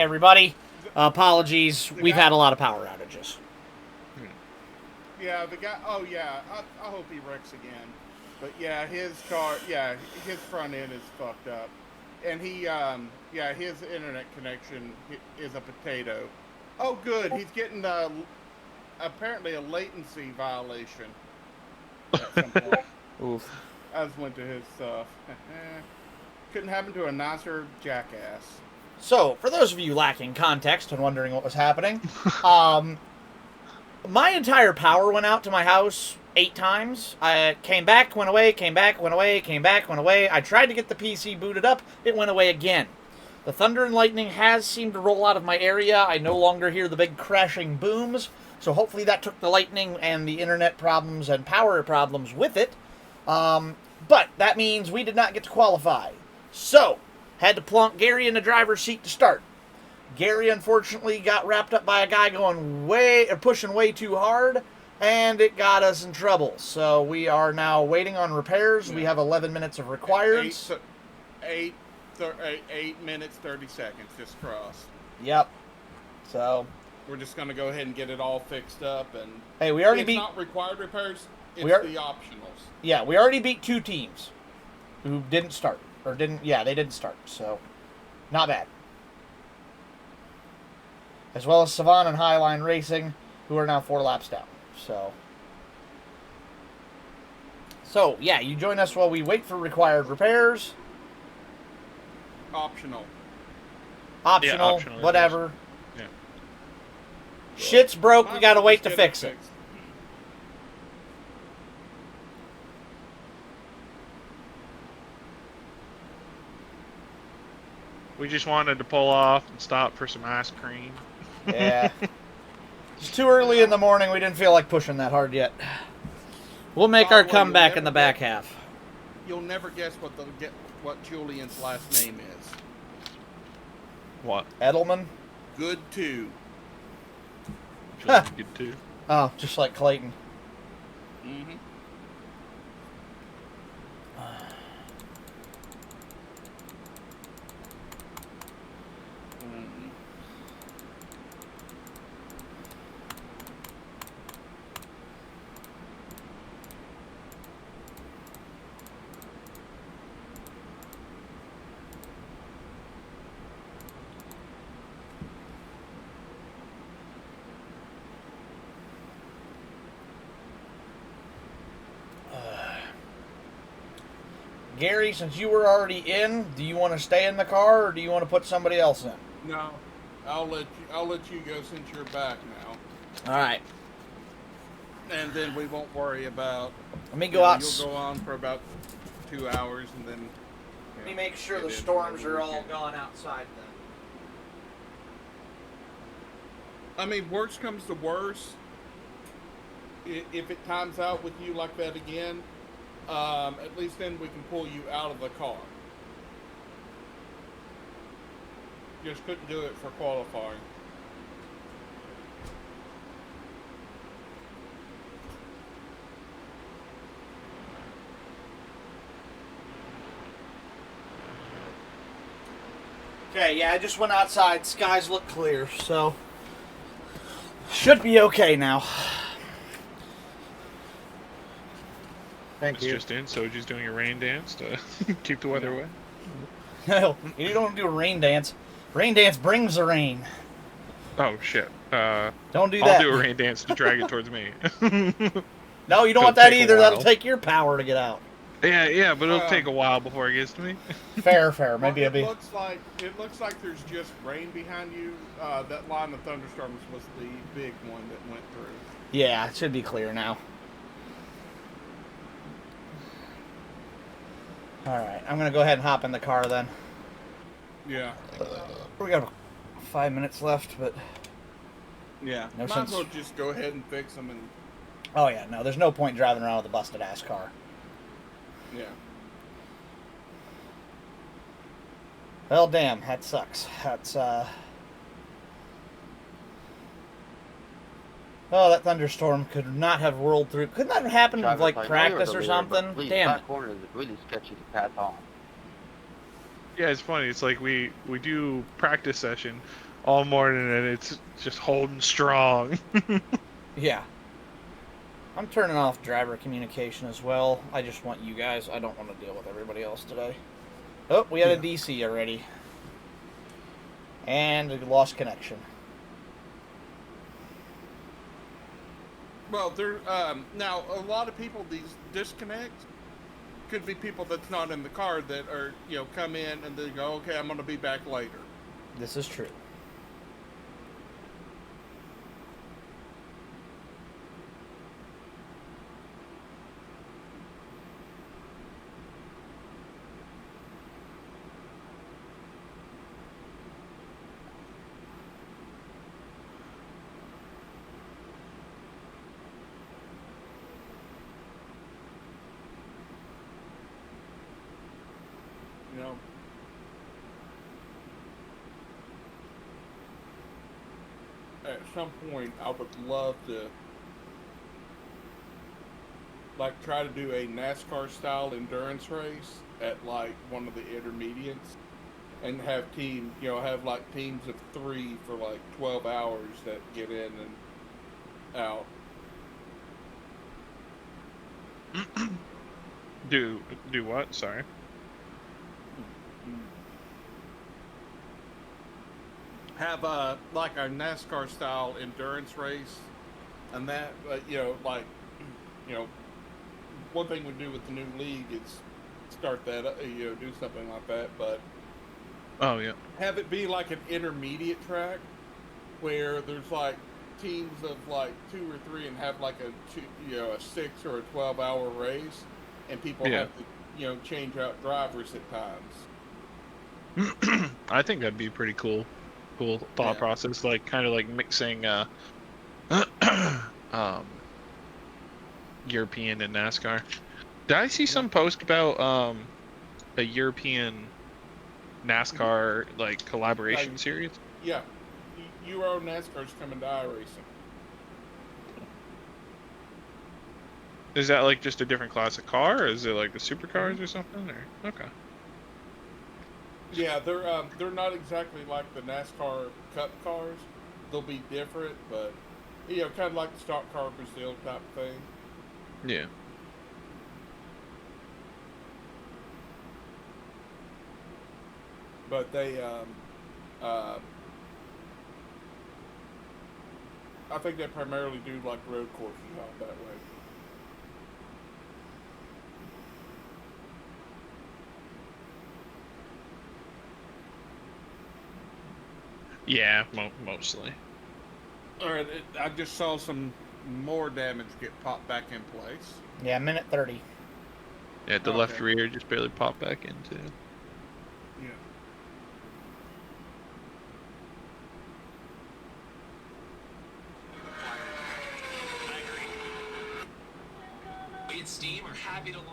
Everybody, apologies. We've had a lot of power outages. Yeah, the guy. Oh yeah, I hope he wrecks again. But yeah, his car. Yeah, his front end is fucked up, and yeah, his internet connection is a potato. Oh, good. He's getting apparently a latency violation at some point. Oof. I just went to his stuff. Couldn't happen to a nicer jackass. So, for those of you lacking context and wondering what was happening, um, my entire power went out to my house 8 times. I came back, went away, came back, went away, came back, went away. I tried to get the PC booted up. It went away again. The thunder and lightning has seemed to roll out of my area. I no longer hear the big crashing booms. So hopefully that took the lightning and the internet problems and power problems with it. But that means we did not get to qualify. So, had to plunk Gary in the driver's seat to start. Gary unfortunately got wrapped up by a guy pushing way too hard, and it got us in trouble. So we are now waiting on repairs. We have 11 minutes of required. 8 minutes 30 seconds just crossed. Yep. So we're just gonna go ahead and get it all fixed up, and hey, we already it's not required repairs. It's the optionals. Yeah, we already beat 2 teams who didn't start or didn't. Yeah, they didn't start. So not bad. As well as Savan and Highline Racing, who are now 4 laps down. So yeah, you join us while we wait for required repairs. Optional. Optional, whatever. Yeah. Shit's broke, we gotta wait to fix it. We just wanted to pull off and stop for some ice cream. Yeah. It's too early in the morning, we didn't feel like pushing that hard yet. We'll make our comeback in the back half. You'll never guess what Julian's last name is. What? Edelman? Good too. Good too. Oh, just like Clayton. Mm-hmm. Gary, since you were already in, do you want to stay in the car or do you want to put somebody else in? No, I'll let you go since you're back now. All right. And then we won't worry about. Let me go out. You'll go on for about 2 hours, and then. Let me make sure the storms are all gone outside then. I mean, worst comes to worst. If it times out with you like that again, at least then we can pull you out of the car. Just couldn't do it for qualifying. Okay, yeah, I just went outside. Skies look clear, so should be okay now. Thank you. Just in, Soji's doing a rain dance to keep the weather away. No, you don't do a rain dance. Rain dance brings the rain. Oh shit! Don't do that. I'll do a rain dance to drag it towards me. No, you don't want that either. That'll take your power to get out. Yeah, but it'll take a while before it gets to me. Fair. Maybe it looks like there's just rain behind you. That line of thunderstorms was the big one that went through. Yeah, it should be clear now. All right, I'm gonna go ahead and hop in the car then. Yeah. We got 5 minutes left, but yeah, no might sense. as well just go ahead and fix them and. Oh yeah, no, there's no point driving around with a busted ass car. Yeah. Well, damn, that sucks. That's Oh, that thunderstorm could not have whirled through. Couldn't that have happened with, like, practice or something? Damn it. Corner is really sketchy to pass on. Yeah, it's funny. It's like we do practice session. all morning, and it's just holding strong. Yeah. I'm turning off driver communication as well. I just want you guys. I don't want to deal with everybody else today. Oh, we had a DC already. And we lost connection. Well, now a lot of people, these disconnects could be people that's not in the car that are, come in and they go, okay, I'm going to be back later. This is true. You know, at some point, I would love to, like, try to do a NASCAR style endurance race at like one of the intermediates, and have have like teams of 3 for like 12 hours that get in and out. Do what? Sorry. Have like a NASCAR style endurance race, and that like you know one thing we do with the new league is start that do something like that, but Oh yeah. have it be like an intermediate track where there's like teams of like 2 or 3 and have like a 6 or a 12-hour race, and people Yeah. have to change out drivers at times. I think that'd be pretty cool thought Yeah. process, like kind of like mixing um European and NASCAR. Did I see some post about a European NASCAR like collaboration series? Yeah, Euro NASCAR's coming to iRacing. Is that like just a different class of car, or is it like the supercars or something? Or okay. Yeah, they're not exactly like the NASCAR Cup cars. They'll be different, but kind of like the stock car Brazil type thing. Yeah. But they, I think they primarily do like road courses out that way. Yeah, mostly. All right, I just saw some more damage get popped back in place. Yeah, minute 30. Yeah, the left rear just barely popped back into. Yeah. It's Steam are happy to launch.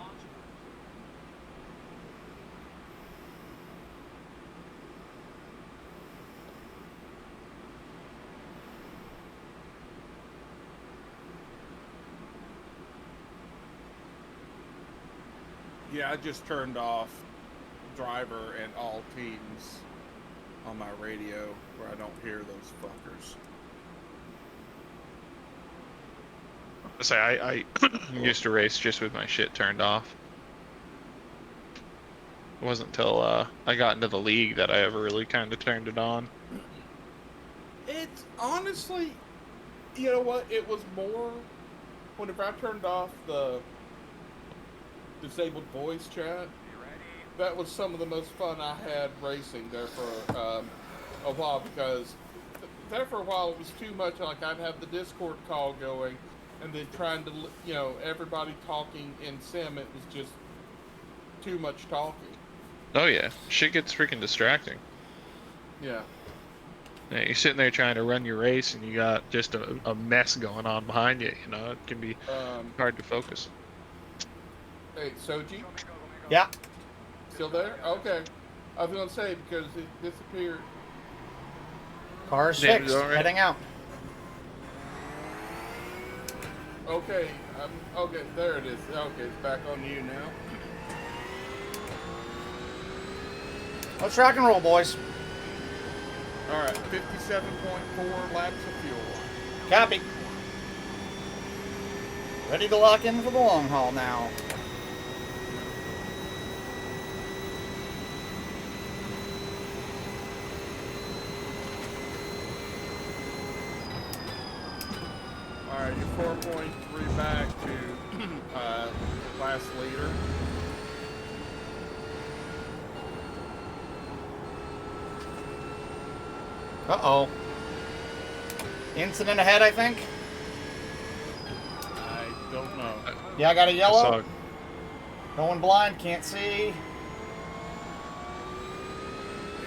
Yeah, I just turned off driver and all teams on my radio where I don't hear those fuckers. Say I used to race just with my shit turned off. It wasn't until I got into the league that I ever really kind of turned it on. It's honestly, you know what? It was more whenever I turned off the disabled voice chat. That was some of the most fun I had racing there for a while, because there for a while it was too much. Like, I'd have the Discord call going, and then trying to, everybody talking in sim. It was just too much talking. Oh yeah, shit gets freaking distracting. Yeah. Yeah, you're sitting there trying to run your race, and you got just a mess going on behind you. You know, it can be hard to focus. Hey, Soji? Yeah. Still there? Okay. I was going to say, because it disappeared. Car's Yeah, fixed. all right. Heading out. Okay. Okay, there it is. Okay, it's back on you now. Let's rock and roll, boys. All right, 57.4 laps of fuel. Copy. Ready to lock in for the long haul now. All right, you're 4.3 back to last leader. Uh-oh. Incident ahead, I think. I don't know. Yeah, I got a I yellow. saw Going blind, can't see.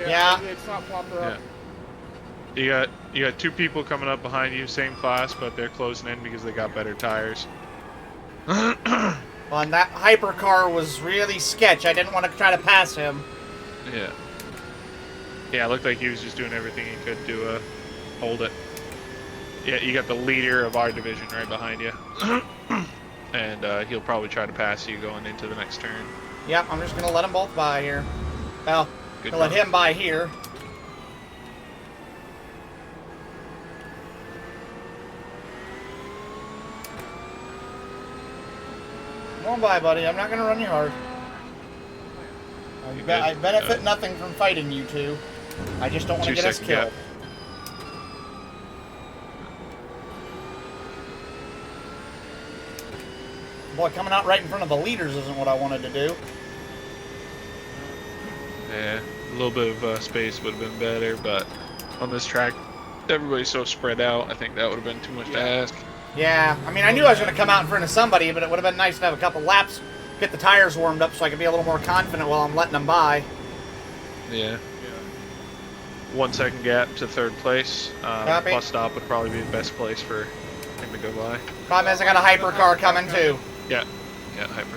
Yeah. It's not popping up. yeah. You got two people coming up behind you, same class, but they're closing in because they got better tires. Well, and that hypercar was really sketch. I didn't want to try to pass him. Yeah. Yeah, it looked like he was just doing everything he could to hold it. Yeah, you got the leader of our division right behind you. And he'll probably try to pass you going into the next turn. Yep, I'm just going to let them both by here. Well, Good I'll let job. him by here. Come on by, buddy. I'm not going to run you hard. You I good? benefit nothing from fighting you two. I just don't want to 2 get us second killed. gap. Boy, coming out right in front of the leaders isn't what I wanted to do. Yeah, a little bit of space would have been better, but on this track, everybody's so spread out. I think that would have been too much to ask. Yeah, I mean, I knew I was going to come out in front of somebody, but it would have been nice to have a couple laps, get the tires warmed up so I could be a little more confident while I'm letting them by. Yeah. 1 second gap to third place. Copy. Bus stop would probably be the best place for him to go by. Problem is, I got a hypercar coming too. Yeah, hyper.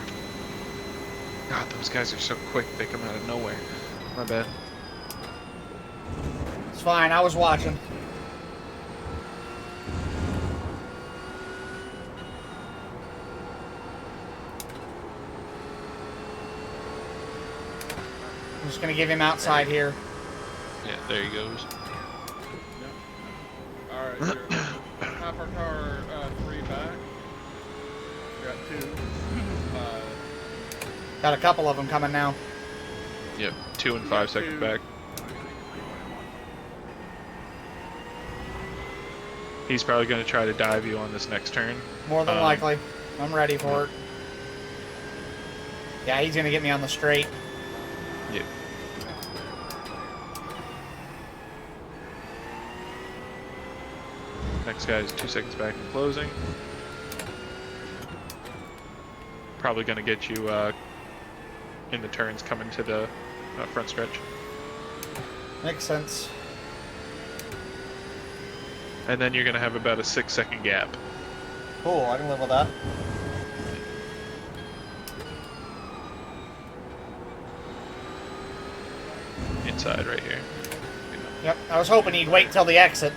God, those guys are so quick. They come out of nowhere. My bad. It's fine, I was watching. I'm just going to give him outside here. Yeah, there he goes. All right, you're hypercar 3 back. Got 2. Got a couple of them coming now. Yep, 2 and 5 seconds back. He's probably going to try to dive you on this next turn. More than likely. I'm ready for it. Yeah, he's going to get me on the straight. Yep. Next guy is 2 seconds back in closing. Probably going to get you in the turns coming to the front stretch. Makes sense. And then you're going to have about a 6 second gap. Cool, I can live with that. Inside right here. Yep, I was hoping he'd wait till the exit.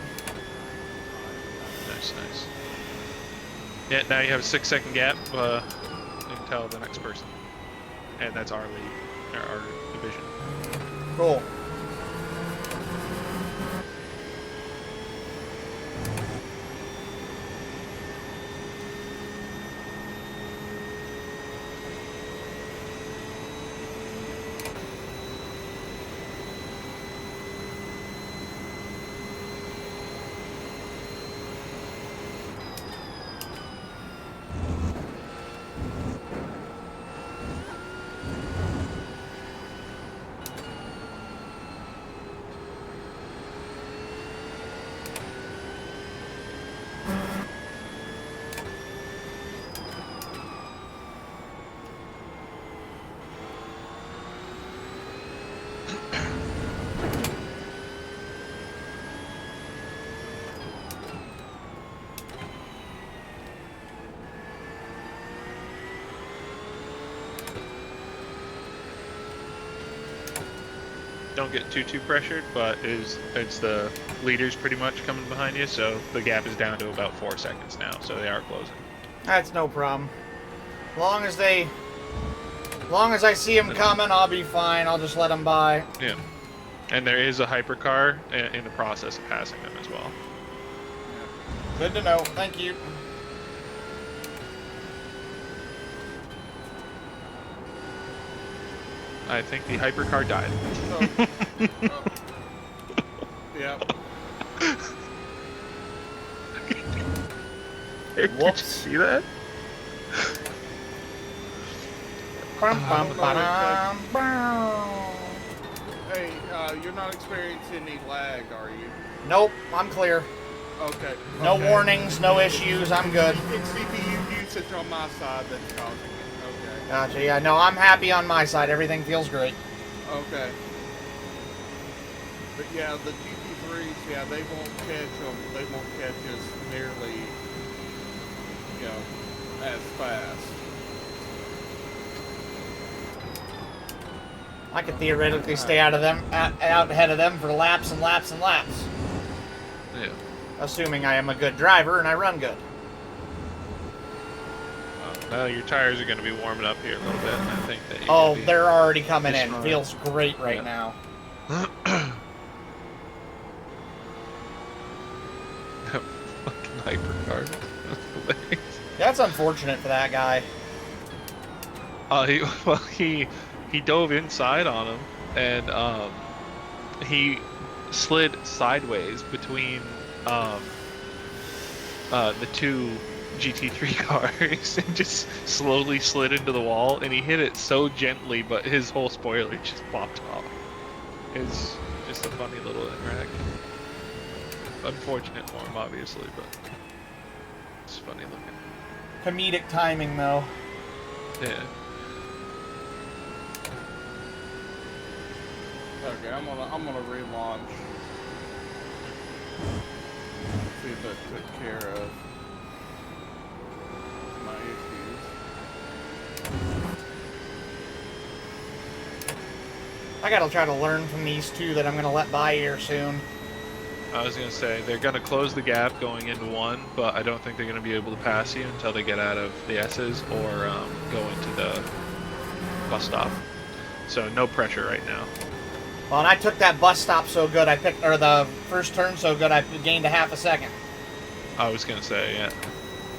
Nice. Yeah, now you have a 6 second gap until the next person. And that's our lead, or our division. Cool. Don't get too pressured, but it's the leaders pretty much coming behind you, so the gap is down to about 4 seconds now, so they are closing. That's no problem. Long as I see him coming, I'll be fine. I'll just let him by. Yeah. And there is a hypercar in the process of passing them as well. Good to know. Thank you. I think the hypercar died. So, yep. Did you Whoops. see that? Bum, bum, don't know ba-dum, bum. Hey, you're not experiencing any lag, are you? Nope, I'm clear. Okay. No okay. warnings, no issues. I'm good. It's CPU usage on my side that's causing it. Okay. Gotcha. Yeah, no, I'm happy on my side. Everything feels great. Okay. But yeah, the GT3s, yeah, they won't catch them. They won't catch us nearly, you know, as fast. I could theoretically stay out of them, out ahead of them for laps and laps and laps. Yeah. Assuming I am a good driver and I run good. Well, your tires are going to be warming up here a little bit. And I think that. Oh, they're already coming just in. fine. Feels great right Yeah. now. Fucking hypercar. That's unfortunate for that guy. He dove inside on him, and he slid sideways between the two GT3 cars and just slowly slid into the wall, and he hit it so gently, but his whole spoiler just popped off. It's just a funny little interact. Unfortunate for him, obviously, but it's funny looking. Comedic timing, though. Yeah. Okay, I'm gonna relaunch. See if that took care of my issues. I gotta try to learn from these two that I'm gonna let by here soon. I was gonna say they're gonna close the gap going into one, but I don't think they're gonna be able to pass you until they get out of the S's or go into the bus stop. So no pressure right now. Well, and I took that bus stop so good, or the first turn so good, I gained a half a second. I was gonna say, yeah.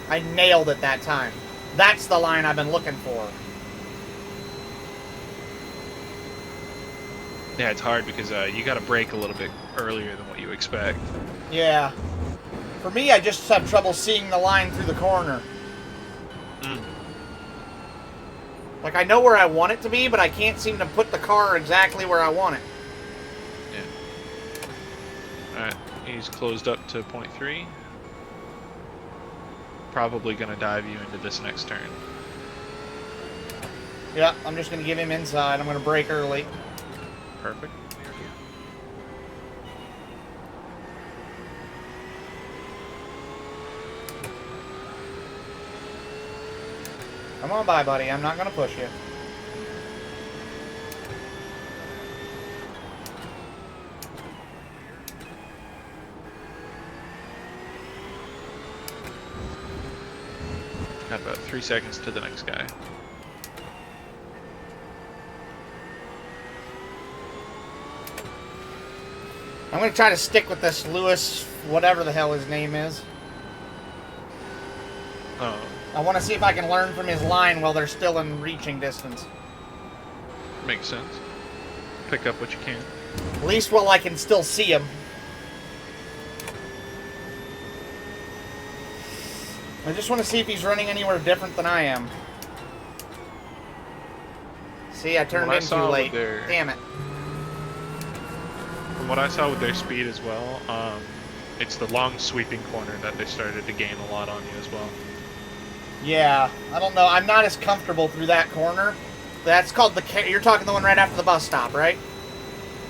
I nailed it that time. That's the line I've been looking for. Yeah, it's hard because you got to brake a little bit earlier than what you expect. Yeah. For me, I just have trouble seeing the line through the corner. Mm. Like, I know where I want it to be, but I can't seem to put the car exactly where I want it. Yeah. Alright, he's closed up to 0.3. Probably going to dive you into this next turn. Yeah, I'm just going to give him inside. I'm going to brake early. Perfect. Come on by, buddy. I'm not going to push you. Got about 3 seconds to the next guy. I'm going to try to stick with this Lewis, whatever the hell his name is. Oh, I want to see if I can learn from his line while they're still in reaching distance. makes sense. Pick up what you can. At least while I can still see him. I just want to see if he's running anywhere different than I am. See, I turned in too late. Damn it. From what I saw with their speed as well, it's the long sweeping corner that they started to gain a lot on you as well. Yeah, I don't know. I'm not as comfortable through that corner. That's called the... You're talking the one right after the bus stop, right?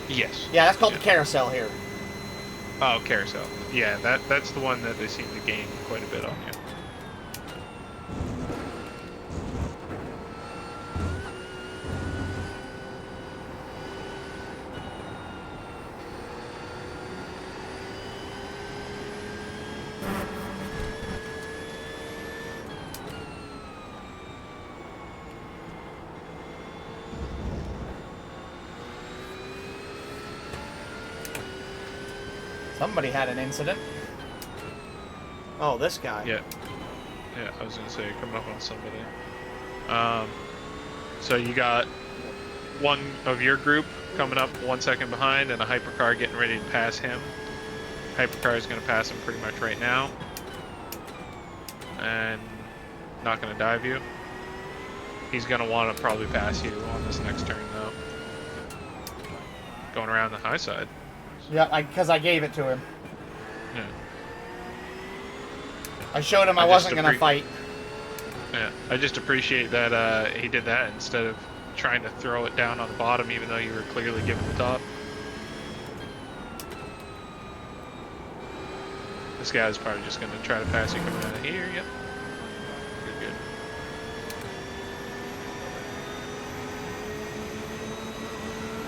Yes. Yeah, that's called the carousel here. Oh, carousel. Yeah, that's the one that they seem to gain quite a bit on you. Somebody had an incident. Oh, this guy. Yeah. Yeah, I was gonna say coming up on somebody. So you got one of your group coming up 1 second behind, and a hypercar getting ready to pass him. Hypercar is gonna pass him pretty much right now, and not gonna dive you. He's gonna want to probably pass you on this next turn though. Going around the high side. Yeah, because I gave it to him. Yeah. I showed him I I just wasn't going to fight. Yeah, I just appreciate that he did that instead of trying to throw it down on the bottom, even though you were clearly giving the top. This guy's probably just going to try to pass you coming out of here. Yep. Good, good.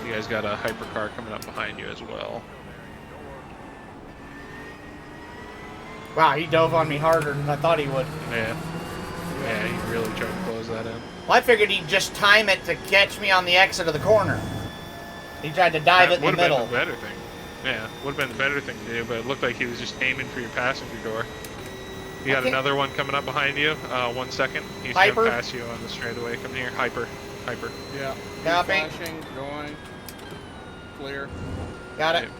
You guys got a hypercar coming up behind you as well. Wow, he dove on me harder than I thought he would. Yeah. Yeah, he really tried to close that in. Well, I figured he'd just time it to catch me on the exit of the corner. He tried to dive it in the middle. That would have been the better thing. Yeah, would have been the better thing to do, but it looked like he was just aiming for your passenger door. You got another one coming up behind you. 1 second. He's going to pass you on the straightaway. Come here. Hyper. Yeah. Copy. Flashing, going. Clear. Got it. Yep.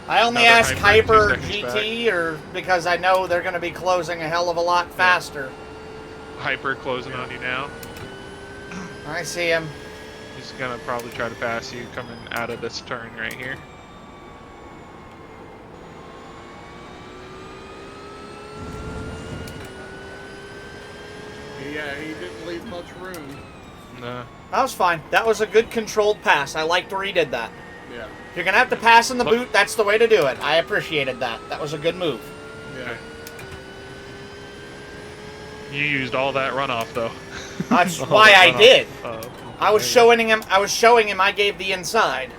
I only Another ask Hyper 2 seconds GT or because I know they're going to be closing a hell of a lot faster. Hyper closing on you now. I see him. He's going to probably try to pass you coming out of this turn right here. Yeah, he didn't leave much room. No. That was fine. That was a good controlled pass. I liked where he did that. Yeah. If you're going to have to pass in the boot, that's the way to do it. I appreciated that. That was a good move. Yeah. You used all that runoff though. That's All why that I runoff. did. Oh, I was showing him I gave the inside.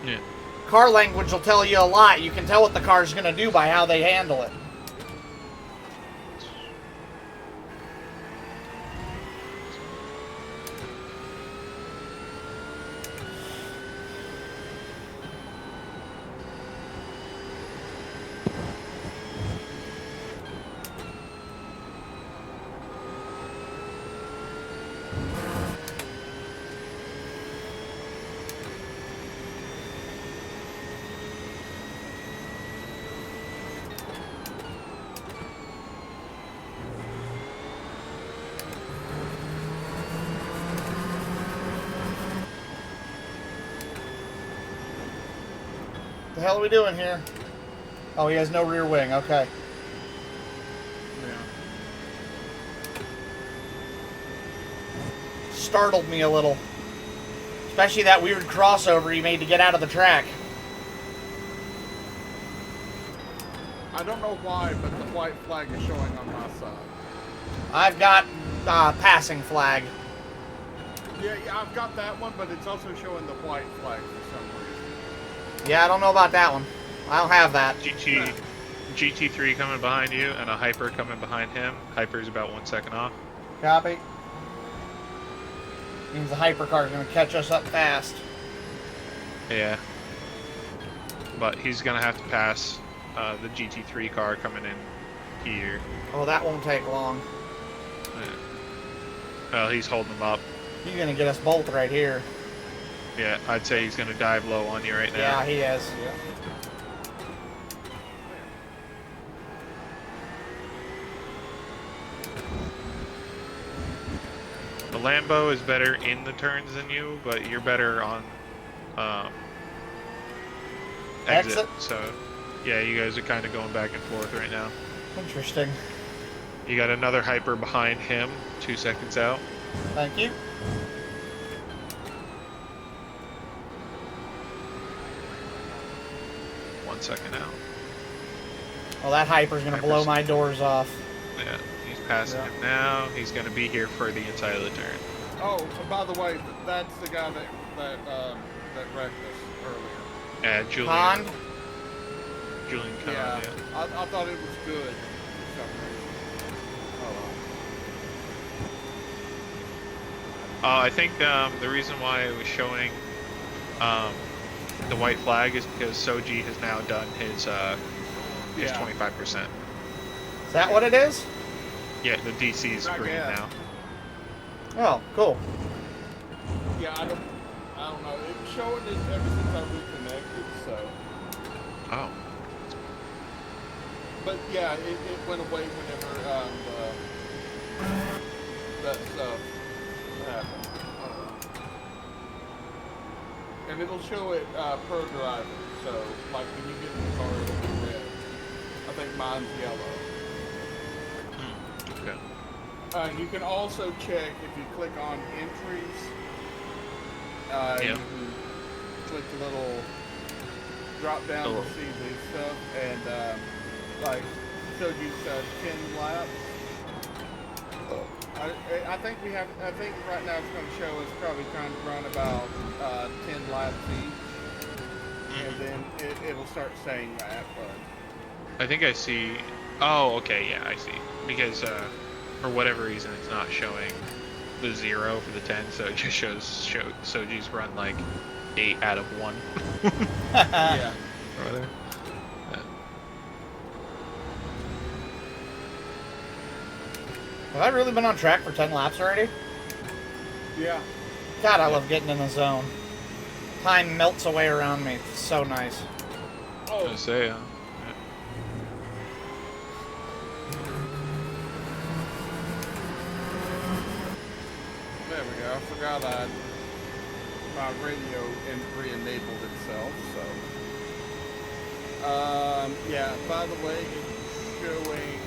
Yeah. Car language will tell you a lot. You can tell what the car's going to do by how they handle it. The hell are we doing here? Oh, he has no rear wing. Okay. Yeah. Startled me a little. Especially that weird crossover he made to get out of the track. I don't know why, but the white flag is showing on my side. I've got passing flag. Yeah, I've got that one, but it's also showing the white flag for some reason. Yeah, I don't know about that one. I don't have that. GT3 coming behind you and a Hyper coming behind him. Hyper's about 1 second off. Copy. Means the hypercar is going to catch us up fast. Yeah. But he's going to have to pass the GT3 car coming in here. Oh, that won't take long. Yeah. Well, he's holding them up. He's going to get us both right here. Yeah, I'd say he's going to dive low on you right now. Yeah, he is. Yeah. The Lambo is better in the turns than you, but you're better on exit. So, yeah, you guys are kind of going back and forth right now. Interesting. You got another Hyper behind him, 2 seconds out. Thank you. One second out. Well, that hyper's going to blow my doors off. Yeah, he's passing him now. He's going to be here for the inside of the turn. Oh, by the way, that's the guy that wrecked us earlier. Yeah, Julian. Pond? Julian Kahn, Yeah, yeah. I thought it was good for some reason. Oh, I think the reason why it was showing The white flag is because Soji has now done his Yeah. 25%. Is that what it is? Yeah, the DC is I green guess. now. Oh, cool. Yeah, I don't know. It's showing it ever since I reconnected, so. Oh. But yeah, it went away whenever that stuff happened. And it'll show it per driver. So, like when you get in the car, it'll be red. I think mine's yellow. Okay. You can also check if you click on entries. You can click the little drop down to see this stuff, and like showed you 10 laps. I think we have. I think right now it's going to show us probably trying to run about 10 laps each, and then it'll start saying that. But I think I see. Oh, okay, yeah, I see. Because for whatever reason, it's not showing the 0 for the 10, so it just shows Soji's run like 8 out of 1. yeah. Over there. Have I really been on track for 10 laps already? Yeah. God, I love getting in the zone. Time melts away around me. It's so nice. I was gonna say, There we go. I forgot my radio re-enabled itself. So. Yeah. By the way, it's showing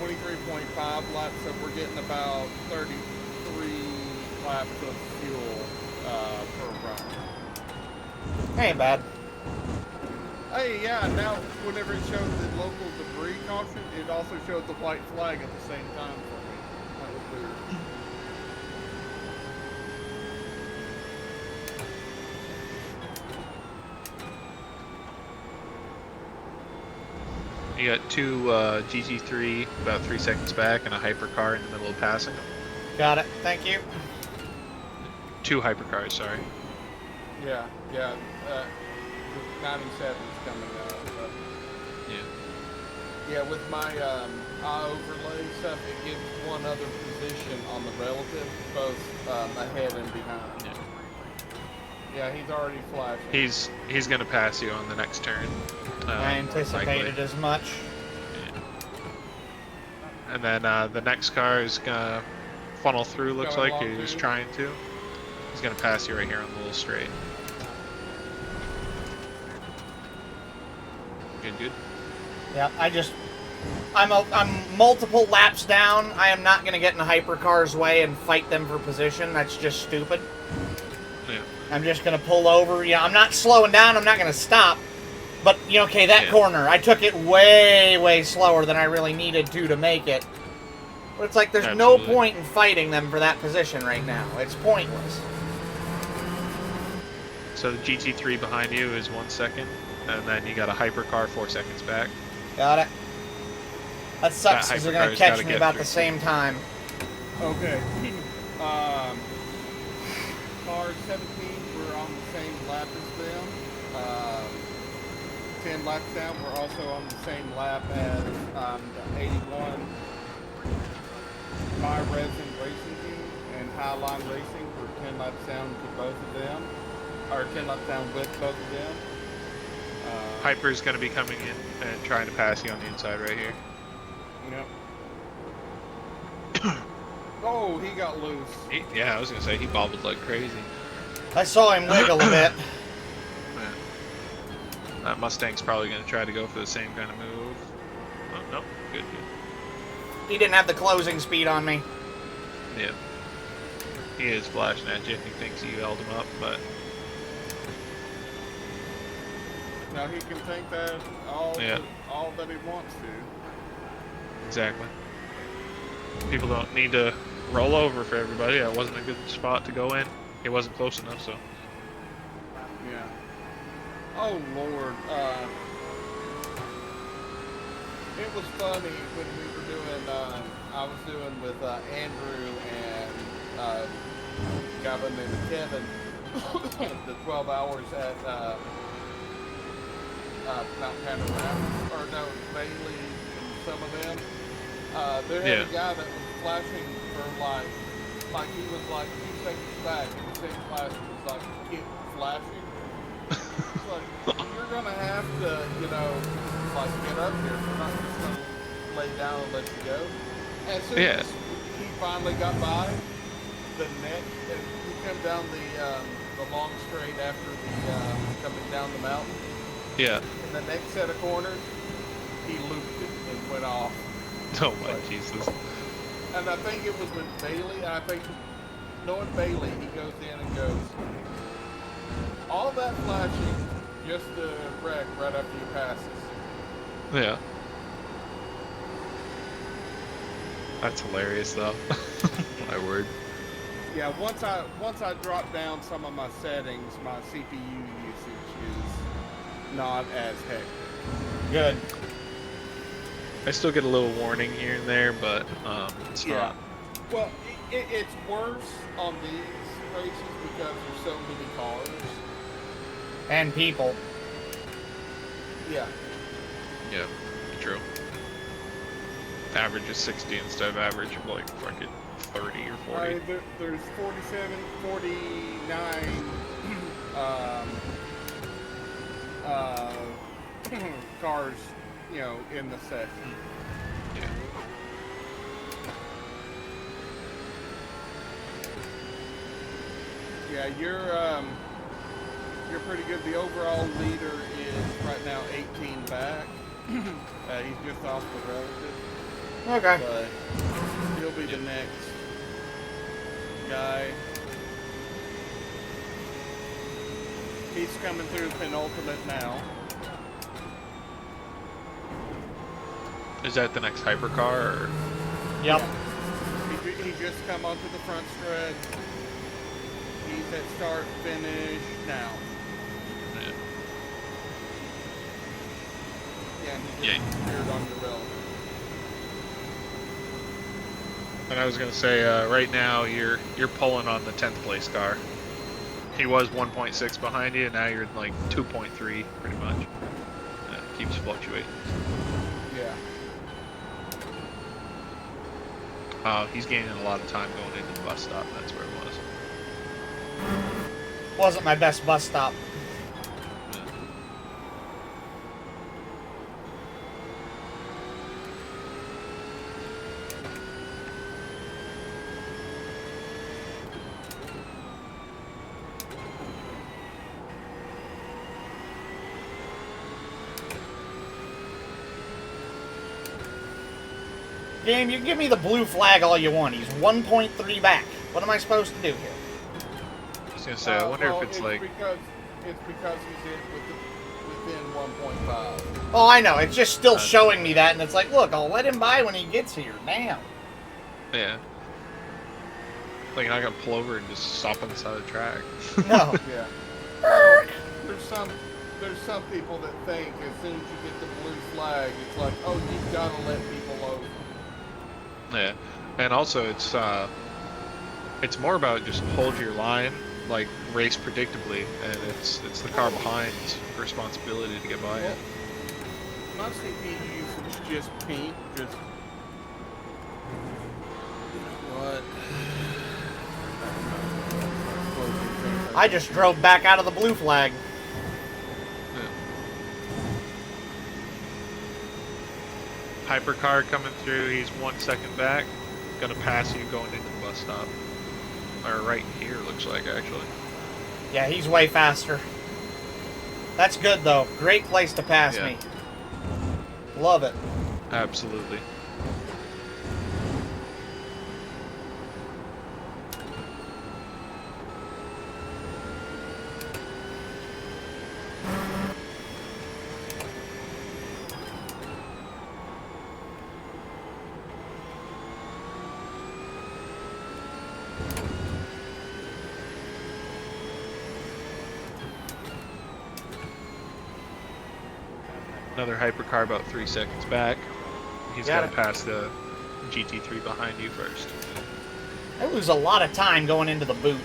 23.5 laps, so we're getting about 33 laps of fuel per run. Ain't bad. Hey, yeah, now whenever it shows the local debris caution, it also showed the white flag at the same time for me. That was weird. you got two GT3 about 3 seconds back and a hypercar in the middle of passing. Got it. Thank you. 2 hypercars, sorry. Yeah, yeah. 97 is coming up. Yeah. Yeah, with my eye overlay stuff, it gives one other position on the relative, both ahead and behind. Yeah, he's already flashing. He's gonna pass you on the next turn. I anticipated likely. as much. Yeah. And then the next car is gonna funnel through. Looks Going like along he's too? trying to. He's gonna pass you right here on the little straight. Good. Yeah, I'm multiple laps down. I am not going to get in the hypercar's way and fight them for position. That's just stupid. Yeah. I'm just going to pull over. I'm not slowing down. I'm not going to stop. But, okay, that corner, I took it way, way slower than I really needed to make it. But it's like there's no point in fighting them for that position right now. It's pointless. So the GT3 behind you is 1 second, and then you got a hypercar 4 seconds back. Got it. That sucks because they're going to catch me about the same time. Okay. Car 17, we're on the same lap as them. 10 laps down, we're also on the same lap as the 81 My Resin Racing Team and Highline Racing. We're 10 laps down to both of them, or 10 laps down with both of them. Hyper's gonna be coming in and trying to pass you on the inside right here. Yep. Oh, he got loose. Yeah, I was gonna say he bobbled like crazy. I saw him wiggle a bit. Man. That Mustang's probably gonna try to go for the same kind of move. Oh, no, good. He didn't have the closing speed on me. Yeah. He is flashing at you. He thinks you held him up, but Now he can think that all that he wants to. exactly. People don't need to roll over for everybody. That wasn't a good spot to go in. He wasn't close enough, so. Yeah. Oh Lord. It was funny when we were doing. I was doing with Andrew and a guy by the name of Kevin. the 12 hours at Mount Panorama, or no, Bailey and some of them. There had a guy that was flashing for like he was like 2 seconds back, and the same flash was like keep flashing. It's like, you're gonna have to, like get up here. We're not just gonna lay down and let you go. As soon as he finally got by, the next, and he came down the long straight after the coming down the mountain. Yeah. In the next set of corners, he looped it and went off. Oh my Jesus. And I think it was with Bailey. And I think, knowing Bailey, he goes in and goes, all that flashing just to wreck right after you pass us. Yeah. That's hilarious though. My word. Yeah, once I drop down some of my settings, my CPU usage is not as hectic. Good. I still get a little warning here and there, but it's not. Well, it's worse on these races because there's so many cars. And people. Yeah. Yeah, true. Average is 60 instead of average of like fucking 30 or 40. There's 47, 49 cars, in the session. Yeah. Yeah, you're pretty good. The overall leader is right now 18 back. He's just off the relative. Okay. But he'll be the next guy. He's coming through penultimate now. Is that the next hypercar or? Yep. He just come onto the front stretch. He's at start finish now. Yeah. Yeah, and he just appeared on your relative. And I was gonna say, right now you're pulling on the 10th place car. He was 1.6 behind you, and now you're like 2.3 pretty much. It keeps fluctuating. Yeah. He's gaining a lot of time going into the bus stop. That's where it was. Wasn't my best bus stop. Game, you can give me the blue flag all you want. He's 1.3 back. What am I supposed to do here? I was gonna say, I wonder if it's like. Because he's within 1.5. Oh, I know. It's just still showing me that, and it's like, look, I'll let him by when he gets here. Damn. Yeah. Like, I gotta pull over and just stop on the side of the track. No. Yeah. There's some people that think as soon as you get the blue flag, it's like, oh, you've got to let people over. Yeah, and also it's more about just hold your line, like race predictably, and it's the car behind's responsibility to get by it. My CPU usage just pink, just what? I just drove back out of the blue flag. Hypercar coming through, he's 1 second back. Gonna pass you going into the bus stop. Or right here, looks like, actually. Yeah, he's way faster. That's good, though. Great place to pass me. Love it. Absolutely. Another hypercar about 3 seconds back. He's got to pass the GT3 behind you first. I lose a lot of time going into the boot.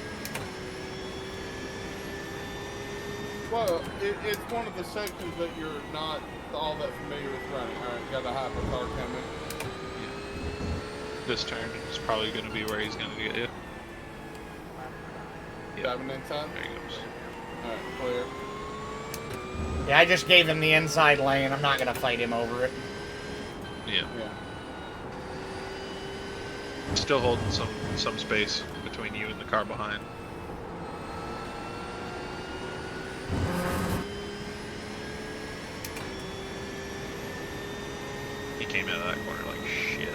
Well, it's one of the sections that you're not all that familiar with running. All right, got a hypercar coming. This turn is probably going to be where he's going to get you. Diving inside. There he goes. All right, clear. Yeah, I just gave him the inside lane. I'm not gonna fight him over it. Yeah. Yeah. Still holding some space between you and the car behind. He came out of that corner like shit.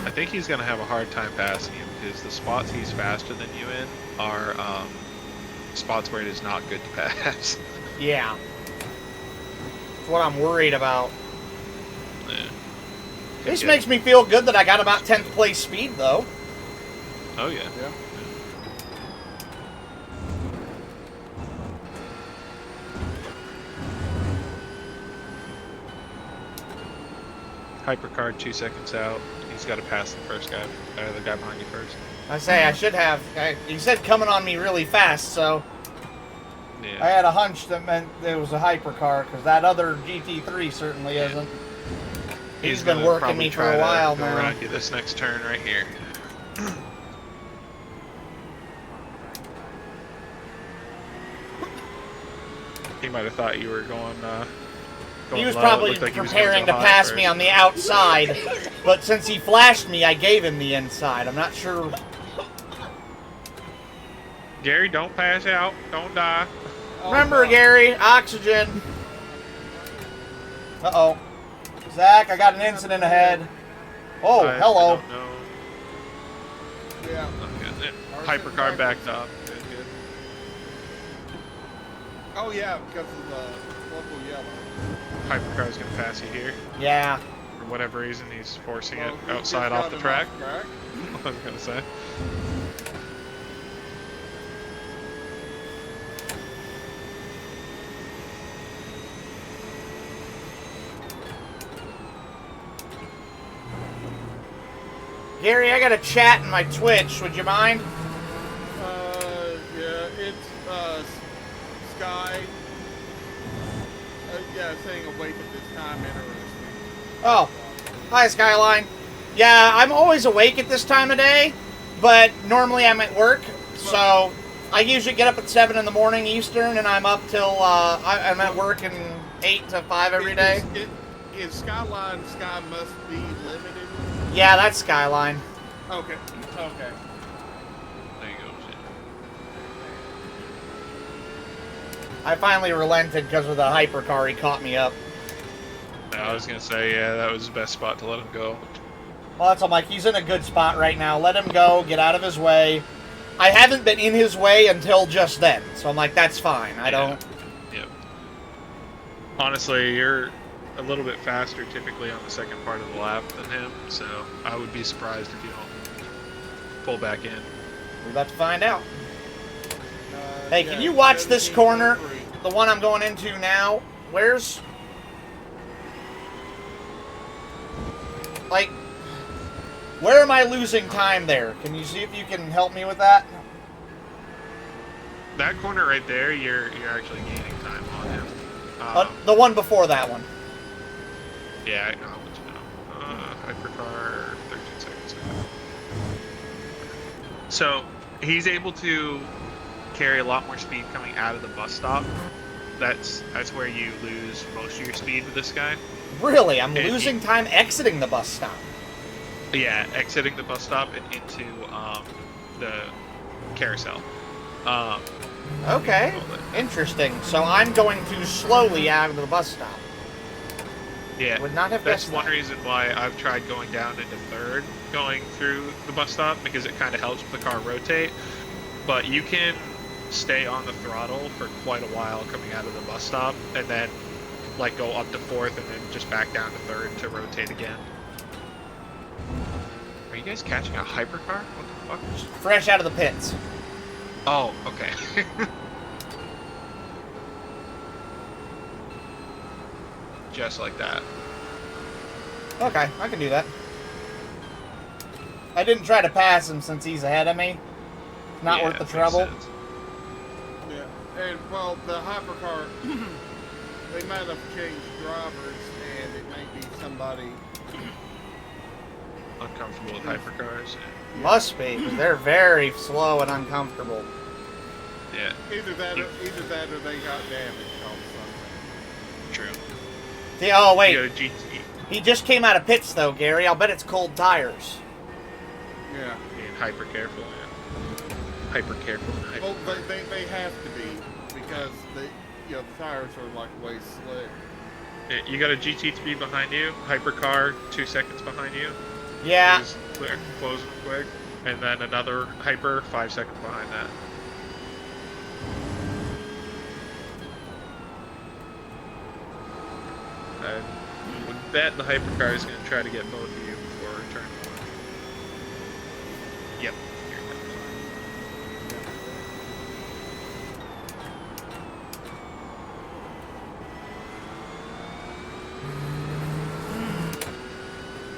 I think he's going to have a hard time passing you because the spots he's faster than you in are spots where it is not good to pass. Yeah. That's what I'm worried about. Yeah. This makes me feel good that I got about 10th place speed, though. Oh, yeah. Yeah. Hypercard 2 seconds out. He's got to pass the first guy, the guy behind you first. I say I should have. He said coming on me really fast, so Yeah. I had a hunch that meant there was a hypercar, because that other GT3 certainly Yeah. isn't. He's He's been gonna working probably me for try a to while go now. around you this next turn right here. He might have thought you were going. He was low. It probably looked like he was gonna preparing go to high pass first. me on the outside, but since he flashed me, I gave him the inside. I'm not sure. Gary, don't pass out. Don't die. Oh, Remember, no. Gary, oxygen. Uh-oh. Zach, I got an incident ahead. Oh, I hello. don't know. Yeah. Okay. Hypercar backed up. Good, good. Oh yeah, because of the local yellow. Hypercar's gonna pass you here. Yeah. For whatever reason, he's forcing Well, it he outside just off got the him track. track. I was gonna say. Gary, I got a chat in my Twitch. Would you mind? Yeah, it's Sky. Yeah, saying awake at this time, interesting. Oh. Hi, Skyline. Yeah, I'm always awake at this time of day, but normally I'm at work, so I usually get up at 7 in the morning Eastern, and I'm up till, I'm at work in 8 to 5 every day. Is Skyline Sky must be limited? Yeah, that's Skyline. Okay. Okay. There you go. I finally relented because of the hypercar. He caught me up. I was gonna say, yeah, that was the best spot to let him go. Well, that's I'm like, he's in a good spot right now. Let him go. Get out of his way. I haven't been in his way until just then, so I'm like, that's fine. I don't. Yep. Honestly, you're a little bit faster typically on the second part of the lap than him, so I would be surprised if you don't pull back in. We're about to find out. Hey, can you watch this 17.3. corner? The one I'm going into now. Where's... Like... Where am I losing time there? Can you see if you can help me with that? That corner right there, you're actually gaining time on him. The one before that one. Yeah, I'll let you know. Hypercar, 13 seconds. So he's able to carry a lot more speed coming out of the bus stop. That's where you lose most of your speed with this guy. Really? I'm And losing time exiting the bus stop. Yeah, exiting the bus stop and into the carousel. Okay. Interesting. So I'm going too slowly out of the bus stop. Yeah, Would not have that's guessed one that. reason why I've tried going down into third, going through the bus stop, because it kind of helps the car rotate. But you can stay on the throttle for quite a while coming out of the bus stop, and then like go up to fourth and then just back down to third to rotate again. Are you guys catching a hypercar? What the fuck? Fresh out of the pits. Oh, okay. Just like that. Okay, I can do that. I didn't try to pass him since he's ahead of me. Not Yeah, worth the makes trouble. sense. Yeah, and well, the hypercar, they might have changed drivers, and it may be somebody. Uncomfortable with hypercars. Must be, because they're very slow and uncomfortable. Yeah, Either that, or they got damaged on something. true. See, oh, You wait. got a GT. He just came out of pits, though, Gary. I'll bet it's cold tires. Yeah. Being hyper careful, man. Hyper careful. And Well, hyper they have to be because the tires are like way slick. Yeah, you got a GT3 behind you, hypercar 2 seconds behind you. Yeah. Just close them quick, and then another hyper 5 seconds behind that. I would bet the hypercar is going to try to get both of you before turn 1. Yep. Here it comes.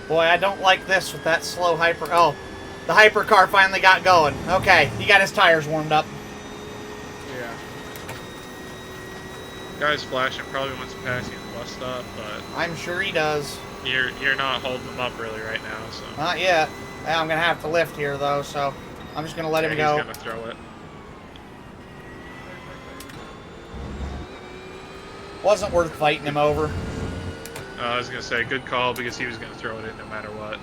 Boy, I don't like this with that slow hyper... Oh, the hypercar finally got going. Okay, he got his tires warmed up. Yeah. Guy's flashing, probably wants to pass you at the bus stop, but I'm sure he does. you're not holding him up really right now, so. Not yet. I'm going to have to lift here, though, so I'm just going to let him go. He's gonna throw it. Wasn't worth fighting him over. I was gonna say good call because he was gonna throw it in no matter what.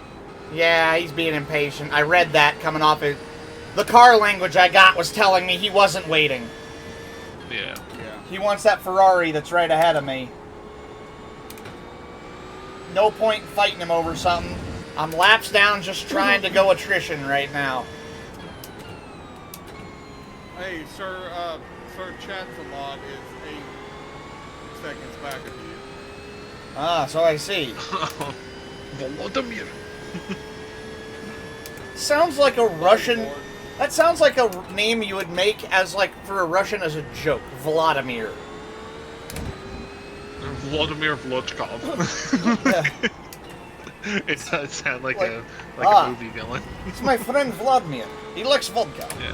Yeah, he's being impatient. I read that coming off it. The car language I got was telling me he wasn't waiting. Yeah. Yeah. He wants that Ferrari that's right ahead of me. No point in fighting him over something. I'm laps down just trying to go attrition right now. Hey, Sir Chatsalot is 8 seconds back of you. Ah, so I see. Volodymyr. Sounds like a Russian... Lord. That sounds like a name you would make as, like, for a Russian as a joke. Vladimir. Vladimir Vlochkov. Yeah. It does sound like Like, a movie villain. It's my friend Vladimir. He likes vodka. Yeah.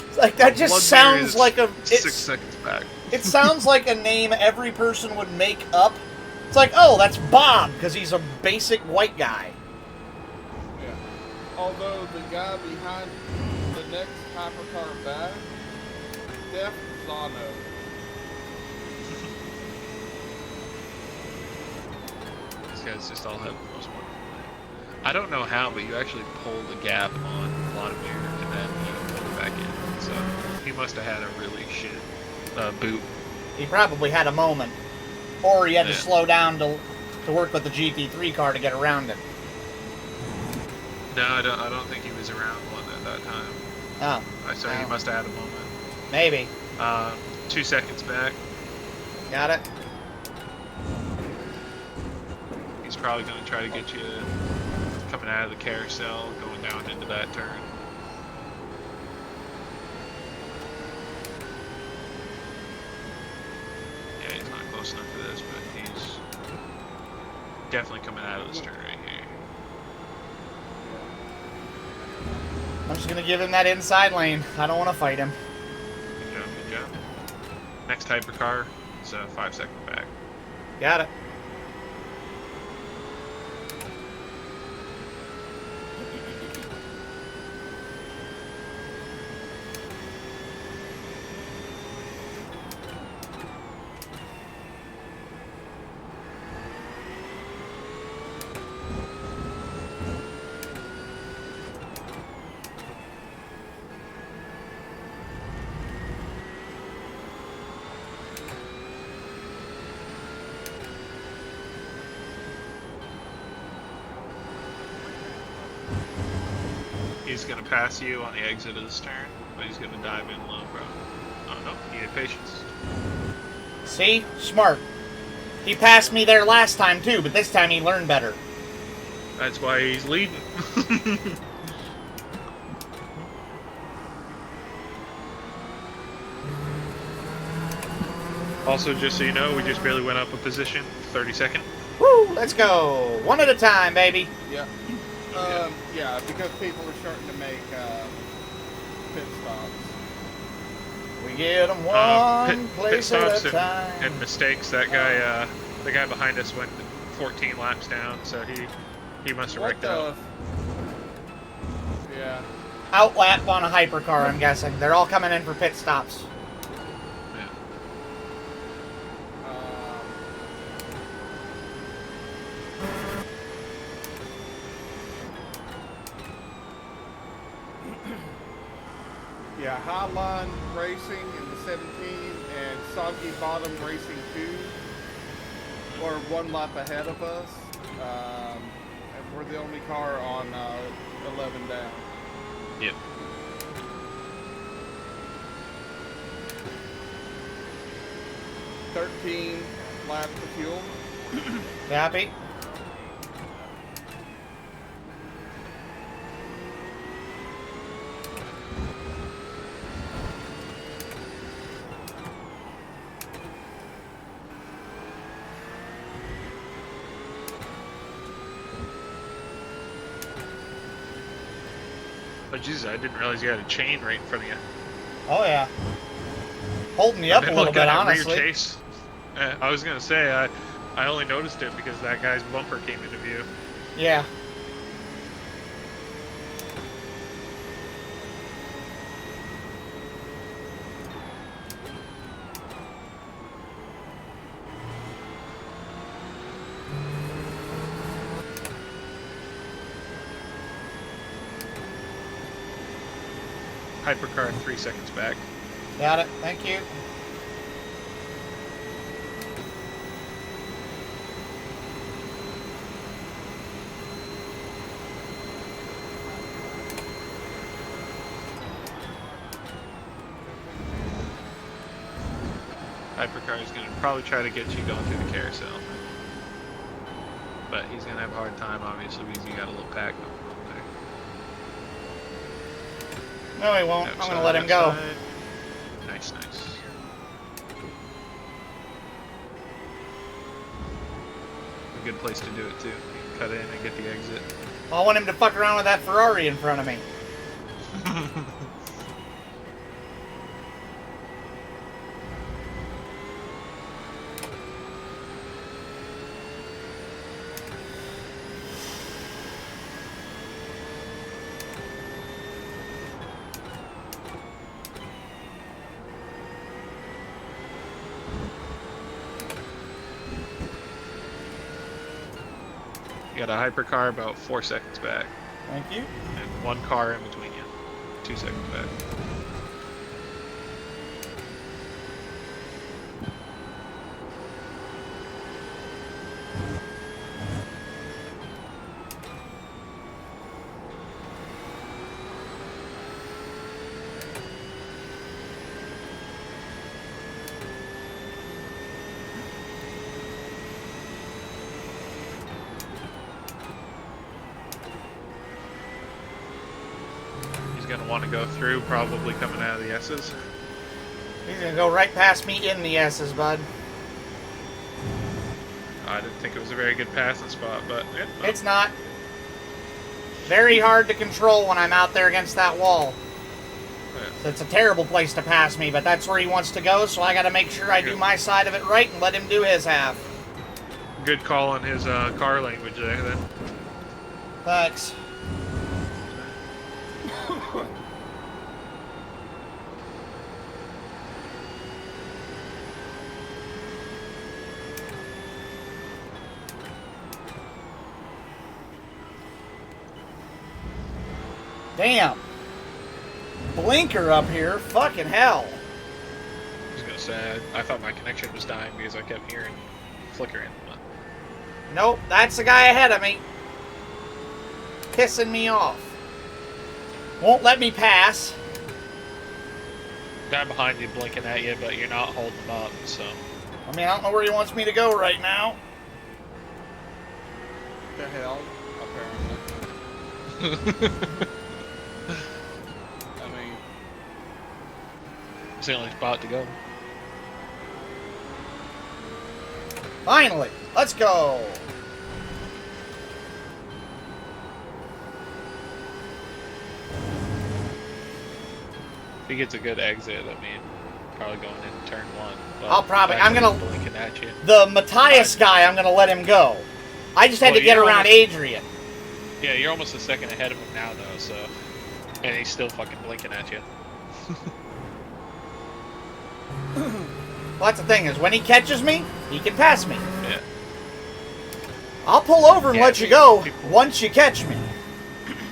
It's like, that just Vladimir sounds is like a... 6 seconds back. It sounds like a name every person would make up. It's like, oh, that's Bob, because he's a basic white guy. Yeah. Although the guy behind the next hypercar back, Def Zano. These guys just all have the most wonderful name. I don't know how, but you actually pulled a gap on Vladimir and then you pulled it back in. So he must have had a really shit boot. He probably had a moment. Or he had to Yeah. slow down to work with the GT3 car to get around it. No, I don't think he was around one at that time. Oh, So he Oh. must have had a moment. maybe. 2 seconds back. Got it? He's probably going to try to get you coming out of the carousel, going down into that turn. Yeah, he's not close enough for this, but he's definitely coming out of this turn right here. I'm just going to give him that inside lane. I don't want to fight him. Good job, good job. Next hypercar is 5 seconds back. Got it. He's going to pass you on the exit of this turn, but he's going to dive in low, bro. Oh no, he had patience. See? Smart. He passed me there last time, too, but this time he learned better. That's why he's leading. Also, just so you know, we just barely went up a position, 32nd. Woo! let's go. One at a time, baby. Yeah. Yeah, because people are starting to make pit stops. We get them one Pit place stops at a time. and mistakes. That guy, the guy behind us went 14 laps down, so he must have wrecked out. Yeah. Outlap on a hypercar, I'm guessing. They're all coming in for pit stops. Yeah. Yeah, Highline Racing in the 17 and Soggy Bottom Racing 2 are one lap ahead of us. And we're the only car on 11 down. Yep. $13 laps of fuel. You happy? Oh Jesus, I didn't realize you had a chain right in front of you. Oh, yeah. Holding you up a little bit, honestly. Rear chase. I was gonna say I only noticed it because that guy's bumper came into view. Yeah. Hypercar 3 seconds back. Got it. Thank you. Hypercar is gonna probably try to get you going through the carousel. But he's gonna have a hard time, obviously, because you got a little pack up there. No, he won't. I'm Outside, going to let him go. outside. Nice, nice. A good place to do it, too. You can cut in and get the exit. I want him to fuck around with that Ferrari in front of me. You got a hypercar about 4 seconds back. Thank you. And one car in between you. 2 seconds back. Gonna want to go through, probably coming out of the S's. He's going to go right past me in the S's, bud. I didn't think it was a very good passing spot, but yeah, well, It's not. Very hard to control when I'm out there against that wall. yeah. It's a terrible place to pass me, but that's where he wants to go, so I got to make sure I do my side of it right and let him do his half. Good call on his car language there, then. Thanks. Damn. Blinker up here. Fucking hell. I was gonna say, I thought my connection was dying because I kept hearing flickering. But Nope, that's the guy ahead of me. Pissing me off. Won't let me pass. guy behind you blinking at you, but you're not holding him up, so. I mean, I don't know where he wants me to go right now. The hell, apparently. I mean, It's the only spot to go. Finally, let's go. he gets a good exit, I mean, probably going into turn 1. But I'll probably- the fact I'm that gonna- he's blinking at you. The Matthias guy, I'm going to let him go. I just had Well, to get you're around almost- Adrian. Yeah, you're almost a second ahead of him now, though, so... And he's still fucking blinking at you. Well, that's the thing, is when he catches me, he can pass me. Yeah. I'll pull over and Yeah, let you go people- once you catch me.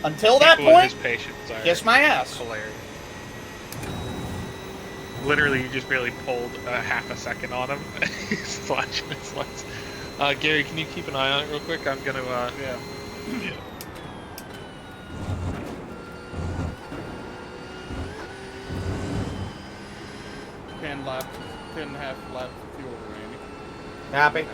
Until that People with point, his patience are kiss my ass. hilarious. Literally, you just barely pulled a half a second on him. He's flashing his lights. Gary, can you keep an eye on it real quick? I'm gonna, Yeah. yeah. 10 and a half laps of fuel, Randy. Happy?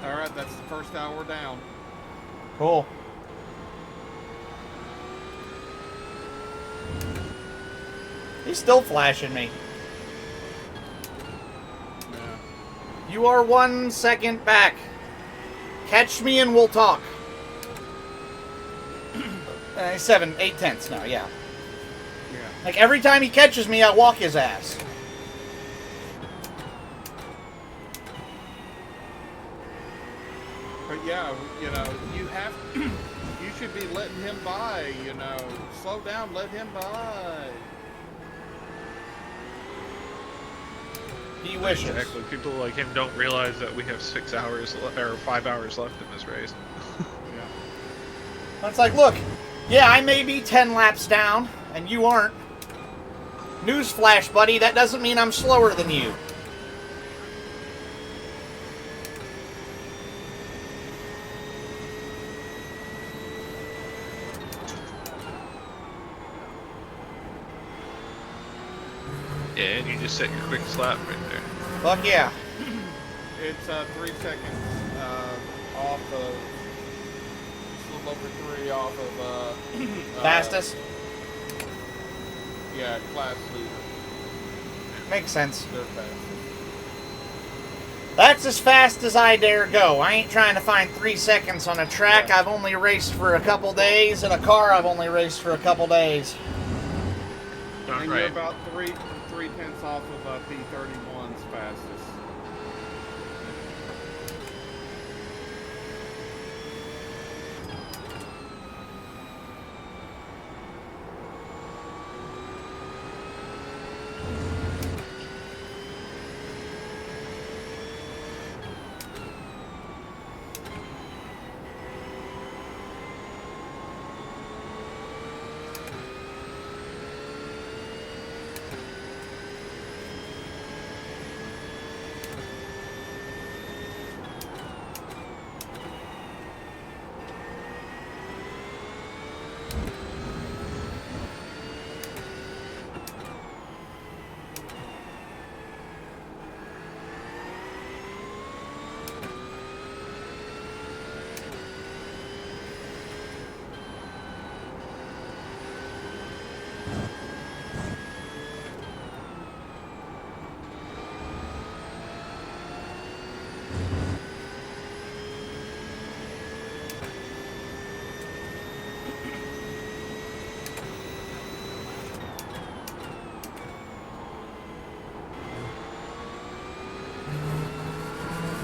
All right, that's the first hour down. Cool. He's still flashing me. Yeah. You are 1 second back. Catch me and we'll talk. 7, 8 tenths now, yeah. Yeah. Like every time he catches me, I walk his ass. But yeah, you know, you have, you should be letting him by, you know. Slow down, let him by. He wishes. Exactly. People like him don't realize that we have 6 hours or 5 hours left in this race. Yeah. It's like, look, yeah, I may be 10 laps down, and you aren't. Newsflash, buddy, that doesn't mean I'm slower than you. Yeah, and you just set your quick slap right there. Fuck yeah. It's 3 seconds off of, just a little over 3 off of, Fastest? Yeah, class leader. Makes sense. They're fastest. That's as fast as I dare go. I ain't trying to find 3 seconds on a track Yeah. I've only raced for a couple days, and a car I've only raced for a couple days. And you're Right. about 3/10 off of P31's fastest.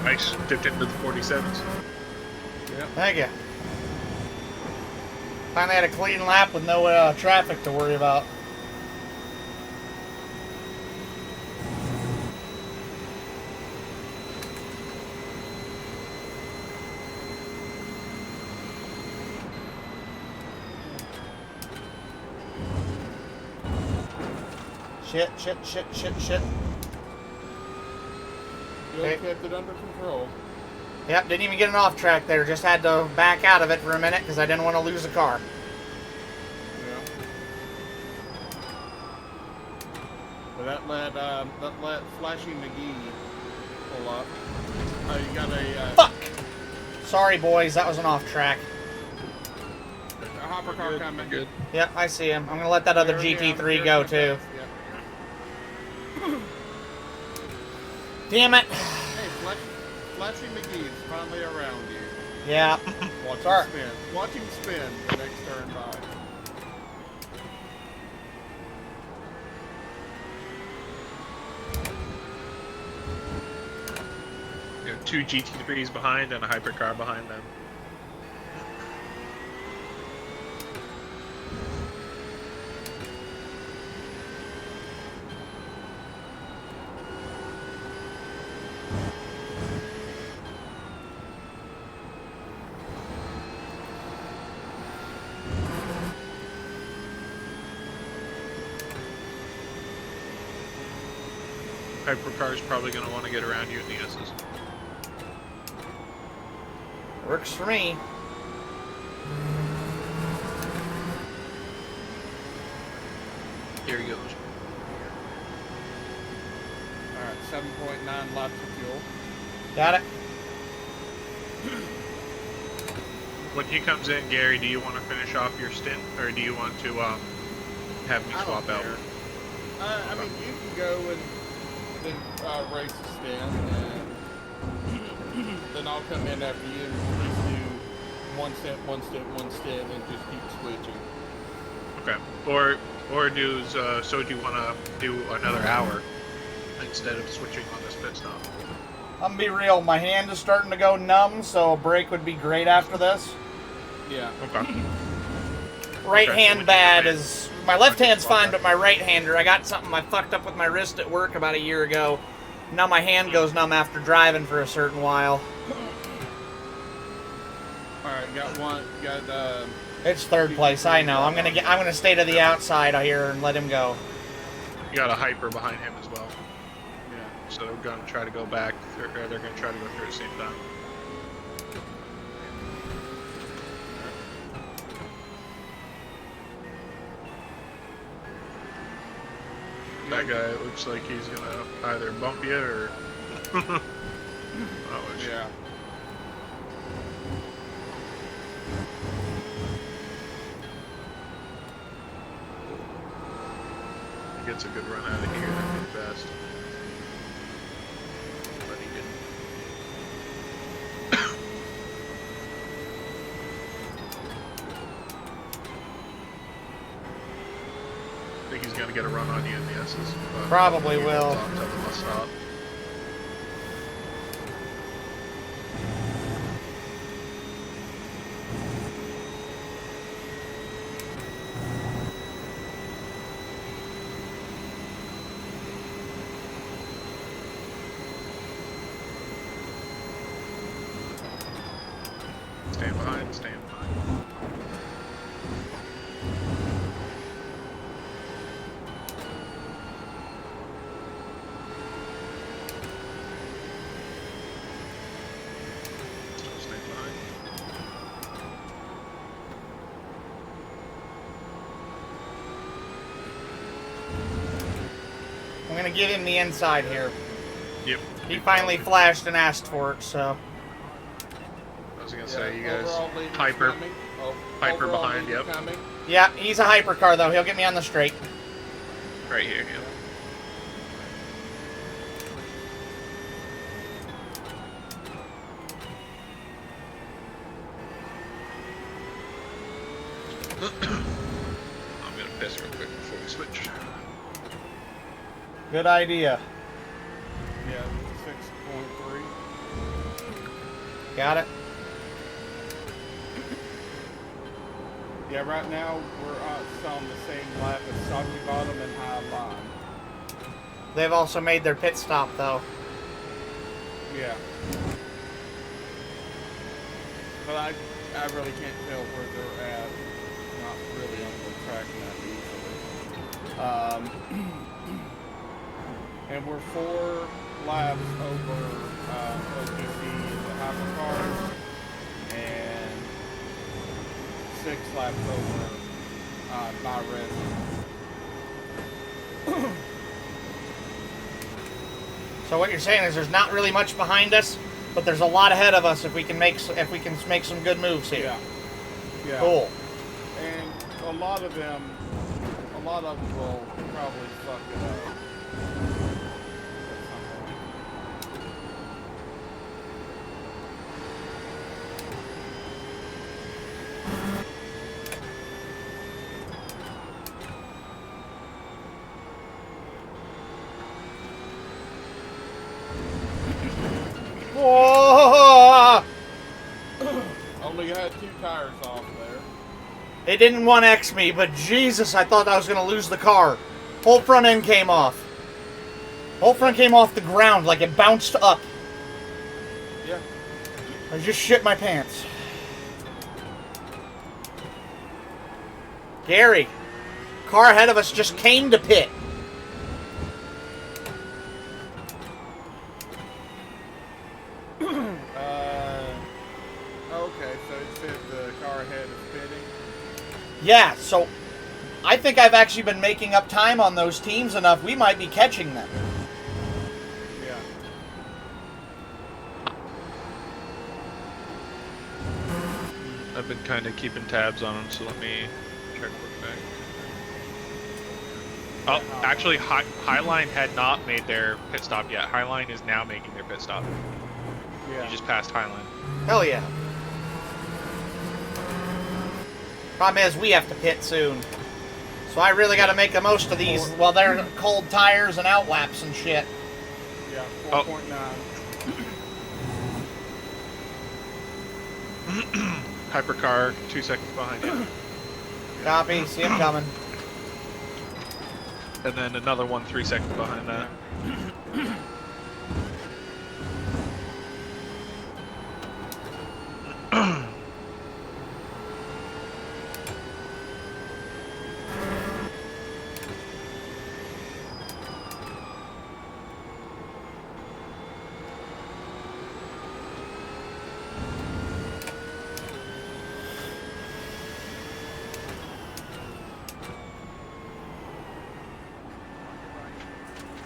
Nice. Dipped into the 47s. Yep. Thank you. Finally had a clean lap with no traffic to worry about. Shit. You Okay. kept it under control. Yep, didn't even get an off track there. Just had to back out of it for a minute because I didn't want to lose a car. Yeah. But that let Flashy McGee pull up. You got a Fuck! Sorry, boys, that was an off track. hopper car coming. Good. Yep, I see him. I'm gonna let that other There, yeah, GT3 there, go yeah, too. yeah. Damn it! Hey, Flashy McGee's finally around you. Yeah. Watch Sorry. him spin. Watch him spin the next turn by. You have 2 GT3s behind and a hypercar behind them. Hypercar's probably going to want to get around you in the S's. Works for me. Here he goes. Alright, 7.9 laps of fuel. Got it. When he comes in, Gary, do you want to finish off your stint, or do you want to have me I swap don't out? care. I mean, you can go and then race a stint, and then I'll come in after you and we'll just do one stint, and just keep switching. Okay. Or do you want to do another hour instead of switching on this pit stop? I'm gonna be real, my hand is starting to go numb, so a break would be great after this. Yeah. Okay. Right Okay, so hand when you bad come in- is... My left hand's fine, but my right hander, I got something I fucked up with my wrist at work about a year ago. Now my hand goes numb after driving for a certain while. Alright, got It's third place, I know. I'm gonna stay to the outside here and let him go. You got a hyper behind him as well. yeah. So they're going to try to go back, or they're going to try to go through at the same time. That guy looks like he's going to either bump you or... oh, Yeah. He gets a good run out of here, that'd be best. But he didn't. I think he's going to get a run on you in the S's. but Probably he will. holds on till the bus stop. Stand behind, stand behind. Stand behind. I'm gonna give him the inside here. Yep. He finally flashed and asked for it, so... I was gonna say, you guys, Overall lead is hyper, coming. hyper Overall behind, lead is yep. coming. Yeah, he's a hypercar though. He'll get me on the straight. Right here, yeah. I'm gonna piss real quick before we switch. Good idea. Yeah, 6.3. Got it? Yeah, right now we're on the same lap as Soggy Bottom and High Line. They've also made their pit stop though. Yeah. But I really can't tell where they're at. Not really on the track that easily. And we're 4 laps over OGC in the hypercars and 6 laps over my res. So what you're saying is there's not really much behind us, but there's a lot ahead of us if we can make some good moves here. Yeah. Yeah. Cool. And a lot of them will probably fuck it up. At some point. Only had 2 tires off there. It didn't 1X me, but Jesus, I thought I was going to lose the car. Whole front end came off. Whole front came off the ground like it bounced up. Yeah. I just shit my pants. Gary, car ahead of us just came to pit. Okay, so it said the car ahead is pitting. Yeah, so I think I've actually been making up time on those teams enough. We might be catching them. Yeah. I've been kind of keeping tabs on them, so let me check quick back. Oh, actually, Highline had not made their pit stop yet. Highline is now making their pit stop. Yeah. You just passed Highline. Hell yeah. Problem is, we have to pit soon. So I really got to make the most of these while they're cold tires and outlaps and shit. Yeah, Oh. 4.9. Hypercar, 2 seconds behind you. Copy, see him coming. And then another one 3 seconds behind that.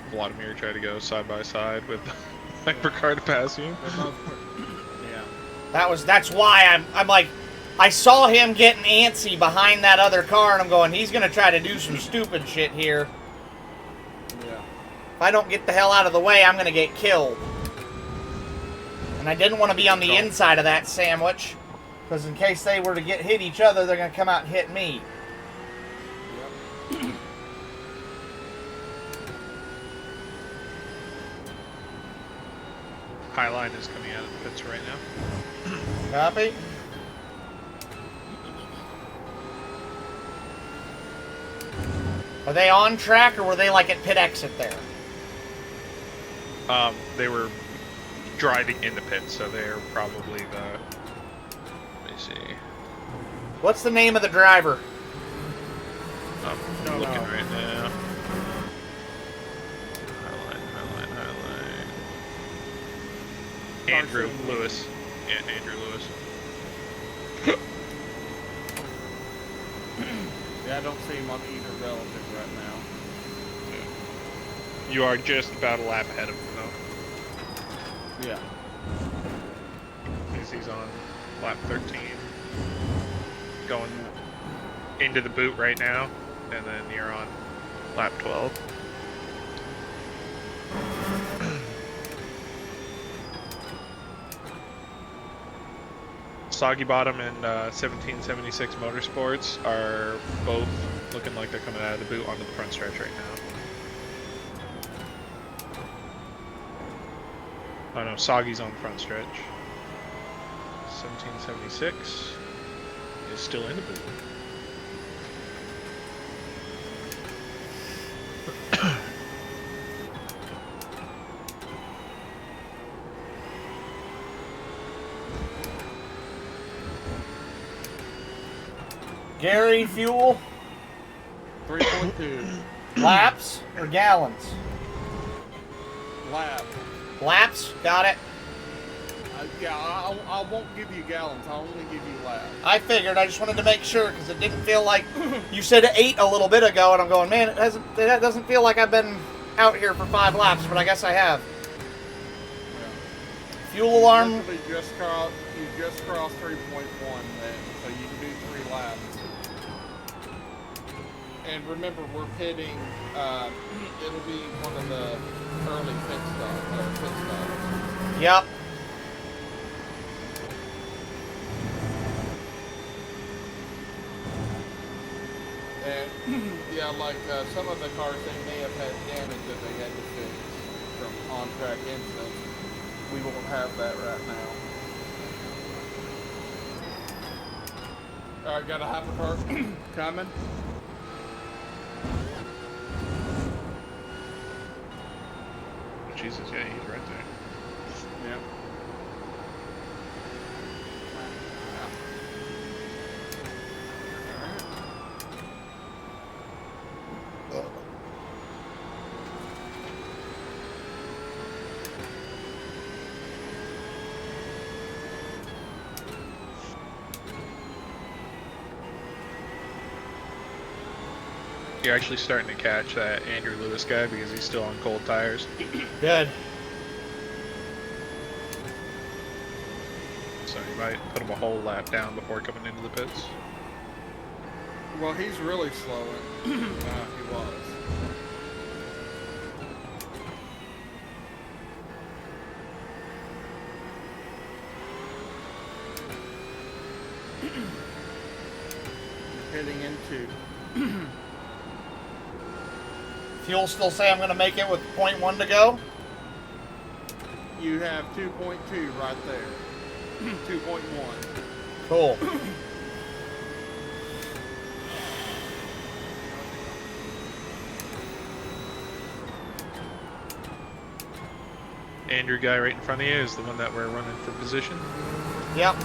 Vladimir tried to go side by side with the hypercar to pass you. Yeah. That's why I'm like, I saw him getting antsy behind that other car, and I'm going, he's gonna try to do some stupid shit here. Yeah. If I don't get the hell out of the way, I'm gonna get killed. And I didn't want to be on the inside of that sandwich, because in case they were to hit each other, they're gonna come out and hit me. Yep. Highline is coming out of the pits right now. Copy. Are they on track, or were they like at pit exit there? They were driving in the pit, so they're probably the. Let me see. What's the name of the driver? I'm No, looking no. right now. Highline. Andrew Carson. Lewis. Yeah, Andrew Lewis. Yeah, I don't see him on either relative right now. You are just about a lap ahead of him, though. Yeah. He's on lap 13. Going into the boot right now, and then you're on lap 12. Soggy Bottom and 1776 Motorsports are both looking like they're coming out of the boot onto the front stretch right now. Oh no, Soggy's on the front stretch. 1776 is still in the boot. Gary, fuel, 3.2. laps, or gallons? Lap. Laps, got it. Yeah, I won't give you gallons. I'll only give you laps. I figured. I just wanted to make sure because it didn't feel like you said 8 a little bit ago, and I'm going, man, that doesn't feel like I've been out here for 5 laps, but I guess I have. Yeah. Fuel alarm. You just crossed 3.1 then, so you can do 3 laps. And remember, we're pitting. It'll be one of the early pit stops. Yep. And yeah, like some of the cars, they may have had damage that they had to fix from on-track incidents. We won't have that right now. All right, got a hypercar coming. Jesus, yeah, he's right there. Yep. You're actually starting to catch that Andrew Lewis guy because he's still on cold tires. Good. So you might put him a whole lap down before coming into the pits. Well, he's really slowing. He was. Heading into. Fuel still say I'm going to make it with 0.1 to go? You have 2.2 right there. 2.1. Cool. Andrew guy right in front of you is the one that we're running for position. Yep.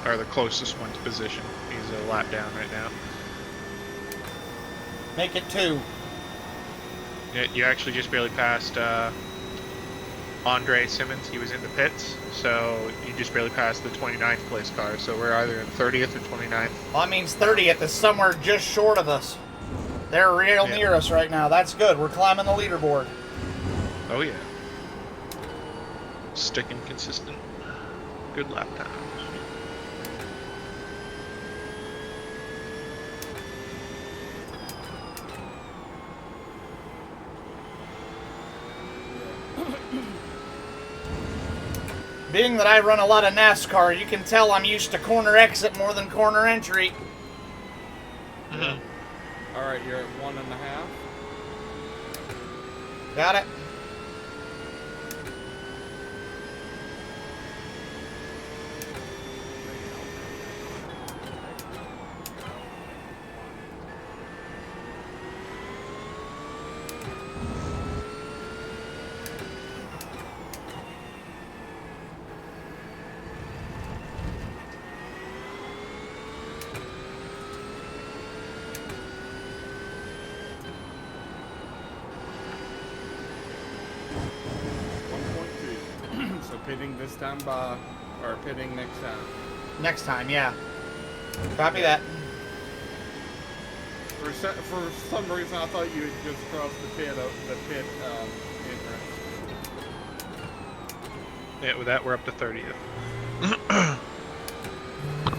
Or the closest one to position. He's a lap down right now. Make it 2. Yeah, you actually just barely passed Andre Simmons. He was in the pits, so you just barely passed the 29th place car. So we're either in 30th or 29th. Well, that means 30th is somewhere just short of us. They're real near us right now. That's good. We're climbing the leaderboard. Oh yeah. Sticking consistent. Good lap time. Being that I run a lot of NASCAR, you can tell I'm used to corner exit more than corner entry. Mm-hmm. All right, you're at 1.5. Got it? So pitting this time or pitting next time. Next time, yeah. Copy that. For some reason, I thought you had just crossed the pit entrance. Yeah, with that we're up to 30th.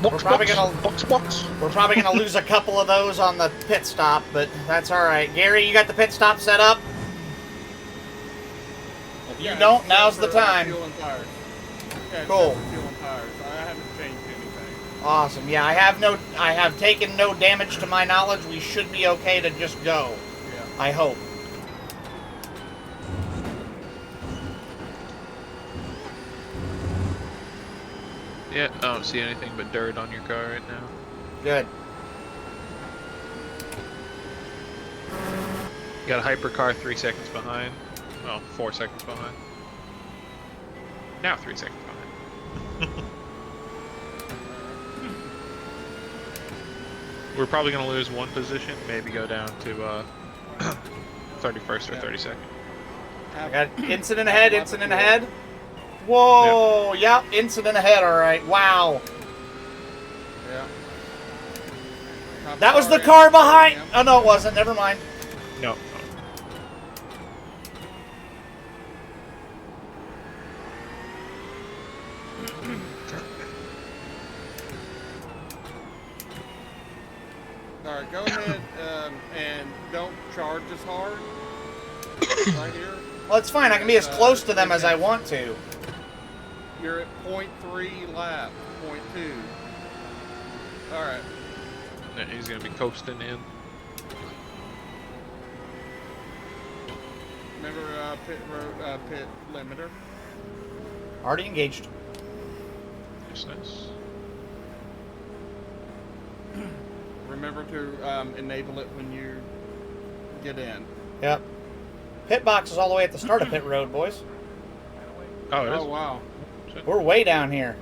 We're probably gonna lose a couple of those on the pit stop, but that's all right. Gary, you got the pit stop set up? If you don't, now's the time. Fuel and tires. Yeah, Cool. Fuel and tires. I haven't changed anything. Awesome. Yeah, I have taken no damage to my knowledge. We should be okay to just go. Yeah. I hope. Yeah, I don't see anything but dirt on your car right now. Good. You got a hypercar 3 seconds behind. Well, 4 seconds behind. Now 3 seconds behind. We're probably going to lose one position, maybe go down to 31st or 32nd. I got incident ahead, incident ahead. Whoa, yep, incident ahead, all right. Wow. Yeah. That was the car behind. Oh, no, it wasn't. Never mind. No. Alright, go ahead and don't charge as hard. Right here. Well, it's fine. I can be as close to them as I want to. You're at 0.3 lap, 0.2. Alright. Yeah, he's going to be coasting in. Remember pit limiter? Already engaged. Nice. Remember to enable it when you get in. Yep. Pit box is all the way at the start of pit road, boys. Oh, it is? Oh, wow. We're way down here.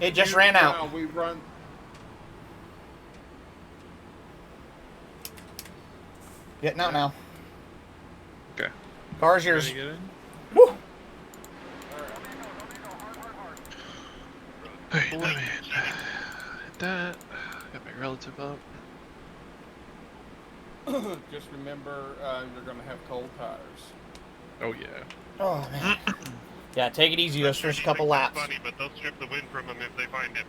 It just ran out. We run. Getting out now. Okay. Car's Ready yours. to get in? Woo! Alright, let me hit that. Got my relative up. Just remember, you're going to have cold tires. Oh, yeah. Oh, man. Yeah, take it easy those first couple laps. Funny, but they'll strip the wind from them if they find it.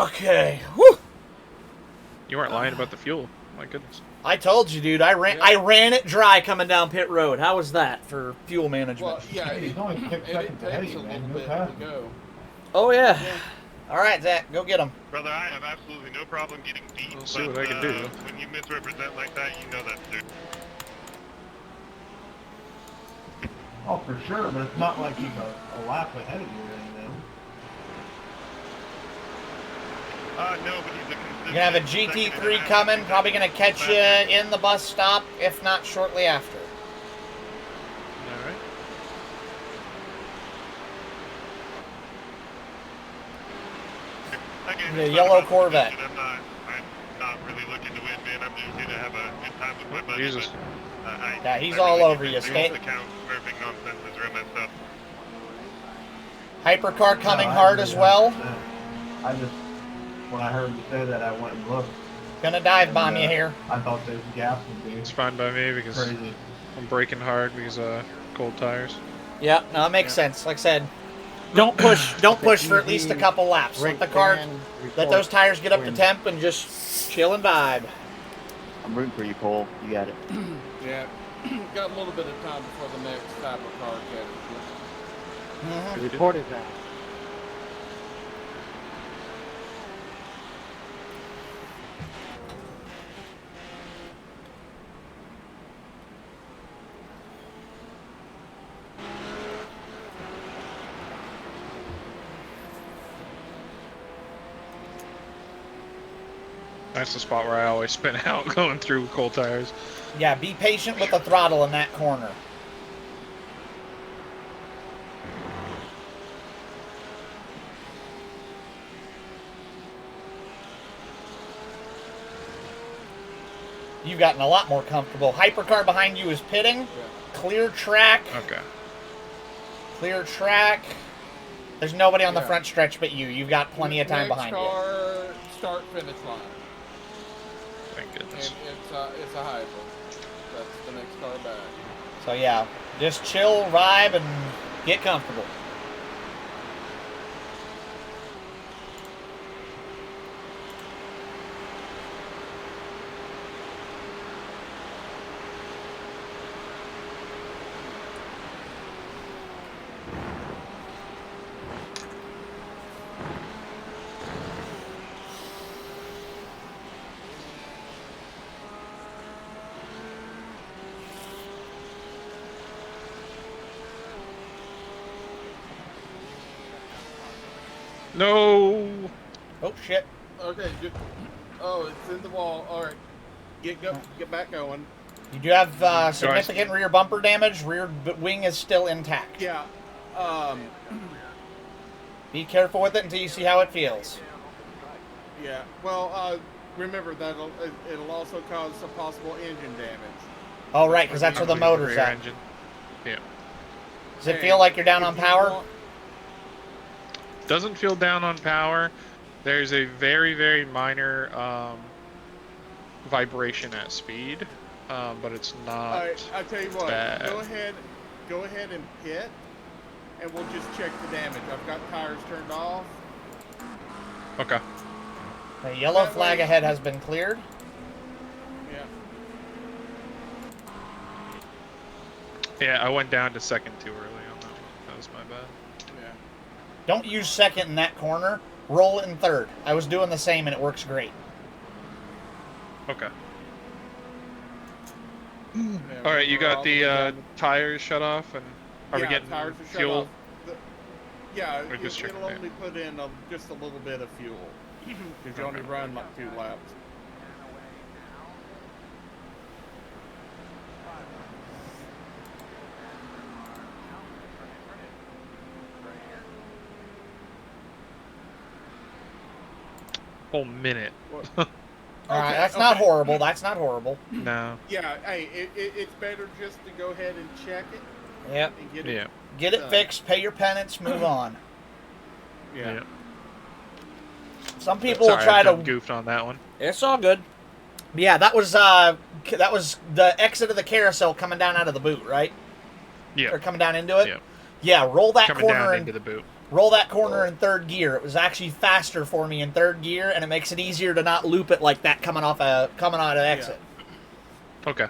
Okay. Woo! You weren't lying about the fuel. My goodness. I told you, dude. I ran it dry coming down pit road. How was that for fuel management? Well, yeah, He's only 6 it seconds ahead takes of a you, little man. bit Go past to him. go. Oh, yeah. All right, Zach, go get him. Brother, I have absolutely no problem getting beat, We'll see but what I can do. when you misrepresent like that, you know that's due. Oh, for sure, but it's not like he's a lap ahead of you or anything. No, but he's a consistent... You're going to have a GT3 coming, probably going to catch you in the bus stop, if not shortly after. Alright. Again, The it's not yellow about Corvette. position. I'm not really looking to win, man. I'm just here to have a good time with my buddy. Jesus. But, Yeah, he's I all really over think you, this Skate. account smurfing nonsense is real messed up. Hypercar coming No, I hard agree as well. 100%. I just, when I heard you say that, I went and looked. Gonna dive bomb and, you here. I thought those gaps would be It's fine by me because crazy. I'm braking hard because cold tires. Yeah, no, that makes sense. Like I said, don't push for at least a couple laps. Let the car, let those tires get up to temp and just chill and vibe. I'm rooting for you, Cole. You got it. Yeah, got a little bit of time before the next type of car catches Mhm. The report is out. That's the spot where I always spin out going through cold tires. Yeah, be patient with the throttle in that corner. You've gotten a lot more comfortable. Hypercar behind you is pitting. Yeah. Clear track. Okay. Clear track. There's nobody on the Yeah. front stretch but you. You've got plenty of time behind next you. car, start finish line, Thank and goodness. it's a hybrid. That's the next car back. So yeah, just chill, vibe, and get comfortable. No! Oh shit. Okay, oh, it's in the wall. All right, get back going. You do have significant rear bumper damage. Rear wing is still intact. Yeah. Be careful with it until you see how it feels. Yeah. Well, remember that it'll also cause some possible engine damage. Oh, right, because that's where the motor's Rear at. engine. Yeah. Does it feel like you're down If on you power? want- Doesn't feel down on power. There's a very, very minor vibration at speed, but it's not All right, I tell you what. bad. Go ahead and pit, and we'll just check the damage. I've got tires turned off. Okay. The yellow That flag way- ahead has been cleared. Yeah. Yeah, I went down to second too early on that one. That was my bad. Yeah. Don't use second in that corner. Roll it in third. I was doing the same and it works great. Okay. All right, you we're got all the way down tires shut off, and are we yeah, getting tires are shut fuel? off. Yeah, Or just checking it'll it? only put in just a little bit of fuel because you only Okay. run like 2 laps. Whole minute. All right, Okay, that's not okay. horrible. That's not horrible. No. Yeah, hey, it's better just to go ahead and check it Yep. and get Yeah. it. Get it done. fixed, pay your penance, move on. Yeah. Yeah. Some people Sorry, will try I to. jumped goofed on that one. It's all good. Yeah, that was the exit of the carousel coming down out of the boot, right? Yeah. Or coming down into it. Yeah. Yeah, roll that Coming corner down and into the boot. roll that corner in third gear. It was actually faster for me in third gear, and it makes it easier to not loop it like that coming out of exit. Okay.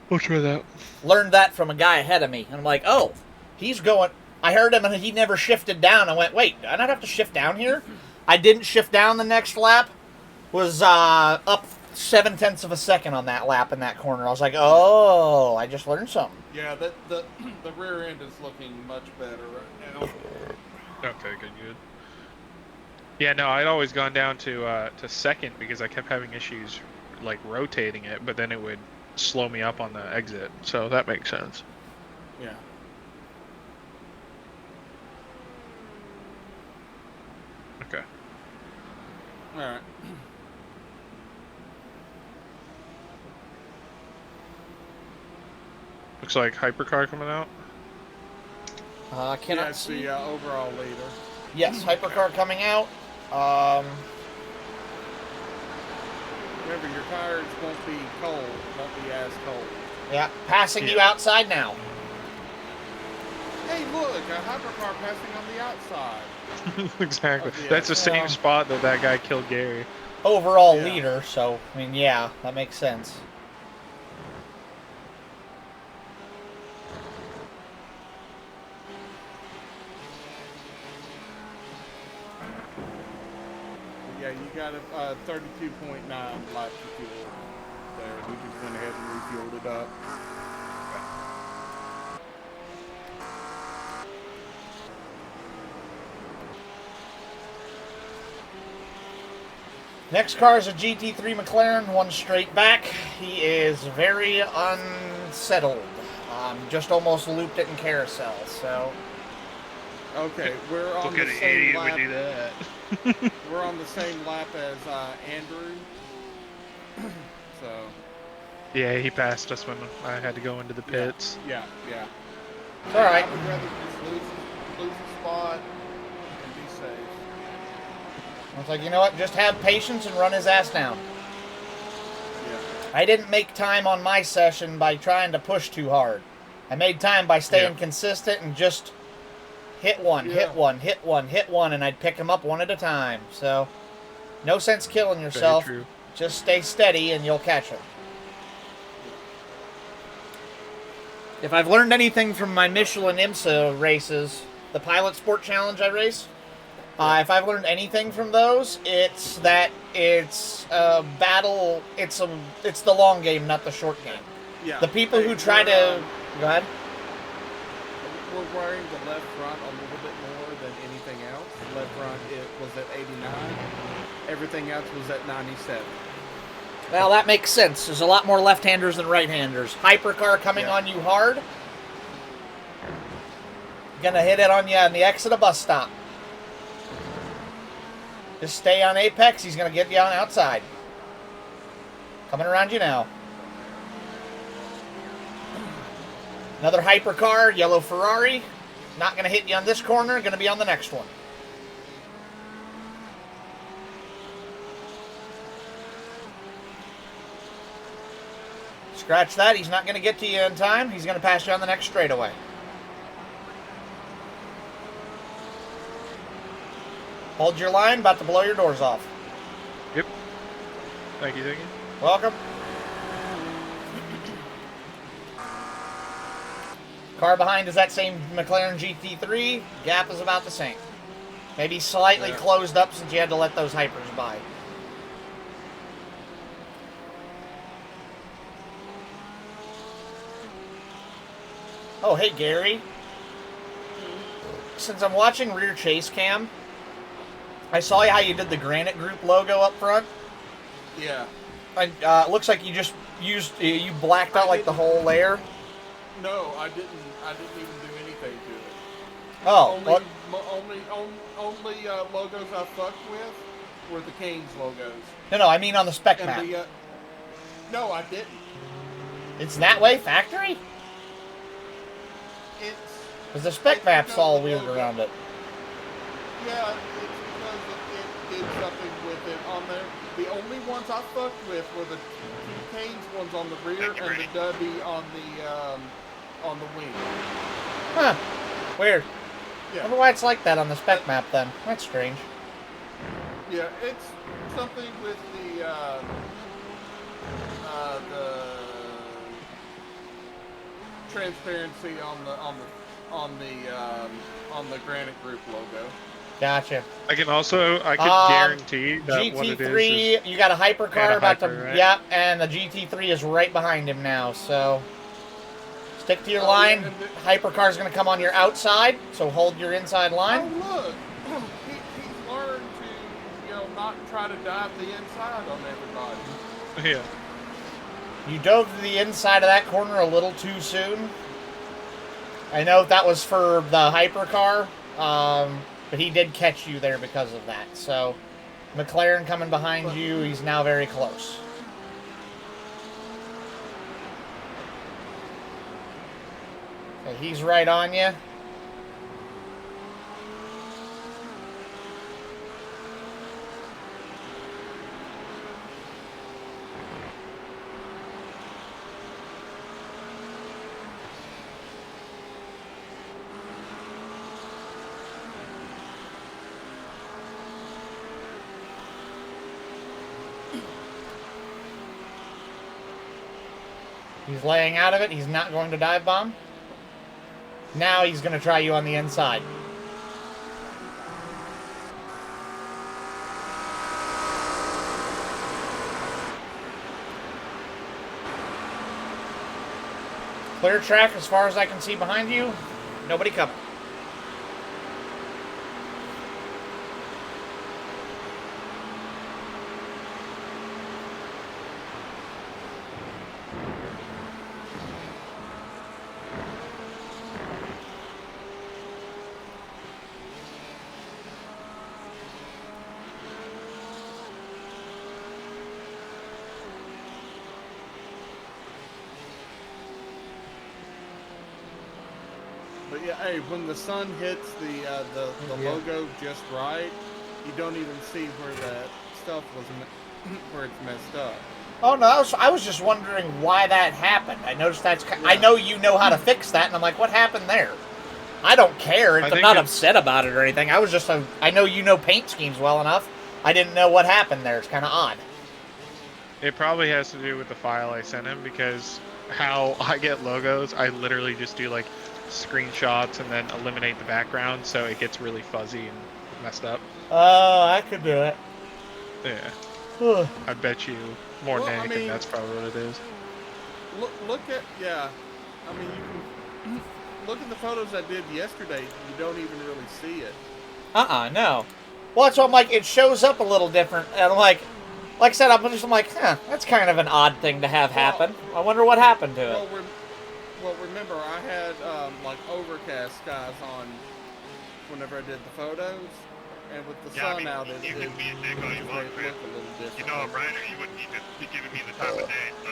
We'll try that. Learned that from a guy ahead of me, and I'm like, oh, he's going. I heard him, and he never shifted down. I went, wait, do I not have to shift down here? I didn't shift down the next lap. Was up 0.7 of a second on that lap in that corner. I was like, oh, I just learned something. Yeah, the rear end is looking much better right now. Okay, good. Yeah, no, I'd always gone down to second because I kept having issues like rotating it, but then it would slow me up on the exit. So that makes sense. Yeah. Okay. All right. Looks like hypercar coming out. I cannot That's see. the overall leader. Yes, hypercar coming out. Remember, your tires won't be cold. Won't be as cold. Yeah, passing you Yeah. outside now. Hey, look, a hypercar passing on the outside. Exactly. Oh, yeah. That's the same Yeah. spot that guy killed Gary. Overall Yeah. leader, so, I mean, yeah, that makes sense. Yeah, you got a 32.9 laps of fuel there. We just went ahead and refueled it up. Next car is a GT3 McLaren, one straight back. He is very unsettled. Just almost looped it in carousel, so... Okay, we're on Look the at an same idiot lap. would do that. We're on the same lap as Andrew. So. Yeah, he passed us when I had to go into the pits. Yeah. It's alright. I would rather just lose a spot and be safe. I was like, you know what, just have patience and run his ass down. Yeah. I didn't make time on my session by trying to push too hard. I made time by staying consistent and just hit one, hit one, and I'd pick them up one at a time. So, no sense killing yourself. Very true. Just stay steady and you'll catch them. If I've learned anything from my Michelin IMSA races, the Pilot Sport Challenge I race, if I've learned anything from those, it's that it's a battle. It's the long game, not the short game. Yeah. The people who try to go ahead. We're wearing the left front a little bit more than anything else. The left front was at 89. Everything else was at 97. Well, that makes sense. There's a lot more left-handers than right-handers. Hypercar coming on you hard. Gonna hit it on you on the exit of bus stop. Just stay on apex. He's gonna get you on outside. Coming around you now. Another hypercar, yellow Ferrari. Not gonna hit you on this corner. Gonna be on the next one. Scratch that. He's not going to get to you in time. He's going to pass you on the next straightaway. Hold your line. About to blow your doors off. Yep. Thank you. Welcome. Car behind is that same McLaren GT3. Gap is about the same. Maybe slightly closed up since you had to let those hypers by. Oh, hey, Gary. Since I'm watching rear chase cam, I saw how you did the Granite Group logo up front. Yeah. It looks like you just you blacked out like the whole layer. No, I didn't even do anything to it. Oh, Only logos I fucked with were the Canes logos. no, I mean on the spec And map. no, I didn't. It's that way, factory? Because the spec map's all weird around it. Yeah, it's because it did something with it on there. The only ones I fucked with were the two Canes ones on the rear and the W on the wing. Huh. Weird. I Yeah. wonder why it's like that on the spec map then. That's strange. Yeah, it's something with the transparency on the Granite Group logo. Gotcha. I could guarantee that what it GT3, is you got a hypercar and a about hyper, to... right? Yep, and the GT3 is right behind him now, so... Stick to your Oh, line. yeah, and Hypercar's going to come on your outside, so hold your inside line. Oh look, he's learned to not try to dive the inside on everybody. Yeah. You dove to the inside of that corner a little too soon. I know that was for the hypercar, but he did catch you there because of that. So, McLaren coming behind you, he's now very close. Okay, he's right on you. He's laying out of it. He's not going to dive bomb. Now he's going to try you on the inside. Clear track as far as I can see behind you. Nobody coming. But yeah, hey, when the sun hits the logo just right, you don't even see where that stuff was, where it's messed up. Oh no, I was just wondering why that happened. I noticed that's... I know you know how to fix that, and I'm like, what happened there? I don't care. I'm not upset about it or anything. I was just... I know you know paint schemes well enough. I didn't know what happened there. It's kind of odd. It probably has to do with the file I sent him, because how I get logos, I literally just do like screenshots and then eliminate the background, so it gets really fuzzy and messed up. Oh, I could do it. Yeah. I bet you more than anything that's probably what it is. Look at, yeah. I mean, you can look at the photos I did yesterday. You don't even really see it. No. Well, that's what I'm like. It shows up a little different, and I'm like I said, I'm like, that's kind of an odd thing to have happen. I wonder what happened to it. Well, remember, I had like overcast skies on whenever I did the photos, and with the sun out, it you can be a dick all you want, look a little different. You know I'm right, or you wouldn't need to be giving me the time of day. So.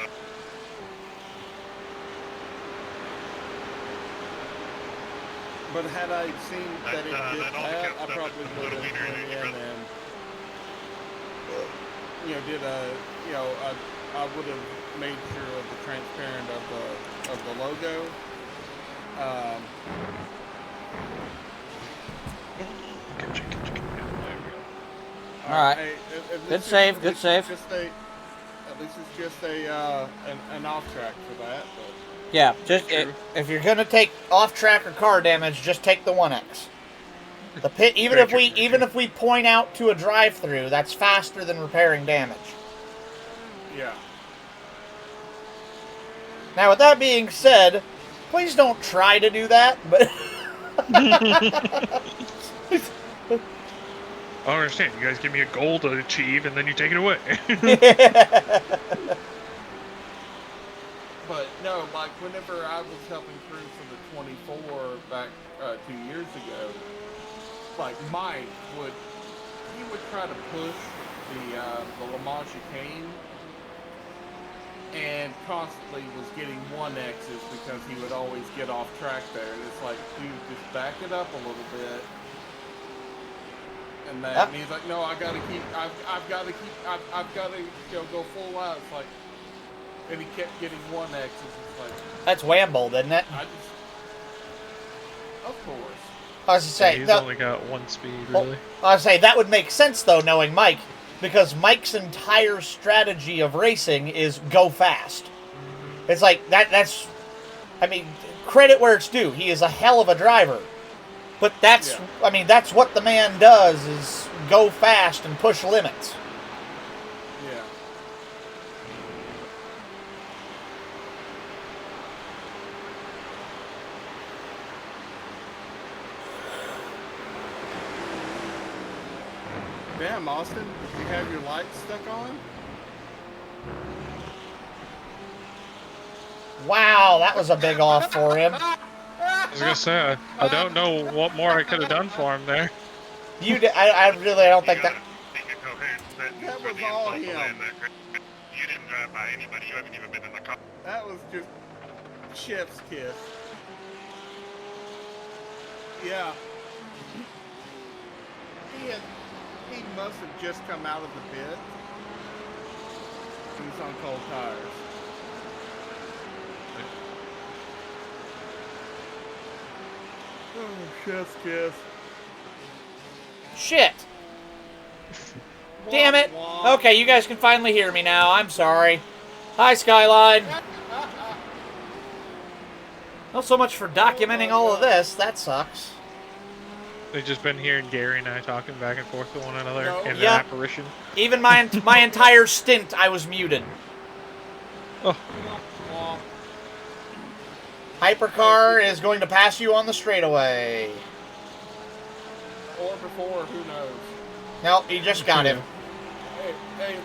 But had I seen that it did that, I probably would have wiener went in in and did I would have made sure of the transparent of the logo. All right. Hey, Good save. Good save. At least it's just an off track for that. But. Yeah, just if you're gonna take off track or car damage, just take the 1X. The pit, even if we point out to a drive-through, that's faster than repairing damage. Yeah. Now, with that being said, Please don't try to do that, but... I don't understand. You guys give me a goal to achieve, and then you take it away. But no, like whenever I was helping crew for the 24 back 2 years ago, like Mike would try to push the Le Mans chicane, and constantly was getting 1X's because he would always get off track there. And it's like, dude, just back it up a little bit. And then and he's like, no, I've got to go full out. It's like, and he kept getting 1X's. It's like, That's Wambold, isn't it? Of course. I was to say, he's only got 1 speed, really. I was to say, that would make sense, though, knowing Mike, because Mike's entire strategy of racing is go fast. It's like, that's, I mean, credit where it's due. He is a hell of a driver. But that's, I mean, that's what the man does, is go fast and push limits. Yeah. Damn, Austin, you have your lights stuck on? Wow, that was a big off for him. I was gonna say, I don't know what more I could have done for him there. I really don't think that... That was all him. You didn't drive by anybody. You haven't even been in the car. That was just chef's kiss. Yeah. He must have just come out of the pit. He was on cold tires. Oh, chef's kiss. Shit. Damn it. Okay, you guys can finally hear me now. I'm sorry. Hi, Skyline. Not so much for documenting all of this. That sucks. They've just been hearing Gary and I talking back and forth with one another in an Yep. apparition. Even my entire stint, I was muted. Oh. Hypercar is going to pass you on the straightaway. Or before, who knows? Nope, he just got him. Hey,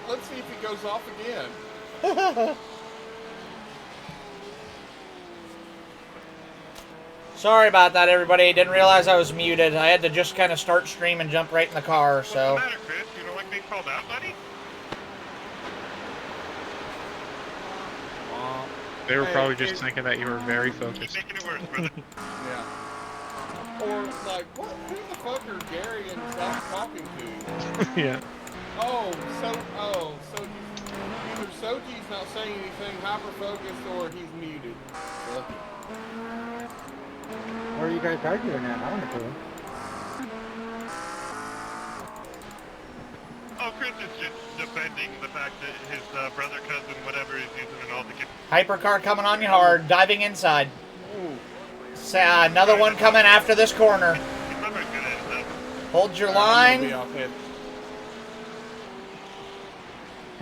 let's see if he goes off again. Sorry about that, everybody. Didn't realize I was muted. I had to just kind of start stream and jump right in the car, so... What's the matter, Chris? You don't like being called out, buddy? They were probably just thinking that you were very Keep focused. making it worse, brother. Yeah. Or, like, who the fuck are Gary and Zach talking to? Yeah. So either Soji's not saying anything hyper-focused or he's muted. What are you guys arguing at? I want to do. Oh, Chris is just defending the fact that his brother, cousin, whatever, is using an Altica. Hypercar coming on you hard, diving inside. Another one coming after this corner. He's not very good at it, though. Hold your line.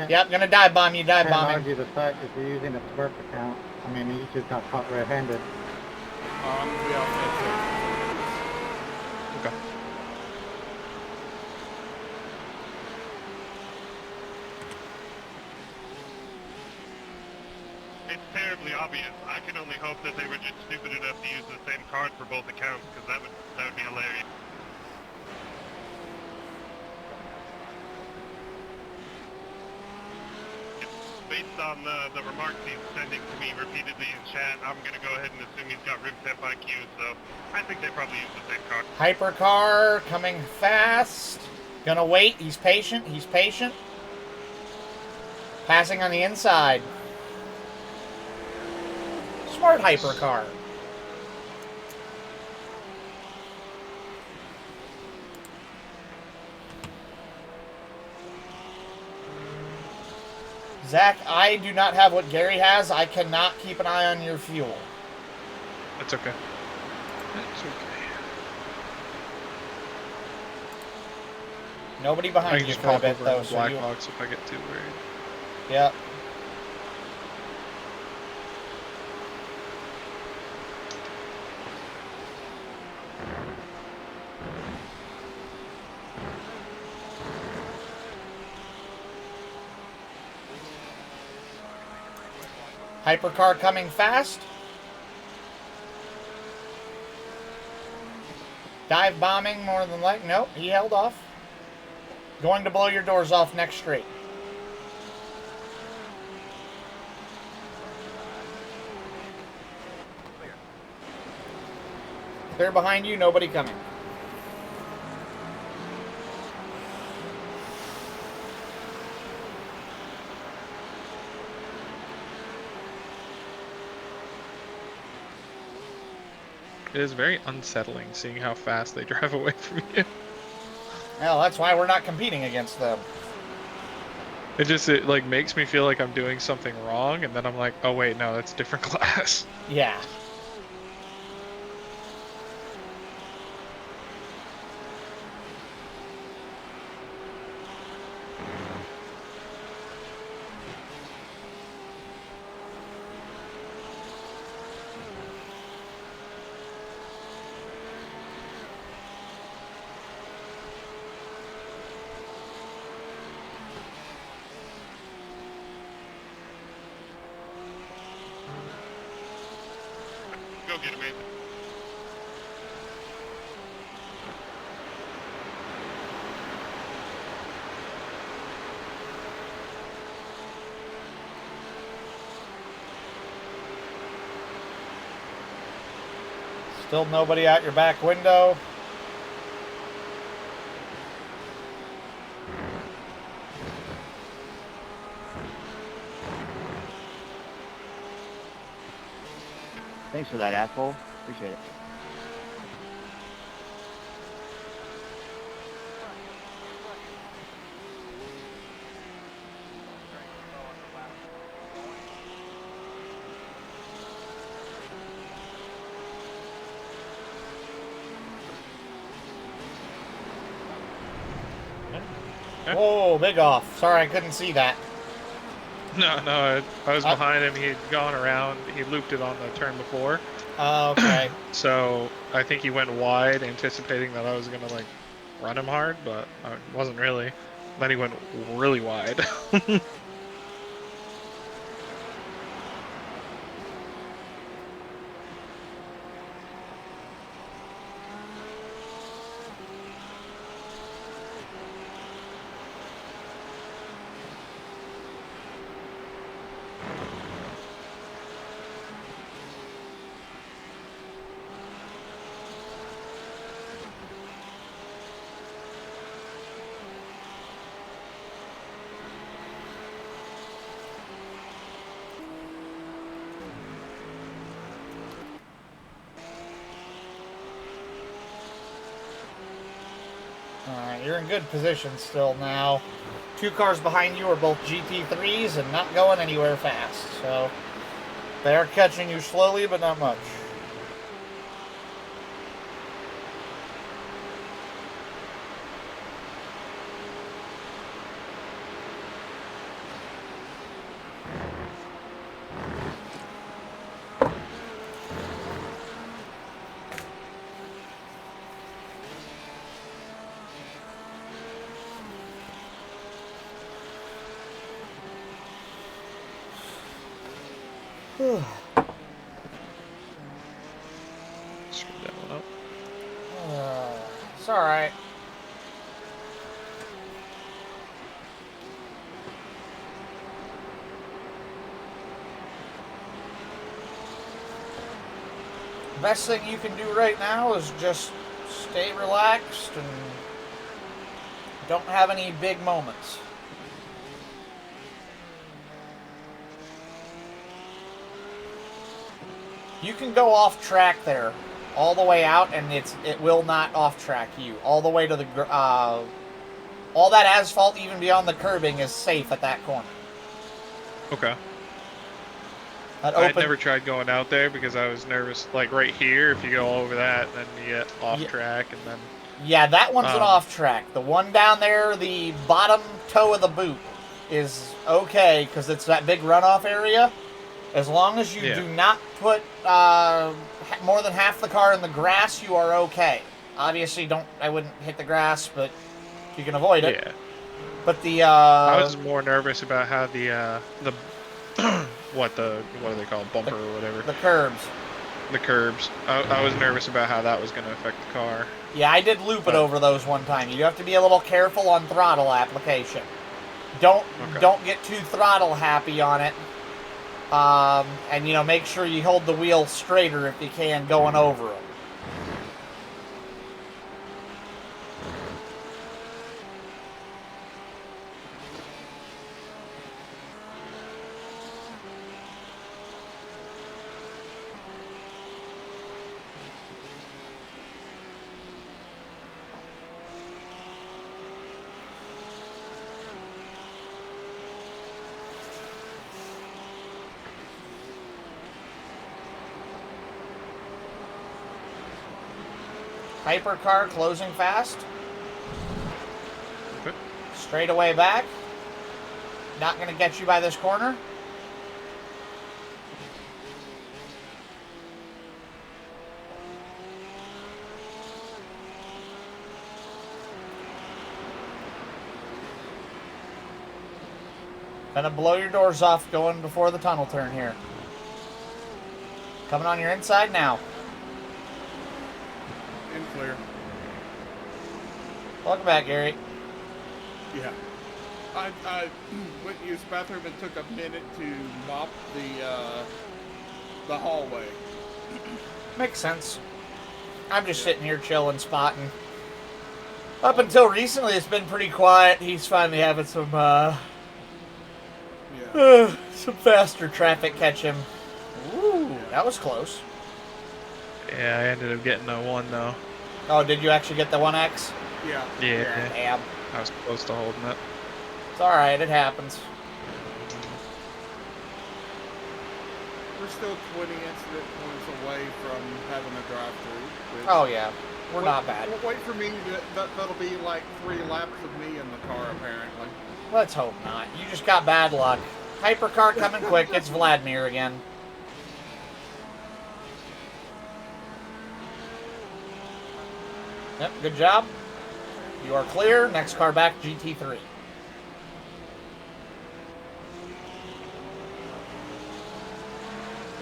Yep, gonna dive bomb you, dive Can't bomb him. argue the fact if you're using a twerp account. I mean, he just got caught red-handed. I'm gonna be off that Okay. It's terribly obvious. I can only hope that they were just stupid enough to use the same card for both accounts, because that would be hilarious. Based on the remarks he's sending to me repeatedly in chat, I'm going to go ahead and assume he's got rim temp IQ, so I think they probably use the same card. Hypercar coming fast. Gonna wait. He's patient. He's patient. Passing on the inside. Smart hypercar. Zach, I do not have what Gary has. I cannot keep an eye on your fuel. That's okay. That's okay. Nobody I behind can you just for a pop bit, over though. in the So black you... box if I get too worried. Yep. Hypercar coming fast. Dive bombing more than like. Nope, he held off. Going to blow your doors off next straight. Clear behind you, nobody coming. It is very unsettling seeing how fast they drive away from you. Well, that's why we're not competing against them. It like makes me feel like I'm doing something wrong, and then I'm like, oh wait, no, that's a different class. Yeah. Go get him, man. Still nobody out your back window. Thanks for that, asshole. Appreciate it. Whoa, big off. Sorry, I couldn't see that. No, I was behind him. He'd gone around. He looped it on the turn before. Oh, okay. So I think he went wide, anticipating that I was gonna like run him hard, but I wasn't really. Then he went really wide. Alright, you're in good position still now. 2 cars behind you are both GT3s and not going anywhere fast. So they are catching you slowly, but not much. Screw that one up. It's alright. Best thing you can do right now is just stay relaxed and don't have any big moments. You can go off track there all the way out, and it will not off track you all the way to the all that asphalt, even beyond the curbing, is safe at that corner. Okay. That I'd never tried going out there because I was nervous. Like right here, if you go over that, then you get off track, and then. Yeah, that one's an off track. The one down there, the bottom toe of the boot, is okay because it's that big runoff area. As long as you do not put more than half the car in the grass, you are okay. Obviously, I wouldn't hit the grass, but you can avoid it. Yeah. But the I was more nervous about how the what do they call it, bumper or whatever. The curbs. The curbs. I was nervous about how that was going to affect the car. Yeah, I did loop it over those one time. You have to be a little careful on throttle application. Don't get too throttle happy on it. And you know, make sure you hold the wheel straighter if you can going over them. Hypercar closing fast. Okay. Straight away back. Not going to get you by this corner. Gonna blow your doors off going before the tunnel turn here. Coming on your inside now. In clear. Welcome back, Gary. Yeah. I went to use the bathroom and took a minute to mop the hallway. Makes sense. I'm just sitting here chilling, spotting. Up until recently, it's been pretty quiet. He's finally having some faster traffic catch him. Ooh, that was close. Yeah, I ended up getting a 1 though. Oh, did you actually get the 1X? Yeah. Yeah. Damn. I was close to holding it. It's alright, it happens. We're still 20 incident points away from having a drive-through. Oh, yeah. We're not bad. Wait for me. That'll be like 3 laps of me in the car, apparently. Let's hope not. You just got bad luck. Hypercar coming quick. It's Vladimir again. Yep, good job. You are clear. Next car back, GT3.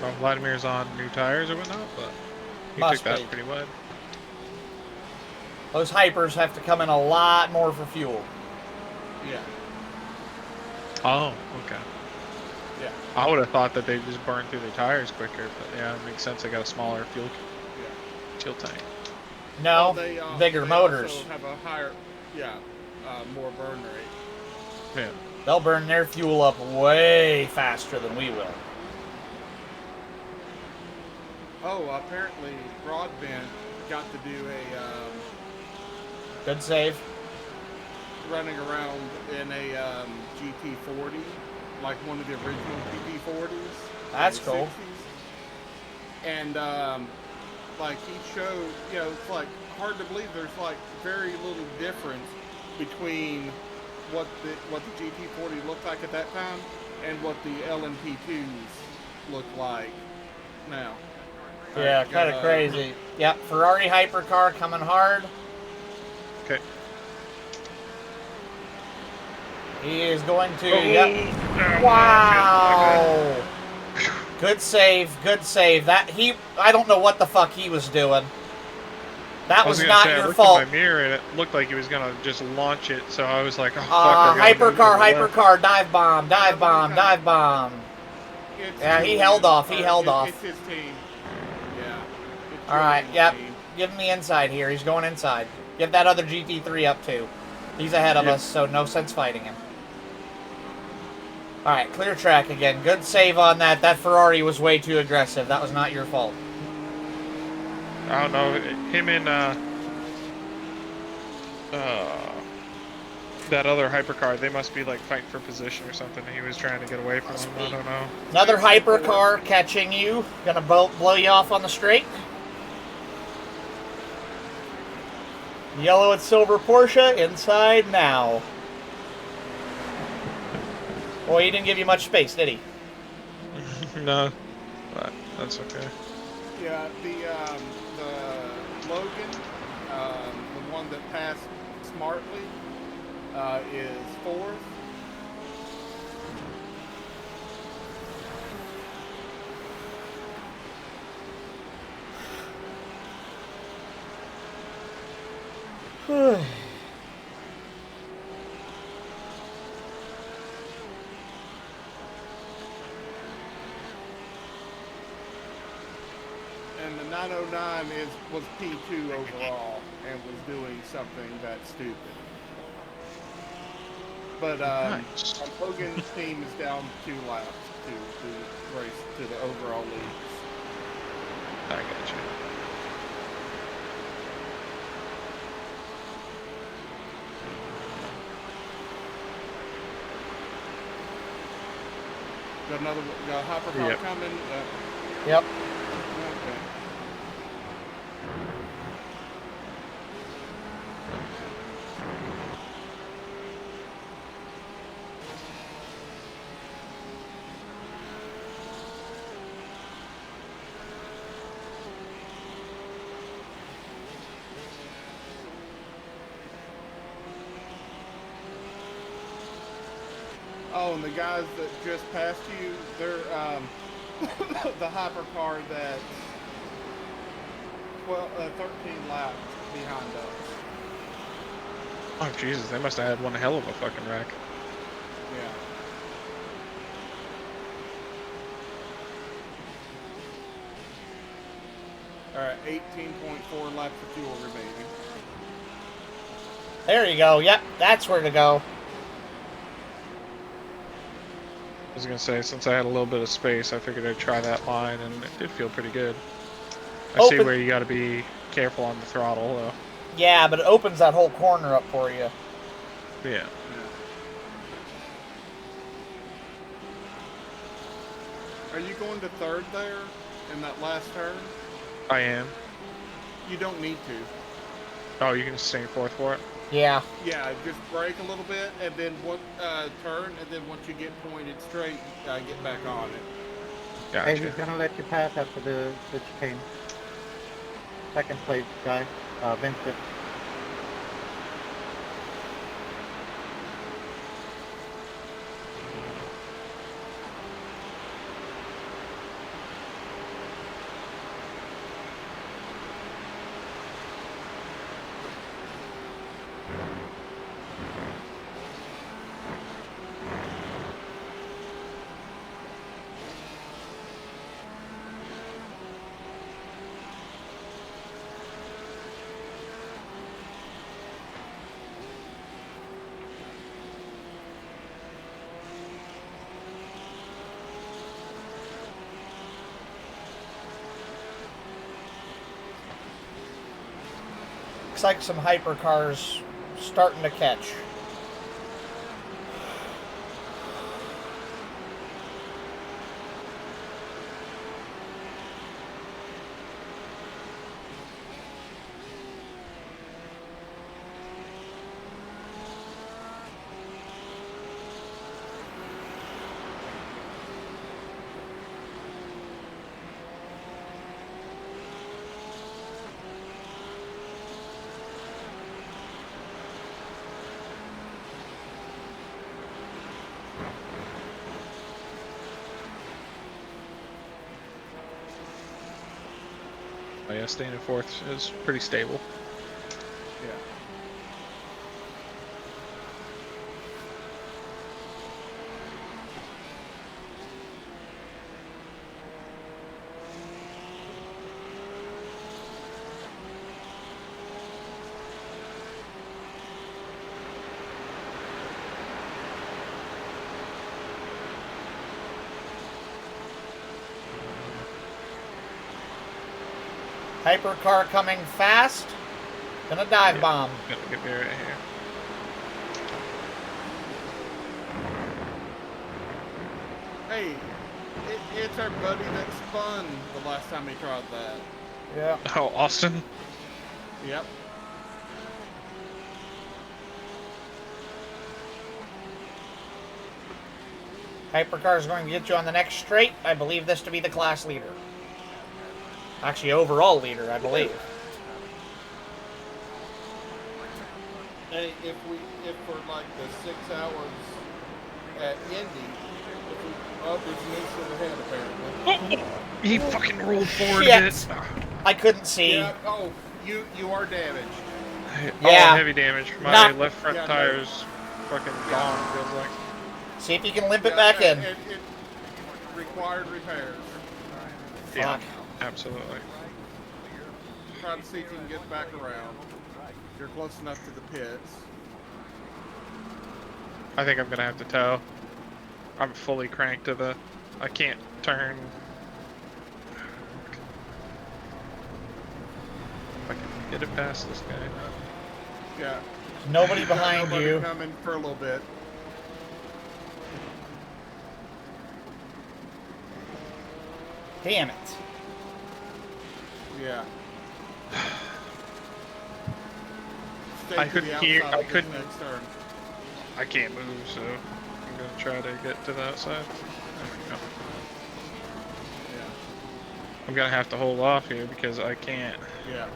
Well, Vladimir's on new tires or whatnot, but he Must took that be. pretty wide. Those hypers have to come in a lot more for fuel. Yeah. Oh, okay. Yeah. I would have thought that they just burned through their tires quicker, but yeah, it makes sense. They got a smaller fuel tank. No, They bigger motors. also have a higher, more burn rate. Yeah. They'll burn their fuel up way faster than we will. Oh, apparently Broadbent got to do a Good save. running around in a GT40, like one of the original GT40s. That's in the cool. 60s. And like he showed, it's like hard to believe there's like very little difference between what the GT40 looked like at that time and what the LMP2s look like now. Yeah, kind of crazy. Yep, Ferrari hypercar coming hard. Okay. He is going to. Oh, Yep. no, Wow. Good save. Good save. I don't know what the fuck he was doing. That was not I your looked fault. in my mirror and it looked like he was gonna just launch it, so I was like, oh fuck. Hypercar, dive bomb, dive bomb, dive bomb. Yeah, he held off. He held off. It's his team. Yeah. All right. Yep. Give him the inside here. He's going inside. Give that other GT3 up too. He's ahead of us, so no sense fighting him. All right, clear track again. Good save on that. That Ferrari was way too aggressive. That was not your fault. I don't know. Him and that other hypercar, they must be like fighting for position or something. He was trying to get away from him. I don't know. Another hypercar catching you. Gonna blow you off on the straight. Yellow and silver Porsche inside now. Boy, he didn't give you much space, did he? No, but that's okay. Yeah, the Logan, the one that passed smartly, is 4th. And the 909 was P2 overall and was doing something that stupid. But Nice. Hogan's team is down 2 laps to the race to the overall leads. I got you. Got another hopper car Yep. coming. Yep. Okay. Oh, and the guys that just passed you, they're the hypercar that's 13 laps behind us. Oh Jesus, they must have had one hell of a fucking wreck. Yeah. All right, 18.4 laps of fuel remaining. There you go. Yep, that's where to go. I was gonna say, since I had a little bit of space, I figured I'd try that line, and it did feel pretty good. I see Open- where you gotta be careful on the throttle, though. Yeah, but it opens that whole corner up for you. Yeah. Are you going to third there in that last turn? I am. You don't need to. Oh, you can just stay in fourth for it? Yeah. Yeah, just brake a little bit and then turn, and then once you get pointed straight, get back on it. Hey, Gotcha. he's gonna let you pass after the chicane. Second place guy, Vincent. Looks like some hypercars starting to catch. Oh, yeah, staying in fourth is pretty stable. Yeah. Hypercar coming fast. Gonna dive Yeah. bomb. Gonna get me right here. Hey, it's our buddy that spun the last time he tried that. Yeah. Oh, Austin? Yep. Hypercar is going to get you on the next straight. I believe this to be the class leader. Actually, overall leader, I believe. Hey, if for like the 6 hours at Indy, there's an incident ahead apparently. He fucking rolled forward Shit. a bit. I couldn't see. Yeah. Oh, you are damaged. Yeah. Oh, heavy damage. My Not- left front Yeah, no. tire's fucking gone, feels like. See if you can limp it Yeah, back in. It required repairs. Yeah, Fuck. absolutely. Try to see if you can get back around. You're close enough to the pits. I think I'm gonna have to tow. I'm fully cranked to the... I can't turn. If I can get it past this guy. Yeah. Nobody behind Nobody you. coming for a little bit. Damn it. Yeah. Stay I to couldn't the hear- outside I of this couldn't- next turn. I can't move, so I'm gonna try to get to the outside. There we go. Yeah. I'm gonna have to hold off here because I can't Yeah.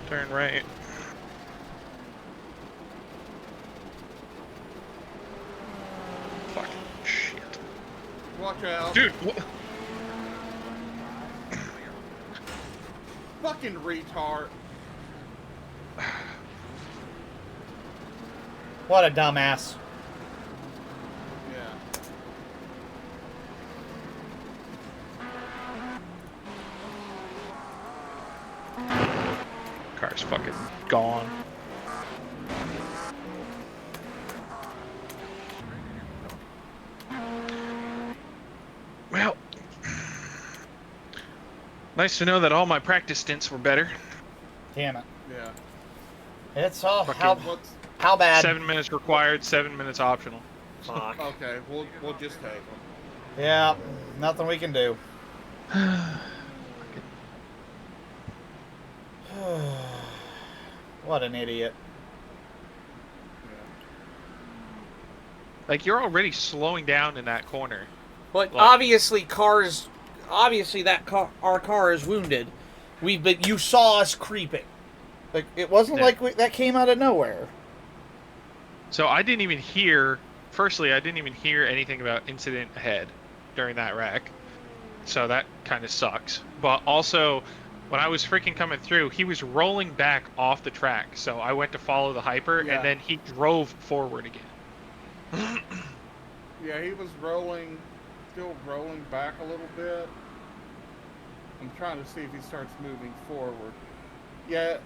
turn right. Fucking shit. Watch out. Dude, what? Fucking retard. What a dumbass. Yeah. Car's fucking gone. Well, nice to know that all my practice stints were better. Damn it. Yeah. It's all Fucking- how bad. 7 minutes required, 7 minutes optional. Fuck. Okay, we'll just take them. Yeah, nothing we can do. What an idiot. Like, you're already slowing down in that corner. But Like- obviously our car is wounded. You saw us creeping. Like, it wasn't Yeah. like that came out of nowhere. So I didn't even hear, firstly, I didn't even hear anything about incident ahead during that wreck. So that kind of sucks. But also, when I was freaking coming through, he was rolling back off the track. So I went to follow the hyper, Yeah. and then he drove forward again. Yeah, he was still rolling back a little bit. I'm trying to see if he starts moving forward. Yeah.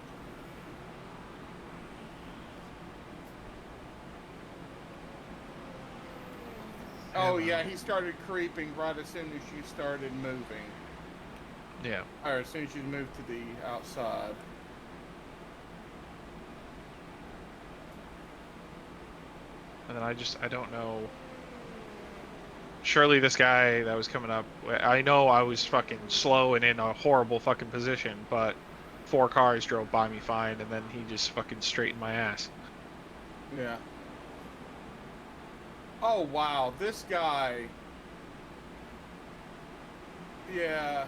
Oh yeah, he started creeping right as soon as you started moving. Yeah. Or as soon as you moved to the outside. And then I don't know. Surely this guy that was coming up, I know I was fucking slow and in a horrible fucking position, but 4 cars drove by me fine, and then he just fucking straightened my ass. Yeah. Oh wow, this guy. Yeah.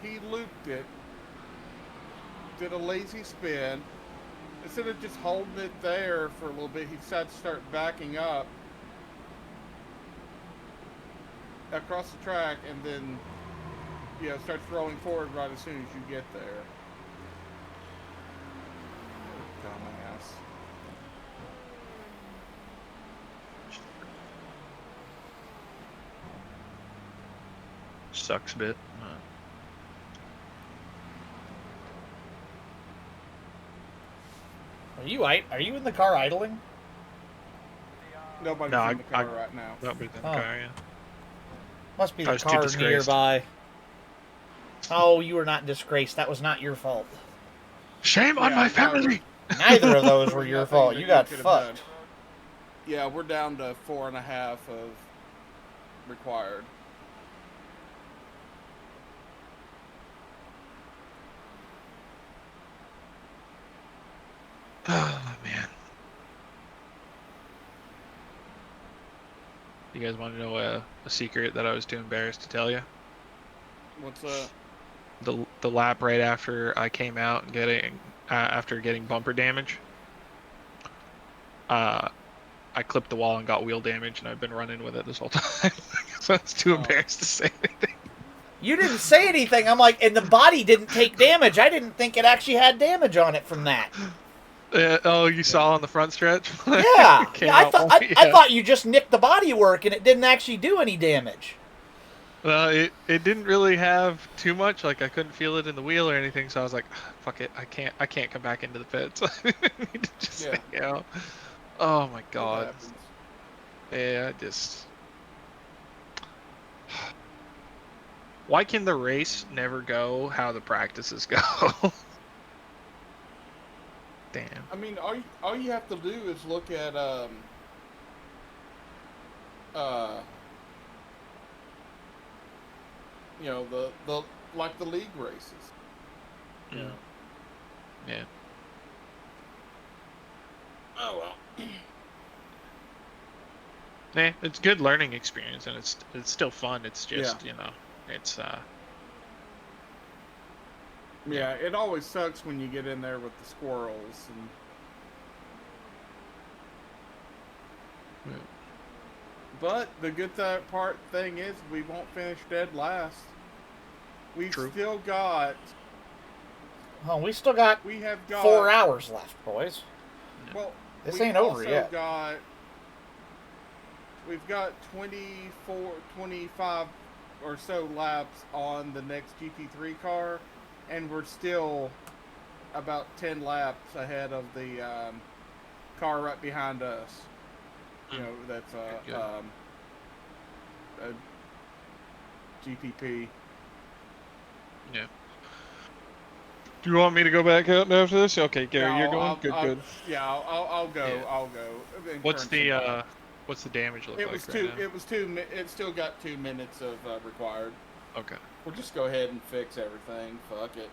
He looped it. Did a lazy spin. Instead of just holding it there for a little bit, he decided to start backing up across the track, and then starts rolling forward right as soon as you get there. Dumbass. Sucks a bit. Are you in the car idling? Nobody's No, in the car right now. Nobody's in the Oh. car, yeah. Must be I the was too car disgraced. nearby. Oh, you were not disgraced. That was not your fault. Shame on Yeah, my no, family! Neither of those were your Nothing fault. that You got could've fucked. done. Yeah, we're down to 4.5 of required. Oh, man. You guys want to know a secret that I was too embarrassed to tell you? What's that? The lap right after I came out and after getting bumper damage, I clipped the wall and got wheel damage, and I've been running with it this whole time. So I was too Oh. embarrassed to say anything. You didn't say anything. I'm like, and the body didn't take damage. I didn't think it actually had damage on it from that. Oh, you saw on the front stretch? Yeah, Came yeah. I out thought more- I yeah. thought you just nicked the bodywork and it didn't actually do any damage. Well, it didn't really have too much. Like I couldn't feel it in the wheel or anything, so I was like, "Ah, fuck it, I can't come back into the pits. I need to just Yeah. stay out. Oh my It god. happens. Yeah, I just. Why can the race never go how the practices go? Damn. I mean, all you have to do is look at you know, the like the league races. You know. Yeah. Oh well. Yeah, it's good learning experience, and it's still fun. It's just Yeah. you know, it's Yeah, it always sucks when you get in there with the squirrels and. Yeah. But the good thing is we won't finish dead last. We've True. still got. Well, we still got We have got 4 hours left, boys. Well, This we've ain't over also yet. We've got 24, 25 or so laps on the next GT3 car, and we're still about 10 laps ahead of the car right behind us. You know, that's Good. a GTP. Yeah. Do you want me to go back out after this? Okay, Gary, No, you're going. Good. Yeah, I'll go. Yeah. I'll go. and What's turn some- what's the damage look It like was right now? It was 2. It still got 2 minutes of required. Okay, We'll just go ahead and fix everything. Fuck it.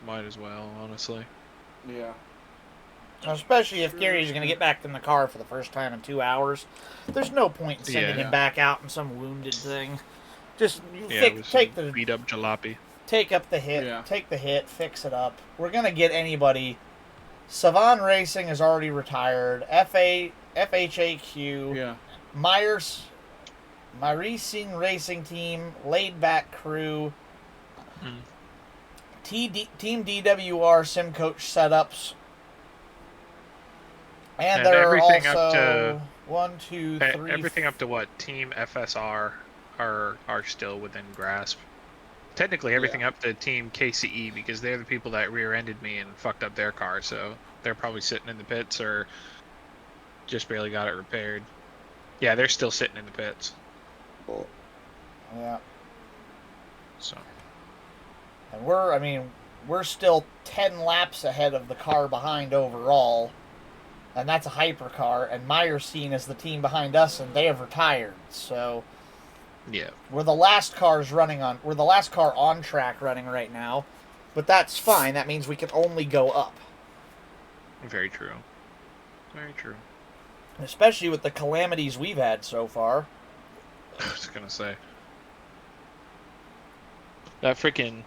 might as well, honestly. Yeah. Especially if Gary's going to get back in the car for the first time in 2 hours. There's no point in sending Yeah. him back out in some wounded thing. Just Yeah, it was take the beat up jalopy. take up the hit, Yeah. take the hit, fix it up. We're gonna get anybody. Savan Racing is already retired. FHAQ, Yeah. Myers, Myrising Racing Team, Laid Back Crew, Mm. Team DWR Sim Coach setups, and And there are everything up also to- 1, 2, 3, Everything up to what? Team FSR are still within grasp. Technically, everything up to Team KCE, because they're the people that rear-ended me and fucked up their car, so they're probably sitting in the pits or just barely got it repaired. Yeah, they're still sitting in the pits. Yeah. So And we're still 10 laps ahead of the car behind overall. And that's a hypercar. And Myers seen as the team behind us, and they have retired. So yeah, we're the last car on track running right now. But that's fine. That means we can only go up. very true. Very true. Especially with the calamities we've had so far. I was gonna say that freaking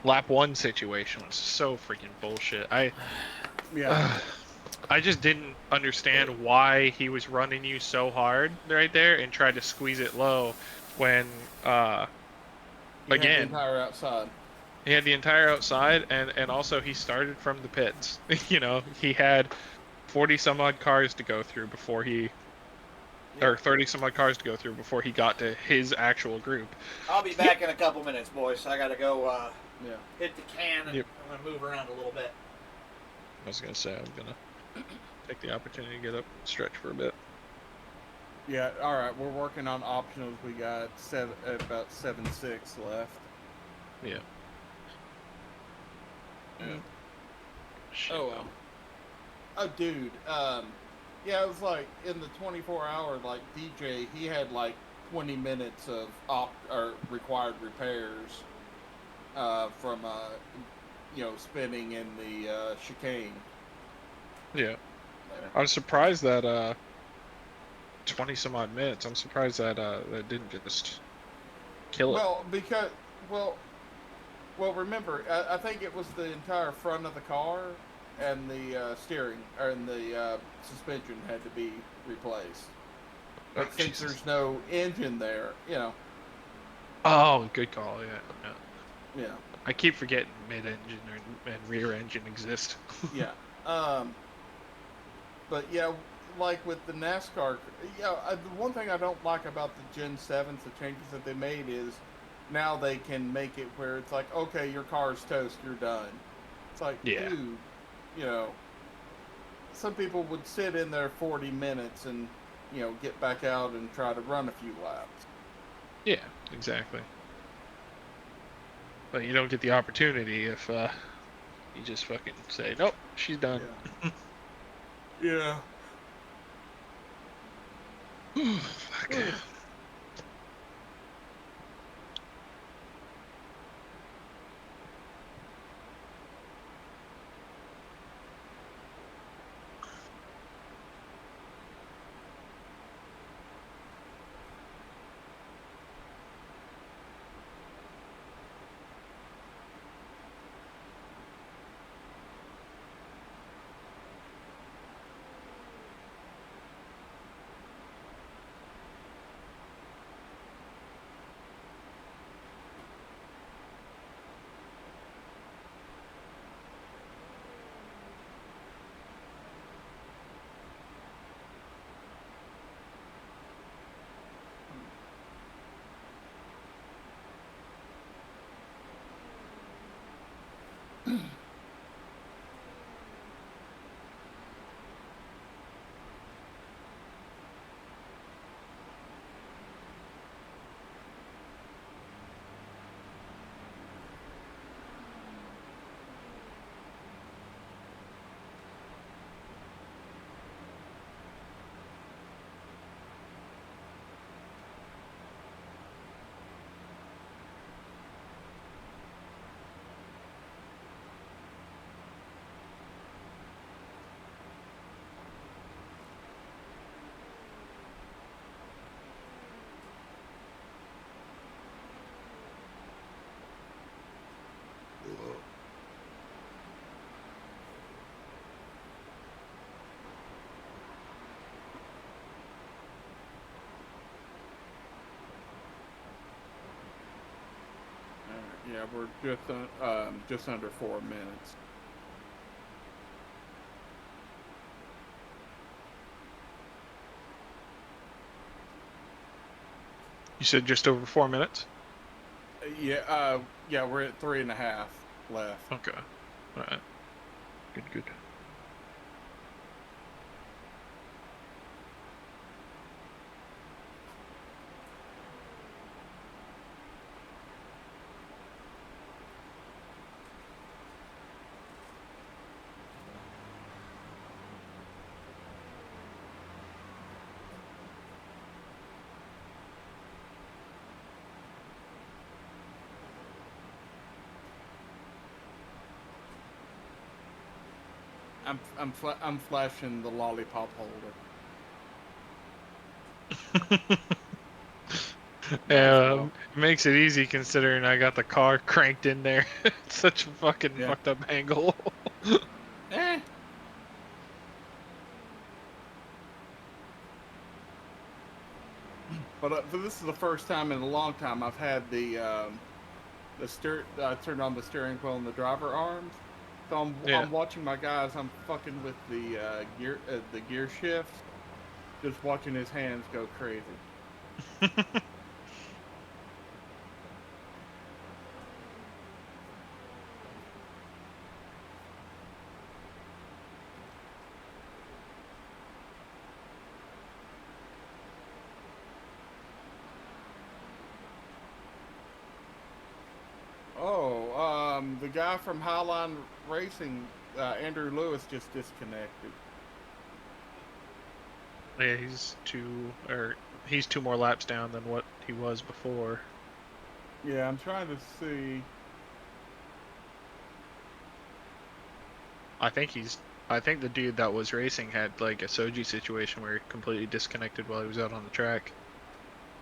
lap 1 situation was so freaking bullshit. Yeah. I just didn't understand why he was running you so hard right there and tried to squeeze it low when You had the again entire outside. he had the entire outside and also he started from the pits. You know, he had 40 some odd cars to go through before he or 30 some odd cars to go through before he got to his actual group. I'll be back in a couple minutes, boys. I gotta go Yeah. hit the can, and Yep. I'm gonna move around a little bit. I was gonna say I'm gonna take the opportunity to get up and stretch for a bit. Yeah. All right. We're working on optionals. We got about 7.6 left. Yeah. Yeah. Shit, Oh well. Oh dude. Yeah, it was like in the 24-hour like DJ, he had like 20 minutes of required repairs from spinning in the chicane. Yeah. I was surprised that 20 some odd minutes. I'm surprised that that didn't just kill it. Well, remember, I think it was the entire front of the car and the steering and the suspension had to be replaced. But since Jesus. there's no engine there, Oh, good call. Yeah. yeah. I keep forgetting mid-engine and rear engine exist. Yeah. Um, but yeah, like with the NASCAR, yeah, the one thing I don't like about the Gen 7s, the changes that they made is now they can make it where it's like, okay, your car's toast, you're done. It's like, Yeah. dude, you know, some people would sit in there 40 minutes and, get back out and try to run a few laps. Yeah, exactly. But you don't get the opportunity if you just fucking say, nope, she's done. Yeah. Fuck. Yeah. Yeah, we're just under 4 minutes. You said just over 4 minutes? Yeah, we're at 3.5 left. Okay. Alright. Good, good. I'm flashing the lollipop holder. Yeah, Well. it makes it easy considering I got the car cranked in there. It's such a fucking Yeah. fucked up angle. Eh. But this is the first time in a long time I've had turned on the steering wheel and the driver arms. So Yeah. I'm watching my guys. I'm fucking with the gear shift. Just watching his hands go crazy. Oh, the guy from Highline Racing, Andrew Lewis, just disconnected. Yeah, he's two more laps down than what he was before. Yeah, I'm trying to see. I think the dude that was racing had like a Soji situation where he completely disconnected while he was out on the track.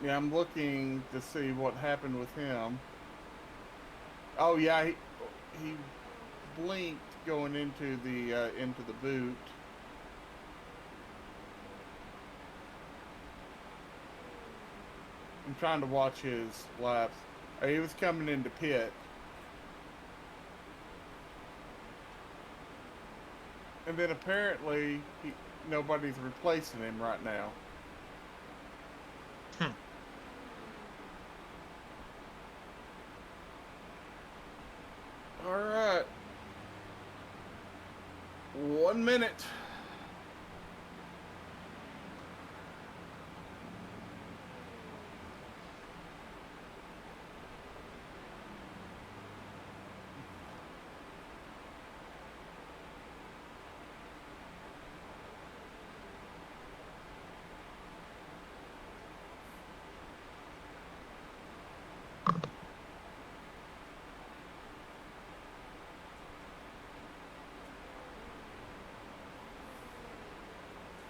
Yeah, I'm looking to see what happened with him. Oh yeah, he blinked going into the boot. I'm trying to watch his laps. He was coming into pit. And then apparently nobody's replacing him right now. All right. 1 minute.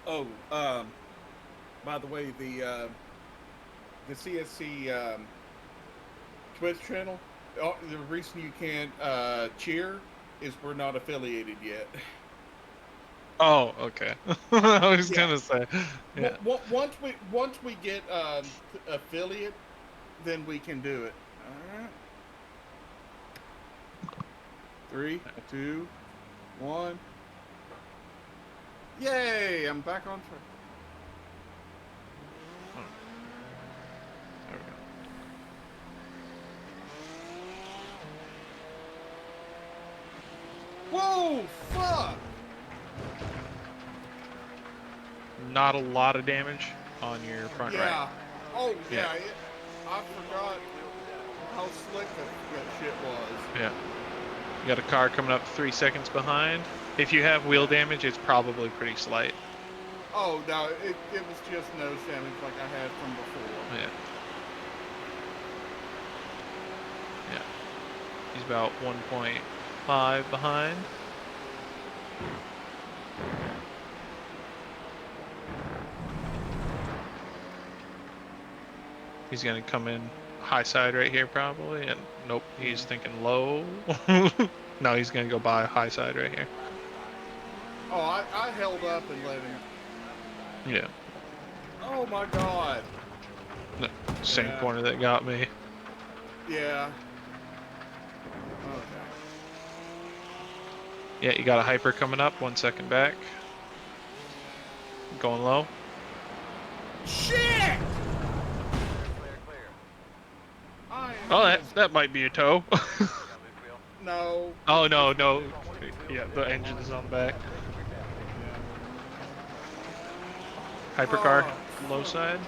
Oh, by the way, the CSC Twitch channel, the reason you can't cheer is we're not affiliated yet. Oh, okay. I was Yeah. gonna say, yeah. Once we get affiliate, then we can do it. All right. 3, 2, 1. Yay! I'm back on track. There we go. Whoa! Fuck! Not a lot of damage on your front Yeah. right. Oh Yeah. yeah. I forgot how slick that shit was. Yeah. You got a car coming up 3 seconds behind. If you have wheel damage, it's probably pretty slight. Oh no, it was just nose damage like I had from before. Yeah. Yeah. He's about 1.5 behind. He's gonna come in high side right here probably, and nope, he's thinking low. No, he's gonna go by high side right here. Oh, I held up and let him. Yeah. Oh my god. No, same Yeah. corner that got me. Yeah. Okay. Yeah, you got a hyper coming up, 1 second back. Going low. Shit! Oh, that might be a tow. No. Oh no. Yeah, the engine is on back. Hypercar, low side.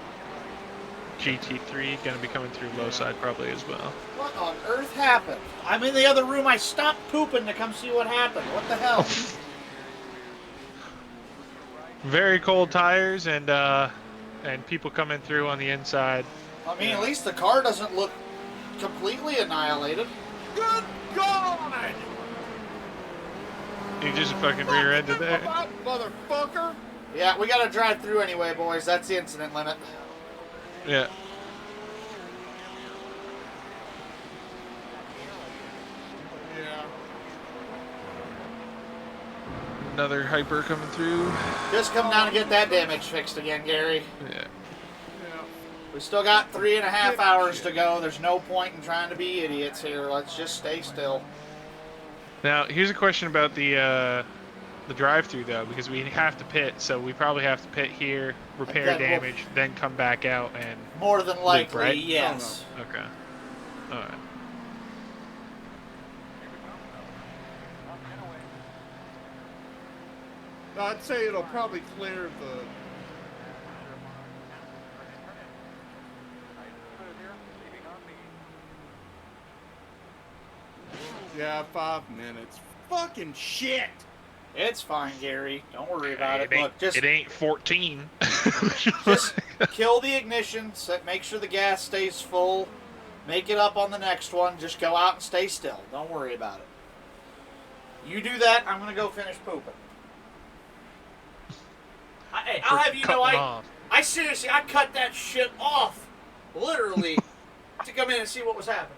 GT3 gonna be coming through low side probably as well. What on earth happened? I'm in the other room. I stopped pooping to come see what happened. What the hell? Very cold tires and people coming through on the inside. I mean, at least the car doesn't look completely annihilated. Good God! You just fucking rear-ended there. Motherfucker! Yeah, we gotta drive through anyway, boys. That's the incident limit. Yeah. Yeah. Another hyper coming through. Just come down and get that damage fixed again, Gary. Yeah. We still got 3.5 hours to go. There's no point in trying to be idiots here. Let's just stay still. Now, here's a question about the drive-through though, because we have to pit, so we probably have to pit here, repair Then we'll- damage, then come back out and. More than likely, right? yes. Okay. All right. No, I'd say it'll probably clear the. Yeah, 5 minutes. Fucking shit! It's fine, Gary. Don't worry about it. Look, just It ain't 14. just kill the ignition, make sure the gas stays full, make it up on the next one, just go out and stay still. Don't worry about it. You do that, I'm going to go finish pooping. Hey, I'll have you know, I seriously, I cut that shit off, literally, to come in and see what was happening.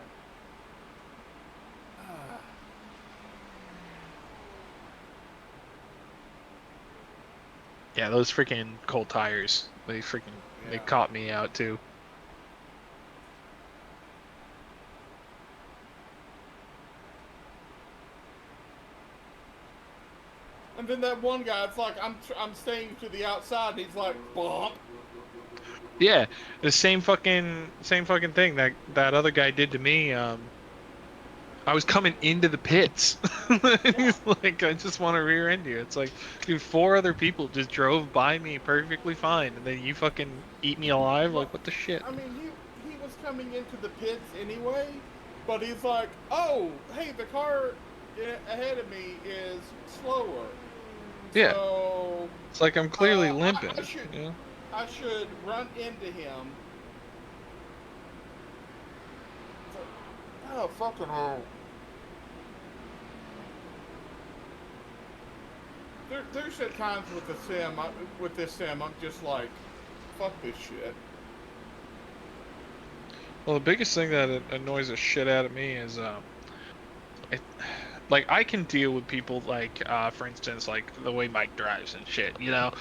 Yeah, those freaking cold tires. They caught me out too. And then that one guy, it's like I'm staying to the outside, and he's like, bump. Yeah, the same fucking thing that other guy did to me. I was coming into the pits. He's like, I just want to rear end you. It's like, dude, 4 other people just drove by me perfectly fine, and then you fucking eat me alive? Well, Like, what the shit? I mean, he was coming into the pits anyway, but he's like, oh, hey, the car ahead of me is slower, Yeah, so it's like I'm clearly I limping. should You know? I should run into him. So, oh fucking hell! There's at times with the with this sim, I'm just like, fuck this shit. Well, the biggest thing that annoys the shit out of me is it, like I can deal with people like for instance like the way Mike drives and shit, you know,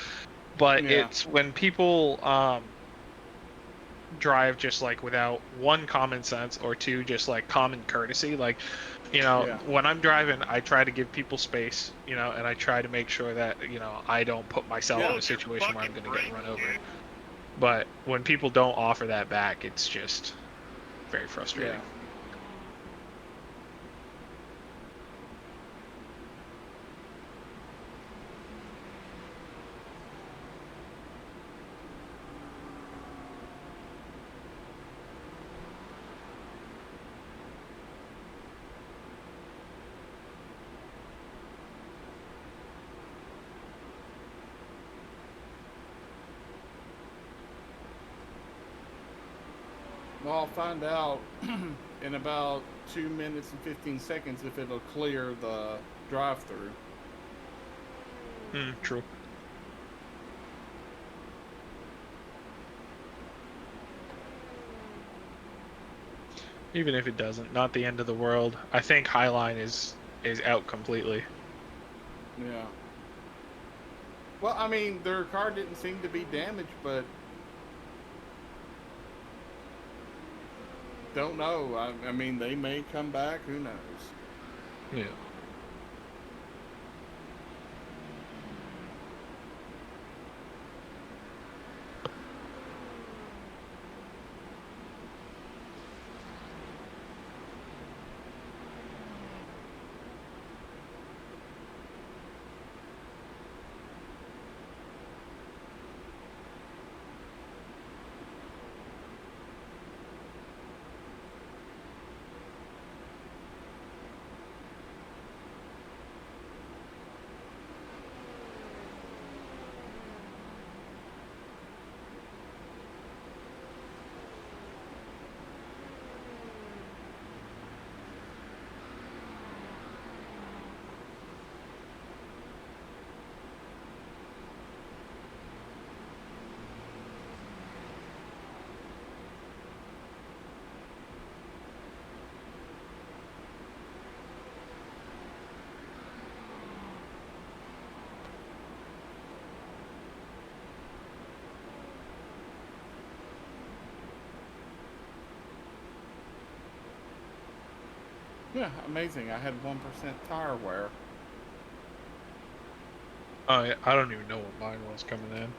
but Yeah. it's when people drive just like without one common sense or two just like common courtesy, like, you know, Yeah. when I'm driving I try to give people space, you know, and I try to make sure that, you know, I don't put myself in a Hold your situation where I'm fucking going to get brakes, run over. dude. But when people don't offer that back, it's just very Yeah. frustrating. Well, I'll find out in about 2 minutes and 15 seconds if it'll clear the drive-through. True. Even if it doesn't, not the end of the world. I think Highline is out completely. Yeah. Well, I mean, their car didn't seem to be damaged, but don't know. I mean, they may come back. Who knows? Yeah. Yeah, amazing. I had 1% tire wear. Oh, yeah, I don't even know what mine was coming in.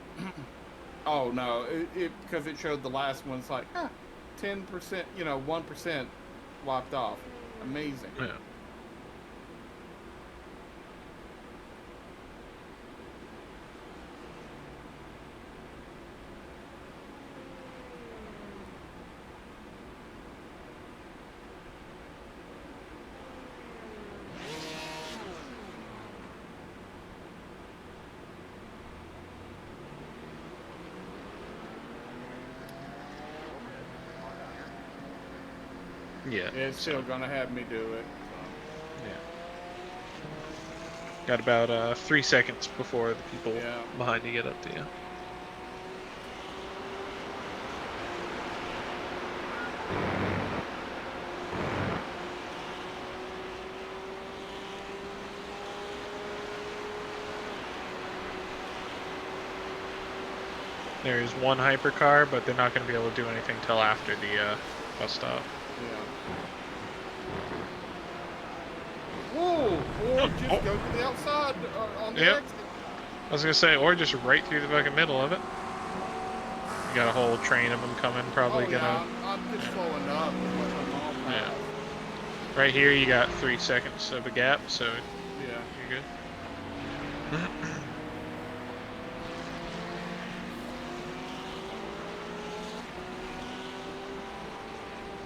Oh no, it because it showed the last one's like 10%, 1% wiped off. Amazing. Yeah. Yeah. It's still gonna have me do it. Yeah. Got about 3 seconds before the people Yeah. behind you get up to you. There's one hypercar, but they're not going to be able to do anything till after the bus stop. Yeah. Whoa! Or just go to the outside on the Yep. exit. I was gonna say, or just right through the fucking middle of it. You got a whole train of them coming, probably Oh, gonna. yeah, I'm just slowing up and letting them all Yeah. pass. Right here, you got 3 seconds of a gap, so Yeah. you're good.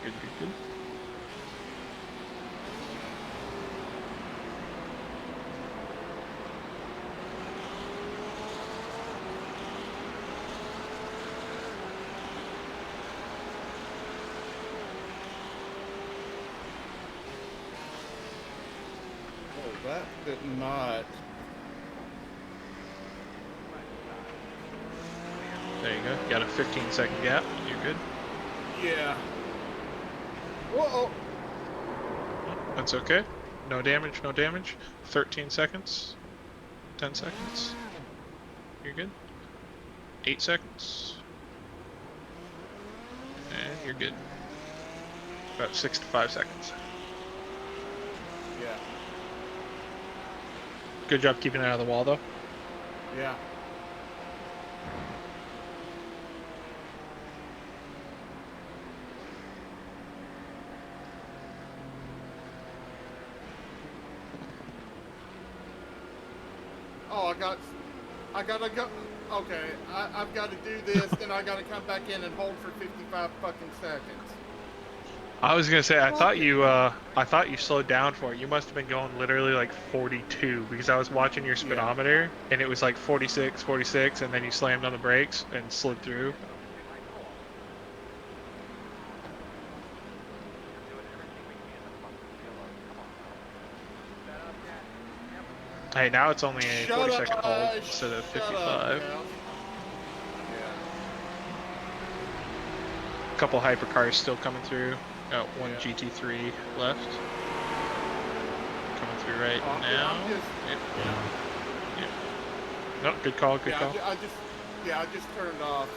Good, good, good. Oh, that did not. There you go. You got a 15-second gap. You're good. Yeah. Whoa. That's okay. No damage, no damage. 13 seconds. 10 seconds. You're good. 8 seconds. And you're good. About 6 to 5 seconds. Yeah. Good job keeping it out of the wall, though. Yeah. Oh, I gotta go. Okay, I've got to do this, then I gotta come back in and hold for 55 fucking seconds. I was gonna say, I thought Fucking- you slowed down for it. You must have been going literally like 42 because I was watching your Yeah. speedometer and it was like 46, 46, and then you slammed on the brakes and slid through. Hey, now it's only a Shut 40-second up, hold instead of shut 55. up, Cal. Yeah. A couple hypercars still coming through. Got one Yeah. GT3 left. Coming through right Oh, now. I'm just, Yep. yeah. Yep. No, good call, good Yeah, call. I just turned off.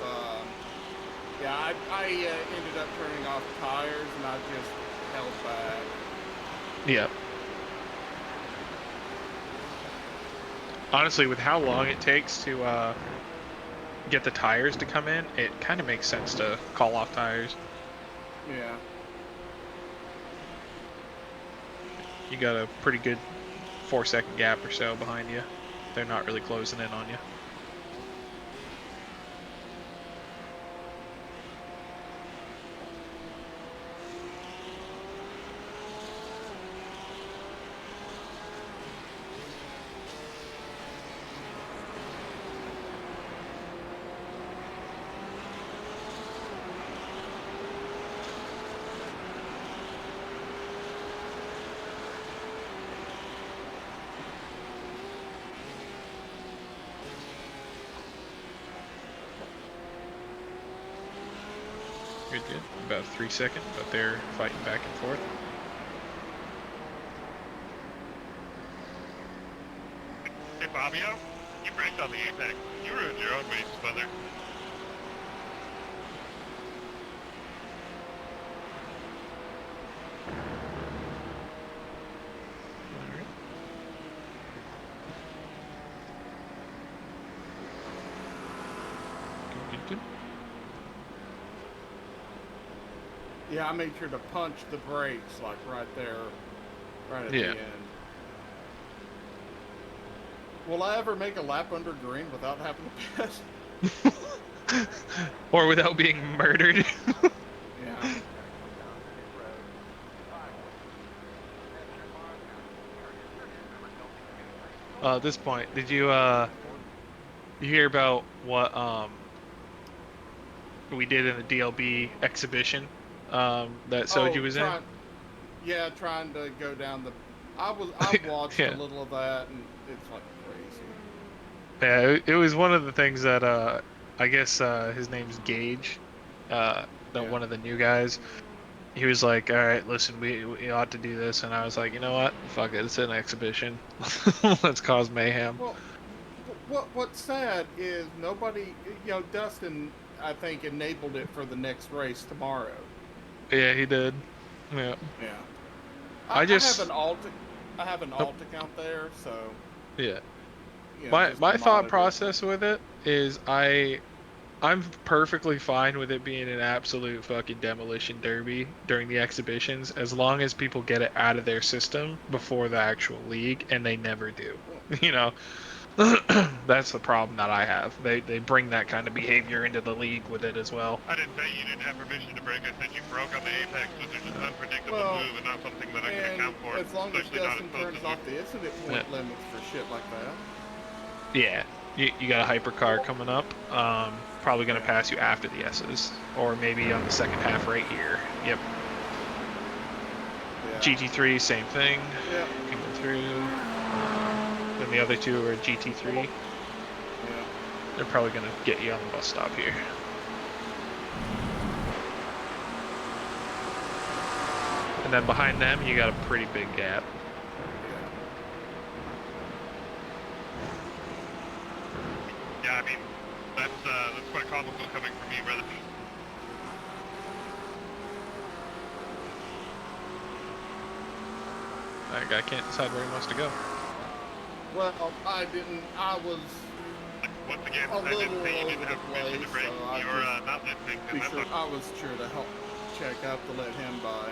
Yeah, I ended up turning off tires, and I just held back. Yep. Honestly, with how long it takes to get the tires to come in, it kind of makes sense to call off tires. Yeah. You got a pretty good 4-second gap or so behind you. They're not really closing in on you. Good, good. About 3 seconds, but they're fighting back and forth. Hey, Fabio, you braked on the apex. You ruined your own race, brother. Alright. Good, good, good. Yeah, I made sure to punch the brakes, like right there, right at Yeah. the end. Will I ever make a lap under green without having to pass? Or without being murdered. Yeah. At this point, did you hear about what we did in the DLB exhibition that Soji was in? Yeah, trying to go down the. I watched Yeah. a little of that, and it's like crazy. Yeah, it was one of the things that I guess his name's Gage, Yeah. one of the new guys. He was like, "All right, listen, we ought to do this," and I was like, "You know what? Fuck it, it's an exhibition. Let's cause mayhem." Well, what's sad is nobody, Dustin, I think, enabled it for the next race tomorrow. Yeah, he did. Yeah. Yeah. I just- have an I have an alt account there, so Yeah. you know, My just my thought monitor. process with it is I'm perfectly fine with it being an absolute fucking demolition derby during the exhibitions, as long as people get it out of their system before the actual league, and they never do. You know, that's the problem that I have. They bring that kind of behavior into the league with it as well. I didn't say you didn't have permission to break. I said you broke on the Apex, which is just unpredictable Well, move and not something that I can and account for, as long as especially not as Justin close turns as off the incident point limits for shit like that. Yeah, you got a hypercar coming up. Probably gonna pass you after the S's, or maybe on the second half right here. Yep. Yeah. GT3, same thing. Yeah. Can go through. Then the other two are GT3. Yeah. They're probably gonna get you on the bus stop here. And then behind them, you got a pretty big gap. Yeah, I mean, that's quite comical coming from me, brother. That guy can't decide where he wants to go. Well, I didn't. I was Once again, a I didn't little say you all didn't over have the permission to place, break. so I You're just not listening, be and that's sure. okay. I was sure to help check up to let him by.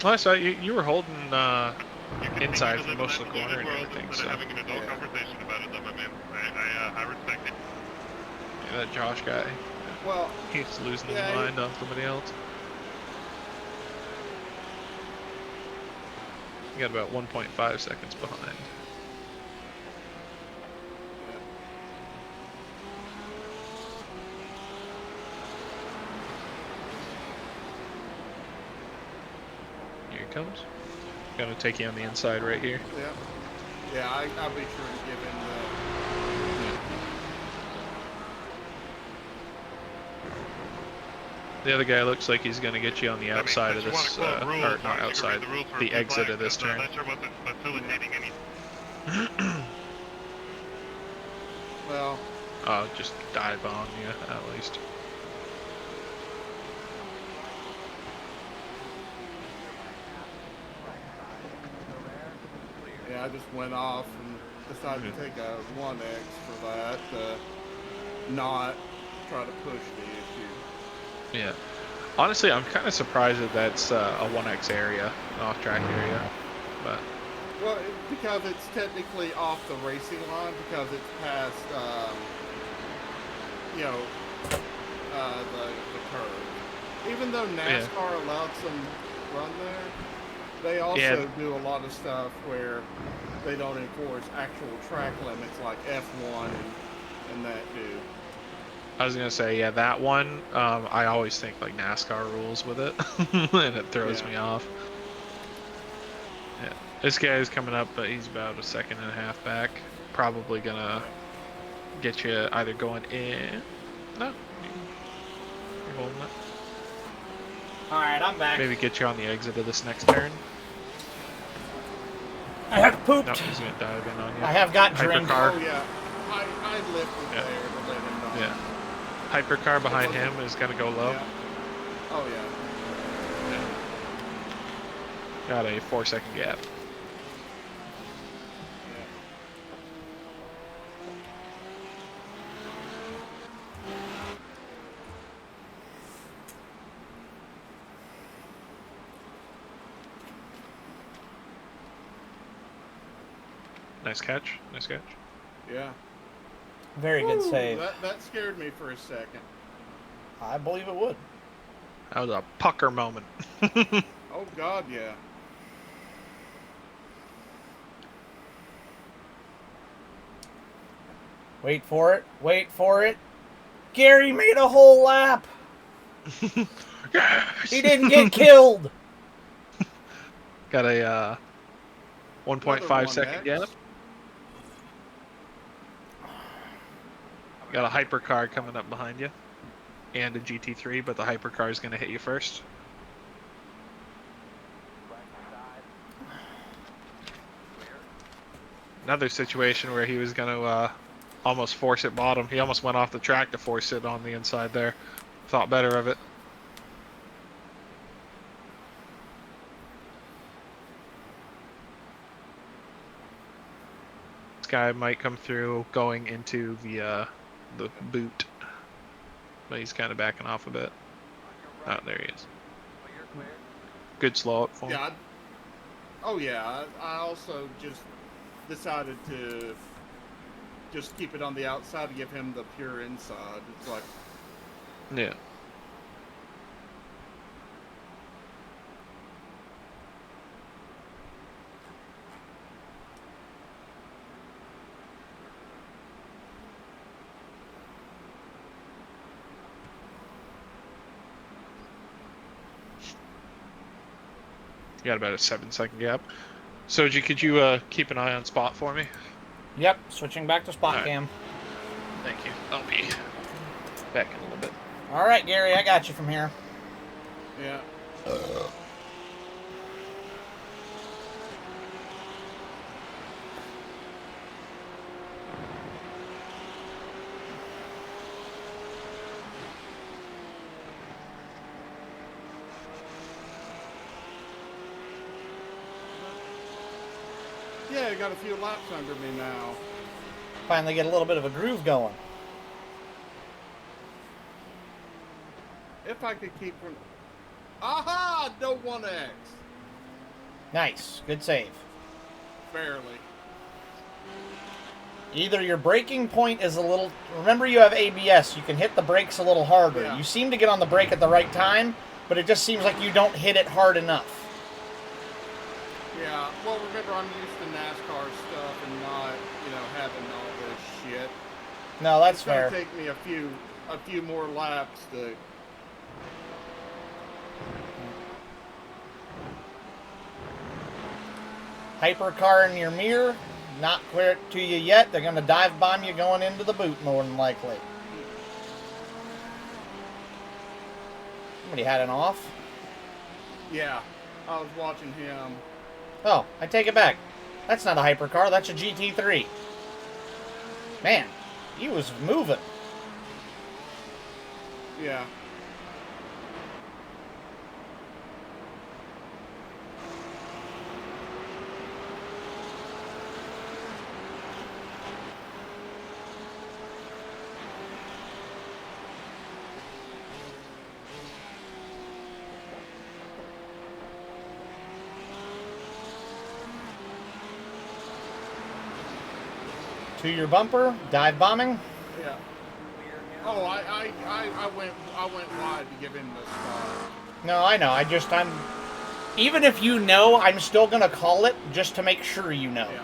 Well, I saw you were holding You continue inside to for live most in of that the corner deluded and world everything, instead so of having an adult Yeah. conversation about it, though, my man. I respect it. yeah, that Josh guy, Well, he's losing his yeah, mind on somebody else. You got about 1.5 seconds behind. Here he comes. Gonna take you on the inside right here. Yeah. Yeah, I'll be sure to give him The other guy looks like he's gonna get you on the outside of since you want this, to quote rules, or why not don't you outside, read the rules for the blue exit flag, of this since, turn. that sure wasn't facilitating any. Well, Just dive on you at least. yeah, I just went off and decided to take a 1X for that, not try to push the issue. Yeah. Honestly, I'm kind of surprised that that's a 1X area, an off-track area, but Well, because it's technically off the racing line, because it's past, you know, the curve. Even though NASCAR allowed some run there, they also do a lot of stuff where they don't enforce actual track limits like F1 and that do. I was gonna say, yeah, that one, I always think like NASCAR rules with it, and it throws me off. Yeah, this guy is coming up, but he's about a second and a half back. Probably gonna get you either going in. No, you're holding it. Alright, I'm back. Maybe get you on the exit of this next turn. I have pooped. No, he's gonna dive in on you. I have got drink. Hypercar. Oh yeah, I lifted there to let him know. Yeah. Hypercar behind him is gonna go low. Yeah. Oh yeah. Got a 4-second gap. Nice catch. Nice catch. Yeah. Very good save. That scared me for a second. I believe it would. That was a pucker moment. Oh God, yeah. Wait for it. Wait for it. Gary made a whole lap. Yes! He didn't get killed. Got a 1.5 second gap. Got a hypercar coming up behind you. And a GT3, but the hypercar is going to hit you first. Another situation where he was going to almost force it bottom. He almost went off the track to force it on the inside there. Thought better of it. guy might come through going into the boot, but he's kind of backing off a bit. Oh, there he is. Good slow up for him. Yeah. Oh yeah. I also just decided to just keep it on the outside to give him the pure inside. It's like, Yeah. You got about a 7-second gap. Soji, could you keep an eye on spot for me? Yep, switching back to spot Alright. cam. Thank you. I'll be back in a little bit. All right, Gary, I got you from here. yeah. Yeah, I got a few laps under me now. Finally get a little bit of a groove going. If I could keep from... Aha! No 1X. Nice, good save. Barely. Either your braking point is a little... Remember you have ABS, you can hit the brakes a little harder. Yeah. You seem to get on the brake at the right time, but it just seems like you don't hit it hard enough. Yeah, well, remember, I'm used to NASCAR stuff and not, having all this shit. No, that's It's gonna fair. take me a few more laps to... Hypercar in your mirror, not clear it to you yet. They're going to dive bomb you going into the boot, more than likely. Somebody had an off. Yeah, I was watching him. Oh, I take it back. That's not a hypercar, that's a GT3. Man, he was moving. Yeah. To your bumper, dive bombing. Yeah. Oh, I went wide to give him the spot. No, I know. I'm. Even if you know, I'm still gonna call it just to make sure you know. Yeah.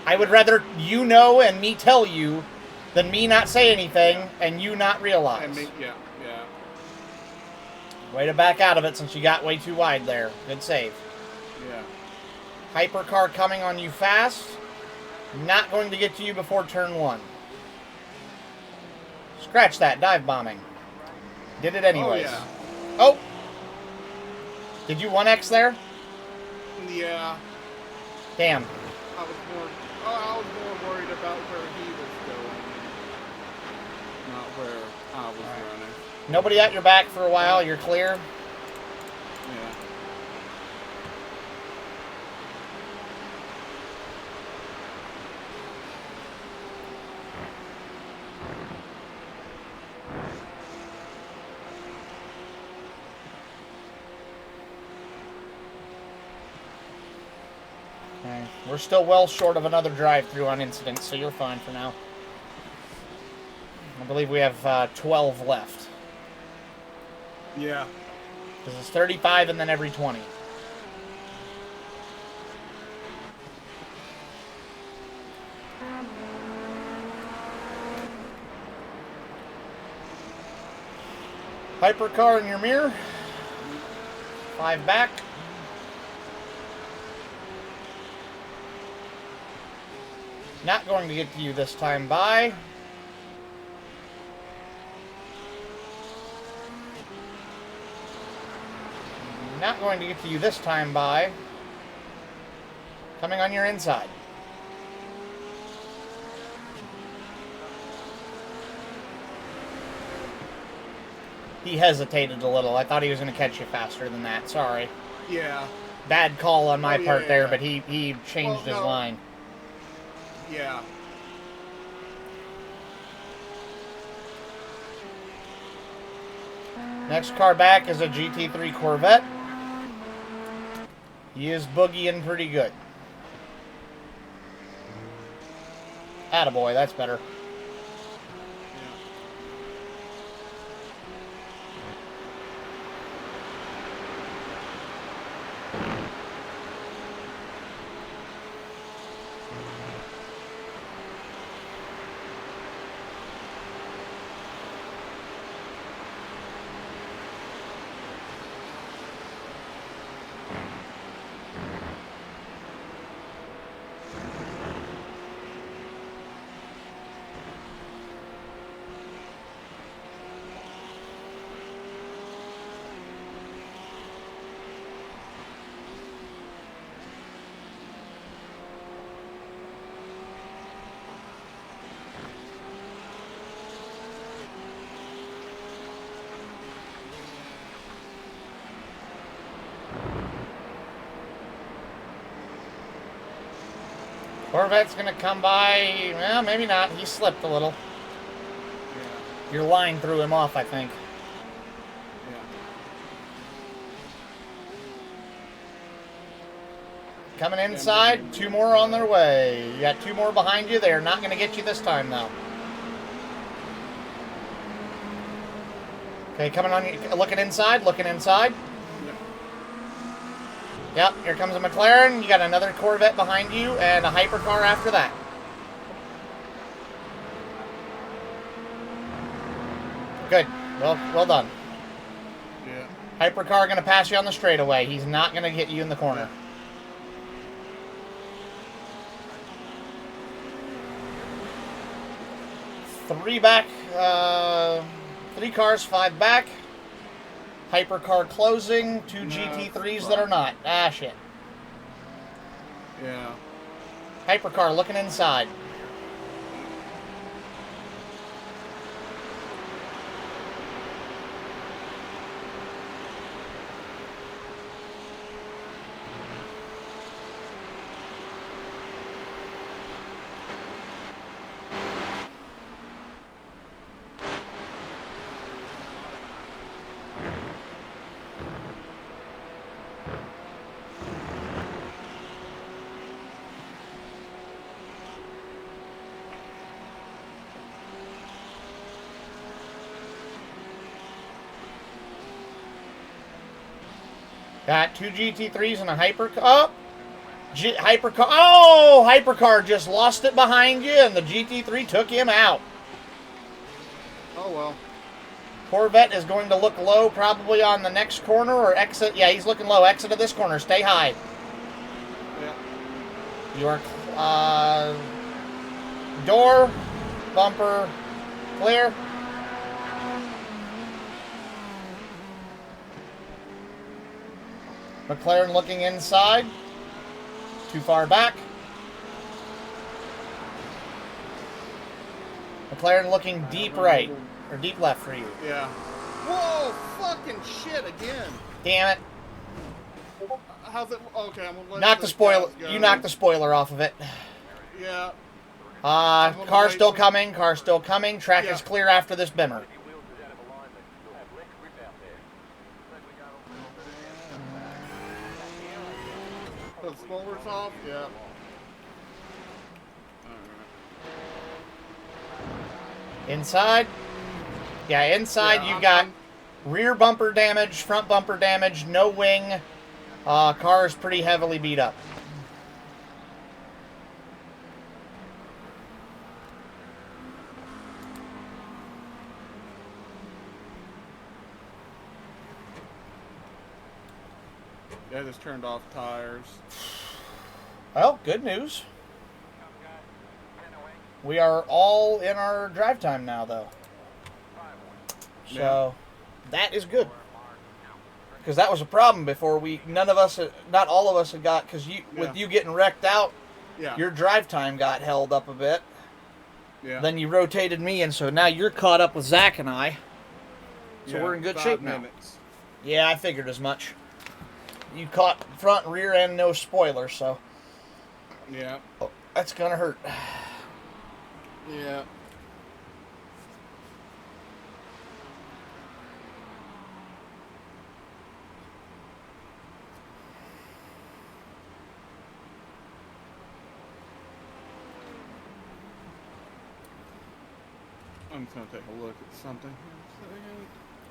I would rather you know and me tell you than me not say anything and you not realize. And me, yeah. Way to back out of it since you got way too wide there. Good save. Yeah. Hypercar coming on you fast. Not going to get to you before turn 1. Scratch that, dive bombing. Did it anyways. Oh, yeah. Oh! Did you 1X there? Yeah. Damn. I was more worried about where he was going, not where I was running. Nobody at your back for a while, you're clear. Yeah. Okay. We're still well short of another drive-through on incidents, so you're fine for now. I believe we have 12 left. Yeah. Because it's 35 and then every 20. Hypercar in your mirror. 5 back. Not going to get to you this time by. Not going to get to you this time by. Coming on your inside. He hesitated a little. I thought he was going to catch you faster than that. Sorry. Yeah. Bad call on my Oh, part yeah, there, yeah. but he changed his no. line. Yeah. Next car back is a GT3 Corvette. He is boogieing pretty good. Attaboy, that's better. Corvette's gonna come by. Well, maybe not. He slipped a little. Yeah. Your line threw him off, I think. Yeah. Coming inside, 2 more on their way. You got 2 more behind you. They're not going to get you this time, though. Okay, coming on. Looking inside. Looking inside. Yep, here comes a McLaren. You got another Corvette behind you and a hypercar after that. Good. Well done. Yeah. Hypercar going to pass you on the straightaway. He's not going to hit you in the corner. 3 back. 3 cars, 5 back. Hypercar closing. 2 GT3s that are not. Ah, shit. Yeah. Hypercar looking inside. Got 2 GT3s and a hypercar. Oh! Hypercar. Oh! Hypercar just lost it behind you, and the GT3 took him out. Oh, well. Corvette is going to look low probably on the next corner or exit. Yeah, he's looking low. Exit of this corner. Stay high. Yeah. You are door, bumper, clear. McLaren looking inside. Too far back. McLaren looking deep right. Or deep left for you. Yeah. Whoa! Fucking shit again. Damn it. How's it? Okay, I'm gonna let Knock the spoiler. You knocked the spoiler off of it. Yeah. Car's still coming. Car's still coming. Track is clear after this bimmer. The spoiler's off? Yeah. Inside? Yeah, inside Yeah, you've got rear bumper damage, front bumper damage, no wing. Car is pretty heavily beat up. Yeah, I just turned off tires. Well, good news. We are all in our drive time now, though. So, that is good. Because that was a problem before not all of us had got, because with you getting wrecked out, your drive time got held up a bit. Yeah. Then you rotated me, and so now you're caught up with Zach and I. So we're in good shape now. Yeah, I figured as much. You caught front, rear, and no spoiler, so. Yeah. That's gonna hurt. Yeah. I'm just gonna take a look at something here.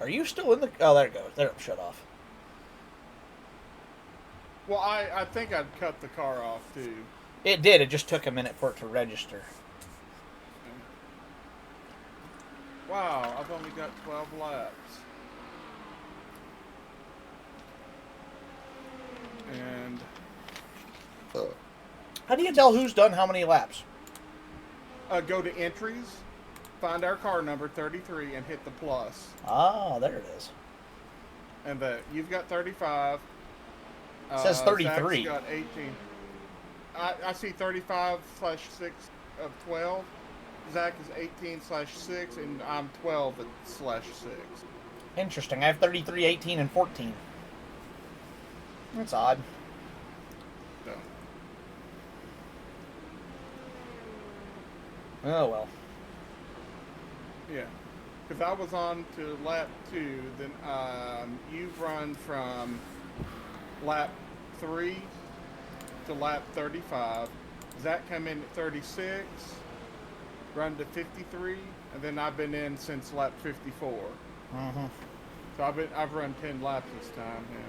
Are you still in the... Oh, there it goes. There, shut off. Well, I think I'd cut the car off too. It did. It just took a minute for it to register. Wow, I've only got 12 laps. And How do you tell who's done how many laps? go to entries, find our car number 33, and hit the plus. Ah, there it is. And you've got 35. It says 33. Zach's got 18. I see 35/6 of 12. Zach is 18/6, and I'm 12/6. Interesting. I have 33, 18, and 14. That's odd. So, Oh, well. yeah. Because I was on to lap 2, then you've run from lap 3 to lap 35. Zach come in at 36, run to 53, and then I've been in since lap 54. Mm-hmm. So I've run 10 laps this time. Yeah.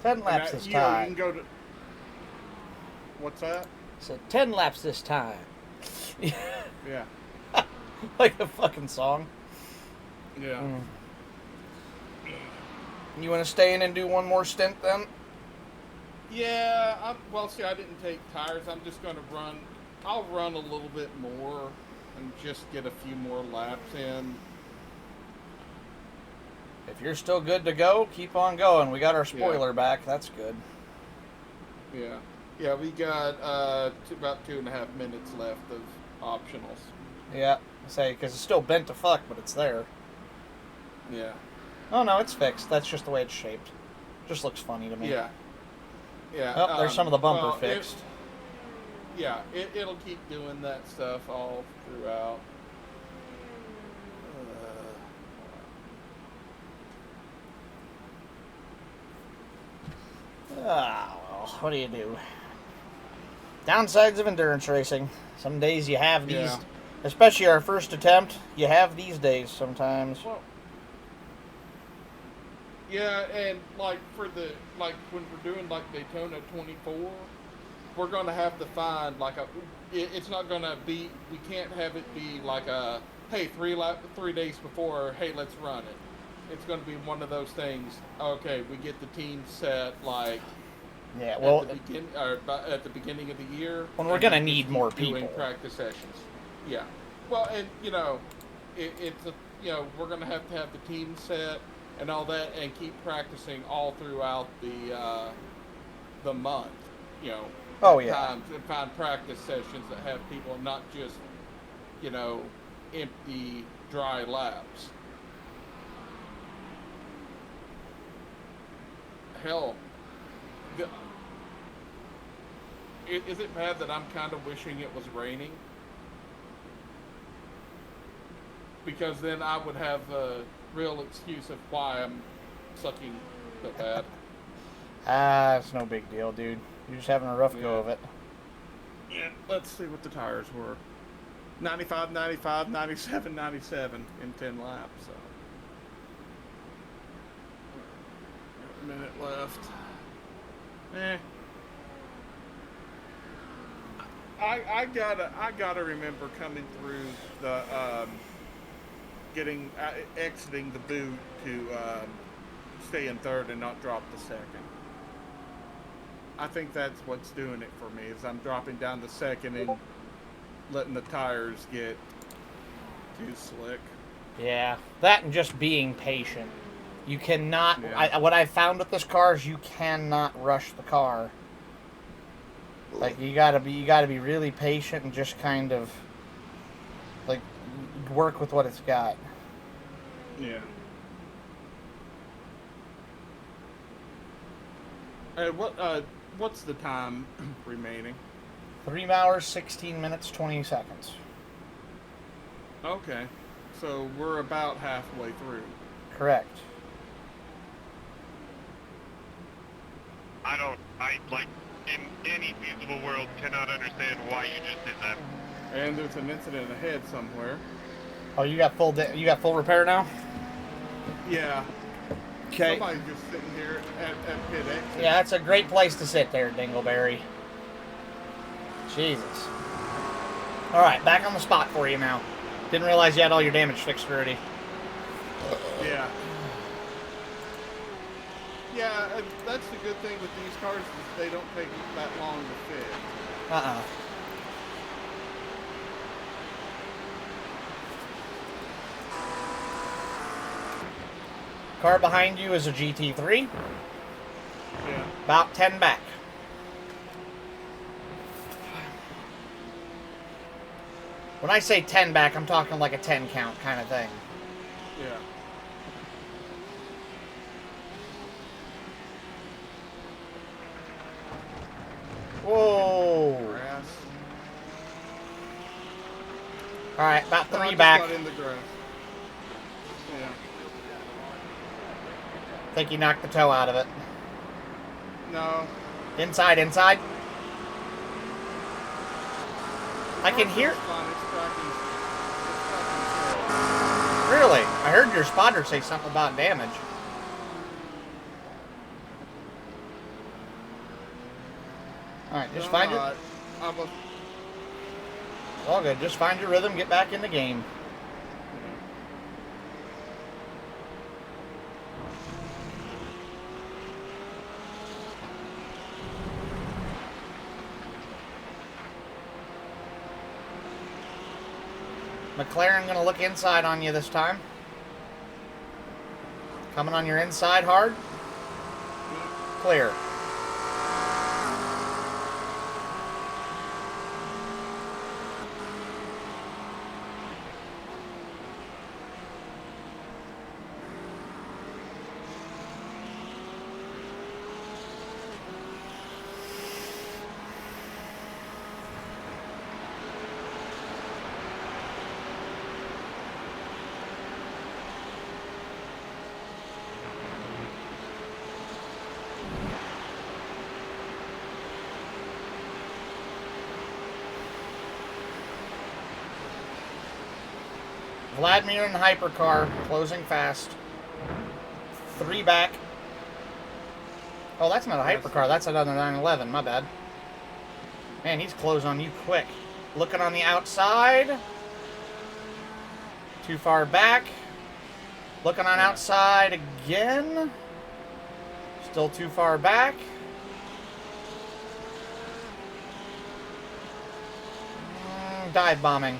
10 laps this You time. can go to. What's that? So 10 laps this time. Yeah. Like a fucking song. Yeah. You want to stay in and do one more stint then? Yeah. Well, see, I didn't take tires. I'm just going to run. I'll run a little bit more and just get a few more laps in. If you're still good to go, keep on going. We got our spoiler back. That's good. Yeah. Yeah, we got about 2.5 minutes left of optionals. Yeah. Say, because it's still bent to fuck, but it's there. Yeah. Oh, no, it's fixed. That's just the way it's shaped. Just looks funny to me. Yeah. Yeah. Oh, there's some of the bumper well, fixed. It'll keep doing that stuff all throughout. Ah, well, what do you do? Downsides of endurance racing. Some days you have these, Yeah. especially our first attempt, you have these days sometimes. Well, yeah, and like when we're doing like Daytona 24, we're gonna have to find like it's not gonna be. We can't have it be like a hey 3 days before. Hey, let's run it. It's gonna be one of those things. Okay, we get the team set like. Yeah, well, at the beginning of the year. when we're gonna need more people. Doing practice sessions. Yeah. Well, and we're gonna have to have the team set and all that, and keep practicing all throughout the month. Oh, yeah. Times and find practice sessions that have people, not just empty, dry laps. Hell. Is it bad that I'm kind of wishing it was raining? Because then I would have a real excuse of why I'm sucking so bad. It's no big deal, dude. You're just having a rough go of it. Yeah, let's see what the tires were. 95, 95, 97, 97 in 10 laps. So. A minute left. I gotta remember coming through the exiting the boot to stay in third and not drop the second. I think that's what's doing it for me, is I'm dropping down the second and letting the tires get too slick. Yeah, that and just being patient. You cannot. Yeah. What I found with this car is you cannot rush the car. Like you gotta be really patient and just kind of like work with what it's got. Yeah. And what What's the time remaining? 3 hours, 16 minutes, 20 seconds. Okay. So we're about halfway through. Correct. I like, in any feasible world, cannot understand why you just did that. And there's an incident ahead somewhere. Oh, you got full repair now? Yeah. Okay. Somebody's just sitting here at pit exit. Yeah, that's a great place to sit there, Dingleberry. Jesus. Alright, back on the spot for you now. Didn't realize you had all your damage fixed already. Yeah. Yeah, that's the good thing with these cars is they don't take that long to fit. Uh-uh. Car behind you is a GT3. Yeah. About 10 back. When I say 10 back, I'm talking like a 10 count kind of thing. Yeah. Whoa. Grass. Alright, about No, I 3 just back. got in the grass. Yeah. Think you knocked the toe out of it. No. Inside. I can hear... It's fine. It's tracking. Really? I heard your spotter say something about damage. Alright, just find your... All good. Just find your rhythm, get back in the game. McLaren gonna look inside on you this time. Coming on your inside hard. Clear. Vladimir in the hypercar, closing fast. 3 back. Oh, that's not a hypercar. That's another 911. My bad. Man, he's closing on you quick. Looking on the outside. Too far back. Looking on outside again. Still too far back. Dive bombing.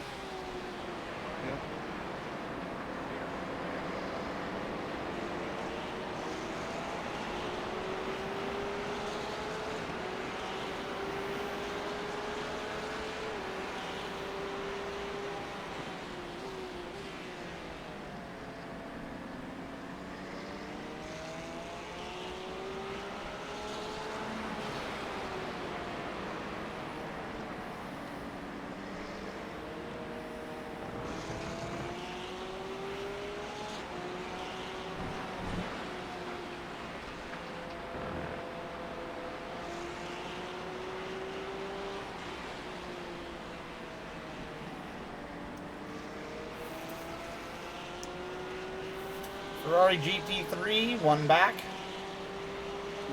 Ferrari GT3, 1 back.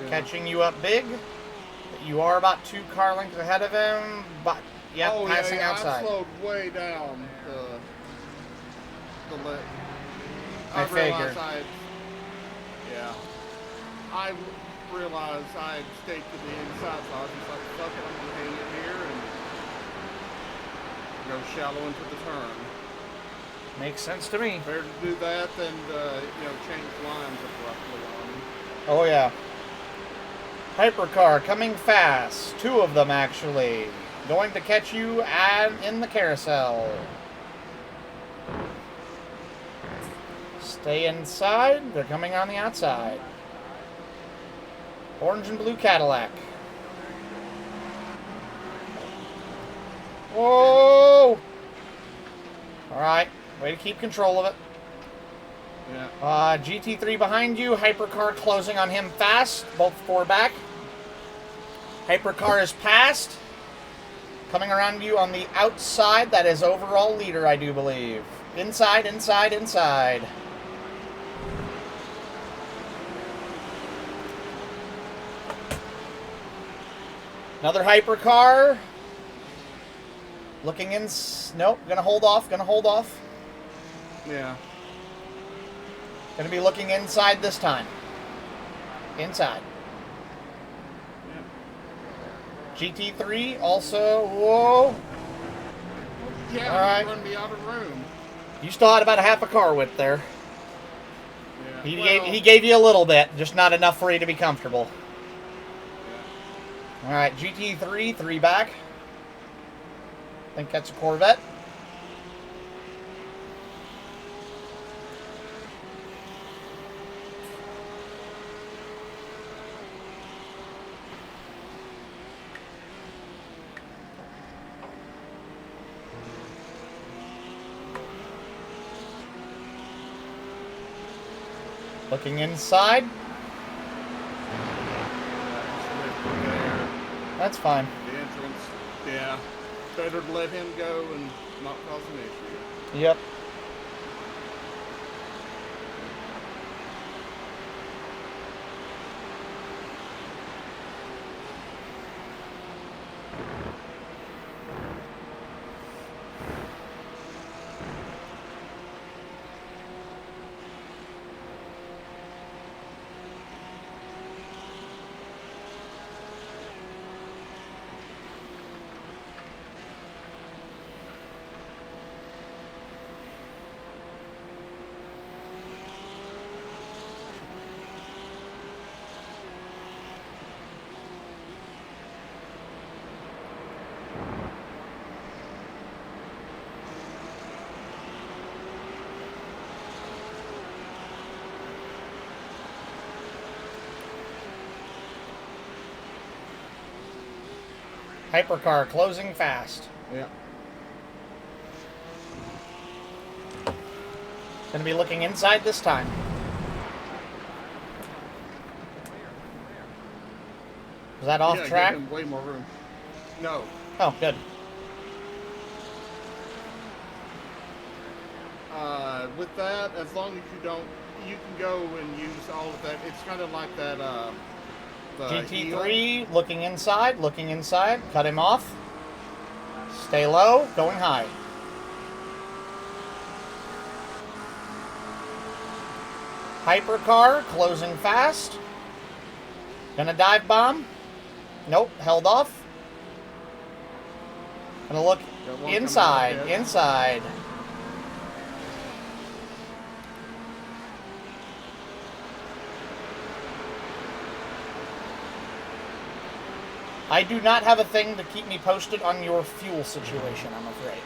Yeah. Catching you up big. You are about 2 car lengths ahead of him, but yep, passing outside. I slowed way down the lit. I figured. I realized I had stayed to the inside, so I was just like, fuck it, I'm gonna hang it here and go shallow into the turn. Makes sense to me. Better to do that than change lines abruptly on me. Oh yeah. Hypercar coming fast. 2 of them actually. Going to catch you in the carousel. Stay inside. They're coming on the outside. Orange and blue Cadillac. Whoa! Alright, way to keep control of it. Yeah. GT3 behind you, Hypercar closing on him fast, both four back. Hypercar is passed. Coming around you on the outside, that is overall leader, I do believe. Inside, inside, inside. Another Hypercar. Looking in. Nope, gonna hold off, gonna hold off. Yeah. Gonna be looking inside this time. Inside. GT3 also. Whoa. Yeah, All right. run me out of room. You still had about a half a car width there. Yeah. He gave you a little bit, just not enough for you to be comfortable. All right, GT3, three back. I think that's a Corvette. Looking inside. That's fine. The entrance. Yeah. Better to let him go and not cause an issue. Yep. Hypercar closing fast. Yeah. Gonna be looking inside this time. Was that off track? Give him way more room. No. Oh, good. With that, as long as you don't, you can go and use all of that. It's kind of like that. The GT3 looking inside, cut him off. Stay low, going high. Hypercar closing fast. Gonna dive bomb. Nope, held off. Gonna look inside. I do not have a thing to keep me posted on your fuel situation, I'm afraid.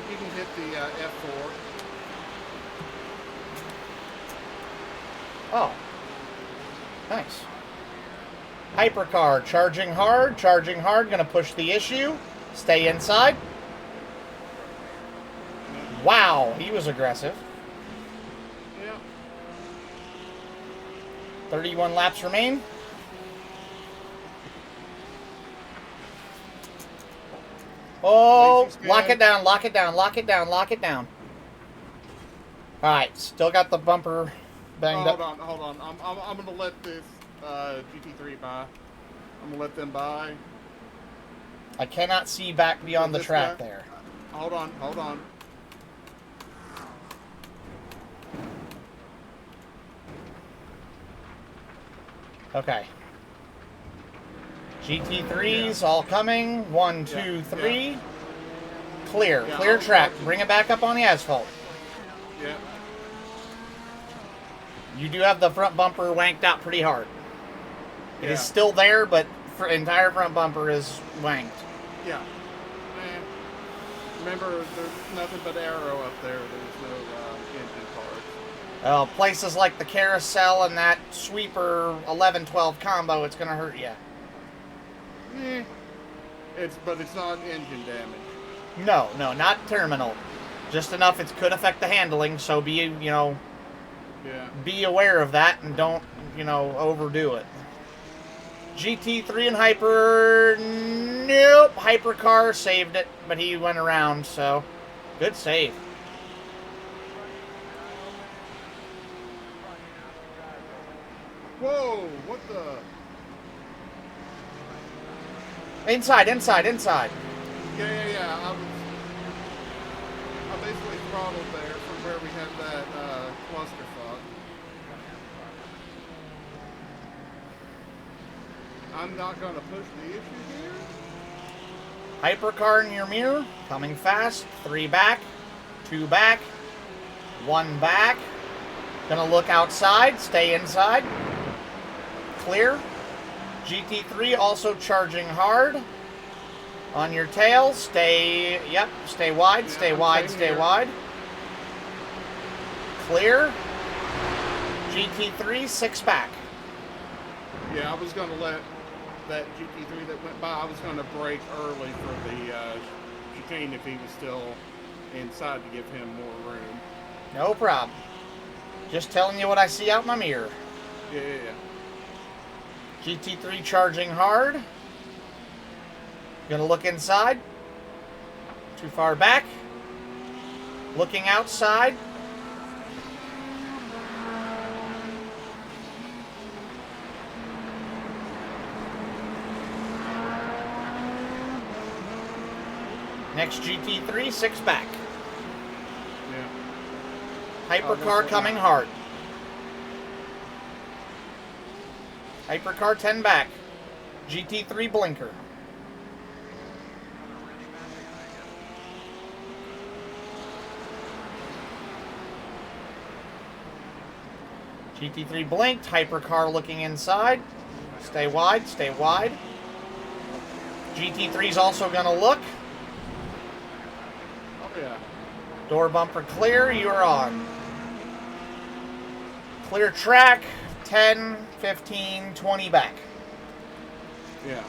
You can hit the F4. Oh. Nice. Hypercar, charging hard, gonna push the issue. Stay inside. Wow, he was aggressive. Yeah. 31 laps remain. Oh, lock it down. Alright, still got the bumper banged up. Hold on. I'm gonna let this GT3 by. I'm gonna let them by. I cannot see back beyond the track there. Hold on. Okay. GT3s all coming. 1, 2, 3. Yeah. Clear track. Bring it back up on the asphalt. Yeah. You do have the front bumper wanked out pretty hard. It is Yeah. still there, but entire front bumper is wanked. Yeah. Remember, there's nothing but aero up there. There's no engine parts. Places like the carousel and that sweeper 11-12 combo, it's going to hurt you. But it's not engine damage. No, no, not terminal. Just enough it could affect the handling, so be Yeah. aware of that and don't, overdo it. GT3 and Hyper, nope. Hypercar saved it, but he went around, so good save. Whoa! What the? Inside. Yeah. I basically throttled there from where we had that clusterfuck. I'm not gonna push the issue here. Hypercar in your mirror, coming fast. 3 back, 2 back, 1 back. Gonna look outside, stay inside. Clear. GT3 also charging hard. On your tail, stay wide, stay wide. Clear. GT3, 6 back. Yeah, I was gonna let that GT3 that went by, I was gonna brake early for the chicane if he was still inside to give him more room. No problem. Just telling you what I see out my mirror. Yeah. GT3 charging hard. Gonna look inside. Too far back. Looking outside. Next GT3, 6 back. Yeah. Hypercar coming hard. Hypercar 10 back. GT3 blinker. GT3 blinked. Hypercar looking inside. Stay wide, stay wide. GT3's also going to look. Oh, yeah. Door bumper clear, you are on. Clear track, 10, 15, 20 back. Yeah.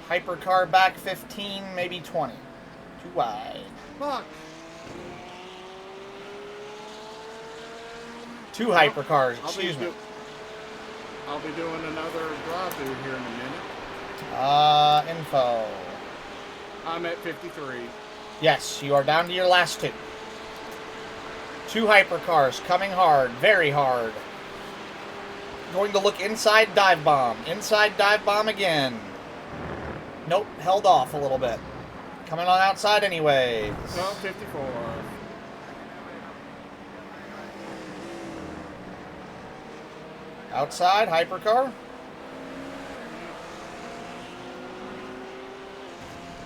Hypercar back 15, maybe 20. Too wide. Fuck. 2 hypercars, excuse me. I'll be doing another drive-through here in a minute. Info. I'm at 53. Yes, you are down to your last 2. 2 hypercars coming hard, very hard. Going to look inside dive bomb. Inside dive bomb again. Nope, held off a little bit. Coming on outside anyways. No, 54. Outside, hypercar.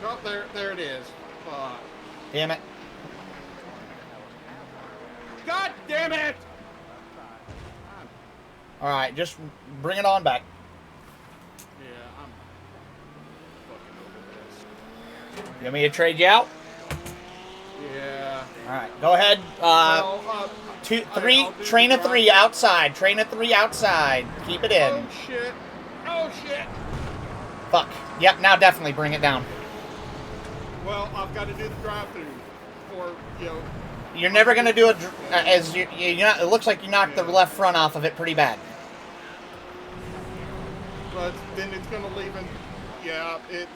Oh, there it is. Fuck. Damn it. God damn it! Alright, just bring it on back. Yeah, I'm fucking over this. You want me to trade you out? Yeah. Alright, go ahead. Well, 2, 3, I'll do train the of 3 outside. Train of 3 outside. Keep it in. Oh shit. Oh shit. Fuck. Yep, now definitely bring it down. Well, I've got to do the drive-through for, You're never gonna do it as it looks like you knocked the left front off of it pretty bad. But then it's gonna leave it. Yeah, it's.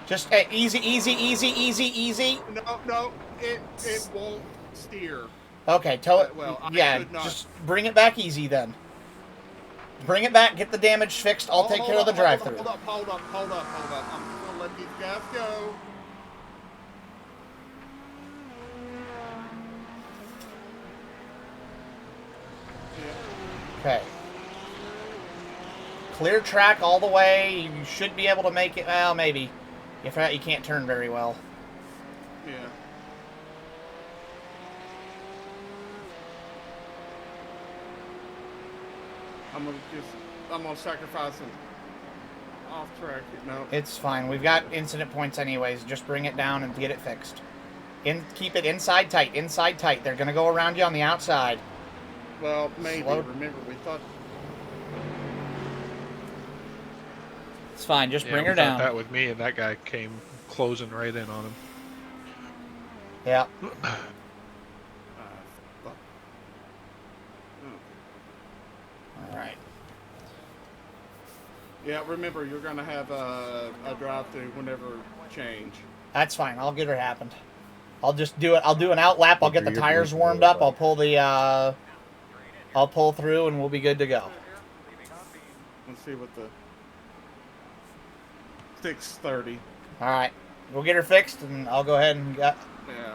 Just easy. No, it won't steer. Okay, tow it. Well, I yeah, could not. just bring it back easy then. Bring it back, get the damage fixed. I'll take care of the drive-through. Hold up. I'm gonna let these guys go. Okay. Clear track all the way. You should be able to make it. Well, maybe. If not, you can't turn very well. Yeah. I'm gonna sacrifice some off track. No. It's fine. We've got incident points anyways. Just bring it down and get it fixed. Keep it inside tight. Inside tight. They're gonna go around you on the outside. Well, maybe. Slow. Remember, we thought. It's fine. Just Yeah, bring we her thought down. that with me, and that guy came closing right in on him. Yeah. Fuck. All right. Yeah, remember, you're gonna have a drive-through whenever change. That's fine. I'll get her happened. I'll just do it. I'll do an out lap. I'll get the You're tires pushing warmed it, up. buddy. I'll pull the. I'll pull through, and we'll be good to go. Let's see what the 6:30. All right. We'll get her fixed, and I'll go ahead and get. Yeah.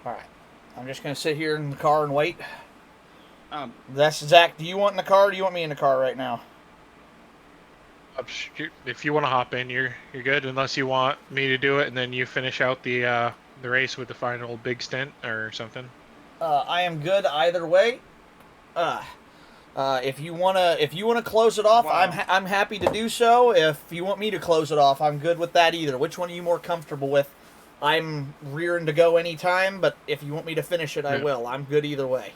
All right. I'm just gonna sit here in the car and wait. Um. That's Zach. Do you want in the car? Or do you want me in the car right now? If you want to hop in, you're good. Unless you want me to do it, and then you finish out the race with the final big stint or something. I am good either way. If you wanna close it off, Wow. I'm happy to do so. If you want me to close it off, I'm good with that either. Which one are you more comfortable with? I'm rearing to go anytime, but if you want me to finish it, I Yeah. will. I'm good either way.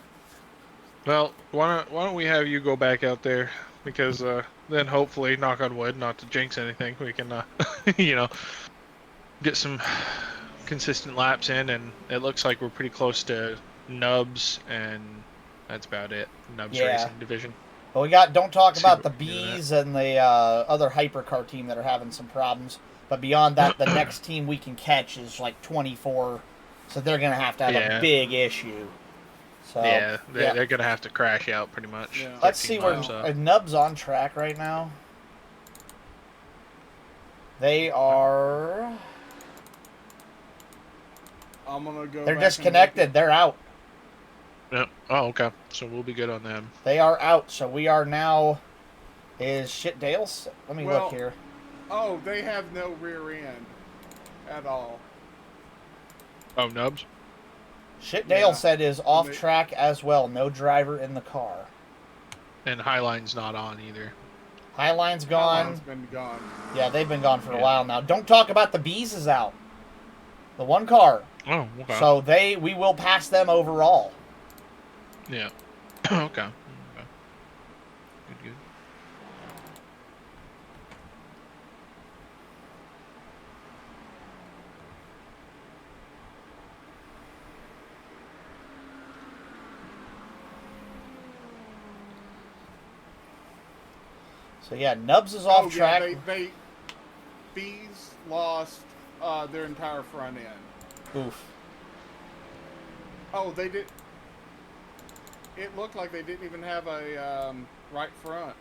Well, why don't we have you go back out there, because then hopefully, knock on wood, not to jinx anything, we can get some consistent laps in, and it looks like we're pretty close to Nubs, and that's about it. Nubs Yeah. Racing Division. But we got. Don't talk See about the what we can do with bees and the other hypercar team that are having some problems. But beyond that, the next team we can catch is like 24, so they're gonna have a Yeah. big issue. So Yeah, they're gonna have to crash out pretty much. Yeah. let's see where Nubs up. are Nubs on track right now. They are. I'm gonna go. They're back and disconnected. They're out. Yep. Oh, okay. So we'll be good on them. They are out. So we are now. Is shit Dale's? Let me Well- look here. look at- Oh, they have no rear end at all. Oh, Nubs. Shit Dale Yeah. said is off They- track as well. No driver in the car. And Highline's not on either. Highline's How gone. long's been gone? Yeah, they've been gone for a Yeah. while now. Don't talk about the bees is out. The one car. Oh, okay. So we will pass them overall. Yeah. Okay. Okay. Good, good. So yeah, Nubs is off track. Yeah, they bees lost their entire front end. Oof. Oh, they did. It looked like they didn't even have a right front.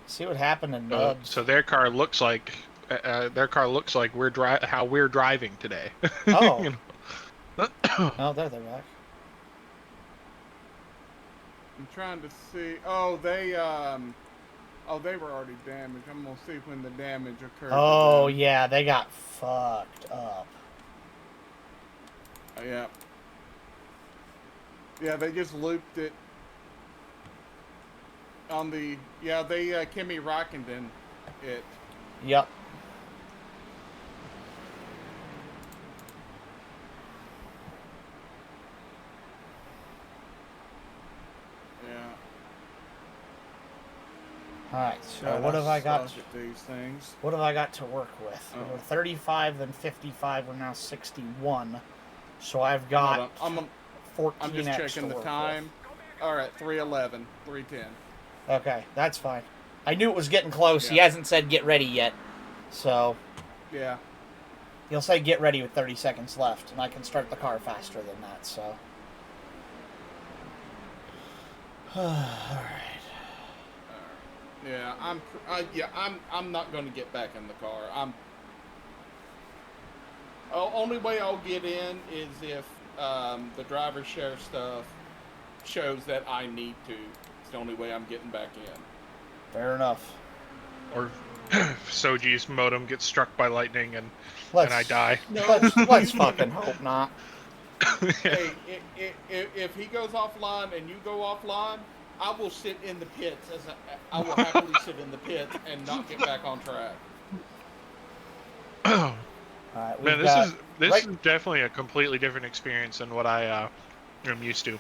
See what happened in Nubs. So their car looks like how we're driving today. Oh. You know? Oh, there they're back. I'm trying to see. Oh, they were already damaged. I'm gonna see when the damage occurred. Oh yeah, they got fucked up. Yeah. Yeah, they just looped it on the. Yeah, they Kimi Räikkönen it. Yep. Yeah. All right. So God, what have I got? suck at these things. What have I got to work with? Oh. We're 35, then 55. We're now 61. So I've Hold got on. 14 I'm just extra checking the work time. All right, 3:11, 3:10. with. Okay, that's fine. I knew it was getting close. He Yeah. hasn't said get ready yet. So Yeah. he'll say get ready with 30 seconds left, and I can start the car faster than that. So. All right. Yeah, I'm not going to get back in the car. Only way I'll get in is if the driver share stuff shows that I need to. It's the only way I'm getting back in. Fair enough. Or Soji's modem gets struck by lightning and Let's, I die. Let's fucking hope not. Hey, if he goes offline and you go offline, I will sit in the pits I will happily sit in the pits and not get back on track. All right, we've Man, got this right. is definitely a completely different experience than what I am used to.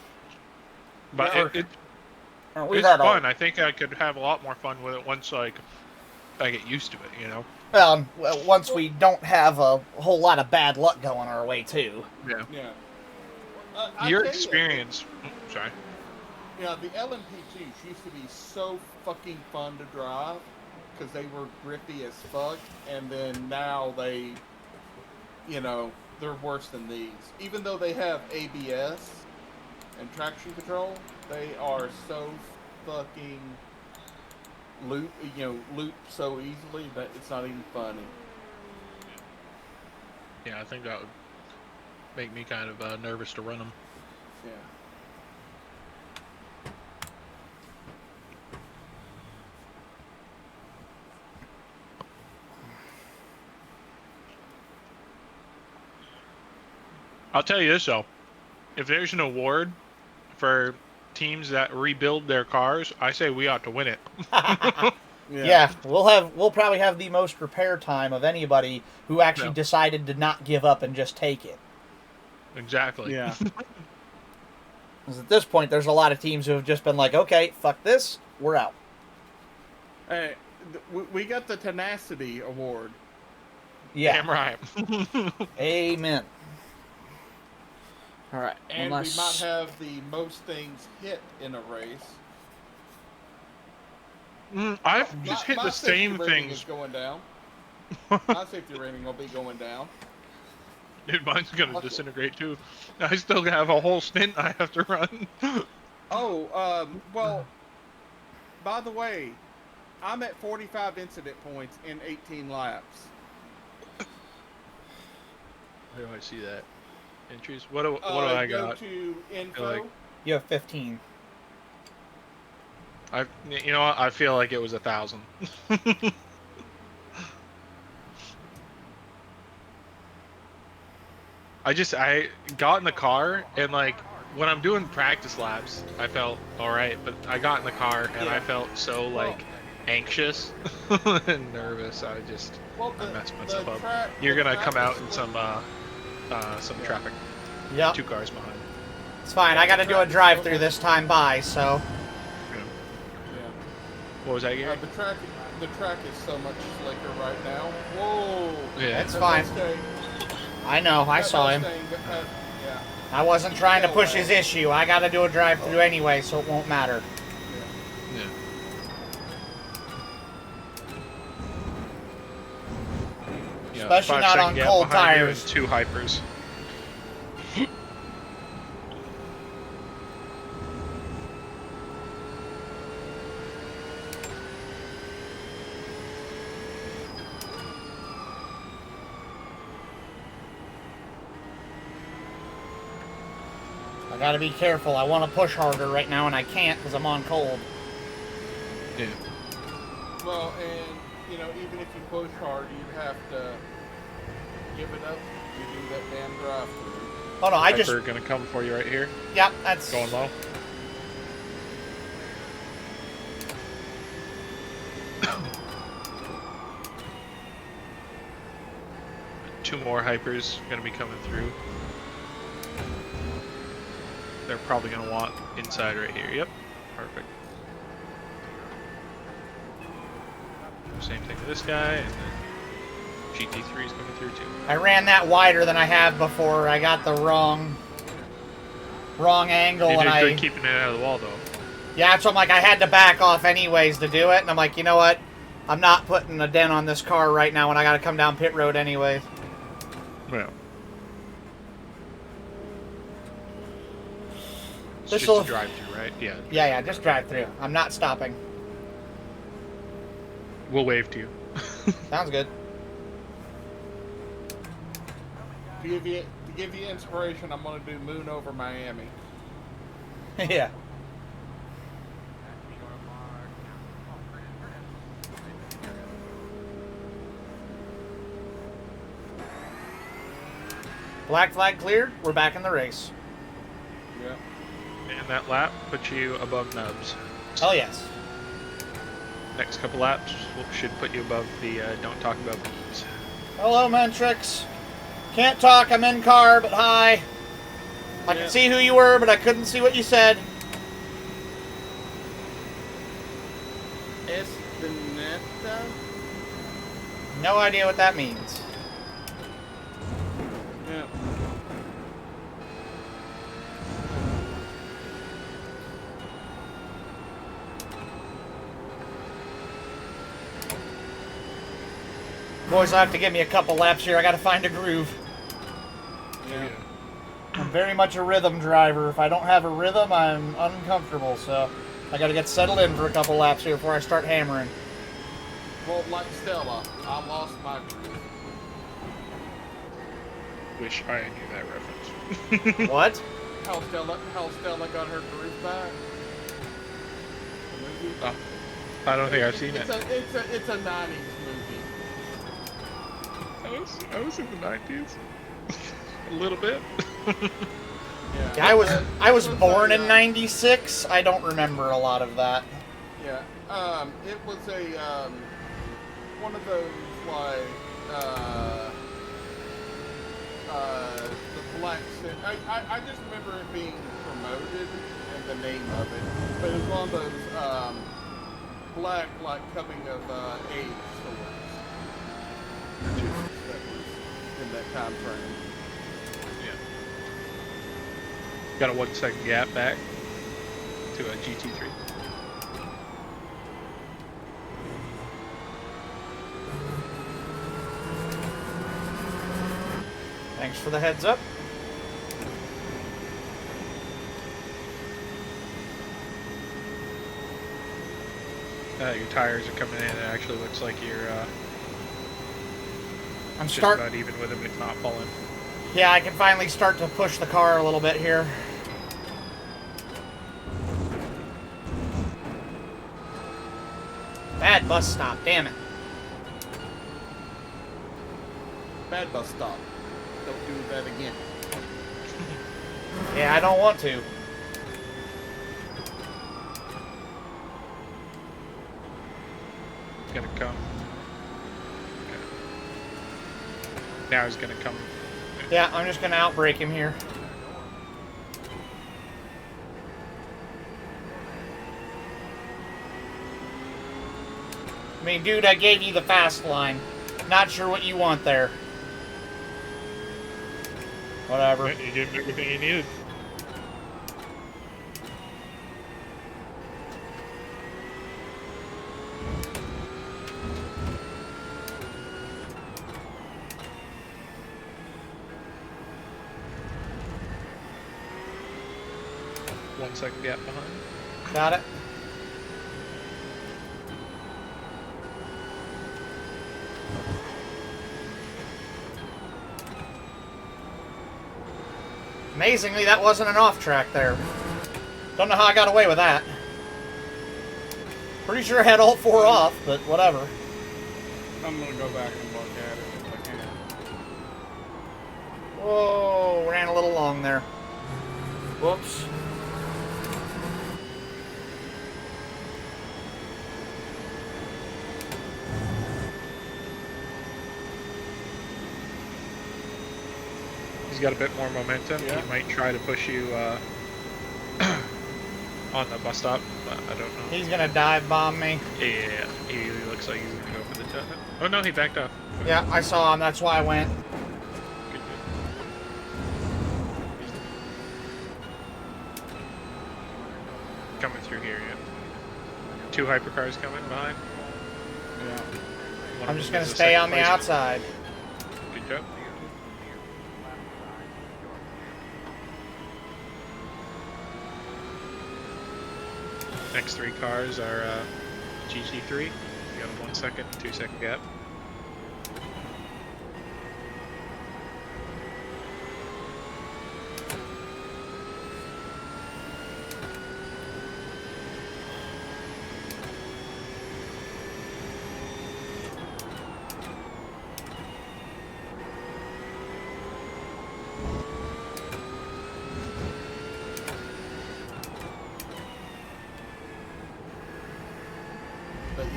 But Yeah, we've it's had fun. I think I could have a lot more fun with it once like I get used to it. You know. well, once we don't have a whole lot of bad luck going our way too. Yeah. Yeah. Your tell you, experience. Sorry. yeah, the LMP2s used to be so fucking fun to drive because they were grippy as fuck, and then now they, they're worse than these. Even though they have ABS and traction control, they are so fucking loop so easily that it's not even funny. Yeah, I think that would make me kind of nervous to run them. Yeah. I'll tell you this though, if there's an award for teams that rebuild their cars, I say we ought to win it. Yeah, we'll probably have the most repair time of anybody who actually decided to not give up and just take it. Exactly. Yeah. Because at this point, there's a lot of teams who have just been like, okay, fuck this, we're out. Hey, we got the tenacity award. Yeah. Damn right. Amen. All right. And we might have the most things hit in a race. I've just hit the same things. Is going down. My safety rating will be going down. Dude, mine's gonna disintegrate too. I still have a whole stint I have to run. Well, by the way, I'm at 45 incident points in 18 laps. Where do I see that? Entries? What do I go got? To info. You have 15. You know what? I feel like it was 1,000. I got in the car and like when I'm doing practice laps, I felt all right, but I got in the car and I felt so like anxious and nervous. I messed myself up. You're gonna come out in some traffic. Yep. 2 cars behind. It's fine. I got to do a drive-through this time by, so. Yeah. What was that, Gary? The track is so much slicker right now. Whoa. Yeah. It's fine. I know. I saw him. Yeah. I wasn't trying to push his issue. I got to do a drive-through anyway, so it won't matter. Yeah. Especially not on cold tires. 2 hypers. I gotta be careful. I want to push harder right now, and I can't because I'm on cold. Yeah. Well, and, even if you push hard, you'd have to give it up to do that damn drive-through. Oh, no, I just... Hyper gonna come for you right here. Yep, that's... Going low. Two more hypers gonna be coming through. They're probably gonna want inside right here. Yep, perfect. Same thing with this guy, and then GT3 is coming through too. I ran that wider than I have before. I got the wrong angle, You did and good keeping it out of the wall though. Yeah, so I'm like, I had to back off anyways to do it, and I'm like, you know what? I'm not putting a dent on this car right now when I got to come down pit road anyways. Yeah. It's This'll- just a drive-through, right? Yeah. Yeah, just drive through. I'm not stopping. We'll wave to you. Sounds good. To give you inspiration, I'm going to do Moon over Miami. Yeah. Black flag cleared. We're back in the race. Yeah. And that lap puts you above Nubs. Hell yes. Next couple laps should put you above the don't talk about bees. Hello, Mentrix. Can't talk. I'm in car, but hi. I can see who you were, but I couldn't see what you said. Espineta? No idea what that means. Yeah. Boys, I have to give me a couple laps here. I gotta find a groove. Yeah. I'm very much a rhythm driver. If I don't have a rhythm, I'm uncomfortable, so I gotta get settled in for a couple laps here before I start hammering. Well, like Stella, I lost my groove. Wish I knew that reference. What? How Stella got her groove back? The movie? Oh, I don't think I've seen it. It's a 90s movie. I was in the 90s. A little bit. Yeah. I was born in '96. I don't remember a lot of that. Yeah. It was a one of those like the black. I just remember it being promoted and the name of it, but it was one of those black like coming of age stories that was in that time frame. Yeah. Got a 1 second gap back to a GT3. Thanks for the heads up. Your tires are coming in. It actually looks like you're I'm just starting. about even with them, if not pulling. Yeah, I can finally start to push the car a little bit here. Bad bus stop, damn it. Bad bus stop. Don't do that again. Yeah, I don't want to. It's gonna come. Now he's gonna come. Yeah, I'm just gonna outbrake him here. I mean, dude, I gave you the fast line. Not sure what you want there. Whatever. You did everything you needed. One second gap behind. Got it. Amazingly, that wasn't an off track there. Don't know how I got away with that. Pretty sure I had all four off, but whatever. I'm gonna go back and look at it if I can. Whoa, ran a little long there. Whoops. He's got a bit more momentum. Yeah. He might try to push you on the bus stop, but I don't know. He's gonna dive bomb me. Yeah, he looks like he's gonna go for the top. Oh no, he backed off. Yeah, I saw him. That's why I went. Good, good. Coming through here, yeah. 2 hypercars coming behind. Yeah. One I'm of just them gonna is a stay second on the place. outside. Good job. Next 3 cars are GT3. You got a 1 second, 2 second gap.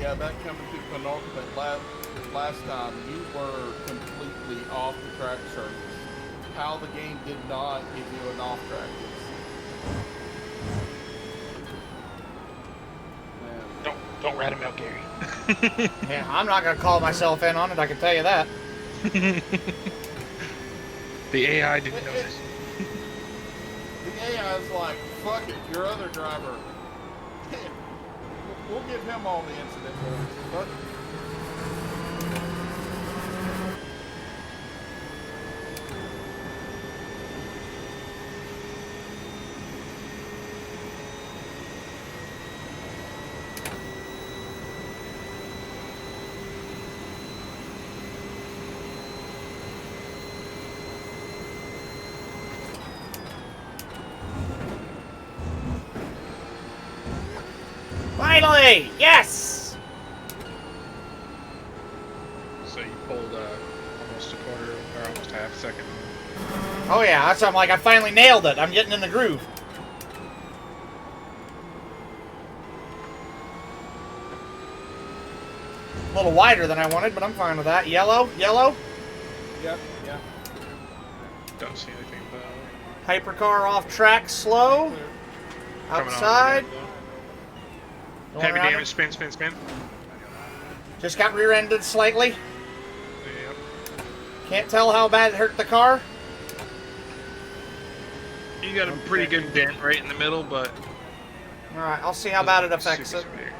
yeah, that coming to penultimate last time, you were completely off the track surface. How the game did not give you an off track is. Don't rat him out, Gary. Yeah, I'm not gonna call myself in on it. I can tell you that. The AI didn't know this. The AI is like, fuck it, your other driver. We'll give him all the incident points. But Finally! Yes! So you pulled almost a quarter or almost half a second. Oh yeah, that's I'm like, I finally nailed it. I'm getting in the groove. A little wider than I wanted, but I'm fine with that. Yellow? Yellow? yep, yeah. Don't see anything about Hypercar off track, slow. it. Coming on Outside. again, though. Going Heavy around damage, spin, spin, spin. it. Just got rear-ended slightly. Yep. Can't tell how bad it hurt the car. You got a pretty good dent right in the middle, but Alright, I'll see how bad it affects super it. severe.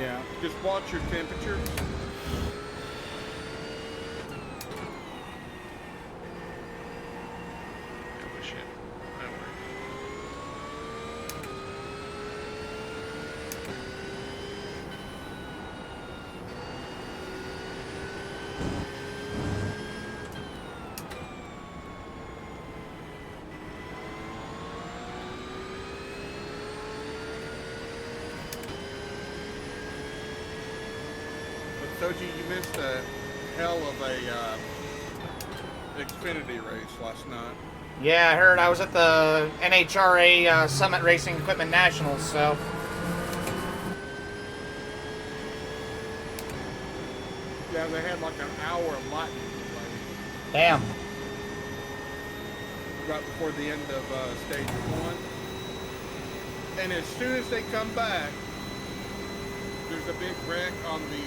Yeah. Just watch your temperature. Oh shit. That worked. But Soji, you missed a hell of a Xfinity race last night. Yeah, I heard I was at the NHRA Summit Racing Equipment Nationals, so... Yeah, they had like an hour of lightning delay Damn. right before the end of stage 1. And as soon as they come back, there's a big wreck on the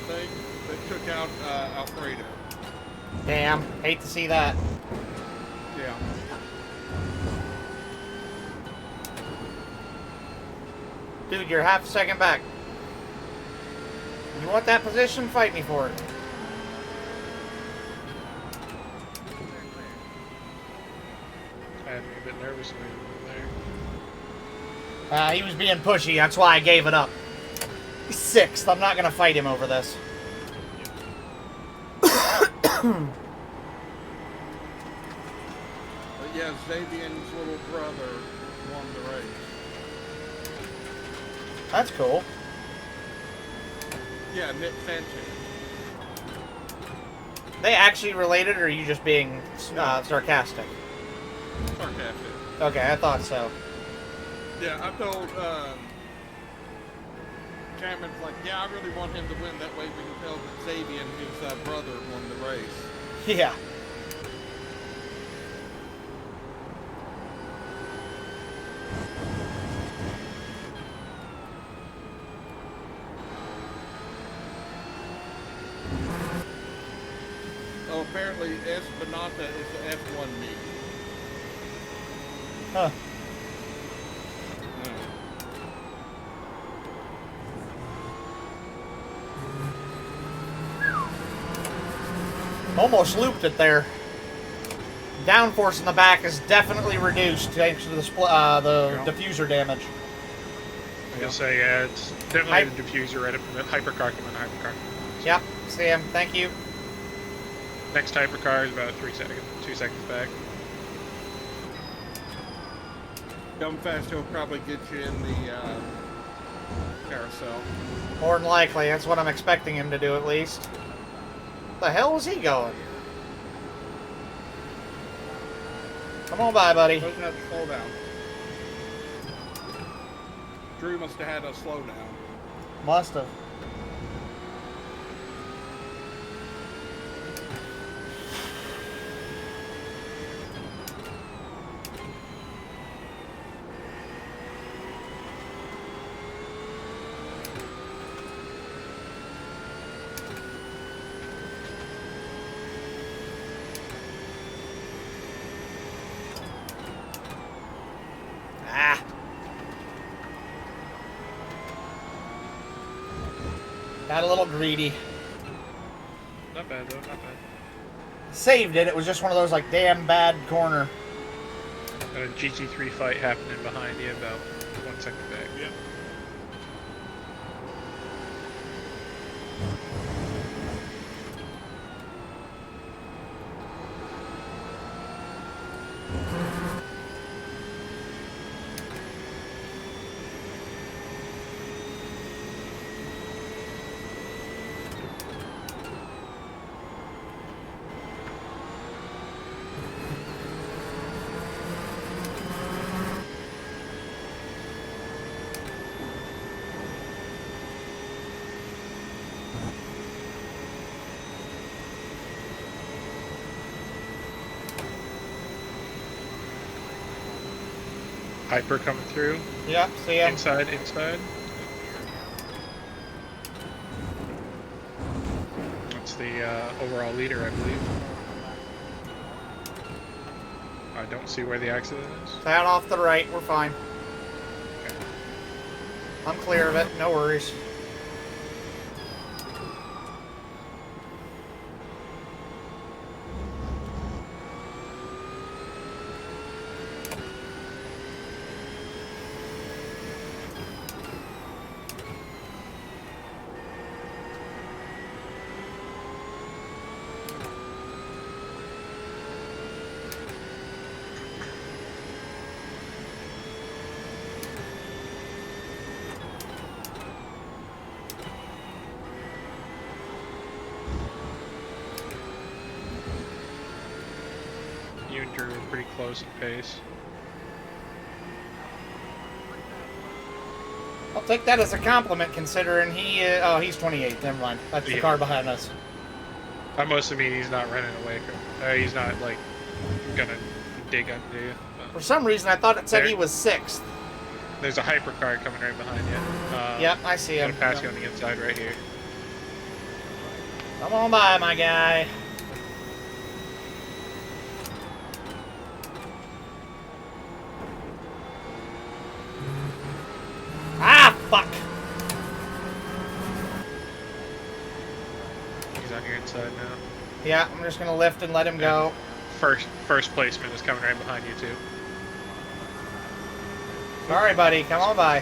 thing that took out Alfredo. Damn. Hate to see that. Yeah. Dude, you're half a second back. You want that position? Fight me for it. I had me a bit nervous when we were there. He was being pushy, that's why I gave it up. He's 6th, I'm not gonna fight him over this. But yeah, Xavier's little brother won the race. That's cool. Yeah, Nick Sanchez. They actually related, or are you just being sarcastic? Sarcastic. Okay, I thought so. Yeah, I told Cameron's like, yeah, I really want him to win. That way we can tell that Xavier and his brother won the race. Yeah. Oh, apparently Espinata is the F1 meet. Huh. Almost looped it there. Downforce in the back is definitely reduced thanks to the diffuser damage. I'll say, yeah, it's definitely the diffuser right up from the hypercar coming on hypercar. Yep, see him. Thank you. Next hypercar is about 2 seconds back. Dumb fast, he'll probably get you in the carousel. More than likely, that's what I'm expecting him to do at least. The hell was he going? Come on by, buddy. Doesn't have to slow down. Drew must have had a slowdown. Must have. Ah. Got a little greedy. Not bad though, not bad. Saved it. It was just one of those like damn bad corner. Got a GT3 fight happening behind you about 1 second back. Yep. Hyper coming through. Yep, see ya. Inside. That's the overall leader, I believe. I don't see where the accident is. Down off the right, we're fine. Okay. I'm clear of it, no worries. You and Drew are pretty close in pace. I'll take that as a compliment considering he oh, he's 28, never mind. That's the Yeah. car behind us. I mostly mean he's not running away. He's not like gonna dig under you. For some reason, I thought it said he was 6th. There's a hypercar coming right behind you. Yep, I see him. I'm gonna pass you on the inside right here. Come on by, my guy. Ah, fuck! He's on your inside now. Yeah, I'm just gonna lift and let him go. First placement is coming right behind you too. Sorry, buddy. Come on by.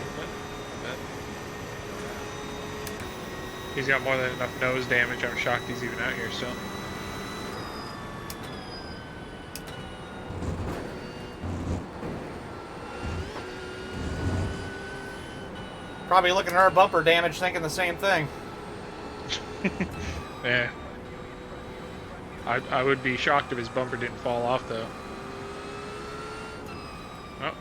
He's got more than enough nose damage. I'm shocked he's even out here still. Probably looking at our bumper damage thinking the same thing. Yeah. I would be shocked if his bumper didn't fall off though. Oh,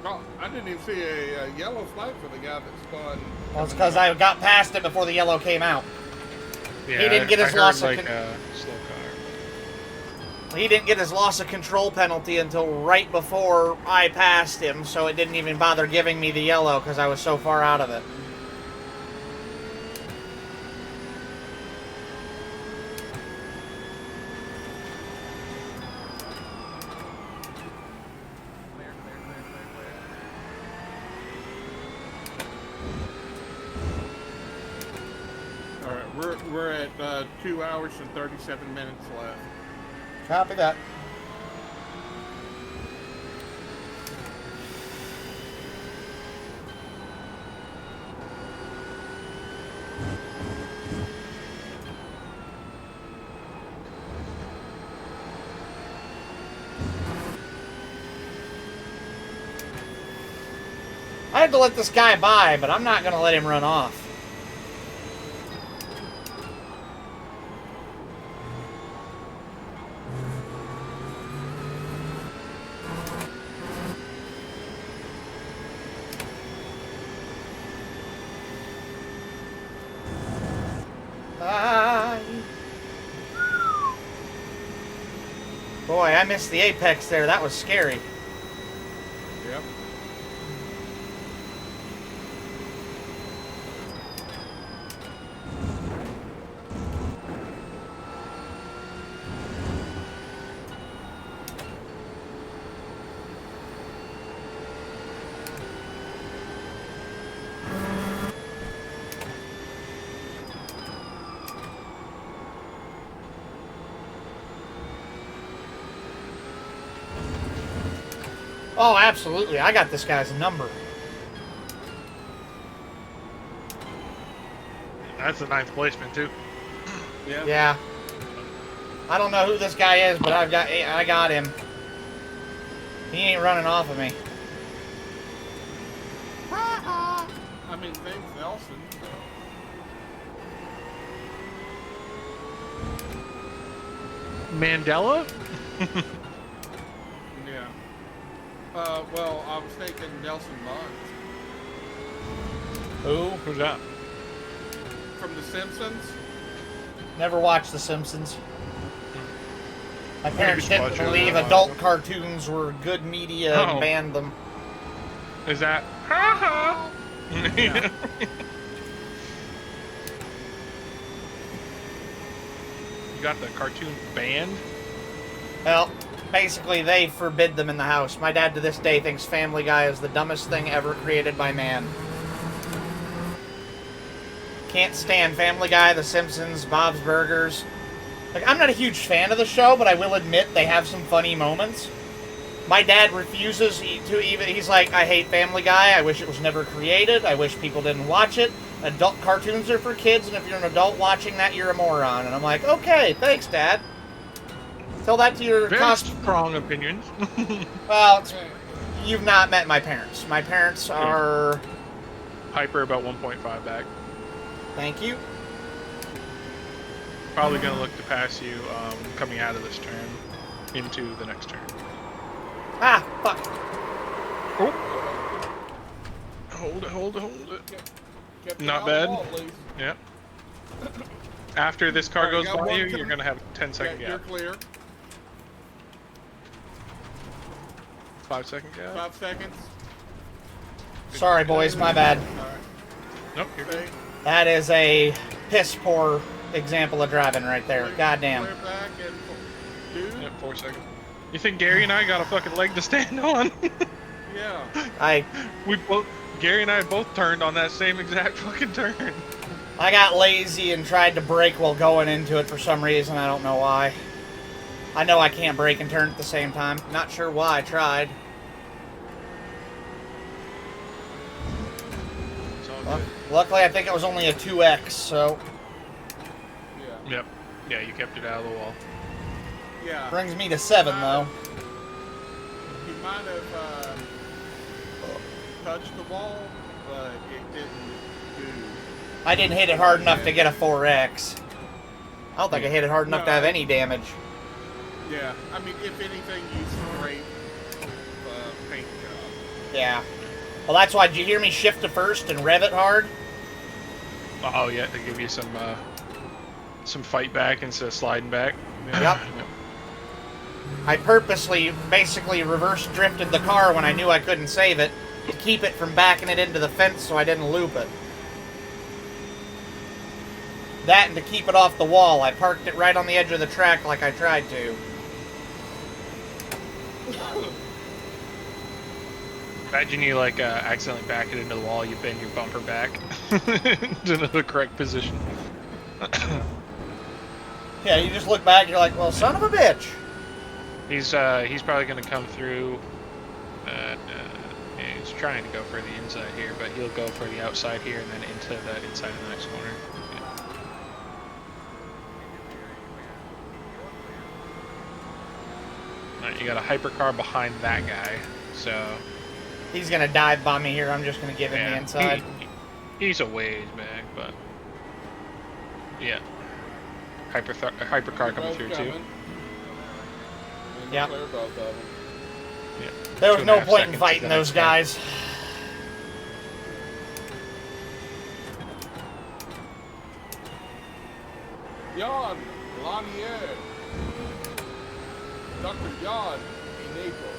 Oh, I didn't even see a yellow flag for the guy that spun. Well, it's because I got past it before the yellow came out. yeah. He didn't get his I loss heard of like a slow car. He didn't get his loss of control penalty until right before I passed him, so it didn't even bother giving me the yellow because I was so far out of it. All right, we're at 2 hours and 37 minutes left. Copy that. I had to let this guy by, but I'm not going to let him run off. I missed the apex there. That was scary. Yep. Oh, absolutely. I got this guy's number. That's the 9th placement too. Yeah. Yeah. I don't know who this guy is, but I got him. He ain't running off of me. I mean, name's Nelson. So. Mandela? Yeah. Well, I was thinking Nelson Muntz Who? Who's that? from The Simpsons. Never watched The Simpsons. My Maybe parents didn't watch it. believe adult cartoons were good media Oh. and banned them. Is that? Ha ha! Yeah. You got the cartoon banned? Well, basically they forbid them in the house. My dad to this day thinks Family Guy is the dumbest thing ever created by man. Can't stand Family Guy, The Simpsons, Bob's Burgers. Like, I'm not a huge fan of the show, but I will admit they have some funny moments. My dad refuses to even... He's like, I hate Family Guy. I wish it was never created. I wish people didn't watch it. Adult cartoons are for kids, and if you're an adult watching that, you're a moron. And I'm like, okay, thanks, Dad. Tell that to your... Very strong opinions. Well, you've not met my parents. My parents are... Hyper about 1.5 back. Thank you. Probably going to look to pass you coming out of this turn into the next turn. Ah, fuck. Oh. Hold it, hold it, hold it. Kept it Not out bad. of the wall, please. Yeah. After this car Alright, goes got by one you, coming. you're going to have a 10-second Yeah, you're gap. clear. 5-second gap. 5 seconds. Sorry, boys, my bad. Alright. Nope, you're good. Stay. That is a piss poor example of driving right there. Goddamn. Clear back and dude. Yep, 4 seconds. You think Gary and I got a fucking leg to stand on? Yeah. Gary and I both turned on that same exact fucking turn. I got lazy and tried to brake while going into it for some reason. I don't know why. I know I can't brake and turn at the same time. Not sure why I tried. It's all Well, good. luckily, I think it was only a 2X, so Yeah. Yep. Yeah, you kept it out of the wall. Yeah. brings me to 7 though. He might have touched the wall, but it didn't do. I didn't hit it hard enough to get a 4X. I don't think I hit it hard enough to have any damage. Yeah. I mean, if anything, you scrape paint job. Yeah. Well, that's why. Did you hear me shift to first and rev it hard? Oh yeah, to give you some fight back instead of sliding back. Yep. I purposely, basically reverse drifted the car when I knew I couldn't save it to keep it from backing it into the fence so I didn't loop it. That and to keep it off the wall. I parked it right on the edge of the track like I tried to. Imagine you like accidentally back it into the wall, you bend your bumper back into the correct position. Yeah, you just look back, you're like, well, son of a bitch. He's probably gonna come through. Yeah, he's trying to go for the inside here, but he'll go for the outside here and then into the inside of the next corner. Yeah. Alright, you got a hypercar behind that guy, so He's gonna dive bomb me here. I'm just gonna give him the inside. He's a ways back, but yeah. Hypercar coming through too. Yeah. Clear both of them. Yeah. There was 2.5 no point in seconds to fighting the those next car. guys. Jan, Lanier. Dr. Yod in April.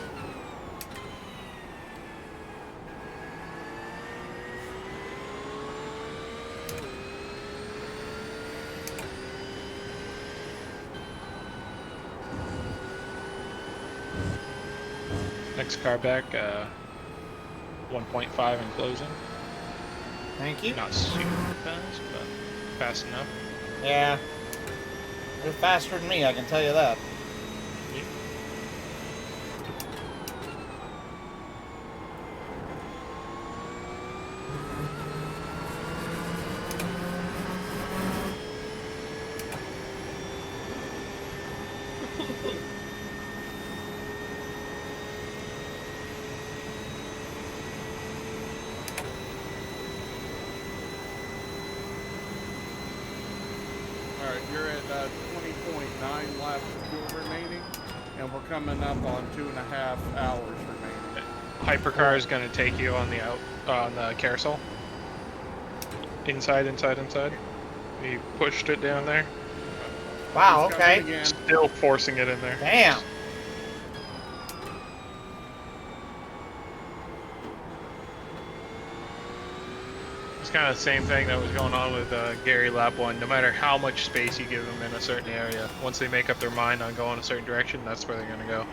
Next car back, 1.5 in closing. Thank you. Not super fast, but fast enough. Yeah. They're faster than me, I can tell you that. Alright, you're at 20.9 laps of fuel remaining, and we're coming up on 2.5 hours remaining. Hypercar is going to take you on the carousel. Inside. He pushed it down there. Wow, He's coming okay. again. Still forcing it in there. Damn. It's kind of the same thing that was going on with Gary Lap 1. No matter how much space you give them in a certain area, once they make up their mind on going a certain direction, that's where they're going to go.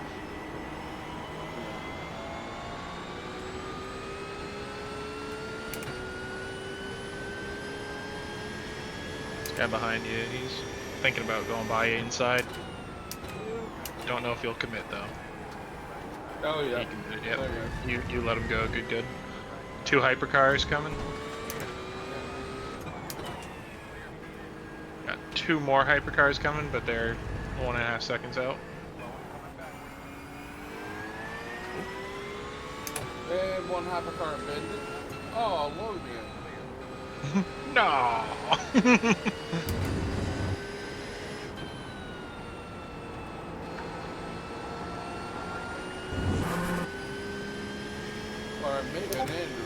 This guy behind you, he's thinking about going by you inside. Don't know if he'll commit though. Oh, yeah. He can do it, yep. There you You let him go, good. 2 hypercars coming. Got 2 more hypercars coming, but they're 1.5 seconds out. And one hypercar bended. Oh, load in. No. Or maybe an Andrew.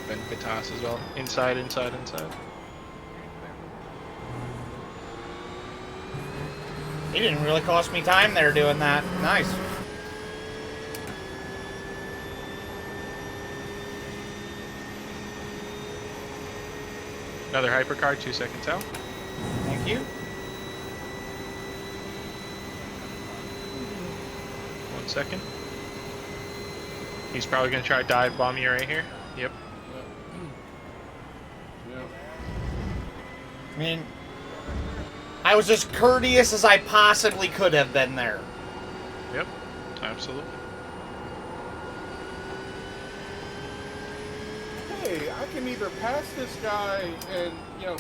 Ben Katas as well. Inside. He didn't really cost me time there doing that. Nice. Another hypercar, 2 seconds out. Thank you. 1 second. He's probably gonna try to dive bomb you right here. Yep. Yeah. I mean, I was as courteous as I possibly could have been there. Yep. Absolutely. Hey, I can either pass this guy and,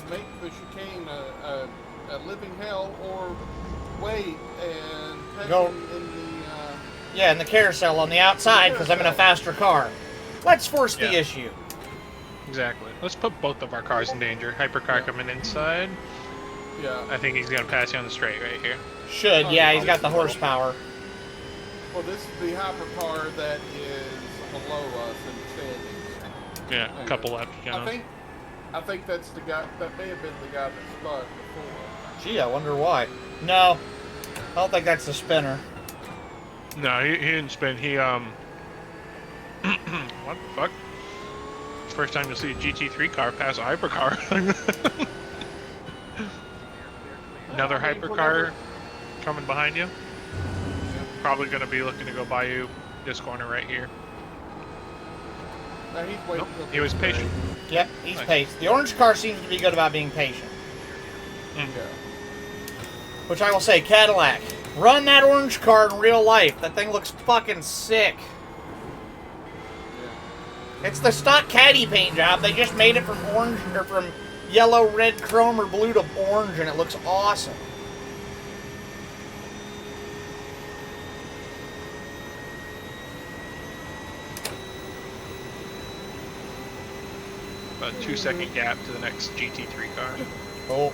make the chicane a living hell, or wait and pet Go. him in the, Yeah, in the carousel on the outside because I'm in a faster car. Let's force the Yeah. issue. Exactly. Let's put both of our cars in danger. Hypercar coming inside. yeah. I think he's gonna pass you on the straight right here. Should, yeah, he's got the horsepower. Well, this is the hypercar that is below us in the standings. Yeah, a Anyway, couple left. I think that's the guy. That may have been the guy that spun before. Gee, I wonder why. No, I don't think that's the spinner. No, he didn't spin. He what the fuck? First time you'll see a GT3 car pass a hypercar. Another I mean, hypercar whatever. coming behind you. Probably going to be looking to go by you this corner right here. Now he's waiting. Nope, till he was this patient. day. Yep, he's Nice. paced. The orange car seems to be good about being patient. Yeah. Which I will say, Cadillac, run that orange car in real life. That thing looks fucking sick. Yeah. It's the stock caddy paint job. They just made it from orange or from yellow, red, chrome, or blue to orange, and it looks awesome. About a 2-second gap to the next GT3 car. Cool.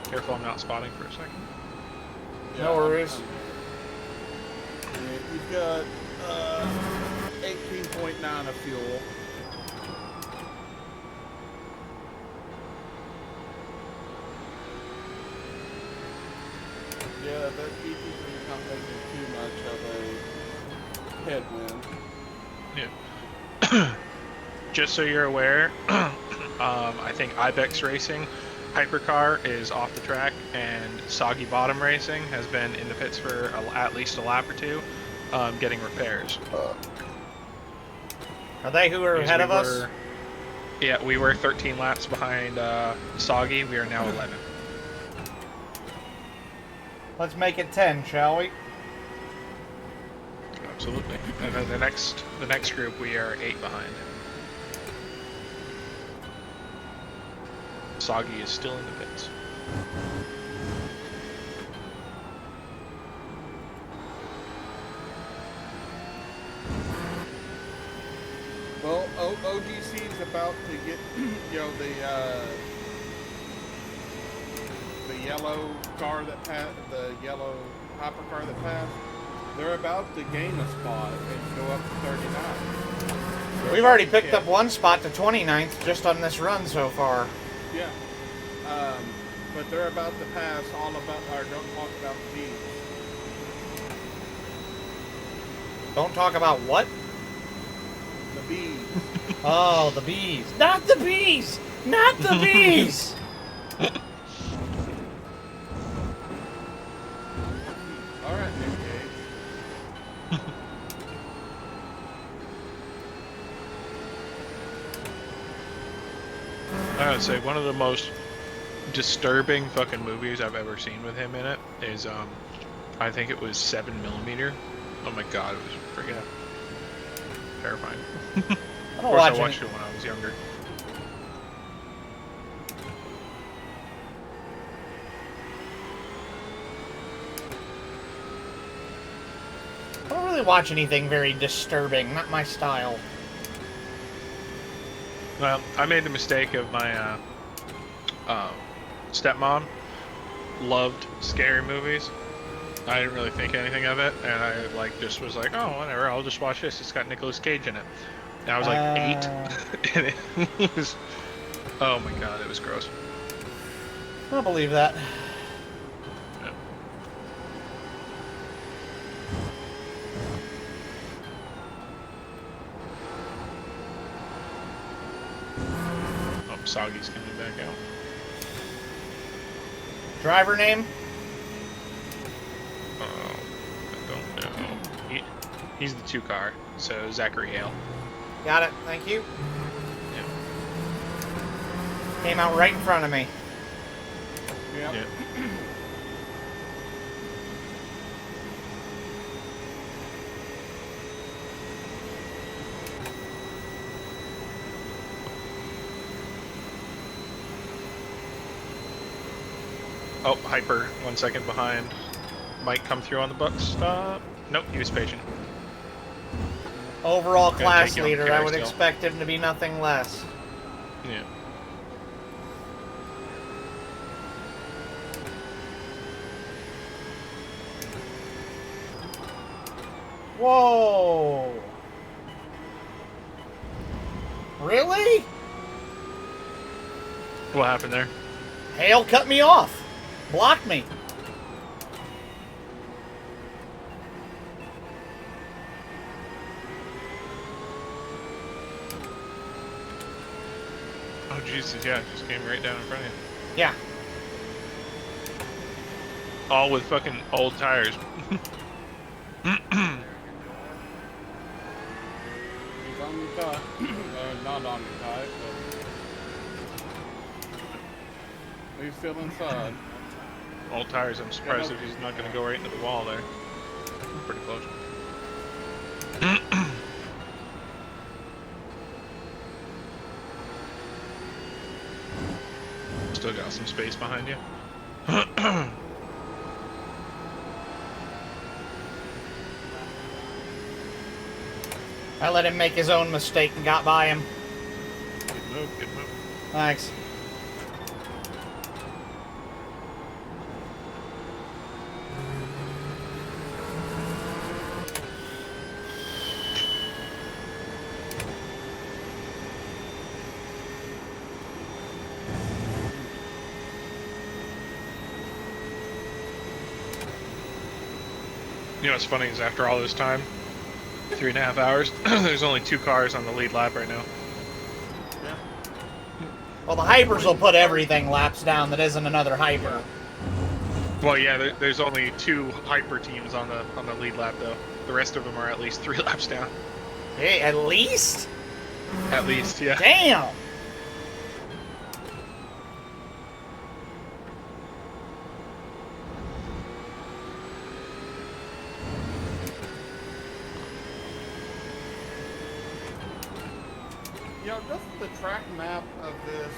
Careful, I'm not spotting for a second. No worries. Yeah, you've got 0.9 of fuel. Yeah, that ETC is not making too much of a headwind. Yeah. Just so you're aware, I think Ibex Racing Hypercar is off the track, and Soggy Bottom Racing has been in the pits for at least a lap or two, getting repairs. Are they who are Because ahead of us? Yeah, we were 13 laps behind Soggy. We are now 11. Let's make it 10, shall we? Absolutely. And then the next group, we are 8 behind. Soggy is still in the pits. Well, OGC is about to get, you know, the yellow car that passed, the yellow hypercar that passed. They're about to gain a spot and go up to 39. We've already picked up one spot to 29th just on this run so far. Yeah. But they're about to pass all about, or don't talk about the bees. Don't talk about what? The bees. Oh, the bees. Not the bees! Not the bees! Alright, Nick Cage. I would say one of the most disturbing fucking movies I've ever seen with him in it is, I think it was 7mm. Oh my god, it was freaking terrifying. Of course, I watched it when I was younger. I don't really watch anything very disturbing. Not my style. Well, I made the mistake of my stepmom loved scary movies. I didn't really think anything of it, and I just was like, oh, whatever, I'll just watch this. It's got Nicolas Cage in it. And I was like 8, and it was, oh my god, it was gross. I believe that. Yeah. Oh, Soggy's coming back out. Driver name? Oh, I don't know. He's the 2 car, so Zachary Hale. Got it. Thank you. Yeah. Came out right in front of me. Yep. Yeah. Oh, Hyper, 1 second behind. Might come through on the buck stop. Nope, he was patient. Overall Gonna class take you on leader, I carry would still. expect him to be nothing less. Yeah. Whoa! Really? What happened there? Hale cut me off. Blocked me. Oh, Jesus, yeah, it just came right down in front of you. Yeah. All with fucking old tires. He's on the cut. Not on the cut, but he's still inside. Old tires, I'm surprised if he's not going to go right into the wall there. Pretty close. Still got some space behind you. I let him make his own mistake and got by him. Good move, good move. Thanks. You know what's funny is after all this time, 3.5 hours, there's only 2 cars on the lead lap right now. Yeah. Well, the hypers will put everything laps down that isn't another hyper. Well, yeah, there's only 2 hyper teams on the lead lap though. The rest of them are at least 3 laps down. Hey, at least? At least, yeah. Damn! You know, doesn't the track map of this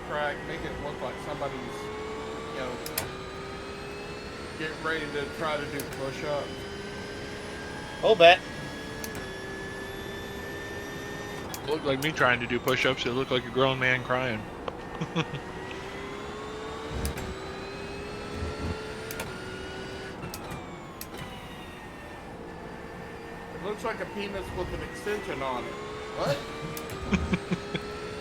track make it look like somebody's, you know, getting ready to try to do push-ups? I'll bet. It looked like me trying to do push-ups. It looked like a grown man crying. It looks like a penis with an extension on it. What?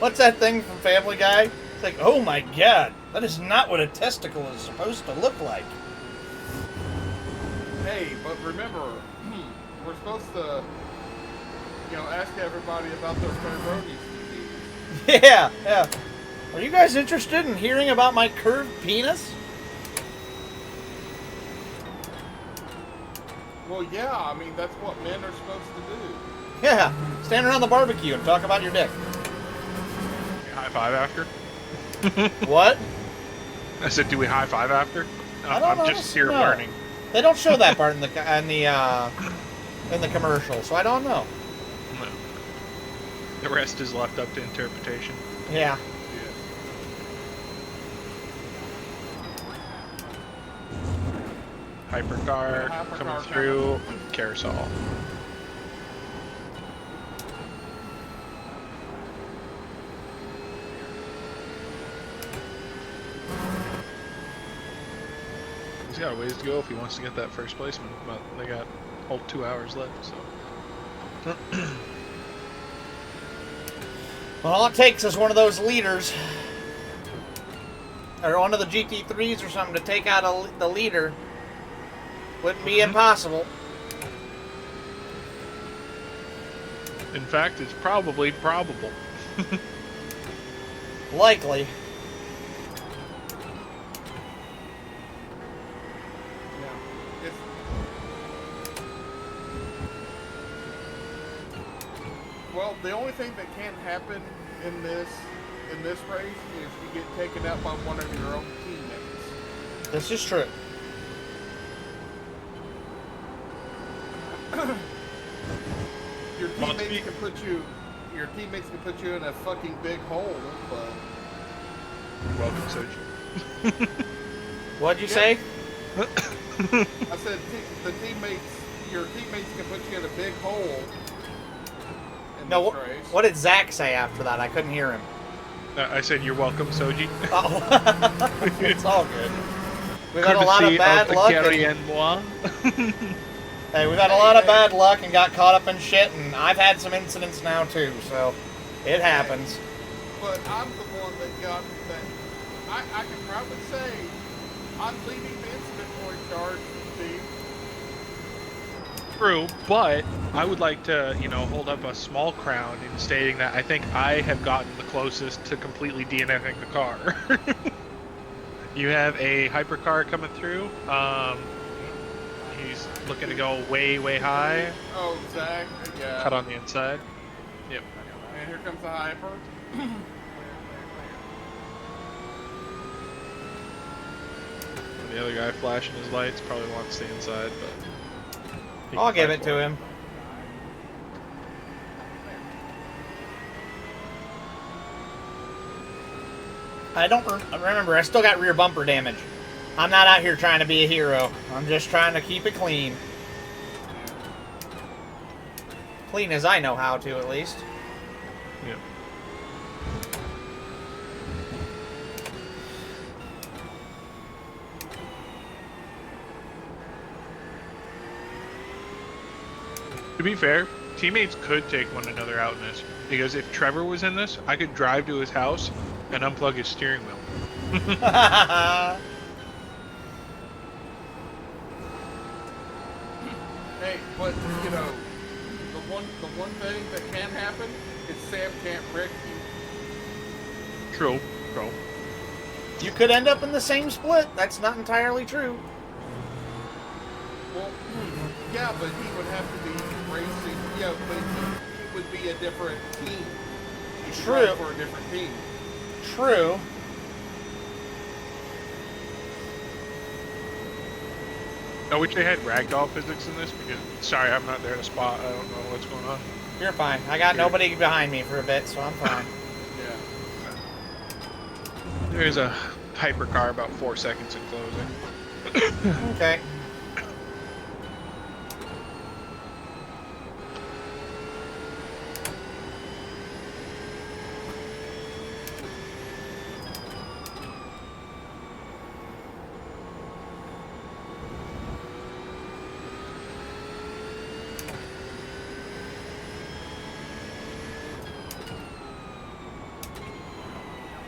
What's that thing from Family Guy? It's like, oh my god, that is not what a testicle is supposed to look like. Hey, but remember, we're supposed to, you know, ask everybody about their Peyronie's disease. Yeah, yeah. Are you guys interested in hearing about my curved penis? Well, yeah, I mean, that's what men are supposed to do. Yeah, stand around the barbecue and talk about your dick. High five after? What? I said, do we high five after? I don't I'm know. just here No. learning. They don't show that part in the commercial, so I don't know. No. The rest is left up to interpretation. Yeah. Hypercar Hypercar coming coming. through. Carousel. He's got a ways to go if he wants to get that first placement, but they got whole 2 hours left, so. Well, all it takes is one of those leaders, or one of the GT3s or something, to take out the leader. Wouldn't be impossible. In fact, it's probably probable. Likely. Yeah. It's, well, the only thing that can happen in this race is you get taken out by one of your own teammates. This is true. Your Well, teammates can put you in a fucking big hole, but Welcome, Soji. What'd you Yeah. say? I said your teammates can put you in a big hole in No, this race. what did Zach say after that? I couldn't hear him. I said, you're welcome, Soji. Oh, it's all good. We've had a lot of bad luck. Hey, we've had a lot of bad luck and got caught up in shit, and I've had some incidents now too, so it happens. But I'm the one that got that. I can probably say I'm leading the incident point charge team. True, but I would like to, hold up a small crown in stating that I think I have gotten the closest to completely DNFing the car. You have a hypercar coming through. He's looking to go way, way high. Oh, Zach, yeah. Cut on the inside. Yep. And here comes the hyper. The other guy flashing his lights probably wants the inside, but he I'll can give fight it for to him. I don't remember. I still got rear bumper damage. I'm not out here trying to be a hero. I'm just trying to keep it clean. Clean as I know how to, at least. Yep. To be fair, teammates could take one another out in this, because if Trevor was in this, I could drive to his house and unplug his steering wheel. Hey, but you know, the one thing that can happen is Sam can't wreck you. True. You could end up in the same split. That's not entirely true. Well, yeah, but he would have to be racing. Yeah, but he would be a different team. He could True. run for a different team. True. I wish they had ragdoll physics in this because, sorry, I'm not there to spot. I don't know what's going on. You're fine. I got nobody behind me for a bit, so I'm fine. Yeah. There's a hypercar about 4 seconds in closing. Okay.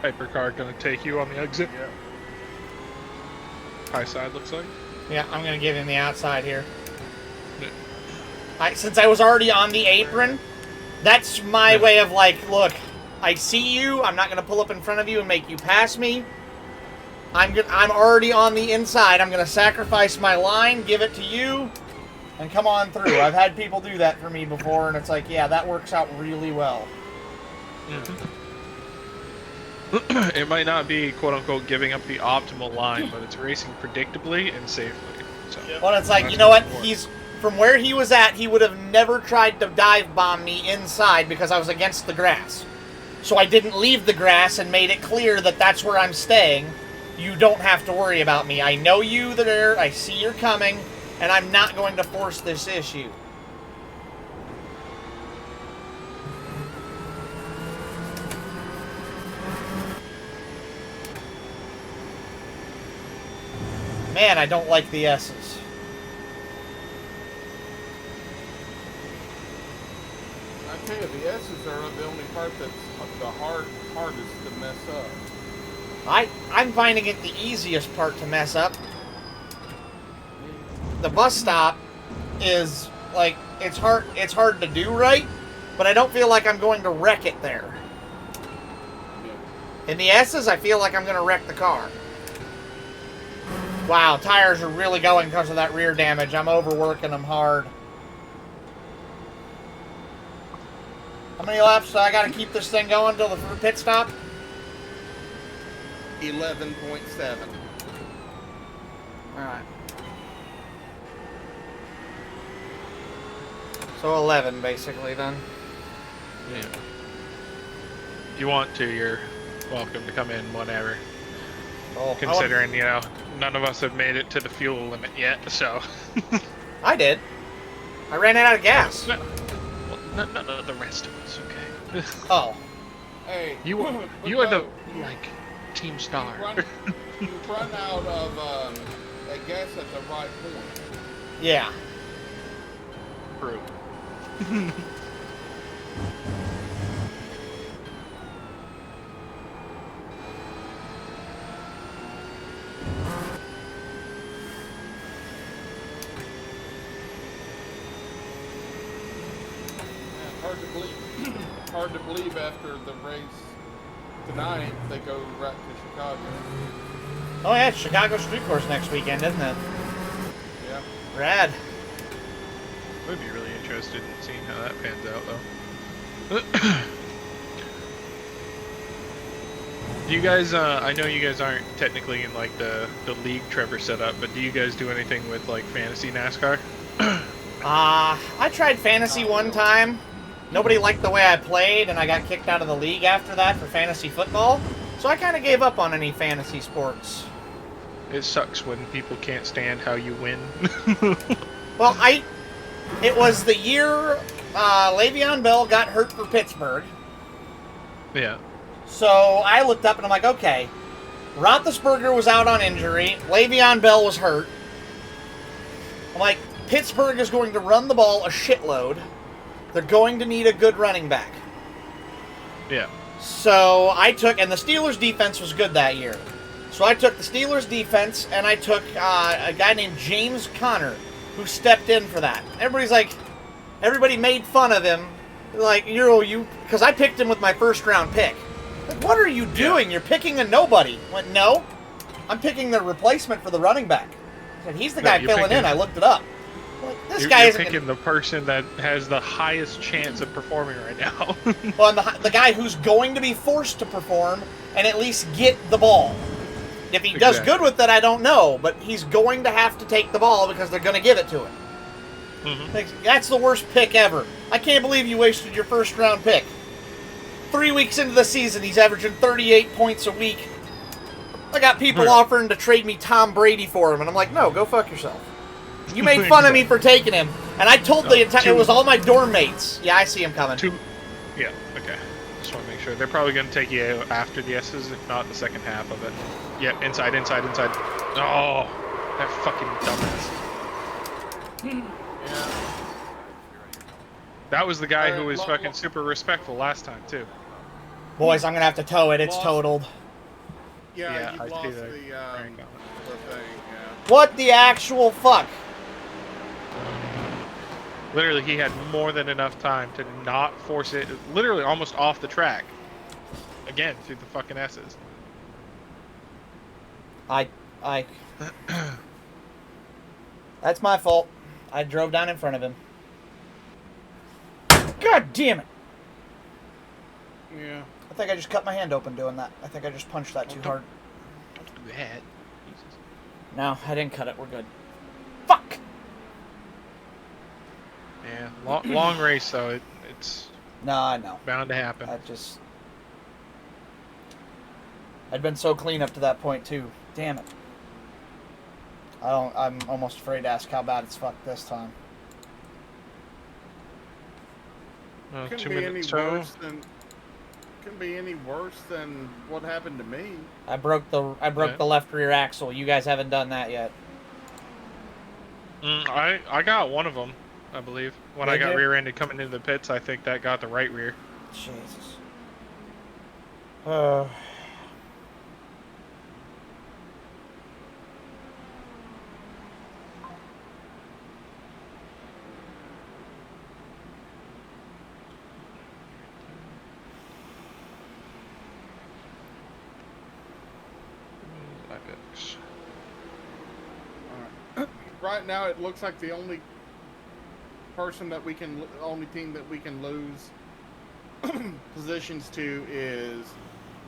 Hypercar gonna take you on the exit. Yeah. High side looks like. Yeah, I'm gonna give him the outside here. Yeah. Since I was already on the apron, that's my way of like, look, I see you. I'm not gonna pull up in front of you and make you pass me. I'm already on the inside. I'm gonna sacrifice my line, give it to you, and come on through. I've had people do that for me before, and it's like, yeah, that works out really well. It might not be quote unquote giving up the optimal line, but it's racing predictably and safely. So Well, it's like, you know what? He's from where he was at. He would have never tried to dive bomb me inside because I was against the grass. So I didn't leave the grass and made it clear that that's where I'm staying. You don't have to worry about me. I know you there. I see you're coming, and I'm not going to force this issue. Man, I don't like the S's. I tell you, the S's are the only part that's the hardest to mess up. I'm finding it the easiest part to mess up. The bus stop is like it's hard to do right, but I don't feel like I'm going to wreck it there. In the S's, I feel like I'm going to wreck the car. Wow, tires are really going because of that rear damage. I'm overworking them hard. How many laps do I got to keep this thing going till the pit stop? 11.7. Alright. So 11, basically, then. yeah. If you want to, you're welcome to come in whenever. Oh, Considering, you know, none of us have made it to the fuel limit yet, so. I did. I ran out of gas. Well, none of the rest of us, okay? Oh. Hey, You are the, like, team star. You run out of I guess at the right point. Yeah. True. Hard to believe after the race tonight they go right to Chicago. Oh, yeah, it's Chicago Street Course next weekend, isn't it? Yeah. Rad. Would be really interested in seeing how that pans out, though. Do you guys, I know you guys aren't technically in, like, the league Trevor set up, but do you guys do anything with, like, fantasy NASCAR? I tried fantasy one time. Nobody liked the way I played, and I got kicked out of the league after that for fantasy football. So I kind of gave up on any fantasy sports. It sucks when people can't stand how you win. Well, it was the year Le'Veon Bell got hurt for Pittsburgh. Yeah. So I looked up and I'm like, okay, Roethlisberger was out on injury. Le'Veon Bell was hurt. I'm like, Pittsburgh is going to run the ball a shitload. They're going to need a good running back. Yeah. So I took, and the Steelers' defense was good that year. So I took the Steelers' defense, and I took a guy named James Conner, who stepped in for that. Everybody made fun of him. Like, because I picked him with my first round pick. Like, what are you doing? You're picking a nobody. I went, no, I'm picking the replacement for the running back. And he's the guy filling in. I looked it up. Like, this guy isn't picking the person that has the highest chance of performing right now. Well, and the guy who's going to be forced to perform and at least get the ball. If he does good with it, I don't know, but he's going to have to take the ball because they're going to give it to him. Mm-hmm. That's the worst pick ever. I can't believe you wasted your first round pick. 3 weeks into the season, he's averaging 38 points a week. I got people offering to trade me Tom Brady for him, and I'm like, no, go fuck yourself. You made fun of me for taking him, and I told the entire... It was all my dorm mates. Yeah, I see him coming. Yeah, okay. Just want to make sure. They're probably going to take you after the S's, if not the second half of it. Yeah, inside. Oh, that fucking dumbass. That was the guy who was fucking super respectful last time, too. Boys, I'm going to have to tow it. It's totaled. Yeah, I lost see the thing, yeah. What the actual fuck? Literally, he had more than enough time to not force it, literally almost off the track. Again, through the fucking S's. That's my fault. I drove down in front of him. God damn it! Yeah. I think I just cut my hand open doing that. I think I just punched that too hard. Don't do that. Jesus. No, I didn't cut it. We're good. Fuck! Yeah, long race though. It's no, I know. Bound to happen. I'd been so clean up to that point too. Damn it. I'm almost afraid to ask how bad it's fucked this time. Couldn't be any worse than what happened to me. I broke the left rear axle. You guys haven't done that yet. I got one of them, I believe. When I got rear-ended coming into the pits, I think that got the right rear. Jesus. Right now, it looks like the only team that we can lose positions to is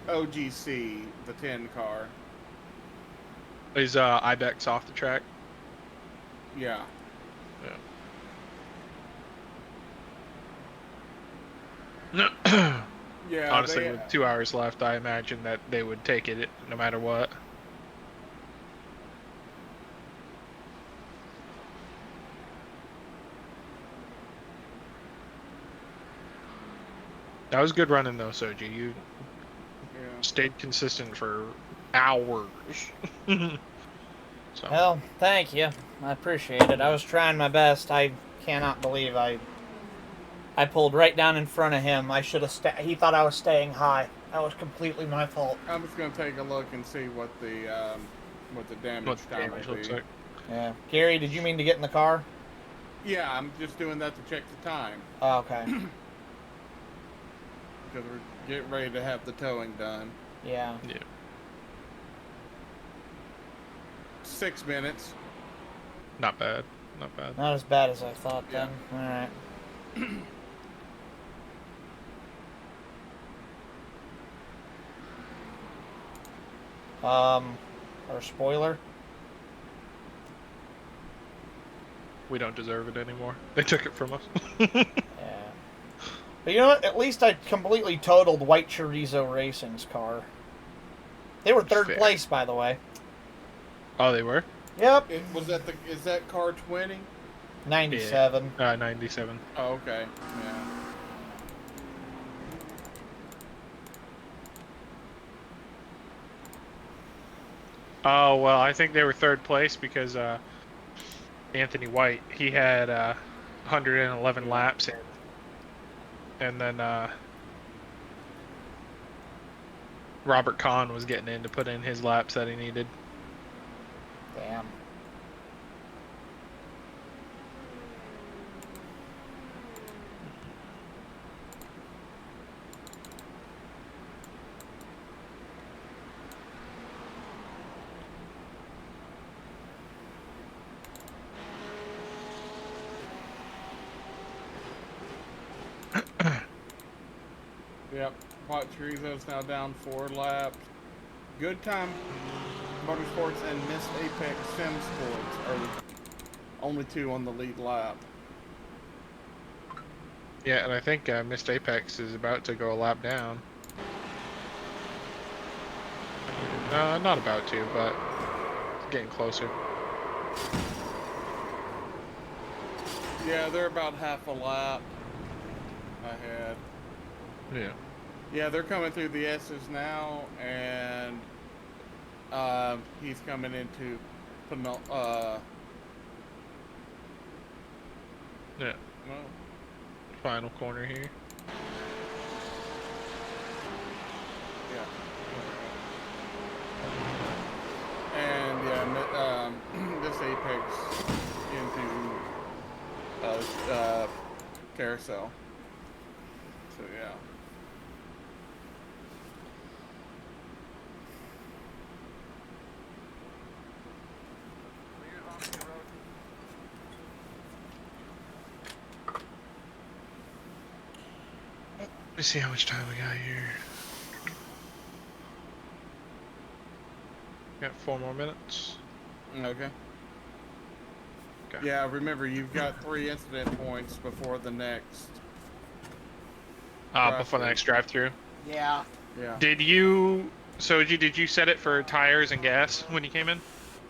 OGC, the 10 car. Is Ibex off the track? Yeah. Yeah. Honestly, with 2 hours left, I imagine that they would take it no matter what. That was good running though, Soji. You stayed consistent for hours. So. Well, thank you. I appreciate it. I was trying my best. I cannot believe I pulled right down in front of him. I should have. He thought I was staying high. That was completely my fault. I'm just gonna take a look and see what the damage time looks like. Yeah, Gary, did you mean to get in the car? Yeah, I'm just doing that to check the time. Oh, okay. Because we're getting ready to have the towing done. Yeah. 6 minutes. Not bad. Not bad. Not as bad as I thought then. Alright. Our spoiler? We don't deserve it anymore. They took it from us. Yeah. But you know what? At least I completely totaled White Chorizo Racing's car. They were third place, by the way. Oh, they were? Yep. Is that car 20? 97. Yeah. 97. Oh, okay. Yeah. Oh, well, I think they were third place because Anthony White, he had 111 laps in. And then Robert Kahn was getting in to put in his laps that he needed. Damn. Yep. Hot Chorizo's now down 4 laps. Good Time Motorsports and Miss Apex Sim Sports are the only 2 on the lead lap. Yeah, and I think Missed Apex is about to go a lap down. Not about to, but it's getting closer. Yeah, they're about half a lap ahead. Yeah. Yeah, they're coming through the S's now, and he's coming into Yeah. well, Final corner here. yeah. And yeah, this Apex into carousel. So yeah. Let's see how much time we got here. Got 4 more minutes. Okay. Okay. Yeah, remember you've got 3 incident points before the next. Before the next drive-through. Yeah. Yeah. Did you set it for tires and gas when you came in?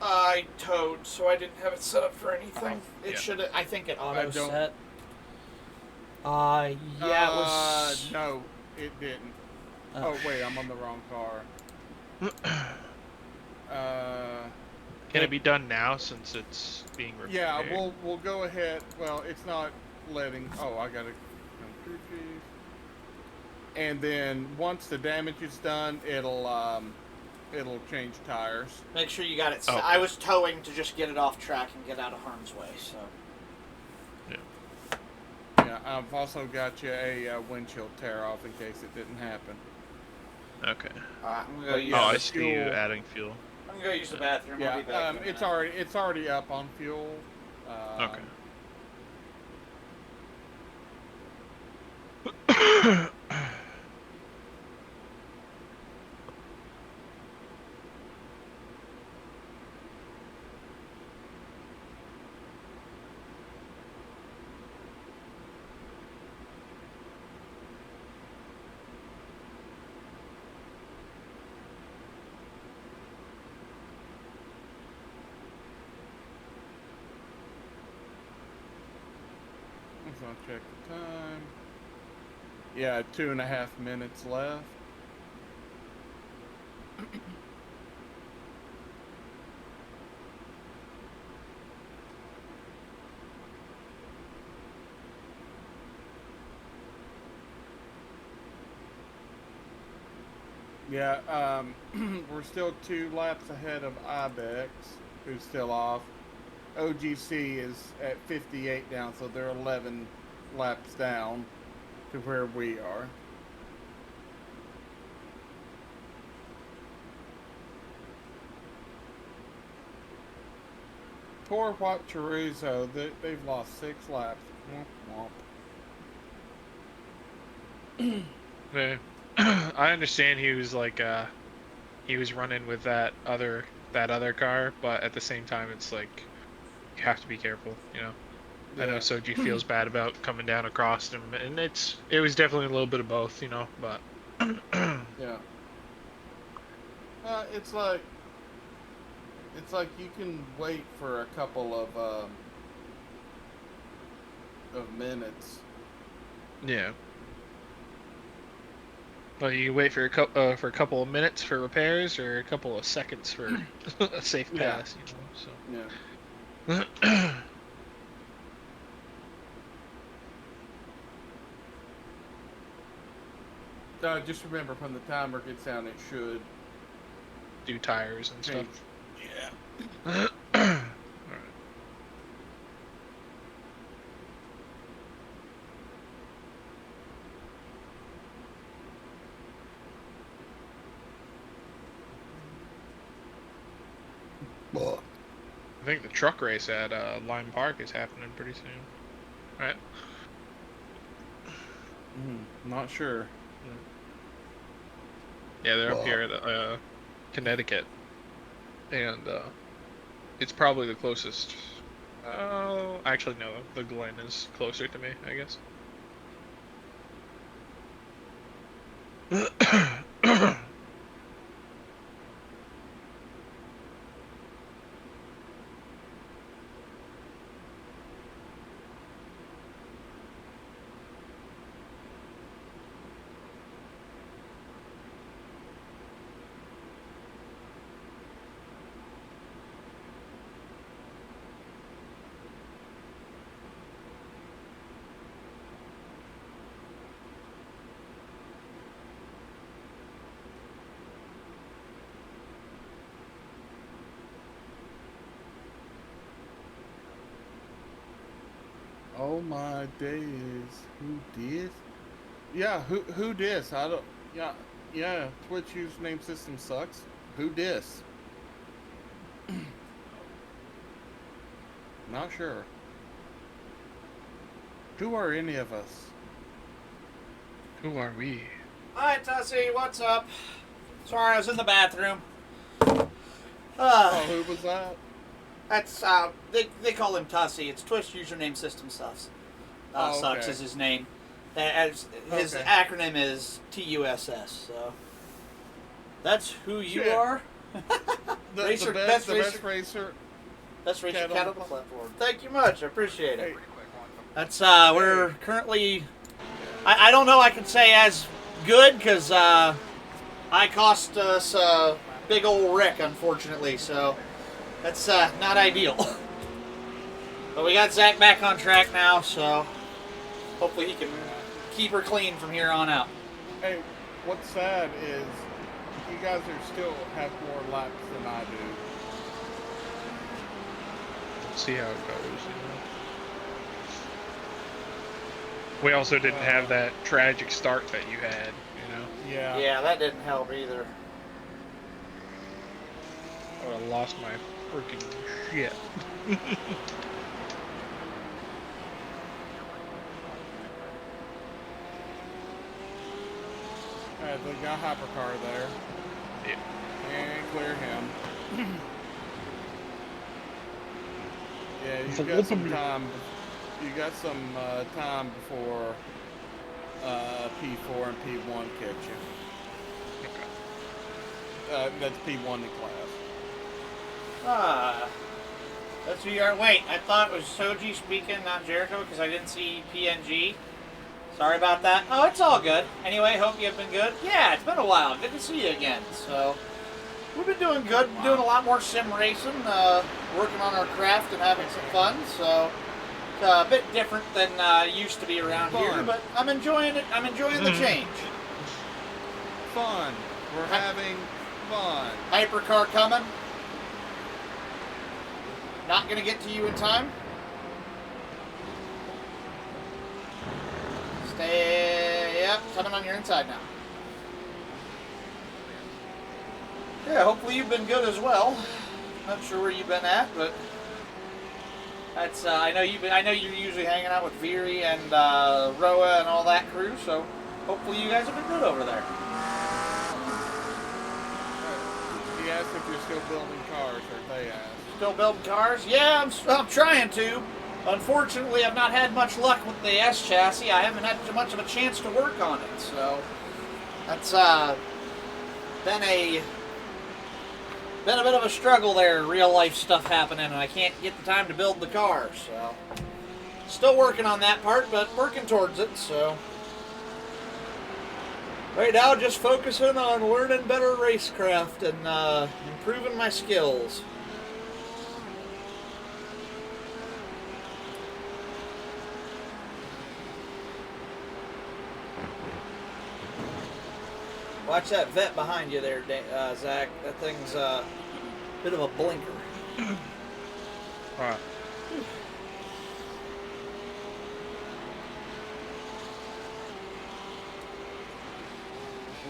I towed, so I didn't have it set up for anything. It Yeah. should. I think it auto I don't- set. Yeah, it was. No, it didn't. Oh wait, I'm on the wrong car. Can it be done now since it's being repaired? Yeah, we'll go ahead. Well, it's not letting. Oh, I gotta. And then once the damage is done, it'll change tires. Make sure you got it set. Oh. I was towing to just get it off track and get out of harm's way. So. Yeah, I've also got you a windshield tear off in case it didn't happen. Okay. Alright, I'm gonna go use. I the see you fuel- adding fuel. I'm gonna go use the bathroom. I'll Yeah, be back in a it's minute. already up on fuel. Okay. So I'll check the time. Yeah, 2.5 minutes left. Yeah, we're still 2 laps ahead of Ibex, who's still off. OGC is at 58 down, so they're 11 laps down to where we are. Poor Hot Chorizo, they've lost 6 laps. Womp womp. Yeah. I understand he was like he was running with that other car, but at the same time it's like you have to be careful, you know. I know Soji feels bad about coming down across him, and it was definitely a little bit of both, you know, but Yeah. It's like you can wait for a couple of minutes. yeah. Well, you wait for a couple of minutes for repairs, or a couple of seconds for a safe pass, you know. So. Yeah. Just remember, when the timer gets down, it should Do tires and change. stuff. Yeah. I think the truck race at Lime Park is happening pretty soon, right? Not sure. Yeah. Yeah, they're up here at Connecticut, and it's probably the closest. Oh, actually no, the Glen is closer to me, I guess. Oh my days. Who dis? Yeah, who dis? I don't. Yeah. Twitch username system sucks. Who dis? Not sure. Who are any of us? Who are we? Hi, Tussie. What's up? Sorry, I was in the bathroom. Oh, who was that? That's they call him Tussie. It's Twitch username system sucks. Oh, Sucks okay. is his name. His Okay. acronym is TUSS. So that's who you Shit. are. The Racer- best best racer. That's Racer Cat on Cat the on the platform. Thank you much. I appreciate it. Hey. That's we're currently. I don't know. I could say as good because I cost us big old wreck, unfortunately. So that's not ideal. But we got Zach back on track now, so hopefully he can keep her clean from here on out. Hey, what's sad is you guys are still have more laps than I do. Let's see how it goes. You know? We also didn't have that tragic start that you had. You know, Yeah. Yeah, that didn't help either. I would have lost my freaking shit. They got hypercar there. Yeah. And clear him. Yeah, It's you a got some little- time. You got some time before P4 and P1 catch you. That's P1 in class. That's who you are. Wait, I thought it was Soji speaking, not Jericho, because I didn't see PNG. Sorry about that. Oh, it's all good. Anyway, hope you've been good. Yeah, it's been a while. Good to see you again. So, we've been doing good. Doing a lot more sim racing, working on our craft and having some fun. So, it's a bit different than used to be around here, Fun. but I'm enjoying it. I'm enjoying the change. Fun. We're having fun. Hypercar coming. Not gonna get to you in time. Yep, coming on your inside now. Yeah, hopefully you've been good as well. Not sure where you've been at, but that's I know you're usually hanging out with Veery and Roa and all that crew, so hopefully you guys have been good over there. He asked if you're still building cars, or they asked. Still building cars? Yeah, I'm trying to. Unfortunately, I've not had much luck with the S chassis. I haven't had much of a chance to work on it, so that's been a bit of a struggle there. Real life stuff happening, and I can't get the time to build the car. So still working on that part, but working towards it. So right now, just focusing on learning better racecraft and improving my skills. Watch that vet behind you there, Zach. That thing's a bit of a blinker. Alright.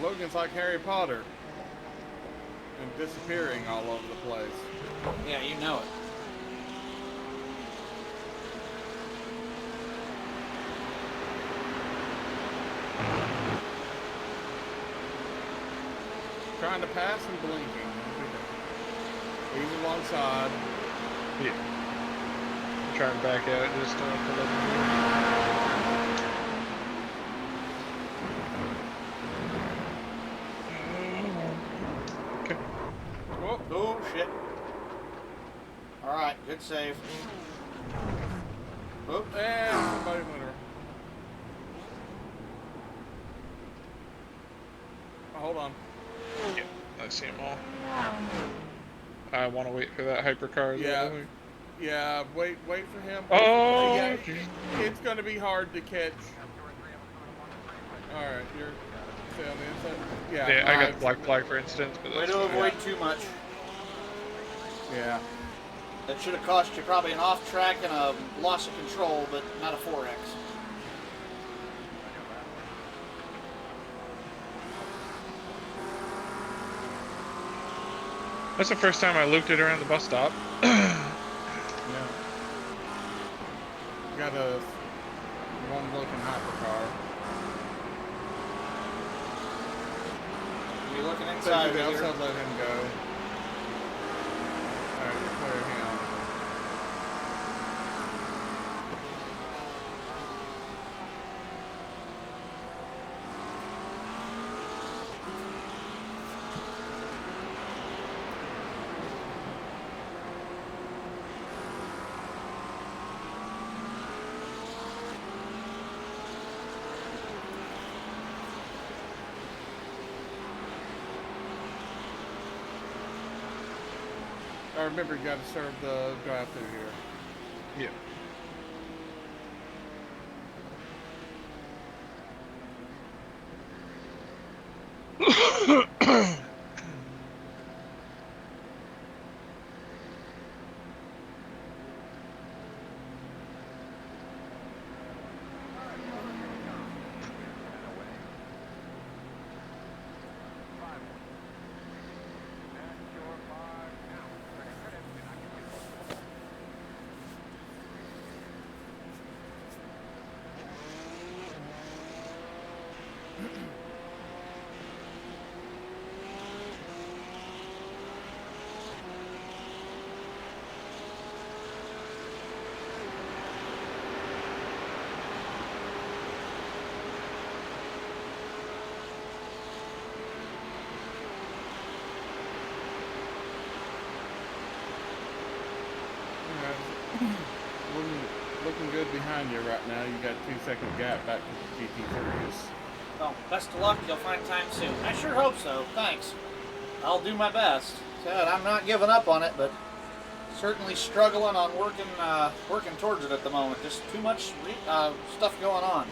Logan's like Harry Potter. And disappearing all over the place. Yeah, you know it. trying to pass and blinking. He's alongside. Yeah. I'm trying to back out just to let him go. Okay. Oh, shit. Alright, good save. Oh, And somebody went her. Oh, hold on. Yeah, I see them all. I want to wait for that hypercar. Yeah. Yeah, wait for him. Oh, Yeah, geez. it's going to be hard to catch. All right, you're stay on the inside. Yeah, Yeah, I got the black flag for instance, but way that's to fine. avoid too much. Yeah. That should have cost you probably an off track and a loss of control, but not a 4X. That's the first time I looped it around the bus stop. Yeah. Got a one-looking hypercar. You're looking So inside you can here. also let him go. All right, clear him. I remember you got to serve the drive-through here. Yeah. Looking good behind you right now. You got a 2-second gap back to the GT3s. Well, best of luck. You'll find time soon. I sure hope so. Thanks. I'll do my best. Said I'm not giving up on it, but certainly struggling on working towards it at the moment. Just too much stuff going on.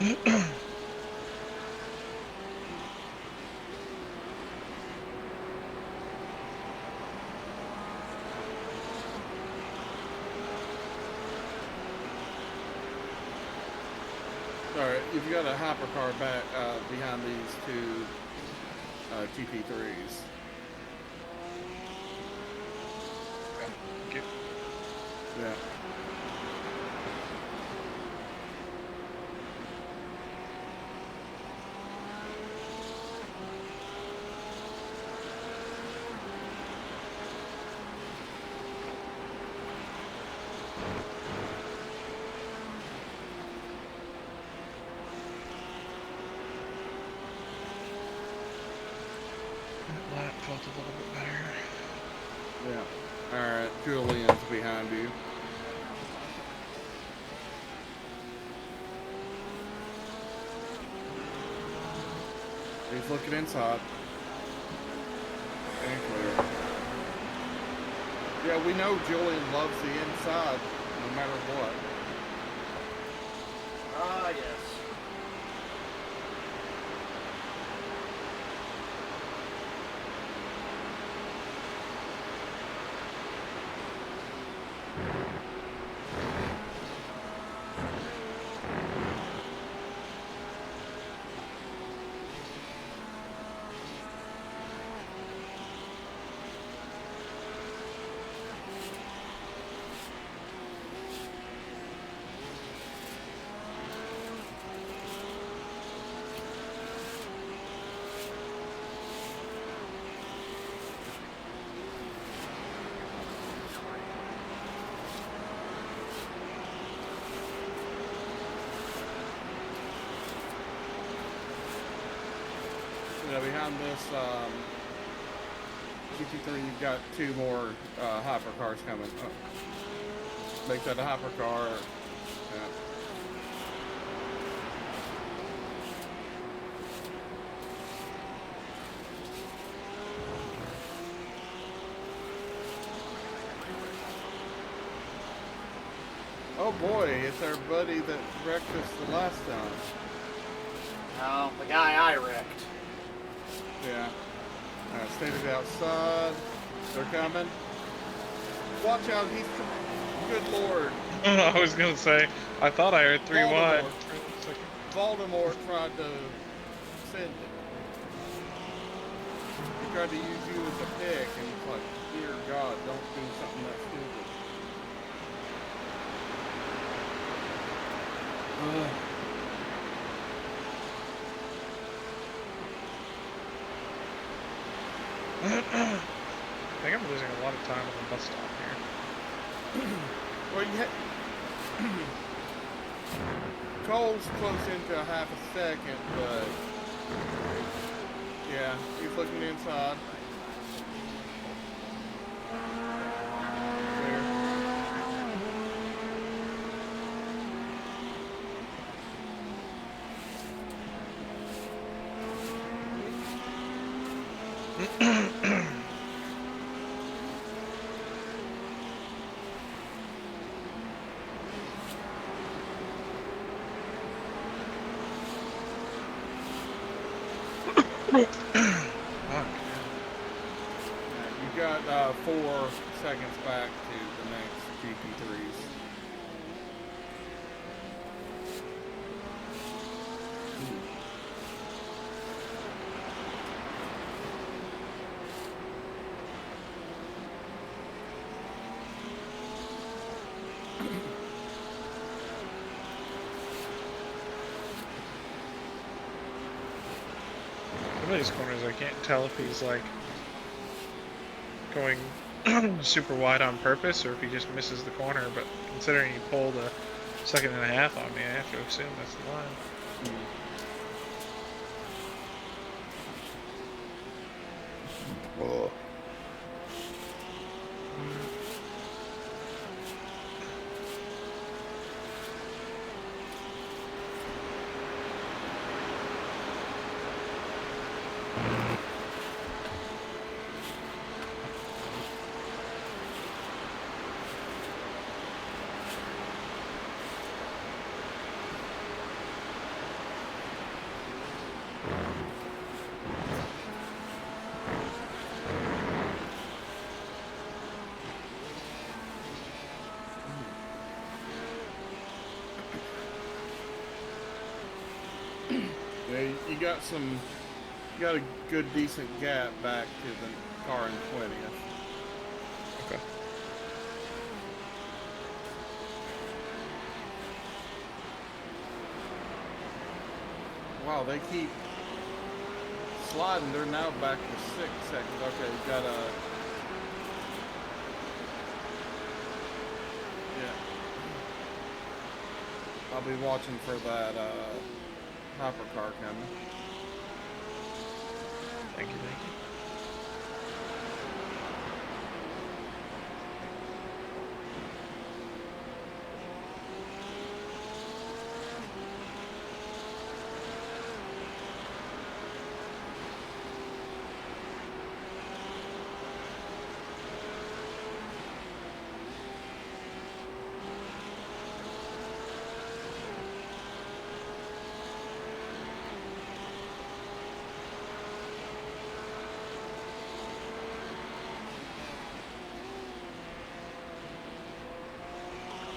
Alright, you've got a hypercar back behind these two GP3s. Get Yeah. that lap felt a little bit better. Yeah. Alright, Julian's behind you. He's looking inside. And clear. Yeah, we know Julian loves the inside, no matter what. Ah, yes. Yeah, behind this GT3, you've got two more hypercars coming. Make that a hypercar. Yeah. Oh boy, it's our buddy that wrecked us the last time. No, the guy I wrecked. Yeah. Alright, stay to the outside. They're coming. Watch out, he's... Good lord. I was gonna say, I thought I heard 3 wide. Voldemort tried to send it. He tried to use you as a pick, and it's like, dear God, don't do something that stupid. I think I'm losing a lot of time on the bus stop here. Well, Cole's close into a half a second, but yeah, he's looking inside. You got 4 seconds back to the next GP3s. Some of these corners, I can't tell if he's like going super wide on purpose or if he just misses the corner, but considering he pulled a 1.5 seconds on me, I have to assume that's the line. Oh. got a good decent gap back to the car in 20th. Okay. Wow, they keep sliding. They're now back to 6 seconds. Okay, you got a... Yeah. I'll be watching for that hopper car coming. Thank you, thank you.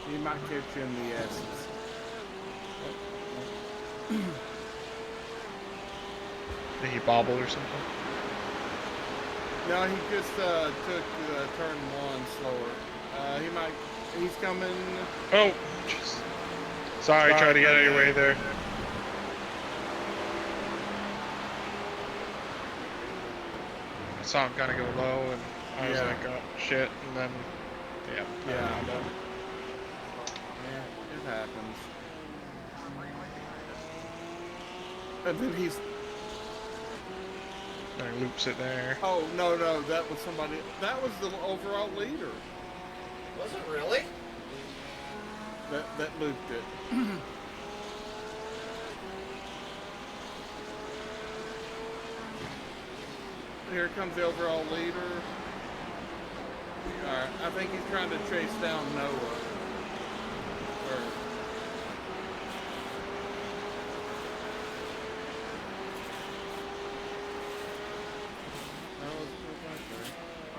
He might catch you in the S's. Did he bobble or something? No, he just took turn 1 slower. He's coming. Oh, jeez. Sorry, try to get out of your way there. I saw him kind of go low, and I was like, oh, shit, and then, yeah. Yeah, it happens. And then he's... Then he loops it there. Oh, no, that was somebody... That was the overall leader. Was it really? That looped it. Here comes the overall leader. Alright, I think he's trying to chase down Noah.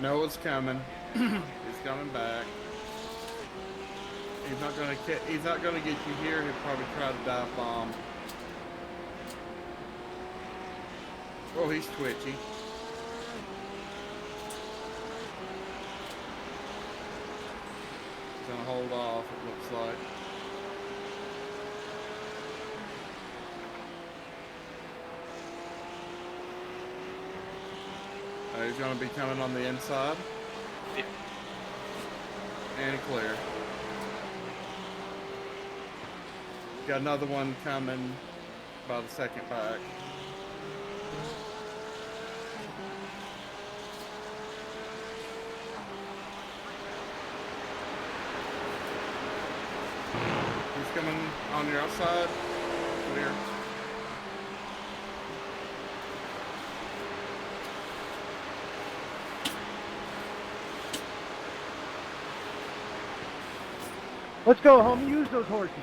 Noah's coming. He's coming back. He's not gonna get you here. He'll probably try to dive bomb. Oh, he's twitchy. He's gonna hold off, it looks like. He's gonna be coming on the inside. Yeah. And clear. Got another one coming about a second back. He's coming on your outside. Clear. Let's go, homie. Use those horses.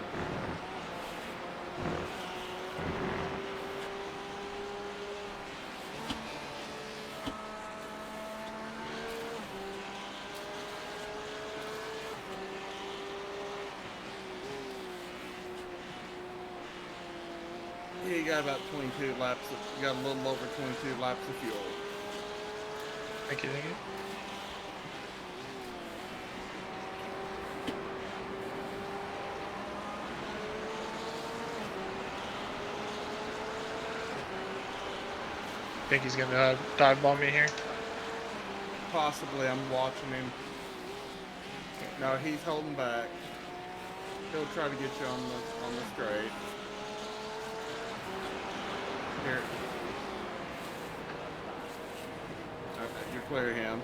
Yeah, you got about 22 laps. You got a little over 22 laps of fuel. Thank you, thank you. Think he's gonna dive bomb me here? Possibly, I'm watching him. No, he's holding back. He'll try to get you on the straight. Here. Okay, you clear him.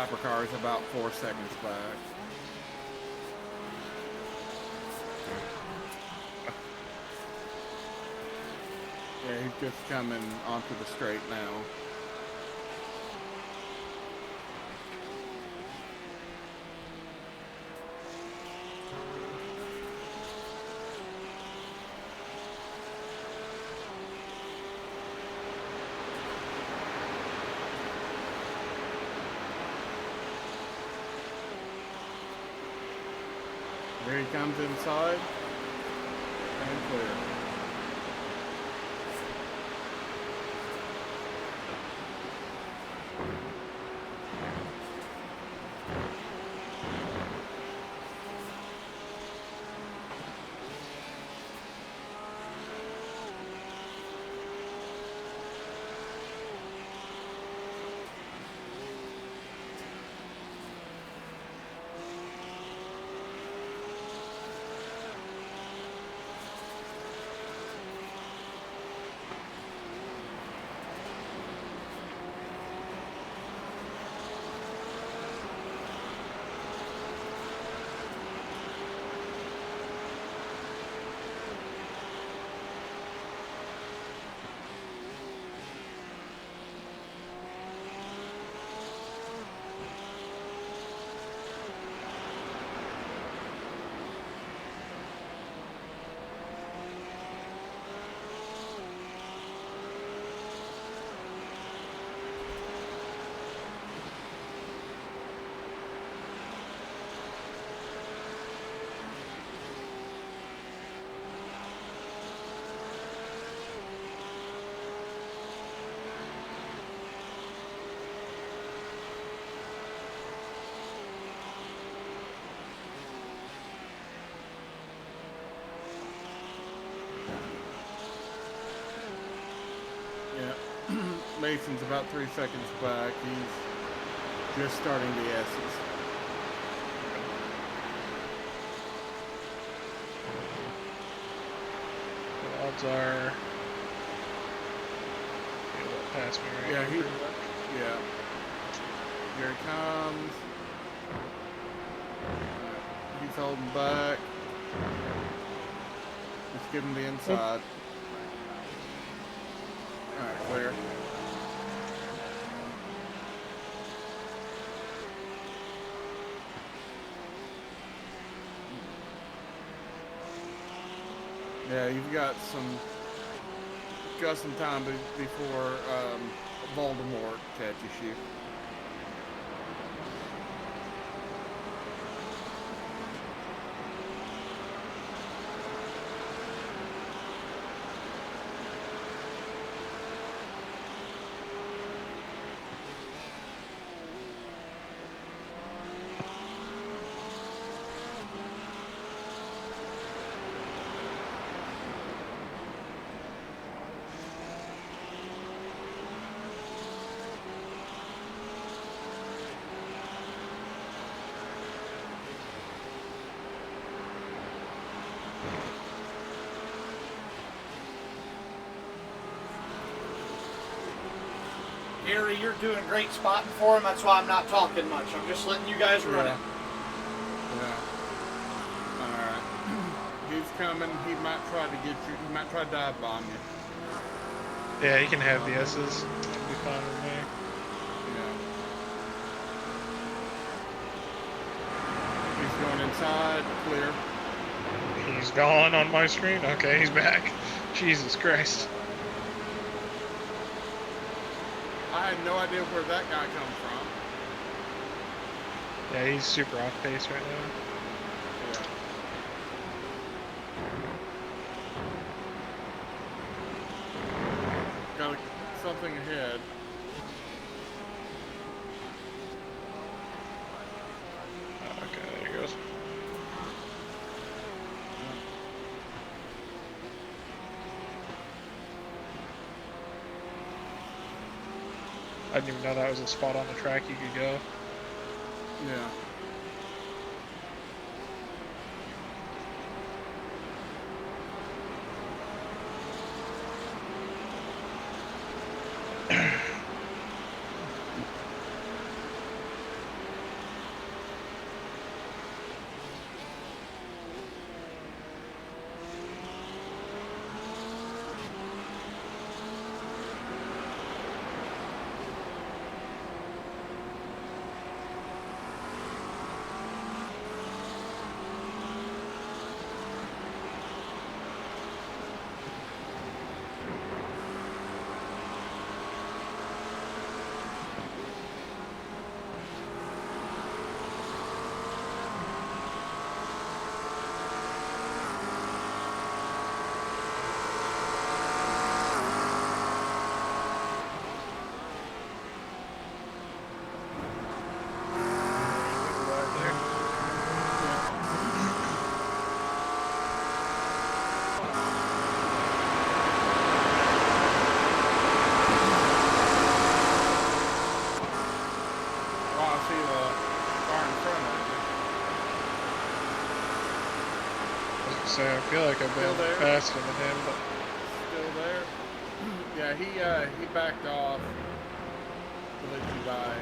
hypercar is about 4 seconds back. Yeah, he's just coming onto the straight now. Here he comes inside and clear. Mason's about 3 seconds back. He's just starting the S's. The odds are he'll pass me right Yeah, here. yeah. Here he comes. He's holding back. Just give him the inside. Alright, clear. Yeah, you've got some time before Voldemort catches you. Gary, you're doing great spotting for him. That's why I'm not talking much. I'm just letting you guys run it. Yeah. Alright. He's coming. He might try to get you. He might try to dive bomb you. Yeah, he can have the S's. That'll be fine with me. Yeah. He's going inside. Clear. He's gone on my screen? Okay, he's back. Jesus Christ. I had no idea where that guy come from. Yeah, he's super off pace right now. Yeah. Got something ahead. Okay, there he goes. I didn't even know that was a spot on the track you could go. Yeah. say, I feel like I've Still been there? faster than him, but Still there? Yeah, he backed off to let you by.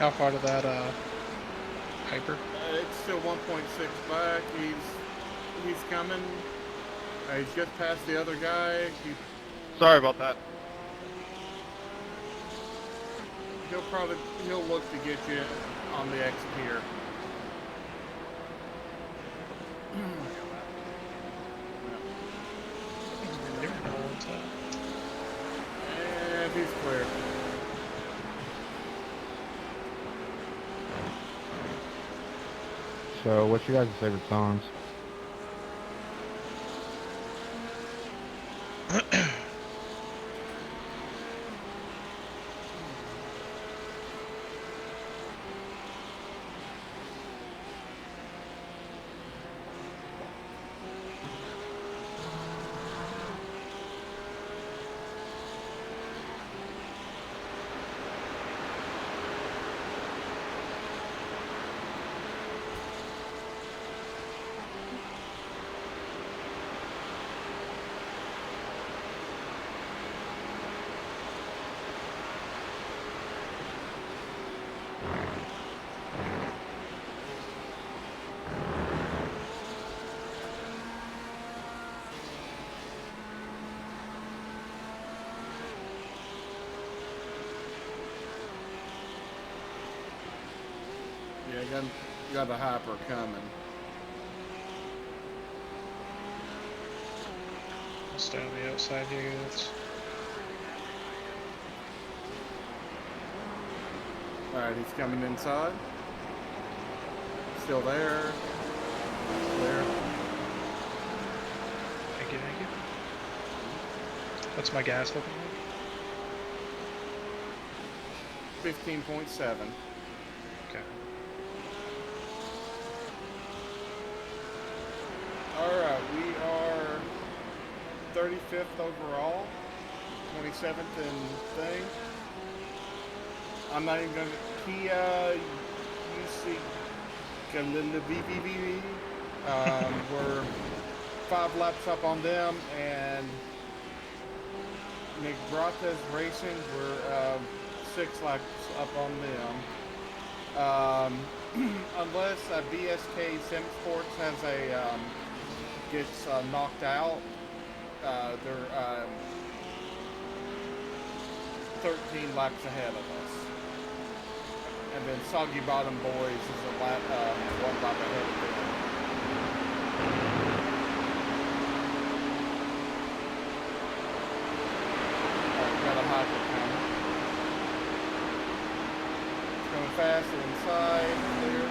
how far to that hyper? It's still 1.6 back. He's coming. He's just past the other guy. Sorry about that. He'll look to get you on the exit here. And he's clear. So, what's your guys' favorite songs? Yeah, got a hyper coming. Stay on the outside here. Alright, he's coming inside. Still there. There. Thank you. What's my gas looking like? 15.7. Okay. Alright, we are 35th overall. 27th in thing. I'm not even gonna Kia UC Glen. We're 5 laps up on them, and Nick Bratas Racing, we're 6 laps up on them. Unless BSK Sim Sports has gets knocked out, they're 13 laps ahead of us. And then Soggy Bottom Boys is a lap, 1 lap ahead of them. Alright, got a hyper coming. It's going fast inside, clear.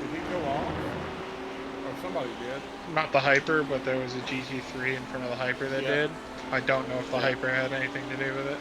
Did he go off? Or somebody did. Not the hyper, but there was a GT3 in front of the hyper that did. I don't know if the hyper had anything to do with it.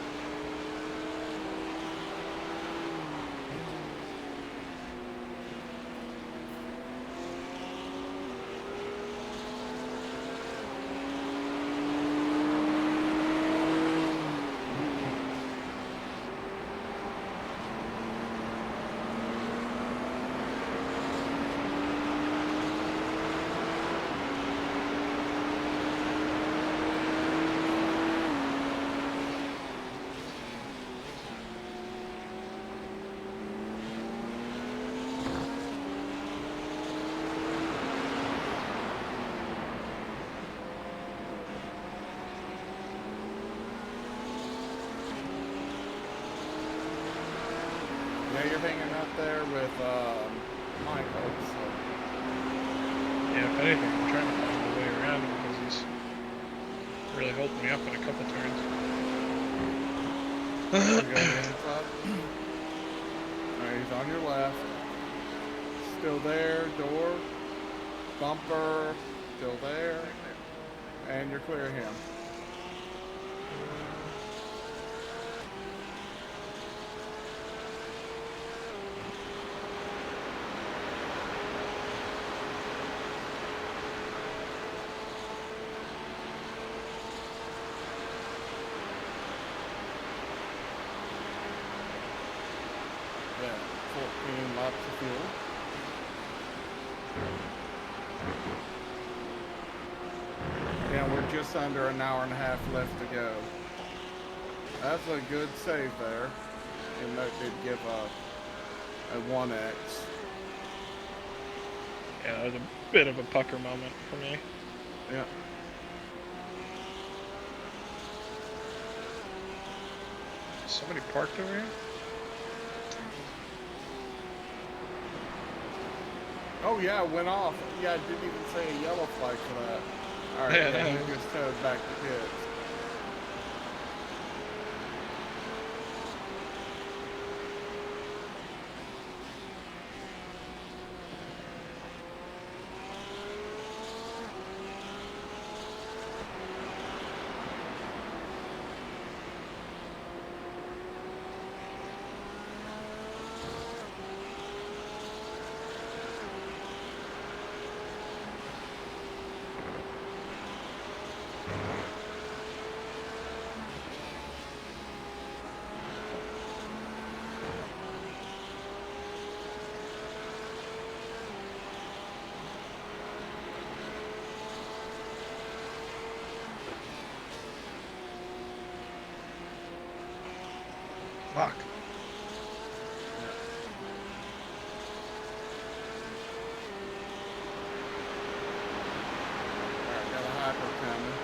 Yeah, you're hanging out there with Michael. So. Yeah, if anything, I'm trying to find a way around him because he's really holding me up in a couple turns. Alright, he's on your left. Still there. Door. Bumper. Still there. And you're clear of him. Yeah, 14 laps of fuel. Yeah, we're just under an hour and a half left to go. That's a good save there. And that did give a 1x. Yeah, that was a bit of a pucker moment for me. Yeah. Somebody parked over here? Oh yeah, it went off. Yeah, I didn't even say a yellow flag for that. Alright, yeah, he just towed back to pits. Fuck. Alright, got a hyper coming.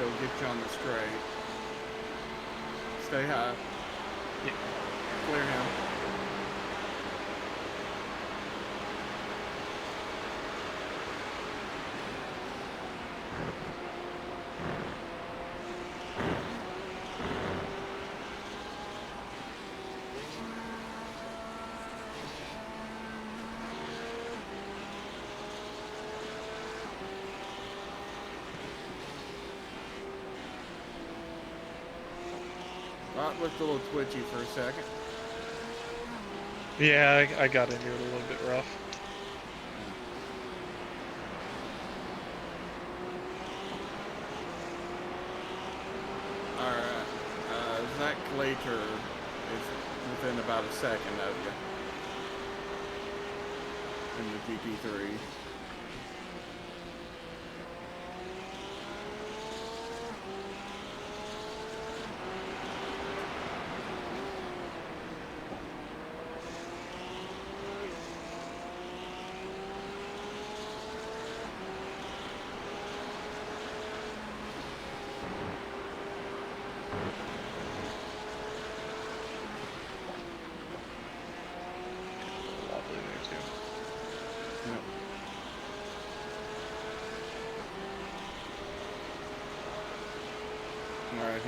They'll get you on the straight. Stay high. Yeah. Clear him. That looked a little twitchy for a second. Yeah, I got into it a little bit rough. Alright, Zach Glater is within about a second of you in the GT3. Wobbly there too. Yep. Alright,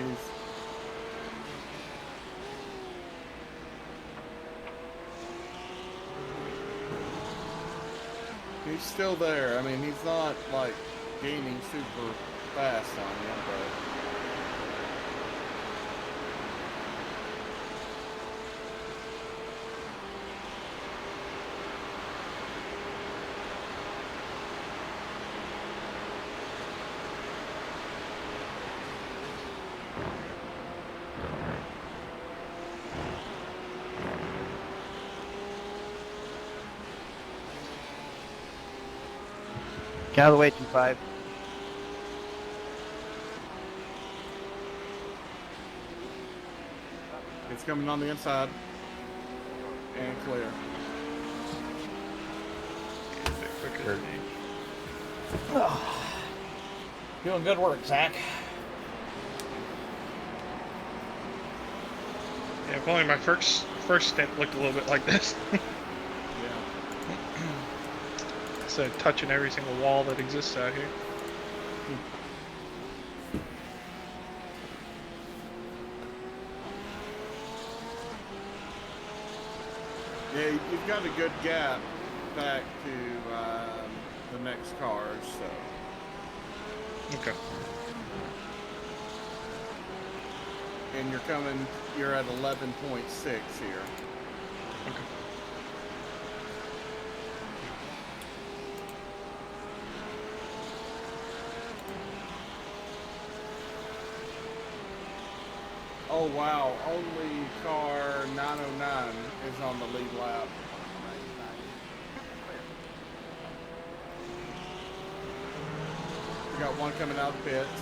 he's still there. I mean, he's not like gaining super fast on you, but Get out of the way, 2-5. it's coming on the inside and clear. A bit quicker than me. Doing good work, Zach. Yeah, if only my first stint looked a little bit like this. Yeah. Instead of touching every single wall that exists out here. Yeah, you've got a good gap back to the next cars, so. Okay. And you're at 11.6 here. Okay. Oh wow, only car 909 is on the lead lap. We got one coming out of the pits.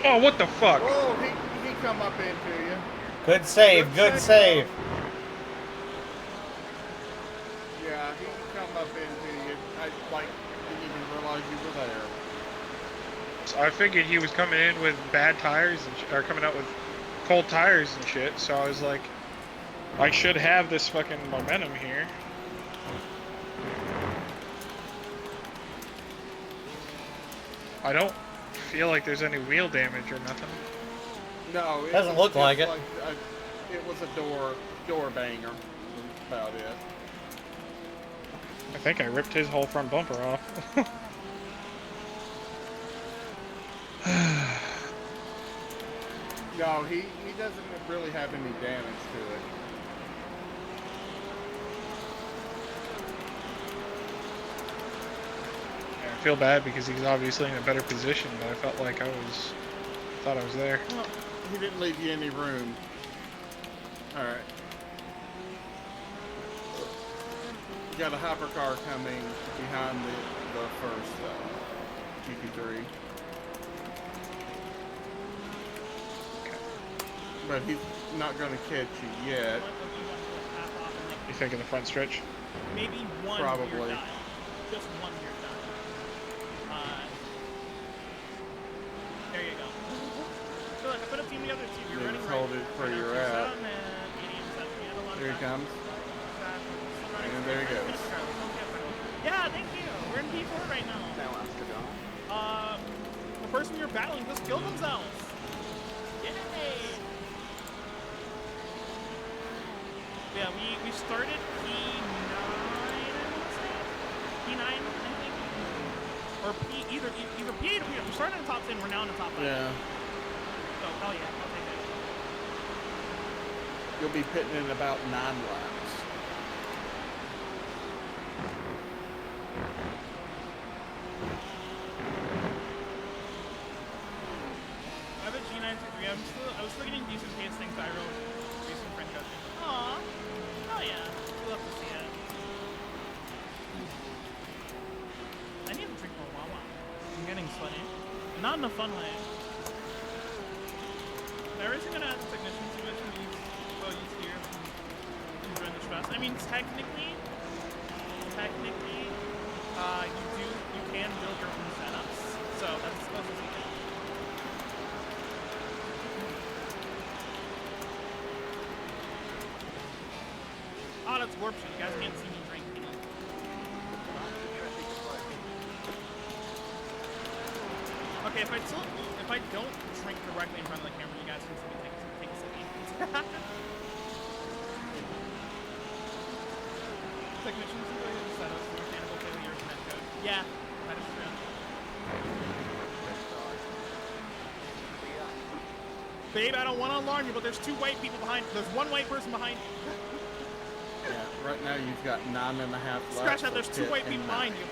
Oh, what the fuck? Oh, he come up into you. Good save, good save. Yeah, he come up into you. I didn't even realize you were there. So I figured he was coming in with bad tires or coming out with cold tires and shit. So I was like, I should have this fucking momentum here. I don't feel like there's any wheel damage or nothing. No, it Doesn't was look just like it. It was a door banger. That's about it. I think I ripped his whole front bumper off. No, he doesn't really have any damage to it. Yeah, I feel bad because he's obviously in a better position, but I felt like thought I was there. Well, he didn't leave you any room. All right. You got a hypercar coming behind the first GP3. But he's not going to catch you yet. You think in the front stretch? Maybe one Probably. rear dial. Just one rear dial. There you go. So look, I put a team together too. You're running Just right. hold it where you're at. There he comes. And there he goes. Yeah, thank you. We're in P4 right now. The person you're battling just killed themselves. Yay! Yeah, we started P9, I would say. P9, I think. Or either P8 or P9. We started in the top 10, we're now in the top 5. Yeah. So, hell yeah, I'll take it. You'll be pitting in about 9 laps. I have a G9 I was still getting decent pace things I wrote recent friend coaching. Aww. Oh yeah. Love to see it. I need to drink more Wawa. I'm getting sweaty. Not in a fun way. Everything's gonna add the technician to it and use here and join the stress. I mean technically you can build your own setups. So that's supposed to be good. Oh, that's warp shit. You guys can't see me drink. Okay, if I don't drink directly in front of the camera, you guys can see me take a sip. Technicians who go to the setups for mechanical failures and that code. Yeah, that is true. Babe, I don't want to alarm you, but there's 2 white people behind. There's 1 white person behind you. Yeah, right now you've got 9.5 laps. Scratch that, there's 2 white people behind you.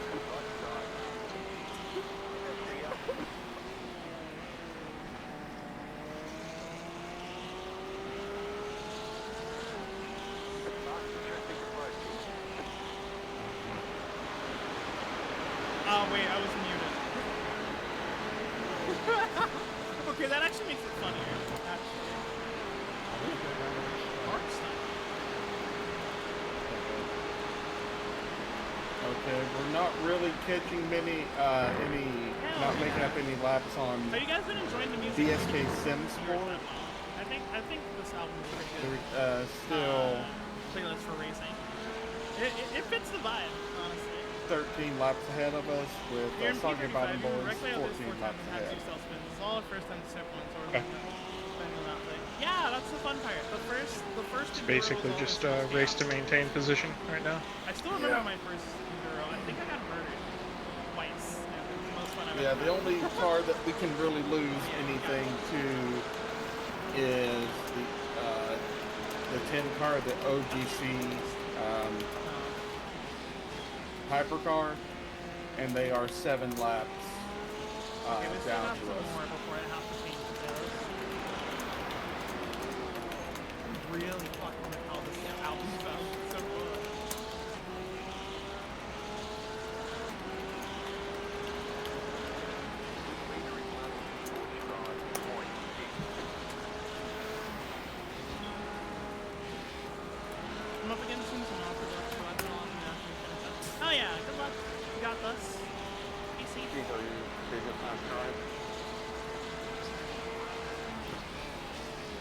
Oh wait, I was muted. Okay, that actually makes it funnier. Actually. Okay, we're not really catching not making up any laps on Have you guys been enjoying the music? DSK Sims Sport. I think this album is pretty good. Still Playlist for racing. It fits the vibe, honestly. 13 laps ahead of us with You're in Soggy P35, Bottom you're Boys directly out this 14 4 laps times and had ahead. 2 self spins. It's all the first time to step points or spending that thing. Yeah, that's the fun part. The first It's enduro basically was just always race to chaos. maintain position right now. I still remember my first enduro. I think I got murdered twice. And it was the most fun I've Yeah, ever the had. only car that we can really lose anything to is the 10 car, the OGC hypercar, and they are 7 laps Okay, we still down got to some us. more before I have to change the those. I'm really fucking with how this album sounds. It's so good. I'm up against some Sinatra, so I don't know if I'm actually finish up. Oh yeah, good luck. You got this. Be safe.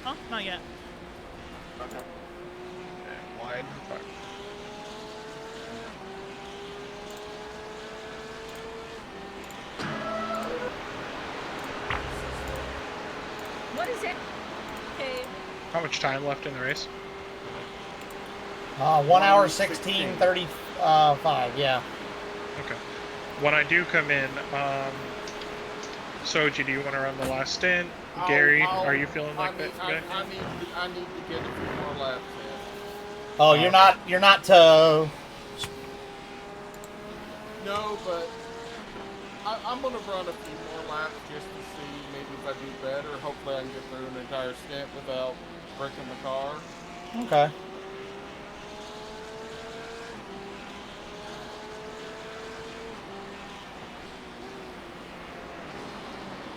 Huh? Not yet. And wide. Fuck. What is it? Okay. How much time left in the race? 1 hour 16:35. Yeah. Okay. When I do come in, Soji, do you want to run the last stint? Gary, are you feeling like that today? I need to get a few more laps in. Oh, you're not to. No, but I'm going to run a few more laps just to see maybe if I do better. Hopefully I can get through an entire stint without breaking the car. Okay.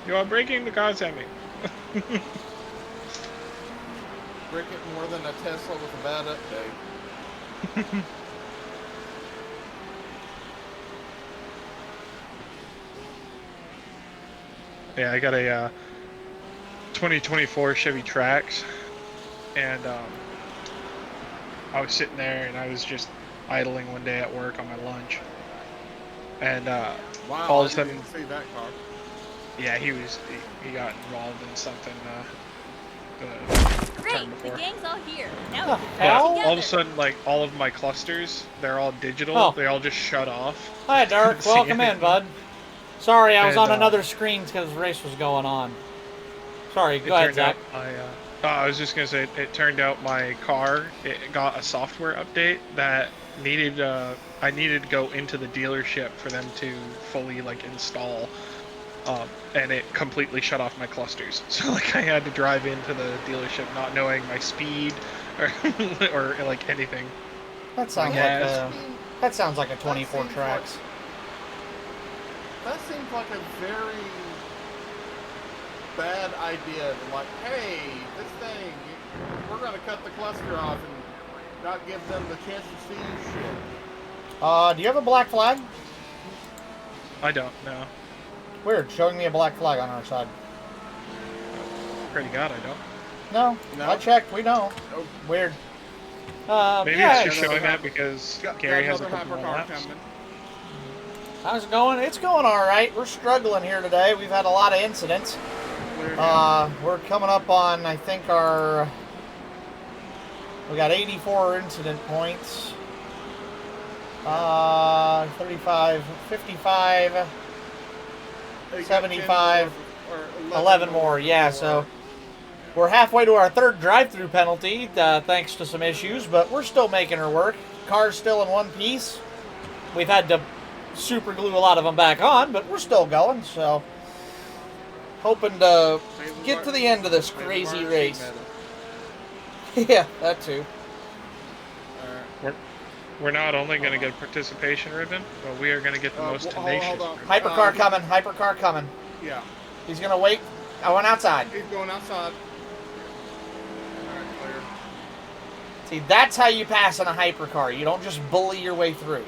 You are breaking the cars at me. Break it more than a Tesla with a bad update. Yeah, I got a 2024 Chevy Trax, and I was sitting there and I was just idling one day at work on my lunch, and Wow, all I of a sudden, didn't see that car. yeah, he got involved in something the Great, turn the before. gang's all here. Now The we can Yeah, work hell? all of a together. sudden, like all of my clusters, they're all digital. Oh. They all just shut off. Hi, Dirk. Couldn't see Welcome in, anything. bud. Sorry, I was And, on another screen because the race was going on. Sorry, go ahead, Zach. I was just gonna say, it turned out my car, it got a software update that needed, I needed to go into the dealership for them to fully like install, and it completely shut off my clusters. So like I had to drive into the dealership not knowing my speed or or like anything. That sounds Yes. that sounds like a 24 seems tracks. That seems like a very bad idea. Like, hey, this thing, we're going to cut the cluster off and not give them the chance to see shit. Do you have a black flag? I don't know. Weird, showing me a black flag on our side. Pray to God I don't. No, No? I checked. We don't. Nope. Weird. Maybe yeah, it's just showing that because Gary has a another couple more hypercar laps. coming. How's it going? It's going all right. We're struggling here today. We've had a lot of incidents. We're coming up on, I think, we got 84 incident points. 35, 55, 75, 11 more. Yeah, so we're halfway to our third drive-through penalty, thanks to some issues, but we're still making her work. Car's still in one piece. We've had to super glue a lot of them back on, but we're still going, so hoping to get to the end of this crazy race. Yeah, that too. We're not only going to get a participation ribbon, but we are going to get the most tenacious hold on. ribbon. Hypercar coming, hypercar coming. Yeah. He's gonna wait. I went outside. He's going outside. Alright, clear. See, that's how you pass in a hypercar. You don't just bully your way through.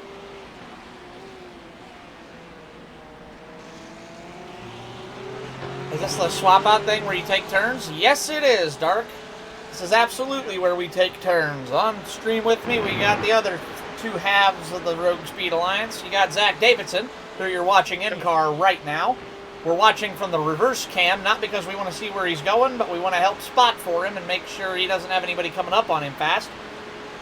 Is this the swap out thing where you take turns? Yes, it is, Dark. This is absolutely where we take turns. On stream with me, we got the other two halves of the Rogue Speed Alliance. You got Zach Davidson, who you're watching in car right now. We're watching from the reverse cam, not because we want to see where he's going, but we want to help spot for him and make sure he doesn't have anybody coming up on him fast.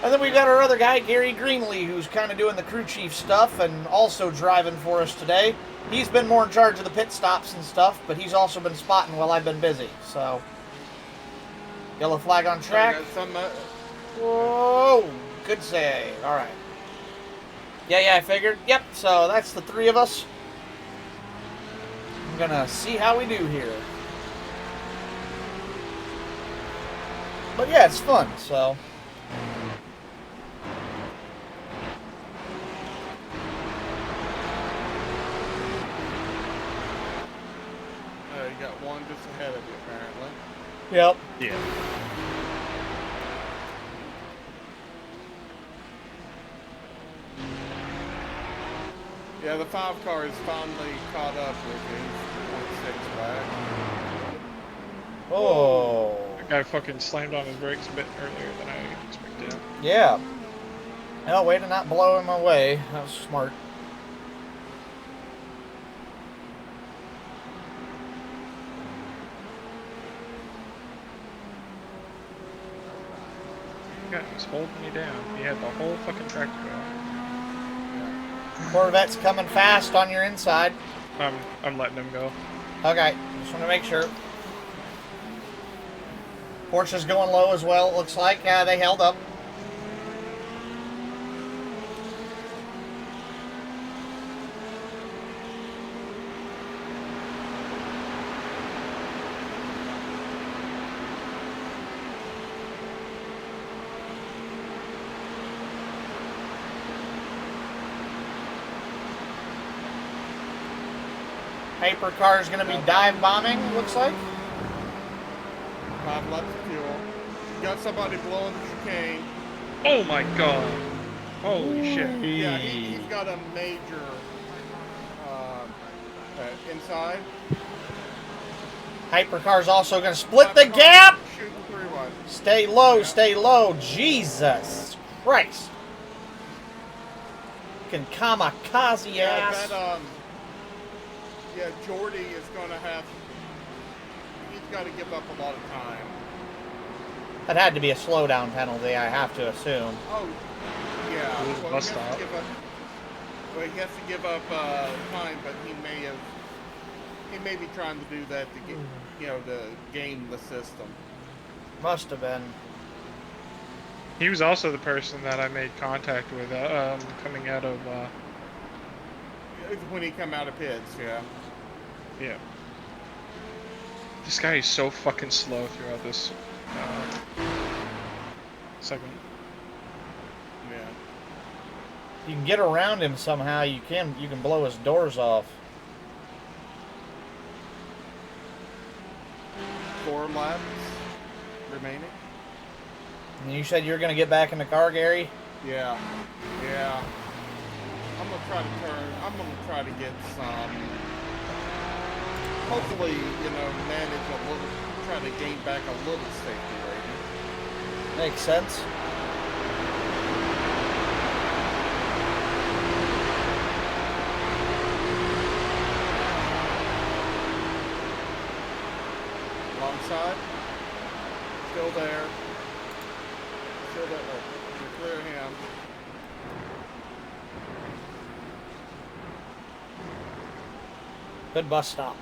And then we've got our other guy, Gary Greenlee, who's kind of doing the crew chief stuff and also driving for us today. He's been more in charge of the pit stops and stuff, but he's also been spotting while I've been busy. So, yellow flag on track. Whoa, good save. All right. Yeah, I figured. Yep, so that's the three of us. I'm going to see how we do here. But yeah, it's fun, so... You got one just ahead of you, apparently. Yep. Yeah. Yeah, the 5 car is finally caught up with me. 0.6 back. Oh. That guy fucking slammed on his brakes a bit earlier than I expected. Yeah. Oh, way to not blow him away. That was smart. God, he's holding me down. He had the whole fucking tractor going. Corvette's coming fast on your inside. I'm letting him go. Okay, just want to make sure. Porsche's going low as well, it looks like. Yeah, they held up. Hypercar is going to be dive bombing, looks like. 5 laps of fuel. You got somebody blowing the chicane. Oh my god. Holy shit. Yeah, he's got a major inside. Hypercar's also going to split the gap. Shooting through one. Stay low, stay low. Jesus Christ. Fucking kamikaze ass. Yeah, Jordy is going to have... He's got to give up a lot of time. That had to be a slowdown penalty, I have to assume. Oh, yeah. It was a Well, bus he has stop. to give up, he has to give up time, but he may be trying to do that to get, to game the system. Must have been. He was also the person that I made contact with coming out of... When he come out of pits, yeah. Yeah. This guy is so fucking slow throughout this segment. Yeah. You can get around him somehow, you can blow his doors off. 4 laps remaining. And you said you were going to get back in the car, Gary? Yeah. I'm gonna try to get some, hopefully, manage a little, try to gain back a little safety rating. Makes sense. Long side, still there. Clear him. Good bus stop.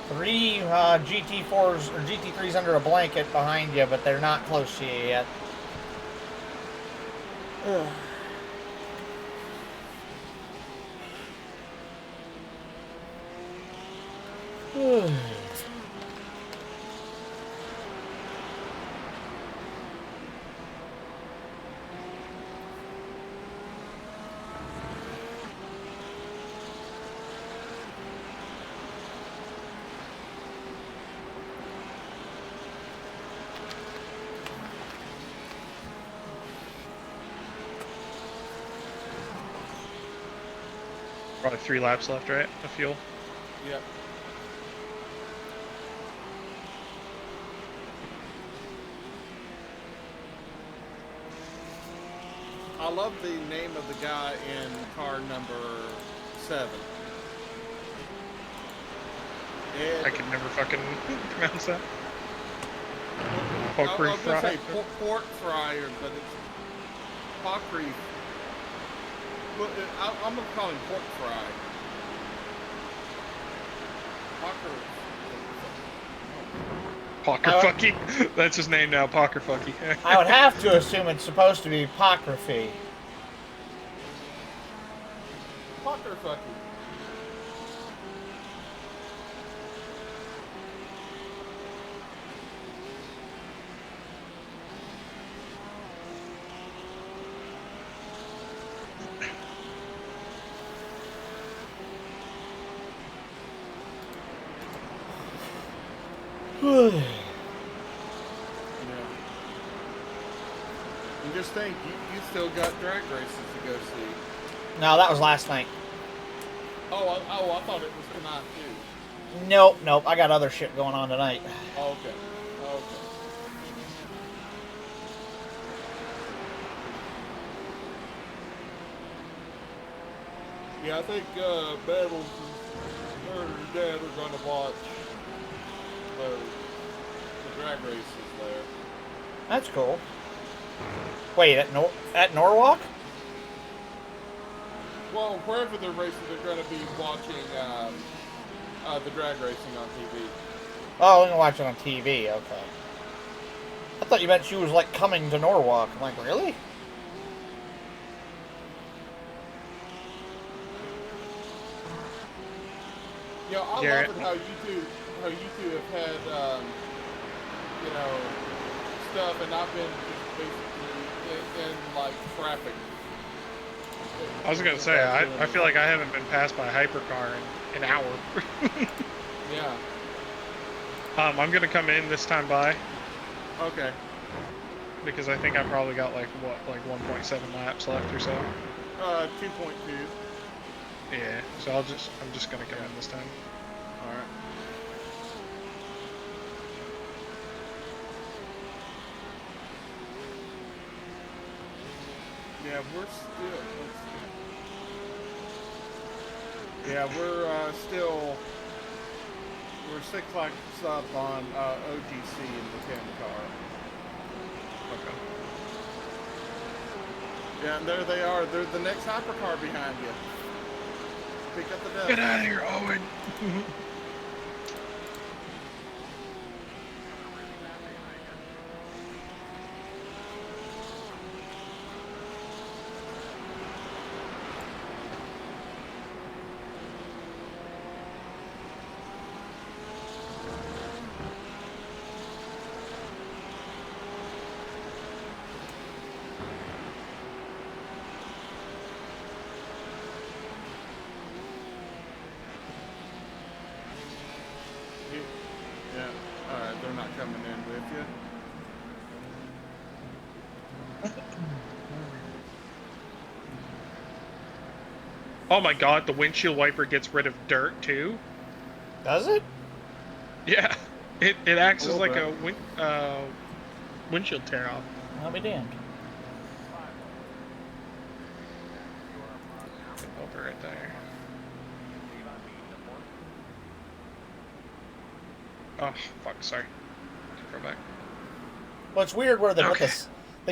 Three GT4s or GT3s under a blanket behind you, but they're not close to you yet. Ugh. Probably 3 laps left, right? Of fuel. Yep. I love the name of the guy in car number 7. I can never fucking pronounce that. I was going to Fry. say pork fryer, but it's Pockery. I'm going to call him pork fry. Pockerfucky. That's his name now, Pockerfucky. I would have to assume it's supposed to be apocryphy. Pockerfucky. Yeah. And just think, you still got drag races to go see. No, that was last night. Oh, I thought it was tonight too. Nope. I got other shit going on tonight. Oh, okay. Yeah, I think Battles and her and her dad are going to watch the drag races there. That's cool. Wait, at Norwalk? Well, wherever they're racing, they're going to be watching the drag racing on TV. Oh, we're going to watch it on TV, okay. I thought you meant she was, like, coming to Norwalk. I'm like, really? You know, I love it how you two have had, stuff, and I've been just basically in like, traffic. I was gonna say, I feel like I haven't been passed by a hypercar in an hour. Yeah. I'm gonna come in this time by. Okay. Because I think I probably got like 1.7 laps left or so. 2.2. Yeah. So I'm just gonna come in this time. All right. Yeah, we're still 6 laps up on OGC in the 10 car. Okay. Yeah, and there they are. They're the next hypercar behind you. Pick up the dust. Get out of here, Owen. Yeah. All right, they're not coming in with you. Oh my god, the windshield wiper gets rid of dirt too. Does it? Yeah. It acts as like bit. a windshield tear off. I'll be damned. Over right there. Oh fuck! Sorry. Go back. Well, it's weird where they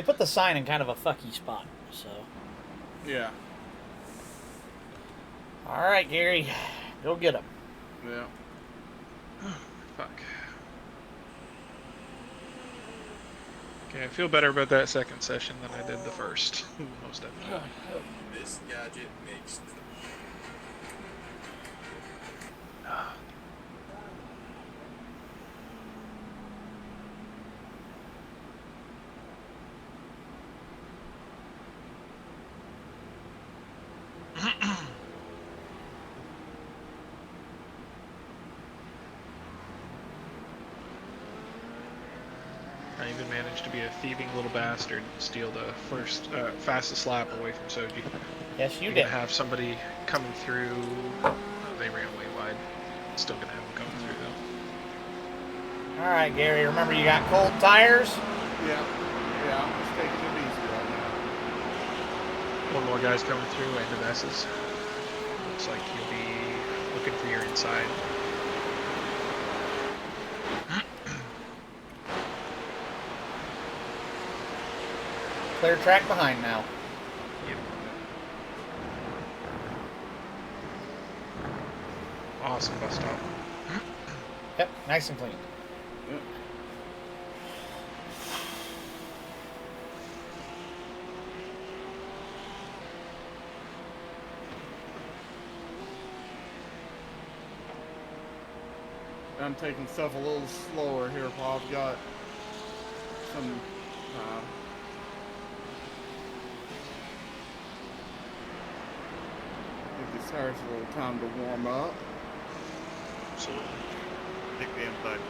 put the sign in kind of a fucky spot. So. Yeah. All right, Gary, go get him. Yeah. Fuck. Okay, I feel better about that second session than I did the first. Most definitely. This gadget makes I even managed to be a thieving little bastard and steal the fastest lap away from Soji. Yes, you You're did. gonna have somebody coming through. Oh, they ran way wide. Still gonna have them coming through though. All right, Gary. Remember, you got cold tires. Yeah. Yeah, I'm just taking it easy right now. One more guy's coming through, end of S's. Looks like you'll be looking for your inside. Clear track behind now. Yep. Awesome bus stop. Yep, nice and clean. Yep. I'm taking stuff a little slower here, Paul. I've got some give these tires a little time to warm up. Absolutely. Take the inside.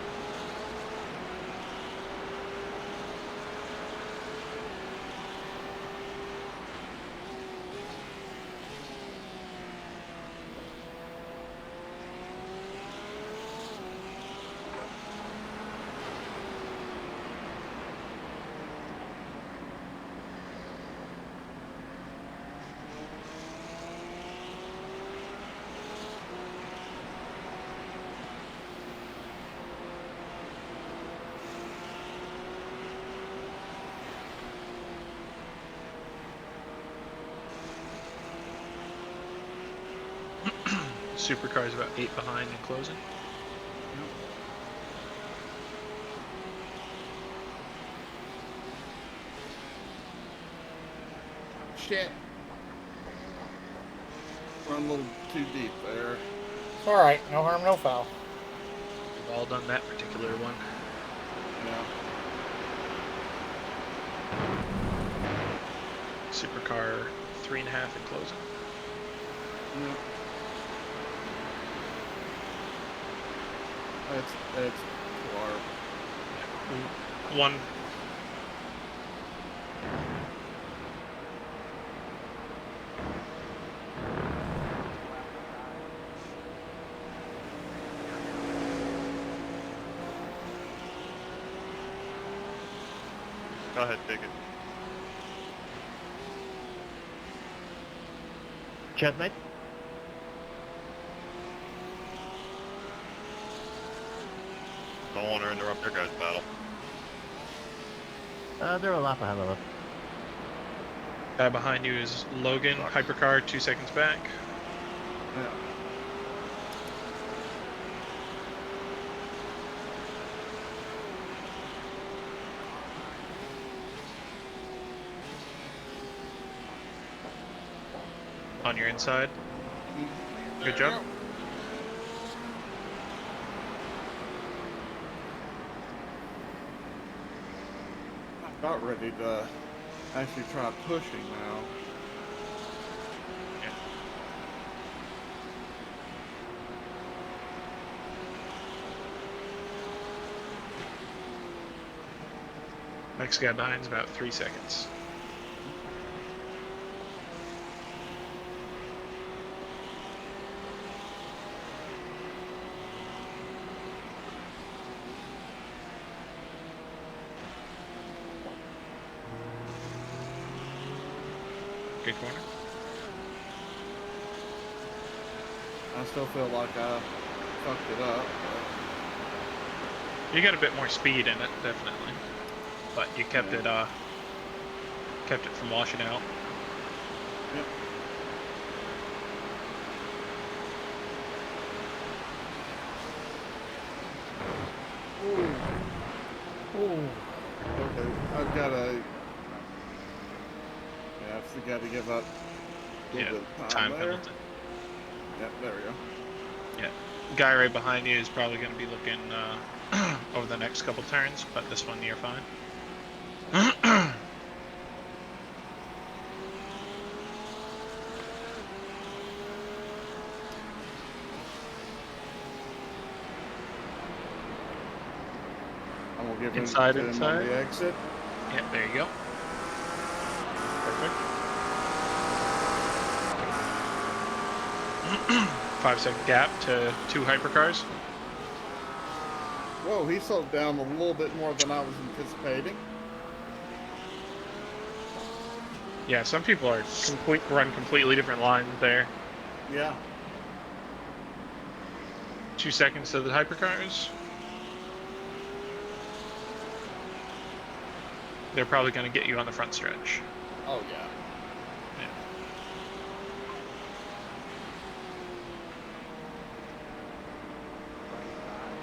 Supercar's about 8 behind and closing. Shit. Run a little too deep there. It's all right. No harm, no foul. We've all done that particular one. Yeah. Supercar 3.5 and closing. Yep. It's far. One. Go ahead, take it. Chestnut? Don't want to interrupt your guys' battle. They're a lot behind of us. Guy behind you is Logan, hypercar, 2 seconds back. Yeah. On your inside. Good job. About ready to actually try pushing now. Yeah. Next guy behind is about 3 seconds. Good corner. I still feel like I fucked it up. You got a bit more speed in it, definitely, but you kept it from washing out. Yep. Ooh. Ooh. Okay, I've got to. Yeah, I've got to give up a little bit of time there. penalty. Yep, there we go. Yeah, guy right behind you is probably going to be looking over the next couple turns, but this one you're fine. I'm gonna give Inside, him inside. on the exit. Yeah, there you go. Perfect. 5-second gap to 2 hypercars. Whoa, he slowed down a little bit more than I was anticipating. Yeah, some people are run completely different lines there. Yeah. 2 seconds to the hypercars. They're probably going to get you on the front stretch. Oh, yeah.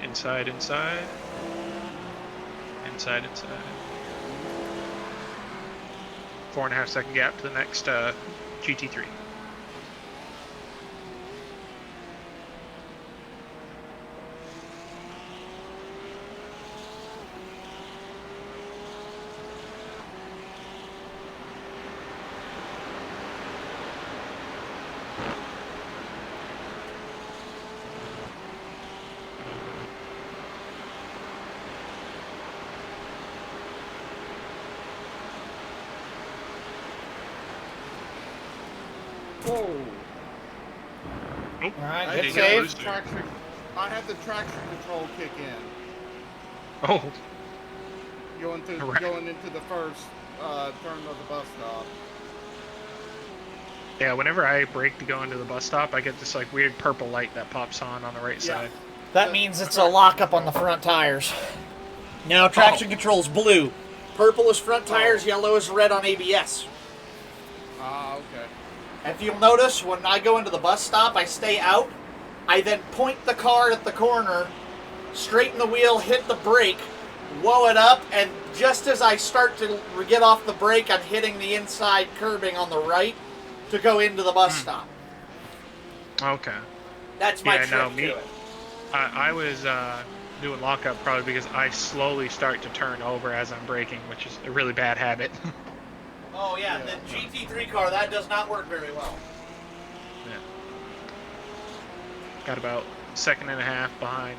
Inside, inside. Inside, inside. 4.5 second gap to the next GT3. Whoa. Nope. All right, I good had save. I had the traction control kick in. Oh, Right. Going into the first turn of the bus stop. yeah, whenever I brake to go into the bus stop, I get this like weird purple light that pops on the right Yeah. side. That means it's a lockup on the front tires. Now traction control's blue. Purple is front tires, yellow is red on ABS. Ah, okay. If you'll notice, when I go into the bus stop, I stay out. I then point the car at the corner, straighten the wheel, hit the brake, whoa it up, and just as I start to get off the brake, I'm hitting the inside curbing on the right to go into the bus stop. Okay. That's my Yeah, trick no, to me- it. I was doing lockup probably because I slowly start to turn over as I'm braking, which is a really bad habit. Oh yeah, the GT3 car, that does not work very well. Yeah. Got about a second and a half behind.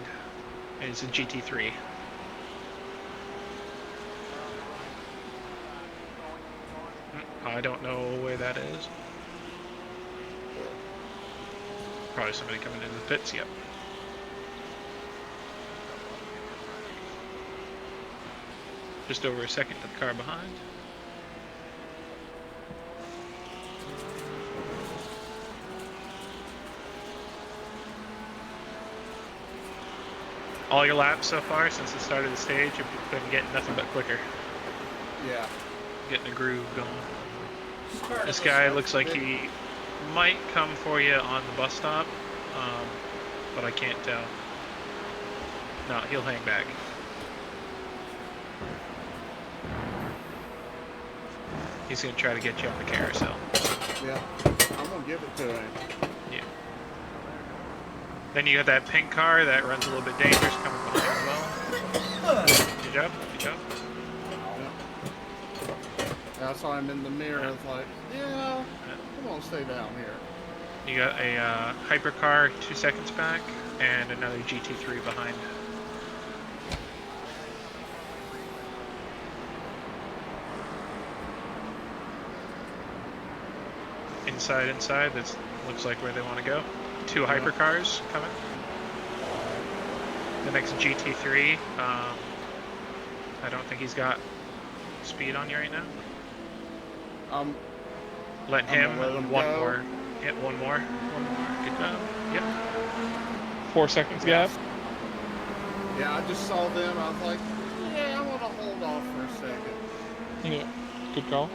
It's a GT3. I don't know where that is. Probably somebody coming into the pits, yep. Just over a second to the car behind. All your laps so far since the start of the stage have been getting nothing but quicker. Yeah. Getting a groove going. This guy looks like he might come for you on the bus stop, but I can't tell. No, he'll hang back. He's gonna try to get you on the carousel. Yeah. I'm gonna give it to him. Yeah. Then you got that pink car that runs a little bit dangerous coming behind as well. Good job. Good job. Yeah, I saw him in the mirror. I was like, yeah, come on, stay down here. You got a hypercar 2 seconds back and another GT3 behind. Inside, that looks like where they want to go. 2 hypercars coming. The next GT3, I don't think he's got speed on you right now. Let him, let him one go. more. Yeah, one more. Good job. Yep. 4 seconds gap. Yeah, I just saw them. I was like, yeah, I'm gonna hold off for a second. Yeah. Good call.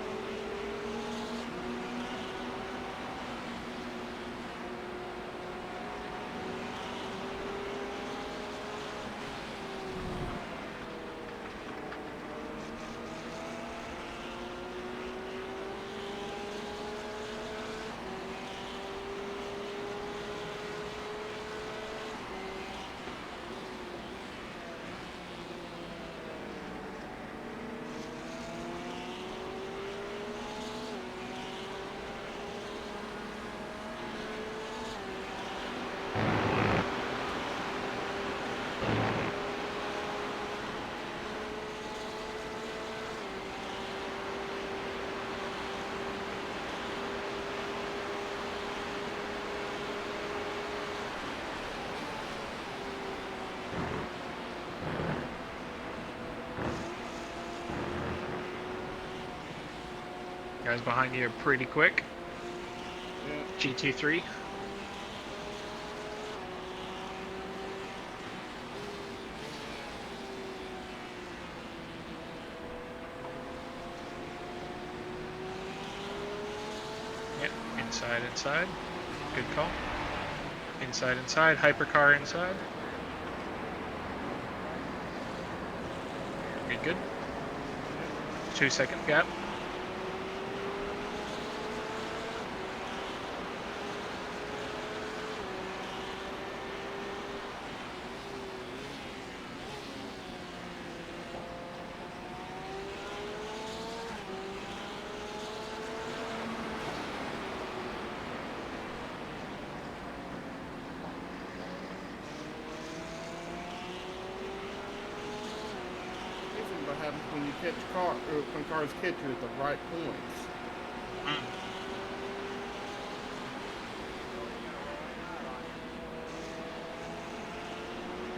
Guys behind you are pretty quick. Yeah. GT3. Yep, inside. Good call. Inside, hypercar inside. Good. 2-second gap. What happens when you catch when cars catch you at the right points.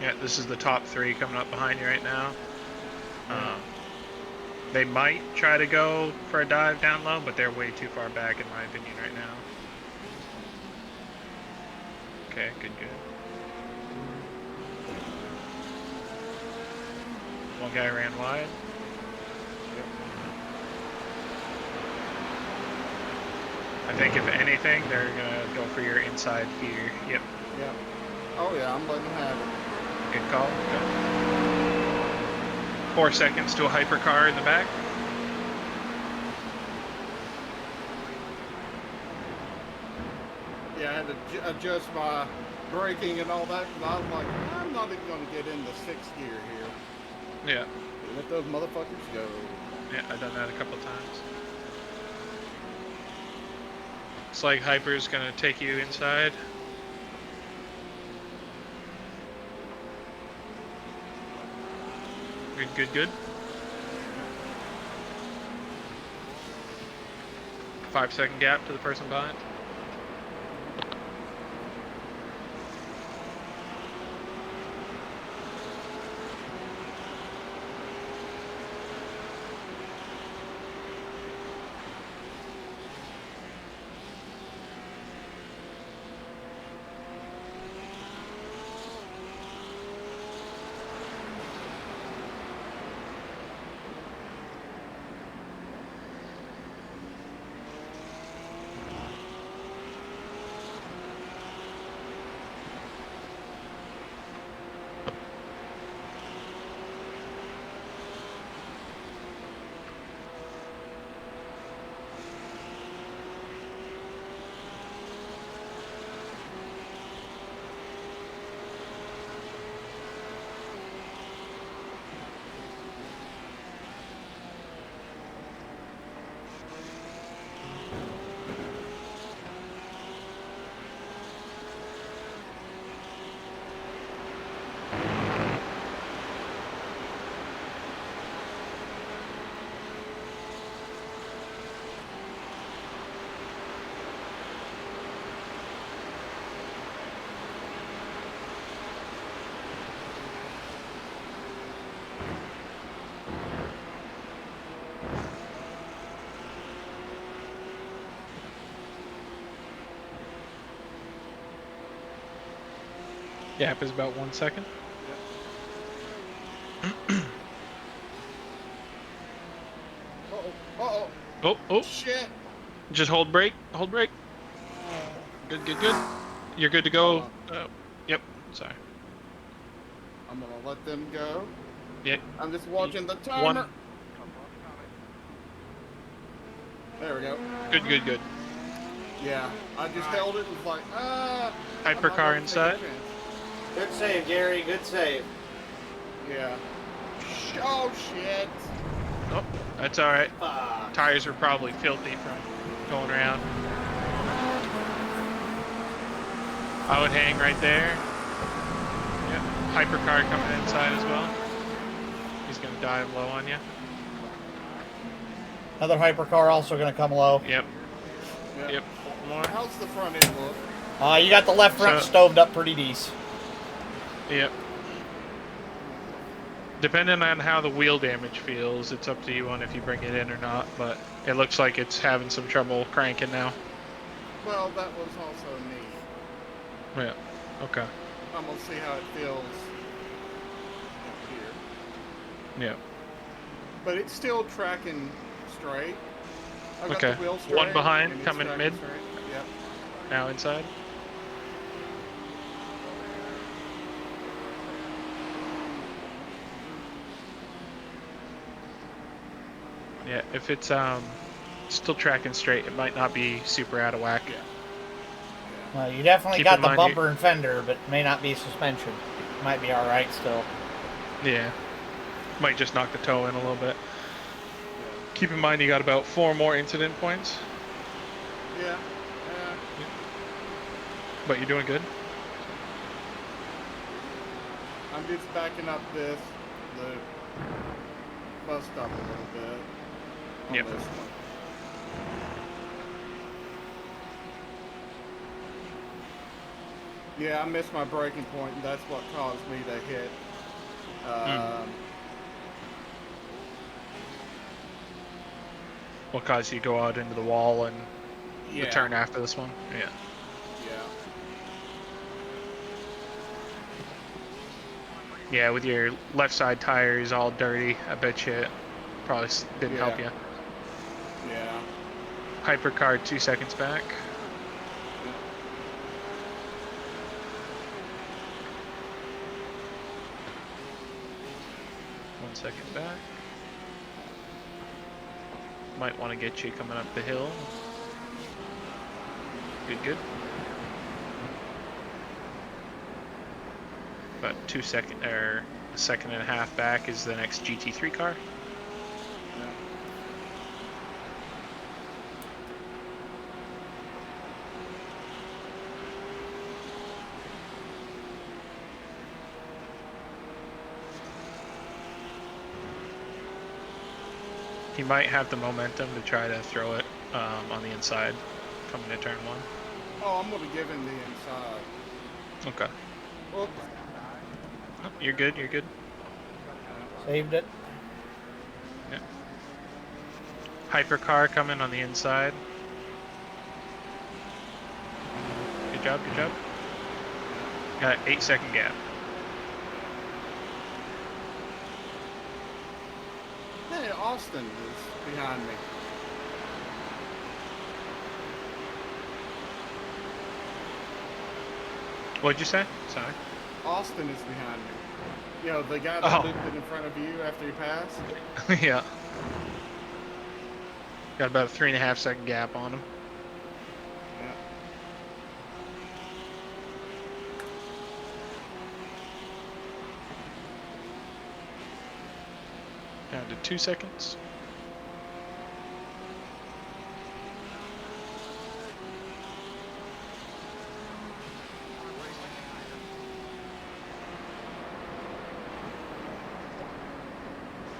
Yeah, this is the top 3 coming up behind you right now. They might try to go for a dive down low, but they're way too far back in my opinion right now. Okay, good. One guy ran wide. I think if anything, they're gonna go for your inside feeder. Yep. Yeah. Oh yeah, I'm letting them have it. Good call. Good. 4 seconds to a hypercar in the back. Yeah, I had to adjust my braking and all that, because I was like, I'm not even going to get into 6th gear here. Yeah. Let those motherfuckers go. Yeah, I've done that a couple times. It's like Hyper's gonna take you inside. Good. 5-second gap to the person behind. Gap is about 1 second. Oh. Shit. Just hold brake. Good. You're good to go. Yep. Sorry. I'm gonna let them go. Yep. I'm just watching the timer. There we go. Good. Yeah, I just held it and was like, Hypercar inside. Good save, Gary. Good save. Yeah. Oh, shit. Oh, that's all right. Tires are probably filthy from going around. I would hang right there. Yep. Hypercar coming inside as well. He's gonna dive low on you. Another hypercar also going to come low. Yep. More. How's the front end look? You got the left front stoved up pretty decent. Yep. Depending on how the wheel damage feels, it's up to you on if you bring it in or not, but It looks like it's having some trouble cranking now. Well, that was also me. Yeah. Okay. I'm gonna see how it feels up here. Yeah. But it's still tracking straight. I got Okay. the wheel straight. One behind, and it's coming tracking mid. straight. Yep. Now inside. Yeah, if it's still tracking straight, it might not be super out of whack. Yeah. Well, you definitely Keep got in the mind bumper and fender, but may not be suspension. Might be all right still. Yeah. Might just knock the toe in a little bit. Keep in mind you got about 4 more incident points. Yeah. But you're doing good. I'm just backing up the bus stop a little bit on Yep. this one. Yeah, I missed my braking point, and that's what caused me to hit. What caused you to go out into the wall and the Yeah. turn after this one? Yeah. Yeah. Yeah, with your left side tires all dirty, I bet you it probably didn't help you. Yeah. Hypercar 2 seconds back. One second back. Might want to get you coming up the hill. Good, good. About a second and a half back is the next GT3 car. He might have the momentum to try to throw it on the inside coming to turn 1. Oh, I'm going to give him the inside. Okay. Oops. Oh, you're good, you're good. Saved it. Yeah. Hypercar coming on the inside. Good job, good job. Got 8-second gap. Hey, Austin is behind me. What'd you say? Sorry. Austin is behind me. You know, the guy that looped it in front of you after you passed? Yeah. Got about a 3.5-second gap on him. Yeah. Down to 2 seconds.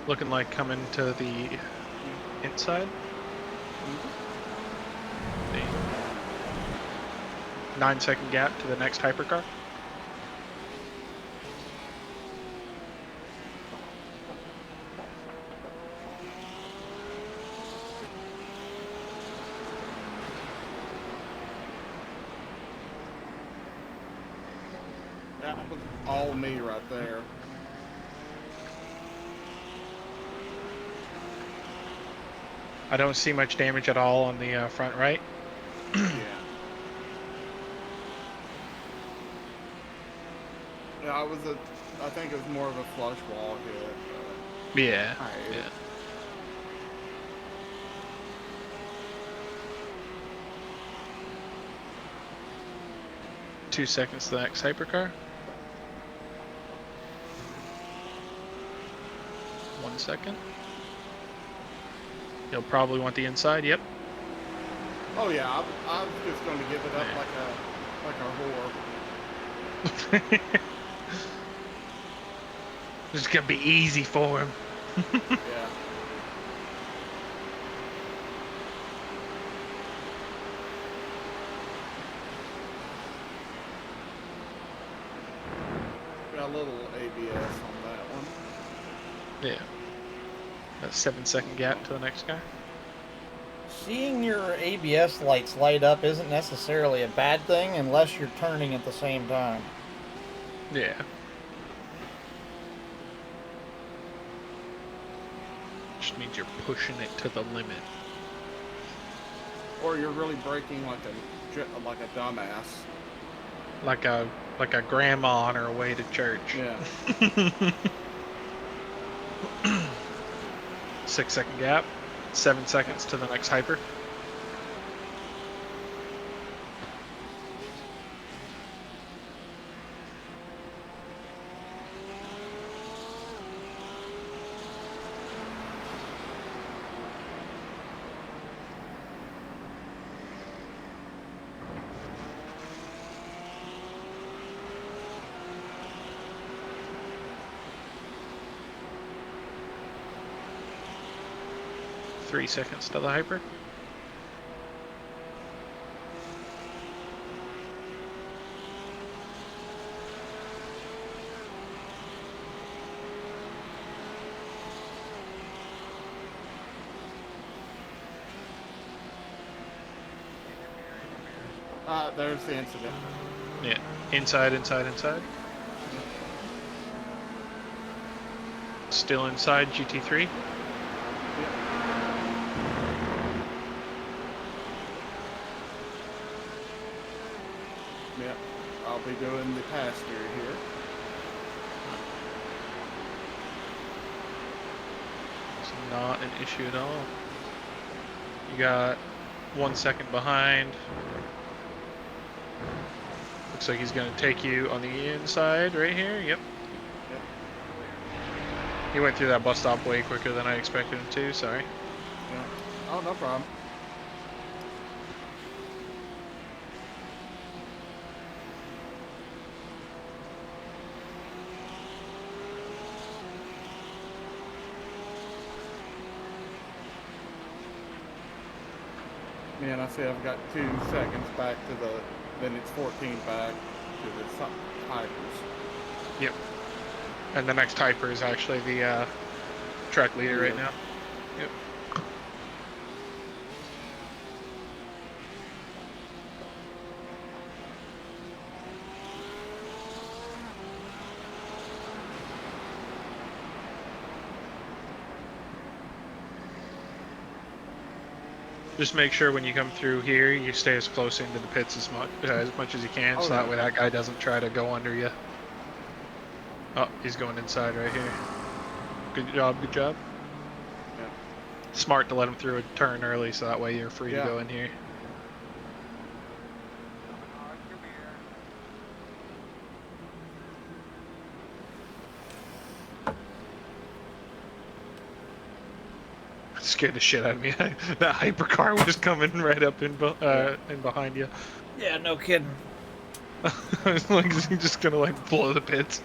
Looking like coming to the inside. The 9-second gap to the next hypercar. That was all me right there. I don't see much damage at all on the front right. Yeah. Yeah, I think it was more of a flush wall hit. Yeah. Yeah. Two seconds to the next hypercar. 1 second. You'll probably want the inside. Yep. Oh yeah, I'm just going to give it up like a whore. It's gonna be easy for him. Yeah. Got a little ABS on that one. Yeah. That 7-second gap to the next guy. Seeing your ABS lights light up isn't necessarily a bad thing unless you're turning at the same time. Yeah. Just means you're pushing it to the limit. Or you're really braking like a dumbass. Like a grandma on her way to church. Yeah. 6-second gap. 7 seconds to the next hyper. Three seconds to the hyper. There's the incident. Yeah. Inside, inside, inside. Still inside GT3. Yeah. I'll be doing the pass through here. It's not an issue at all. You got 1 second behind. Looks like he's going to take you on the inside right here. Yep. He went through that bus stop way quicker than I expected him to. Sorry. Yeah. Oh, no problem. Man, I see I've got 2 seconds back to the, then it's 14 back to the hypers. Yep. And the next hyper is actually the track leader right now. Yep. Just make sure when you come through here, you stay as close into the pits as much as you can, so that way that guy doesn't try to go under you. Oh, he's going inside right here. Good job, good job. Yeah. Smart to let him through a turn early, so that way you're free to go in here. Scared the shit out of me. That hypercar was coming right up in behind you. Yeah, no kidding. I was like, is he just gonna like blow the pits?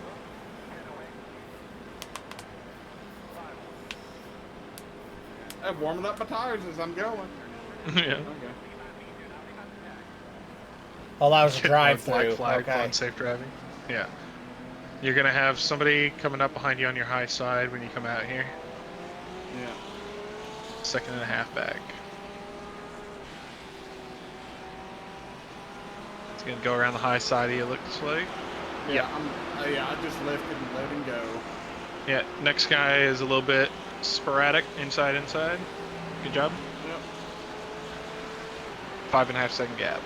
I'm warming up my tires as I'm going. Yeah. Okay. Oh, that was a drive Flag, through. flag, Okay. on safe driving. Yeah. You're gonna have somebody coming up behind you on your high side when you come out here. Yeah. 1.5 seconds back. It's gonna go around the high side of you, looks like. Yeah, I just lifted and let him go. Yeah, next guy is a little bit sporadic, inside, inside. Good job. Yep. 5.5 second gap.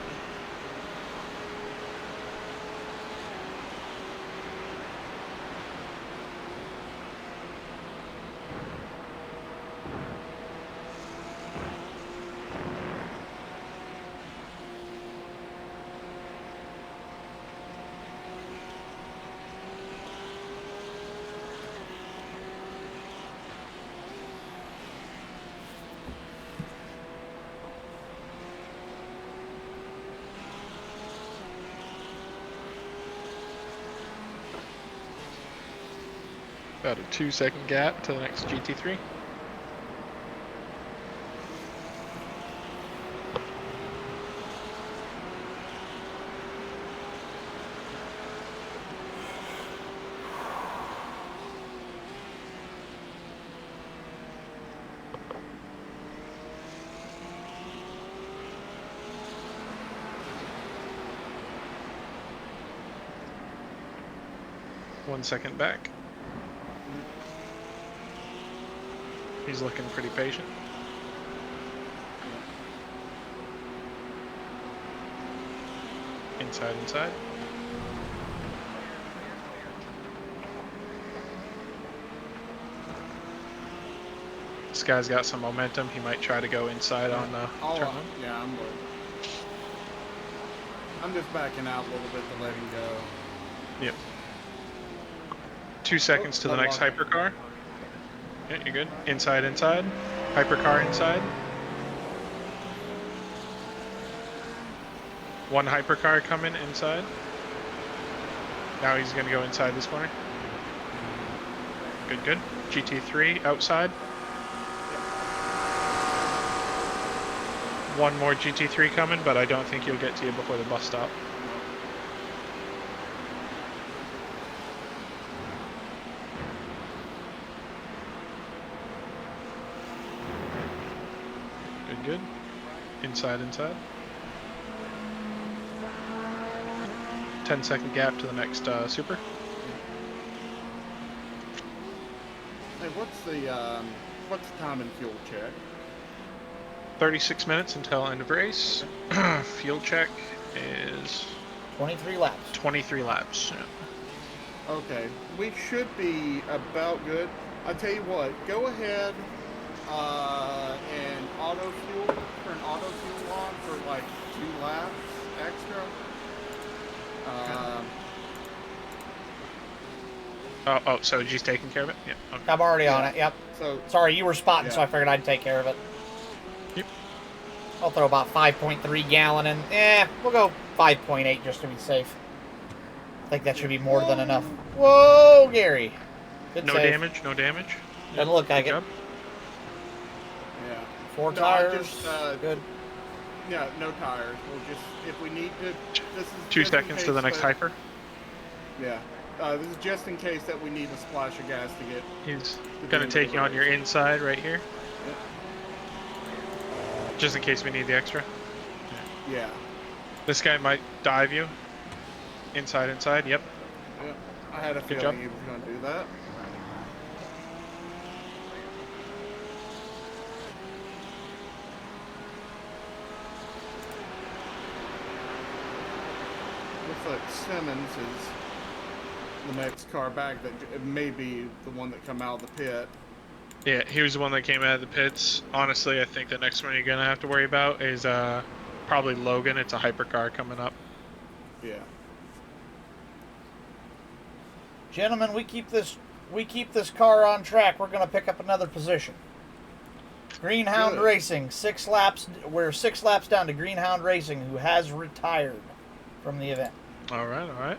About a 2 second gap to the next GT3. 1 second back. He's looking pretty patient. Inside, inside. This guy's got some momentum. He might try to go inside on turn one. Yeah, I'm just backing out a little bit to let him go. Yep. 2 seconds to the next hypercar. Yeah, you're good. Inside, inside. Hypercar inside. 1 hypercar coming inside. Now he's going to go inside this corner. Good, good. GT3 outside. 1 more GT3 coming, but I don't think he'll get to you before the bus stop. Good, good. Inside, inside. 10-second gap to the next super. Hey, what's the time and fuel check? 36 minutes until end of race. Fuel check is 23 laps. 23 laps. Yeah. Okay, we should be about good. I tell you what, go ahead and turn auto fuel on for like 2 laps extra. So she's taking care of it? Yeah. Okay. I'm already on it, yep. So sorry, you were spotting, so yeah. I figured I'd take care of it. Yep. I'll throw about 5.3 gallon in. We'll go 5.8 just to be safe. I think that should be more than enough. Whoa, Gary. Good No save. damage, no damage. Doesn't look like it. Job. Yeah. 4 No, tires. Good. Yeah, no tires. We'll just, if we need to, this is 2 just in seconds to the case next that- hyper. Yeah. This is just in case that we need a splash of gas to get. He's gonna take you on your inside right here. Yep. Just in case we need the extra. Yeah. This guy might dive you. Inside, inside, yep. Yep. I had a Good feeling job. he was going to do that. Looks like Simmons is the next car back that it may be the one that come out of the pit. Yeah, he was the one that came out of the pits. Honestly, I think the next one you're gonna have to worry about is probably Logan. It's a hypercar coming up. Yeah. Gentlemen, we keep this car on track. We're gonna pick up another position. Greenhound Good. Racing, 6 laps. We're 6 laps down to Greenhound Racing, who has retired from the event. All right, all right.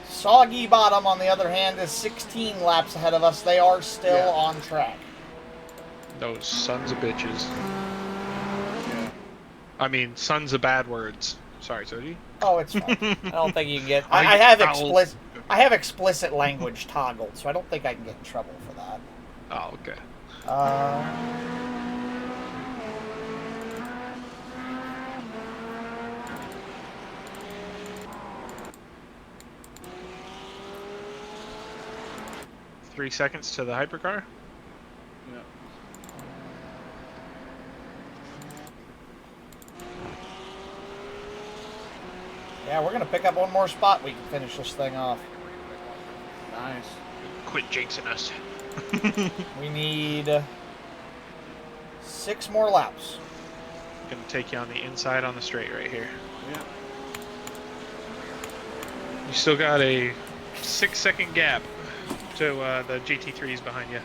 Soggy Bottom, on the other hand, is 16 laps ahead of us. They are still on track. Those sons of bitches. Yeah. I mean, sons of bad words. Sorry, Soji. Oh, it's fine. I don't think you can get. I have Owls. I have explicit language toggled, so I don't think I can get in trouble for that. Oh, okay. Three seconds to the hypercar. Yeah. Yeah, we're gonna pick up one more spot. We can finish this thing off. Nice. Quit jinxing us. We need 6 more laps. Gonna take you on the inside on the straight right here. Yeah. You still got a 6-second gap to the GT3s behind you.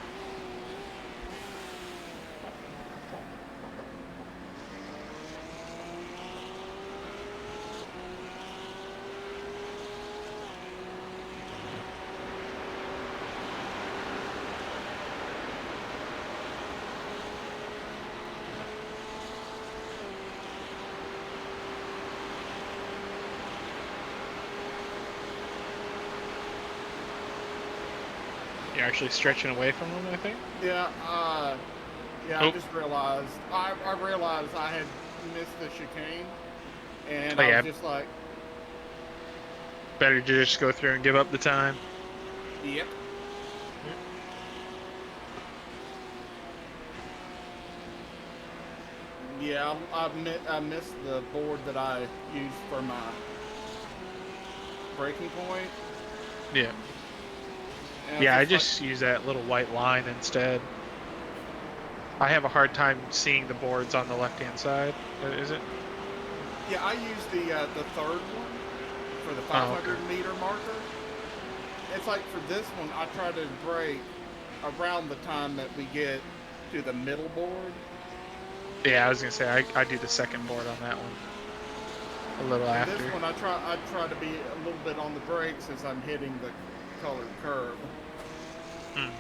You're actually stretching away from them, I think. Yeah. Yeah. Oh. I just realized. I realized I had missed the chicane, and Oh, I yeah. was just like, Better to just go through and give up the time. Yep. Yeah, I missed the board that I used for my breaking point. Yeah. And Yeah, I like, just use that little white line instead. I have a hard time seeing the boards on the left-hand side. Is it? yeah, I use the third one for the 500-meter marker. It's like for this one, I try to break around the time that we get to the middle board. Yeah, I was gonna say I do the second board on that one. A little And after. this one, I try to be a little bit on the brakes as I'm hitting the colored curve. Hmm.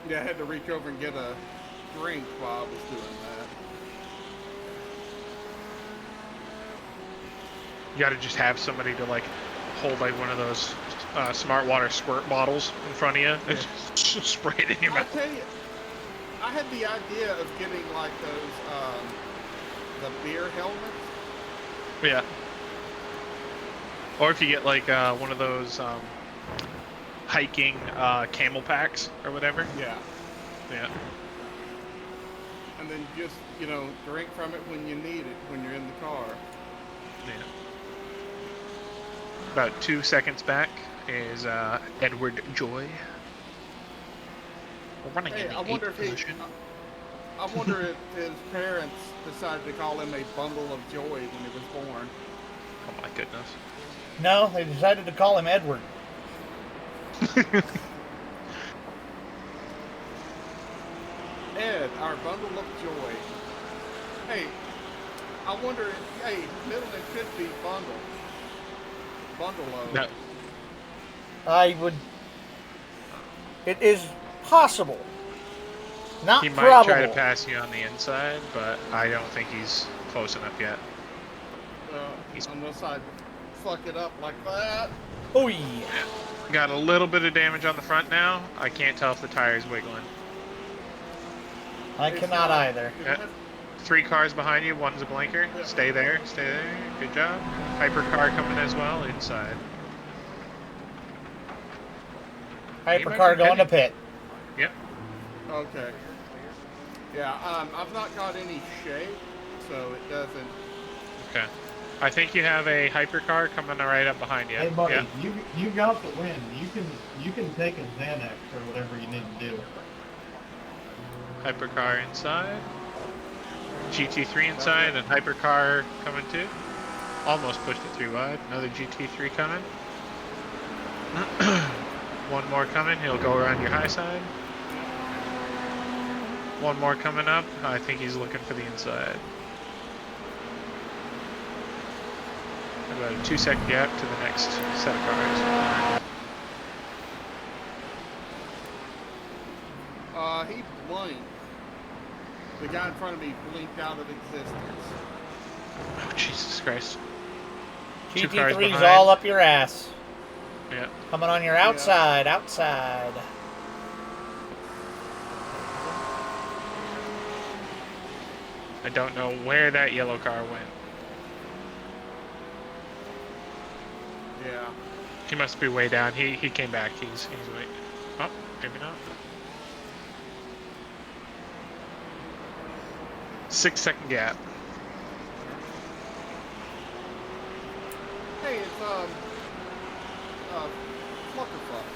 Yeah, I had to reach over and get a drink while I was doing that. You gotta just have somebody to like hold like one of those smart water squirt bottles in front of you and just spray it in your I mouth. tell you, I had the idea of getting like those the beer helmets. Yeah. Or if you get like one of those hiking camel packs or whatever. Yeah. Yeah. And then just, drink from it when you need it, when you're in the car. Yeah. About 2 seconds back is Edward Joy. We're running in the I wonder eighth if position. I wonder if his parents decided to call him a bundle of joy when he was born. Oh my goodness. No, they decided to call him Edward. Ed, our bundle of joy. Hey, I wonder if, middle name could be bundle. Bundle of. No. I would. It is possible. Not He might probable. try to pass you on the inside, but I don't think he's close enough yet. Unless I fuck it up like that. Oh yeah. Got a little bit of damage on the front now. I can't tell if the tire's wiggling. I cannot either. 3 cars behind you, one's a blinker. Stay there, stay there. Good job. Hypercar coming as well, inside. Hypercar going to pit. Yep. Okay. Yeah, I've not got any shape, so it doesn't. Okay. I think you have a hypercar coming right up behind you. Hey, buddy, Yeah. you got the win. You can take a Xanax or whatever you need to do. Hypercar inside. GT3 inside and hypercar coming too. Almost pushed it 3 wide. Another GT3 coming. One more coming. He'll go around your high side. One more coming up. I think he's looking for the inside. About a 2-second gap to the next set of cars. He blinked. The guy in front of me blinked out of existence. Oh, Jesus Christ. 2 cars GT3's behind. all up your ass. Yeah. Coming on your outside, outside. I don't know where that yellow car went. Yeah. He must be way down. He came back. He's way. Oh, maybe not. 6-second gap. Hey, it's Flutterfuck.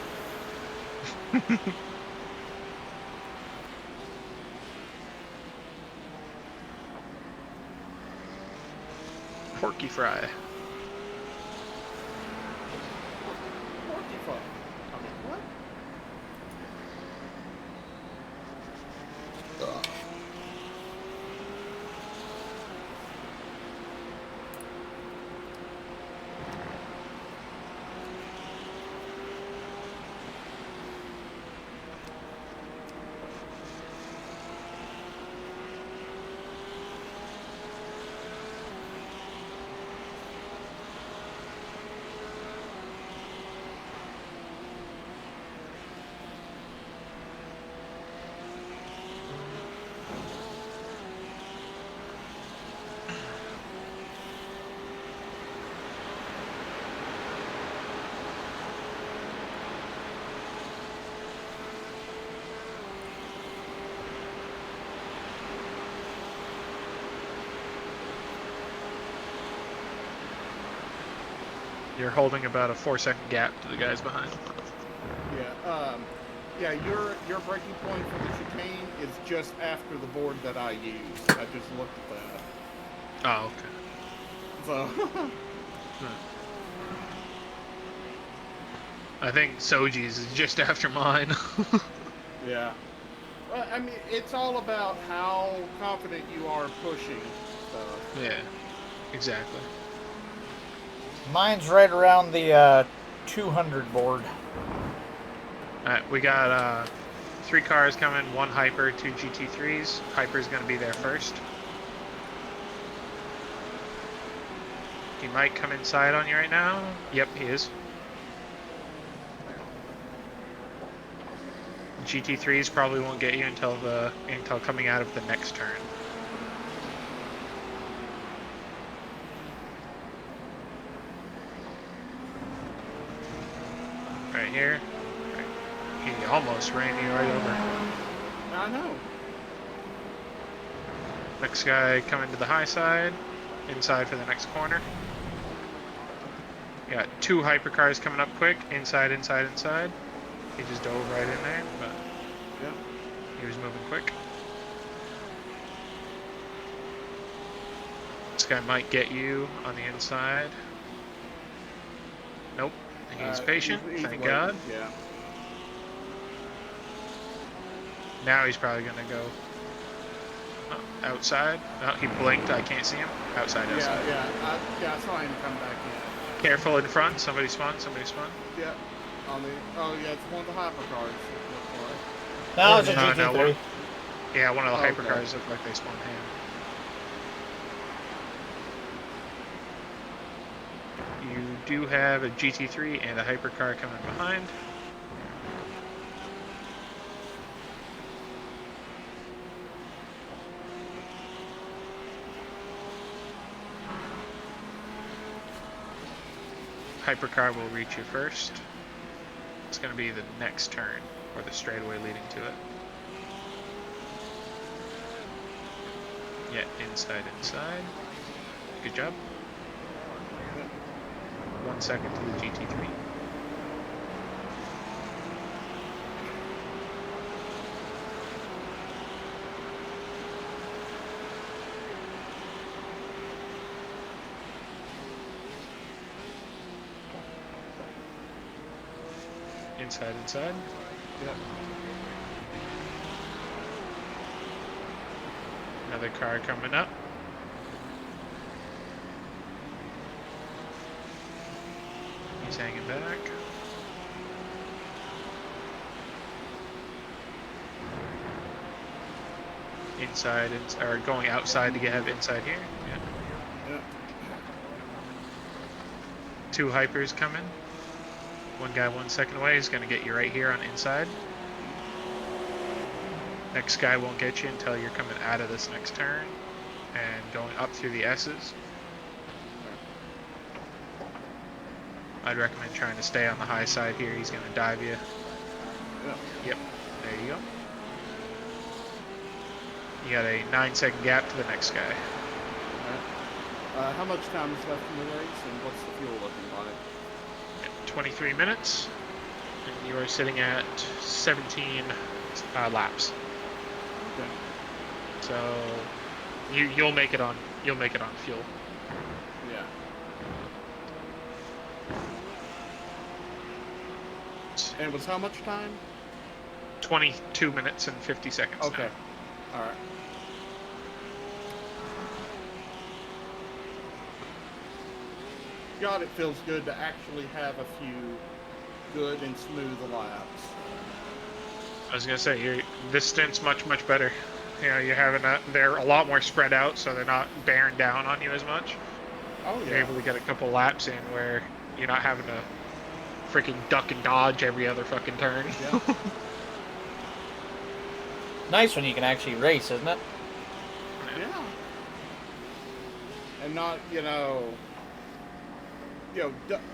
Porky Fry. Porcupine. What? You're holding about a 4-second gap to the guys behind. Yeah. Yeah. Your breaking point for the chicane is just after the board that I use. I just looked at that. Oh, okay. So. I think Soji's is just after mine. Yeah. Well, I mean, it's all about how confident you are pushing stuff. Yeah, exactly. Mine's right around the 200 board. Alright, we got 3 cars coming, 1 Hyper, 2 GT3s. Hyper's gonna be there first. He might come inside on you right now. Yep, he is. GT3s probably won't get you until coming out of the next turn. Right here. Right. He almost ran you right over. I know. Next guy coming to the high side. Inside for the next corner. Got 2 hypercars coming up quick. Inside, inside, inside. He just dove right in there, but yeah, he was moving quick. This guy might get you on the inside. Nope. He's patient, he's thank waiting. God. Yeah. Now he's probably gonna go outside. No, he blinked, I can't see him. Outside, outside. Yeah, I saw him come back in. Careful in front, somebody spun. Yeah. Oh yeah, it's one of the hypercars. No, it's a No, GT3. Yeah, one of the Okay. hypercars looked like they spun him. You do have a GT3 and a hypercar coming behind. Hypercar will reach you first. It's going to be the next turn, or the straightaway leading to it. Yeah, inside, inside. Good job. 1 second to the GT3. Inside, inside. Yep. Another car coming up. He's hanging back. Inside, or going outside to have inside here. Yeah. Yep. 2 hypers coming. One guy 1 second away is going to get you right here on inside. Next guy won't get you until you're coming out of this next turn and going up through the S's. I'd recommend trying to stay on the high side here. He's going to dive you. Yep, there you go. You got a 9-second gap to the next guy. How much time is left in the race, and what's the fuel looking like? 23 minutes, and you are sitting at 17 laps. Okay. So you'll make it on fuel. Yeah. And it was how much time? 22 minutes and 50 seconds. Okay. Now. All right. God, it feels good to actually have a few good and smooth laps. I was gonna say this stint's much better. You know, you're having they're a lot more spread out, so they're not bearing down on you as much. Oh yeah. You're able to get a couple laps in where you're not having to freaking duck and dodge every other fucking turn. Yeah. Nice when you can actually race, isn't it? Yeah. And not,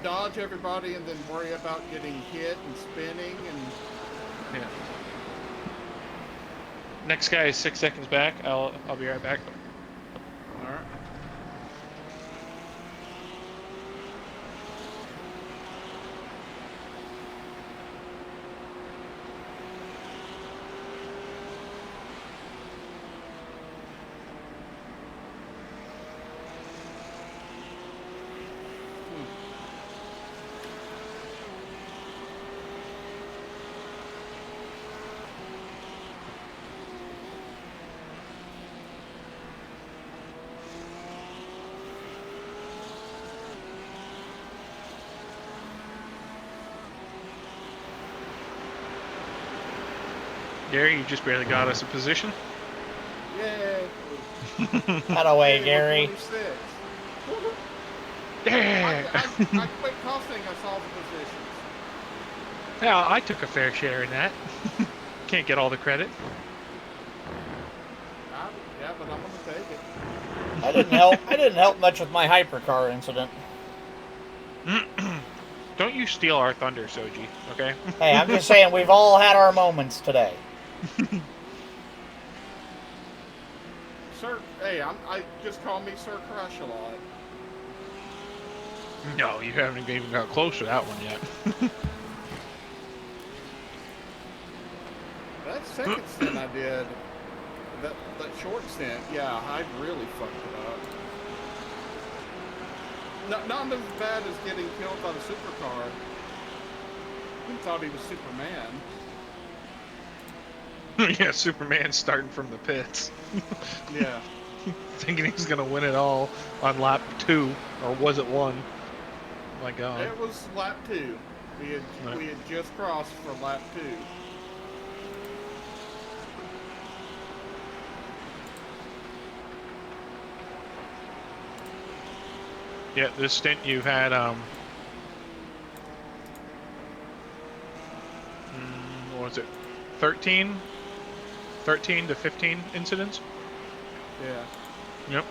dodge everybody and then worry about getting hit and spinning and. Yeah. Next guy is 6 seconds back. I'll be right back. All right. Gary, you just barely got us a position. Yay! Out of way, Yay, Gary. 126. Yeah. I quit costing us all the positions. Yeah, I took a fair share in that. Can't get all the credit. Yeah, but I'm gonna take it. I didn't help. I didn't help much with my hypercar incident. Don't you steal our thunder, Soji, okay? Hey, I'm just saying we've all had our moments today. Sir, hey, I just call me Sir Crush a lot. No, you haven't even got close to that one yet. That second stint I did, that short stint, yeah, I really fucked it up. Not as bad as getting killed by the supercar. He thought he was Superman. Yeah, Superman's starting from the pits. Yeah. Thinking he's gonna win it all on lap 2, or was it 1? Oh my god. It was lap 2. We had just crossed for lap 2. Yeah, this stint you've had, what was it, 13 to 15 incidents? Yeah.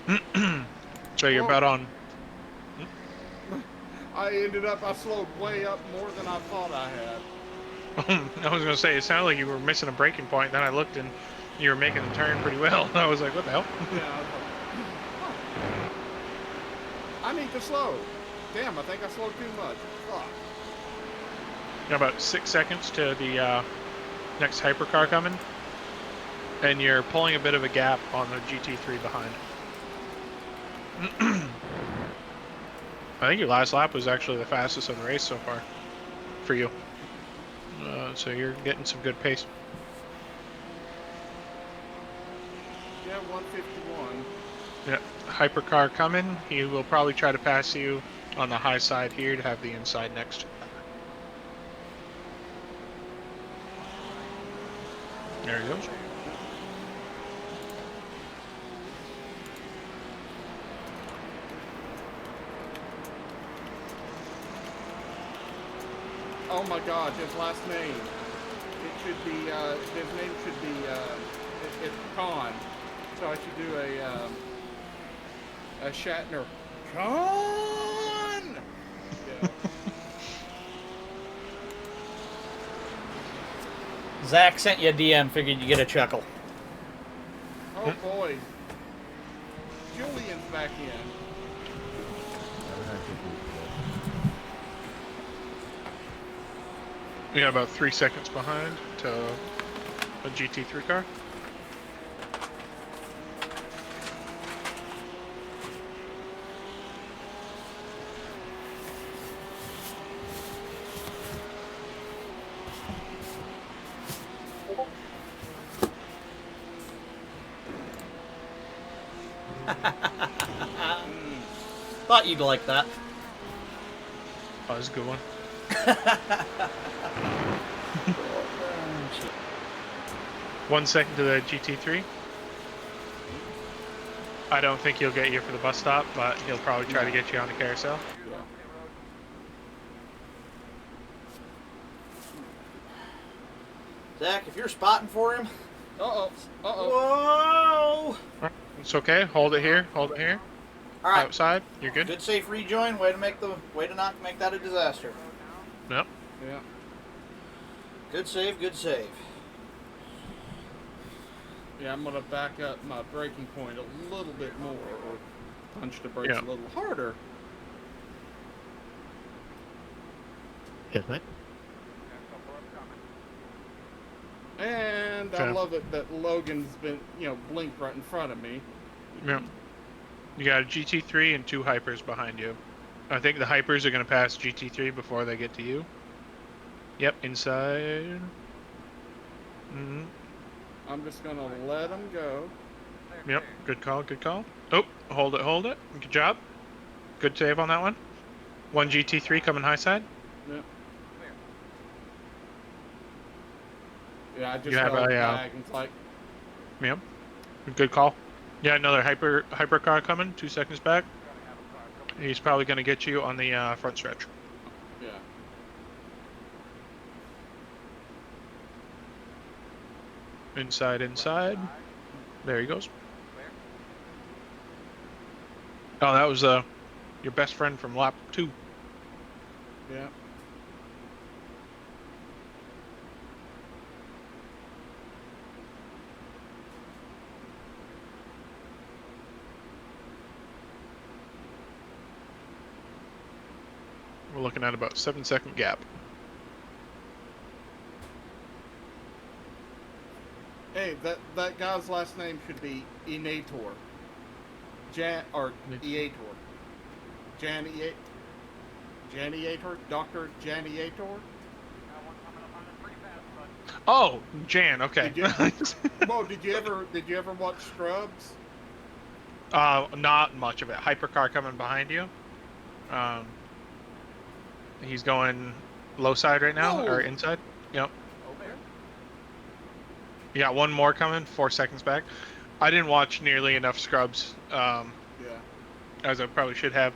Yep. So you're about on... I slowed way up more than I thought I had. I was going to say, it sounded like you were missing a braking point, then I looked and you were making the turn pretty well. I was like, what the hell? Yeah. I need to slow. Damn, I think I slowed too much. Fuck. Got about 6 seconds to the next hypercar coming, and you're pulling a bit of a gap on the GT3 behind. I think your last lap was actually the fastest of the race so far for you. So you're getting some good pace. Yeah, 151. Yeah, hypercar coming. He will probably try to pass you on the high side here to have the inside next. There he goes. Oh my god, his last name. It should be, his name should be, it's Khan. So I should do a Shatner. Khan! Yeah. Zach sent you a DM, figured you'd get a chuckle. Oh boy. Julian's back in. We got about 3 seconds behind to a GT3 car. Thought you'd like that. Oh, that's a good one. 1 second to the GT3. I don't think he'll get you for the bus stop, but he'll probably try to get you on the carousel. Yeah. Zach, if you're spotting for him. Uh-oh. Uh-oh. Whoa! It's okay. Hold it here. Hold it here. All right. Outside. You're good. Good safe rejoin. Way to not make that a disaster. Yep. Yeah. Good save. Good save. Yeah, I'm gonna back up my braking point a little bit more, or punch the brakes Yeah. a little harder. Yes, mate. And I love it that Logan's been, blinked right in front of me. Yep. You got a GT3 and 2 hypers behind you. I think the hypers are going to pass GT3 before they get to you. Yep, inside. Mm-hmm. I'm just gonna let him go. Yep, good call, good call. Oh, hold it. Good job. Good save on that one. 1 GT3 coming high side. Yep. Yeah, I just You have held a, back and it's like, yeah, good call. Yeah, another hypercar coming. 2 seconds back. He's probably going to get you on the front stretch. yeah. Inside. There he goes. Oh, that was your best friend from lap 2. Yeah. We're looking at about 7-second gap. Hey, that guy's last name should be Enator. Eator. Janiator? Dr. Janiator? Oh, Jan. Okay. Did you ever watch Scrubs? Not much of it. Hypercar coming behind you. He's going low side right now, or inside. Yep. Okay. You got one more coming. 4 seconds back. I didn't watch nearly enough Scrubs. Yeah. As I probably should have.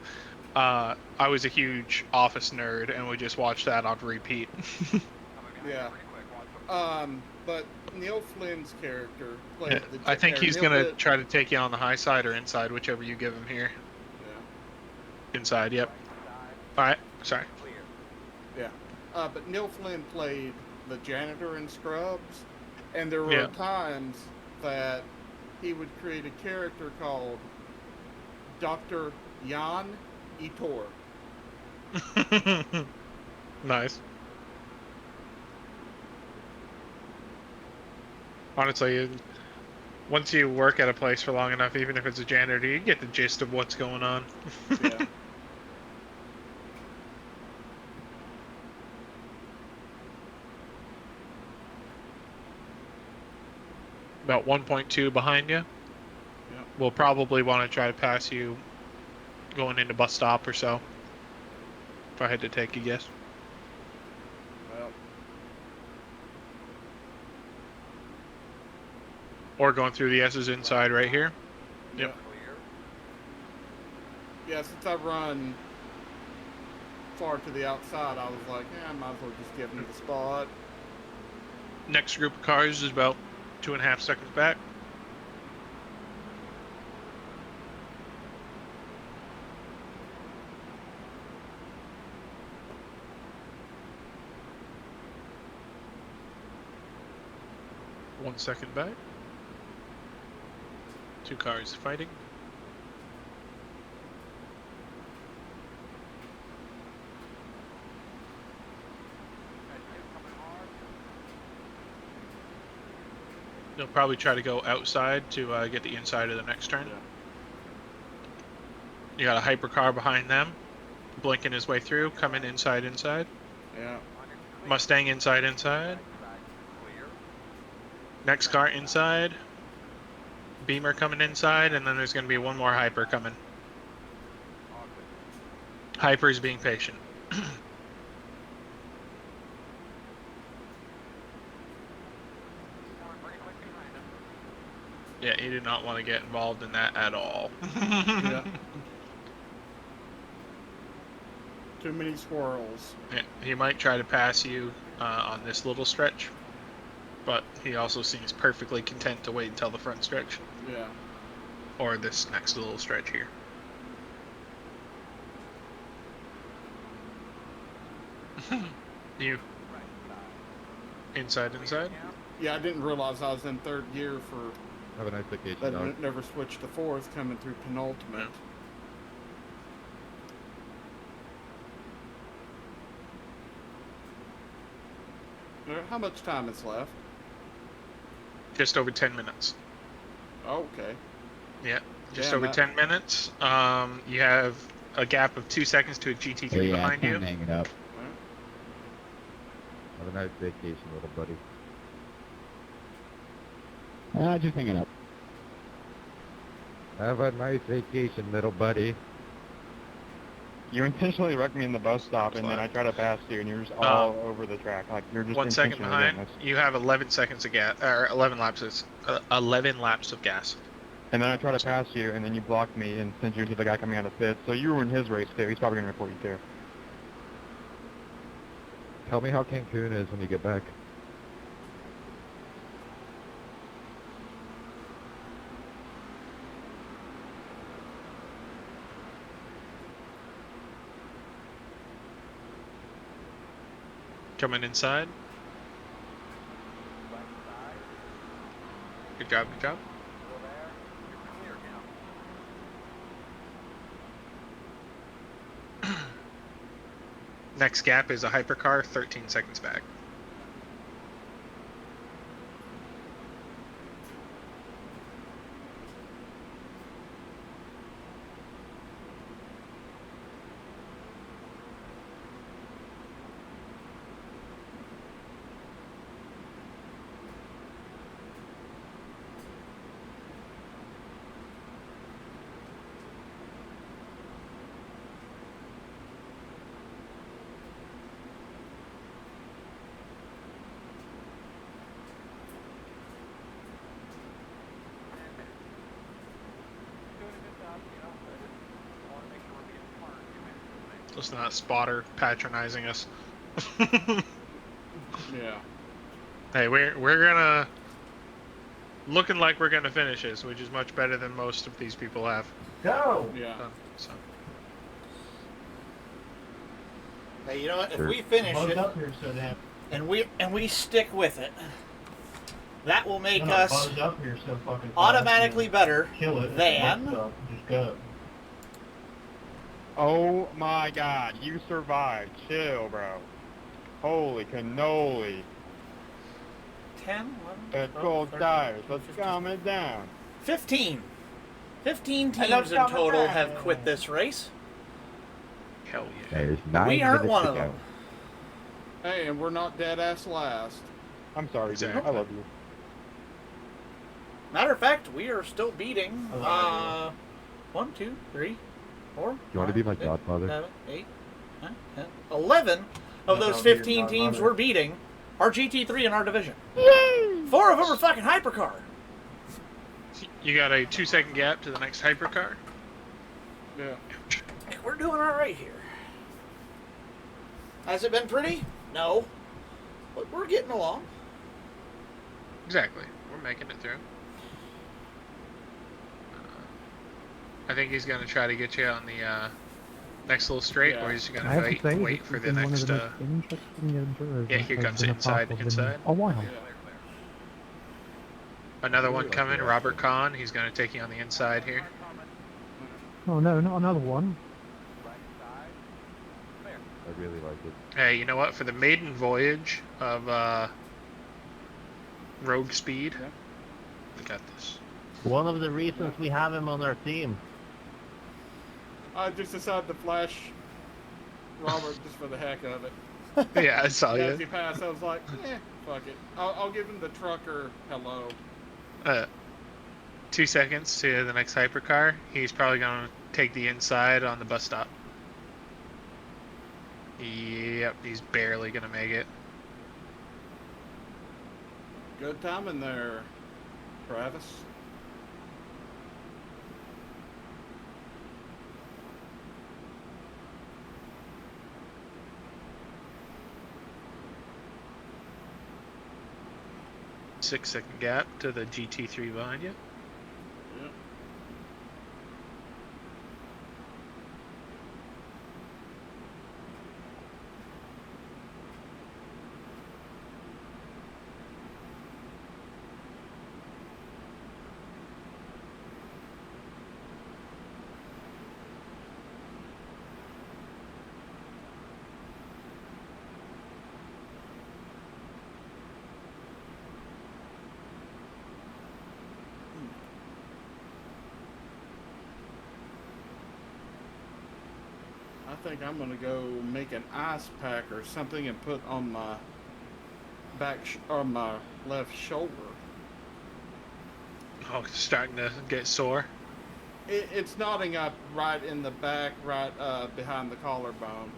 I was a huge Office nerd and would just watch that on repeat. Yeah. But Neil Flynn's character played Yeah, the. I think he's gonna Flynn- try to take you on the high side or inside, whichever you give him here. Yeah. Inside, yep. Alright, sorry. Yeah. But Neil Flynn played the janitor in Scrubs, and there were Yeah. times that he would create a character called Dr. Jan Etor. Nice. Honestly, once you work at a place for long enough, even if it's a janitor, you get the gist of what's going on. Yeah. About 1.2 behind you. Yeah. We'll probably want to try to pass you going into bus stop or so. If I had to take a guess. Well, Or going through the S's inside right here. Yep. yeah, since I run far to the outside, I was like, I might as well just give him the spot. Next group of cars is about 2.5 seconds back. One second back. 2 cars fighting. They'll probably try to go outside to get the inside of the next turn. Yeah. You got a hypercar behind them, blinking his way through, coming inside. Yeah. Mustang inside. Next car inside. Beamer coming inside, and then there's going to be one more Hyper coming. Hyper's being patient. Yeah, he did not want to get involved in that at all. Yeah. Too many squirrels. Yeah, he might try to pass you on this little stretch, but he also seems perfectly content to wait until the front stretch. Yeah. Or this next little stretch here. You inside. Yeah, I didn't realize I was in third gear for. Have a nice vacation, But dog. never switched to fourth, coming through penultimate. How much time is left? Just over 10 minutes. Oh, okay. Yeah, just Damn, over that- 10 minutes. You have a gap of 2 seconds to a GT3 behind you. Hanging up. Have a nice vacation, little buddy. Just hanging up. Have a nice vacation, little buddy. You intentionally wrecked me in the bus stop, and then I try to pass you, and you're just all over the track. Like you're just 1 second intentionally doing behind. this. You have 11 seconds of gas, or 11 laps. 11 laps of gas. And then I try to pass you, and then you block me and send you to the guy coming out of pit. So you ruined his race too. He's probably gonna report you too. Tell me how Cancun is when you get back. Coming inside. Good job, good job. Next gap is a hypercar, 13 seconds back. Just not spotter patronizing us. Yeah. Hey, we're gonna looking like we're gonna finish this, which is much better than most of these people have. Go! Yeah. So. Hey, you know what? If Sure. we finish Buzzed it up here so damn. and we stick with it, that will make No, us buzzed up here so fucking fast, automatically better kill it. than. Just go. Oh my God, you survived. Chill, bro. Holy cannoli. 10, 11, It's 12, cold 13, tires. Let's 15. calm it down. 15. 15 I love teams in coming total back. have quit this race. Hell yeah. There's 9 We aren't minutes one to of go. them. Hey, and we're not dead ass last. I'm sorry, dude. Exactly. I love you. Matter of fact, we are still beating. I love 1, 2, 3, 4. You want to be my 5, godfather? 7, 8, 9, 10, 11 of Yeah, those I'll be your 15 teams godmother. we're beating are GT3 in our division. 4 of them are fucking hypercar. You got a 2-second gap to the next hypercar. Yeah. Hey, we're doing all right here. Has it been pretty? No. But we're getting along. Exactly. We're making it through. I think he's going to try to get you on the next little straight, Yeah. or he's going I have to to say, wait this for has the been one next. of the most interesting adventures Yeah, here I've comes been a inside, part of in inside. a while. Another one coming, Robert Kahn. He's going to take you on the inside here. Oh no, not another one. I really like it. Hey, you know what? For the maiden voyage of Rogue Speed, we got this. One of the reasons we have him on our team. I just decided to flash Robert just for the heck of it. Yeah, I saw As you. he passed, I was like, fuck it. I'll give him the trucker hello. 2 seconds to the next hypercar. He's probably going to take the inside on the bus stop. Yep, he's barely going to make it. Good timing there, Travis. Six-second gap to the GT3 behind you. Yep. I think I'm gonna go make an ice pack or something and put on my on my left shoulder. Oh, starting to get sore. It's knotting up right in the back, right behind the collarbone.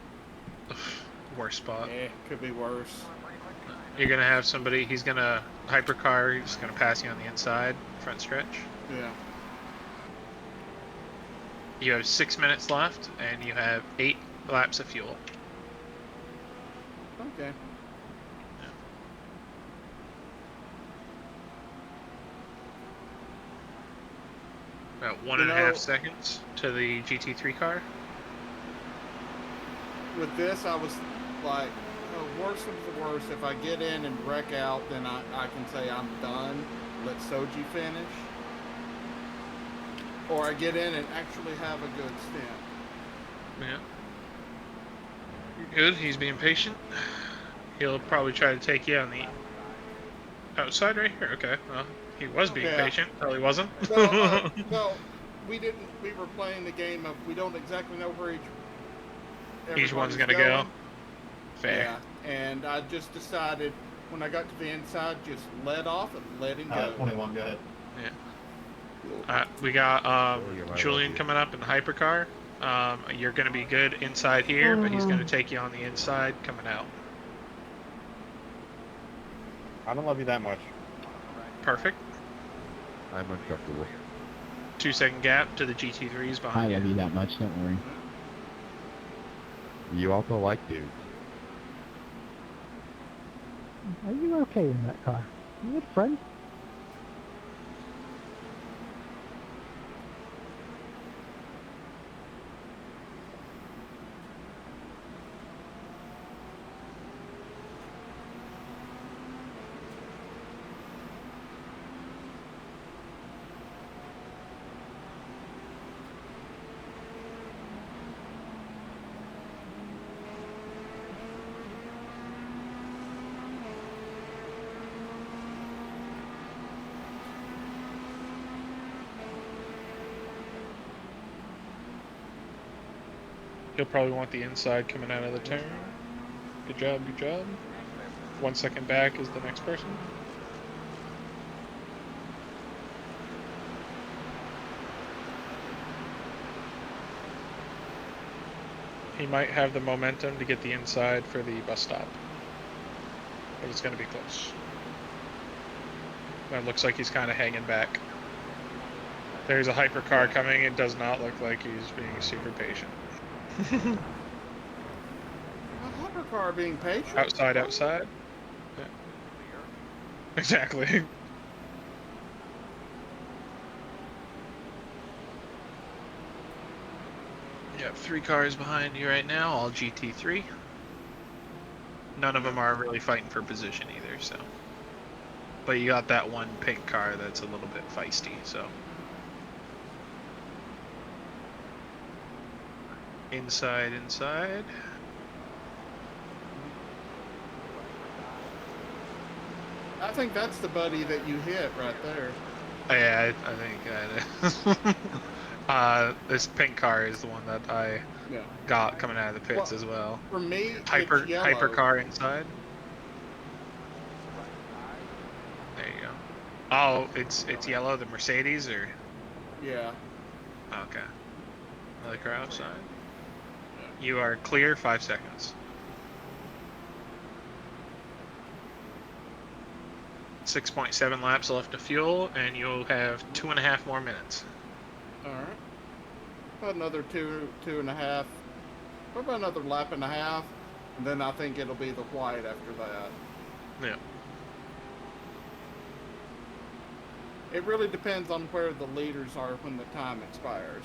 Worst spot. Yeah, could be worse. You're gonna have somebody. He's gonna hypercar. He's gonna pass you on the inside, front stretch. Yeah. You have 6 minutes left, and you have 8 laps of fuel. Okay. About 1.5 seconds to the GT3 car. With this, I was like, worst of the worst, if I get in and wreck out, then I can say I'm done. Let Soji finish. Or I get in and actually have a good stint. Yeah. You're good. He's being patient. He'll probably try to take you on the outside right here. Okay. Well, he was being patient. No, he wasn't. No, we didn't. We were playing the game of we don't exactly know where each one's gonna go. Fair. Yeah, and I just decided when I got to the inside, just let off and let him go. 21, go ahead. Yeah. We got Julian coming up in the hypercar. You're going to be good inside here, but he's going to take you on the inside coming out. I don't love you that much. Perfect. I'm uncomfortable. 2-second gap to the GT3s behind I love you that much, don't worry. You also like dudes. Are you okay in that car? You good friend? He'll probably want the inside coming out of the turn. Good job, good job. 1 second back is the next person. He might have the momentum to get the inside for the bus stop. But it's going to be close. It looks like he's kind of hanging back. There's a hypercar coming. It does not look like he's being super patient. A hypercar being patient. Outside. Yeah. Exactly. You have 3 cars behind you right now, all GT3. None of them are really fighting for position either, so. But you got that one pink car that's a little bit feisty, so. Inside. I think that's the buddy that you hit right there. Yeah, I think this pink car is the one that I got coming out of the pits as well. For me, hypercar inside. There you go. Oh, it's yellow, the Mercedes, or? Yeah. Okay. Another car outside. You are clear, 5 seconds. 6.7 laps left of fuel, and you'll have 2.5 more minutes. All right. About another 2.5. What about another lap and a half? And then I think it'll be the white after that. Yeah. It really depends on where the leaders are when the time expires.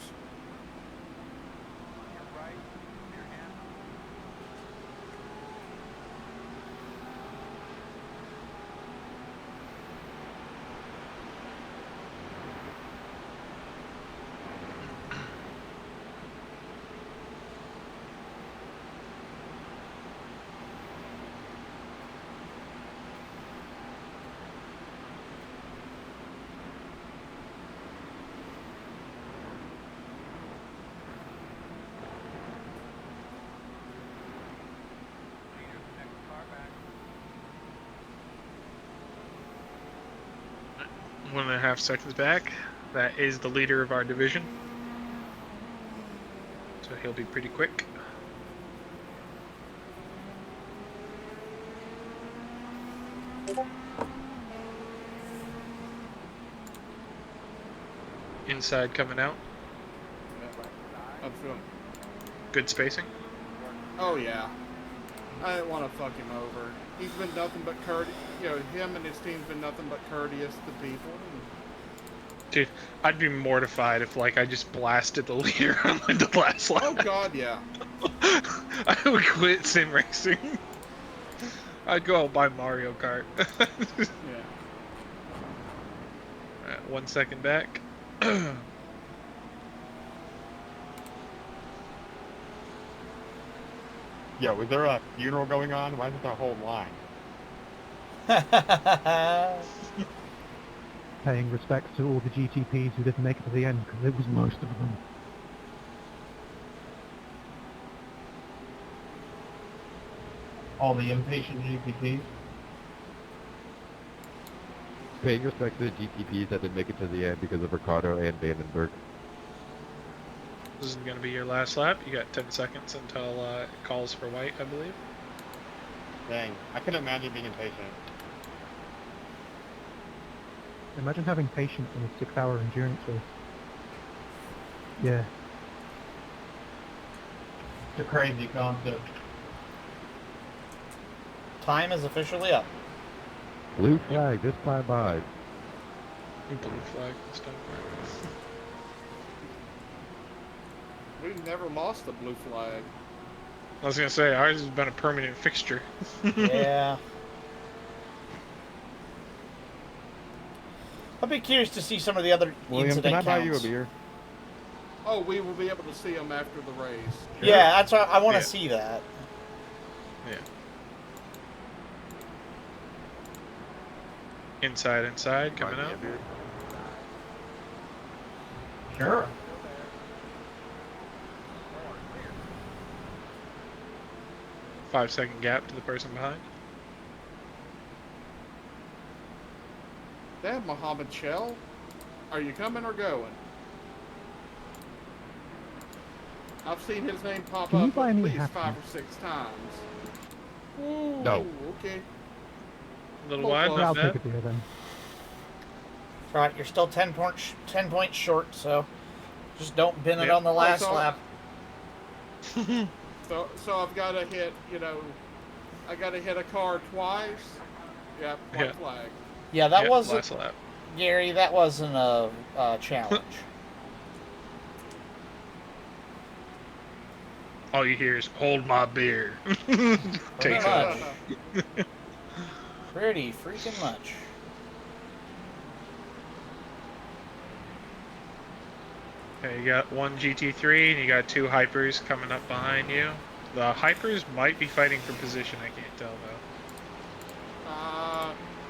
One and a half seconds back. That is the leader of our division. So he'll be pretty quick. Inside coming out. I'm feeling. Good spacing. Oh yeah. I didn't want to fuck him over. He's been nothing but courteous. You know, him and his team's been nothing but courteous to people. Dude, I'd be mortified if like I just blasted the leader on like the last lap. Oh god, yeah. I would quit sim racing. I'd go out buy Mario Kart. Yeah. 1 second back. Yeah, was there a funeral going on? Why isn't there a whole line? Paying respects to all the GTPs who didn't make it to the end, because it was most of them. All the impatient GPTs. Paying respect to the GTPs that didn't make it to the end because of Ricardo and Vandenberg. This is going to be your last lap. You got 10 seconds until it calls for white, I believe. Dang, I can imagine being impatient. Imagine having patience in a 6-hour endurance race. Yeah. It's a crazy concept. Time is officially up. Blue flag, just bye-bye. Blue flag this time. We've never lost the blue flag. I was going to say, ours has been a permanent fixture. Yeah. I'd be curious to see some of the other William, incident can I buy you a counts. beer? Oh, we will be able to see them after the race. Yeah, that's what I want to Yeah. see that. Yeah. Inside, coming out. Sure. Five-second gap to the person behind. Damn, Mohammed Shell. Are you coming or going? I've seen his name pop Can you up buy at me least half 5 one? or 6 times. No. Okay. A little Well, wide, well, not I'll take bad. a beer then. Right, you're still 10 points short, so just don't bin it Yeah. on the last so- lap. So I've got to hit, I got to hit a car twice. Yeah, white Yeah. flag. Yeah, that Yep, wasn't, last lap. Gary, that wasn't a challenge. All you hear is, hold my beer. Takes much. off. Pretty freaking much. Okay, you got one GT3 and you got 2 hypers coming up behind you. The hypers might be fighting for position, I can't tell though.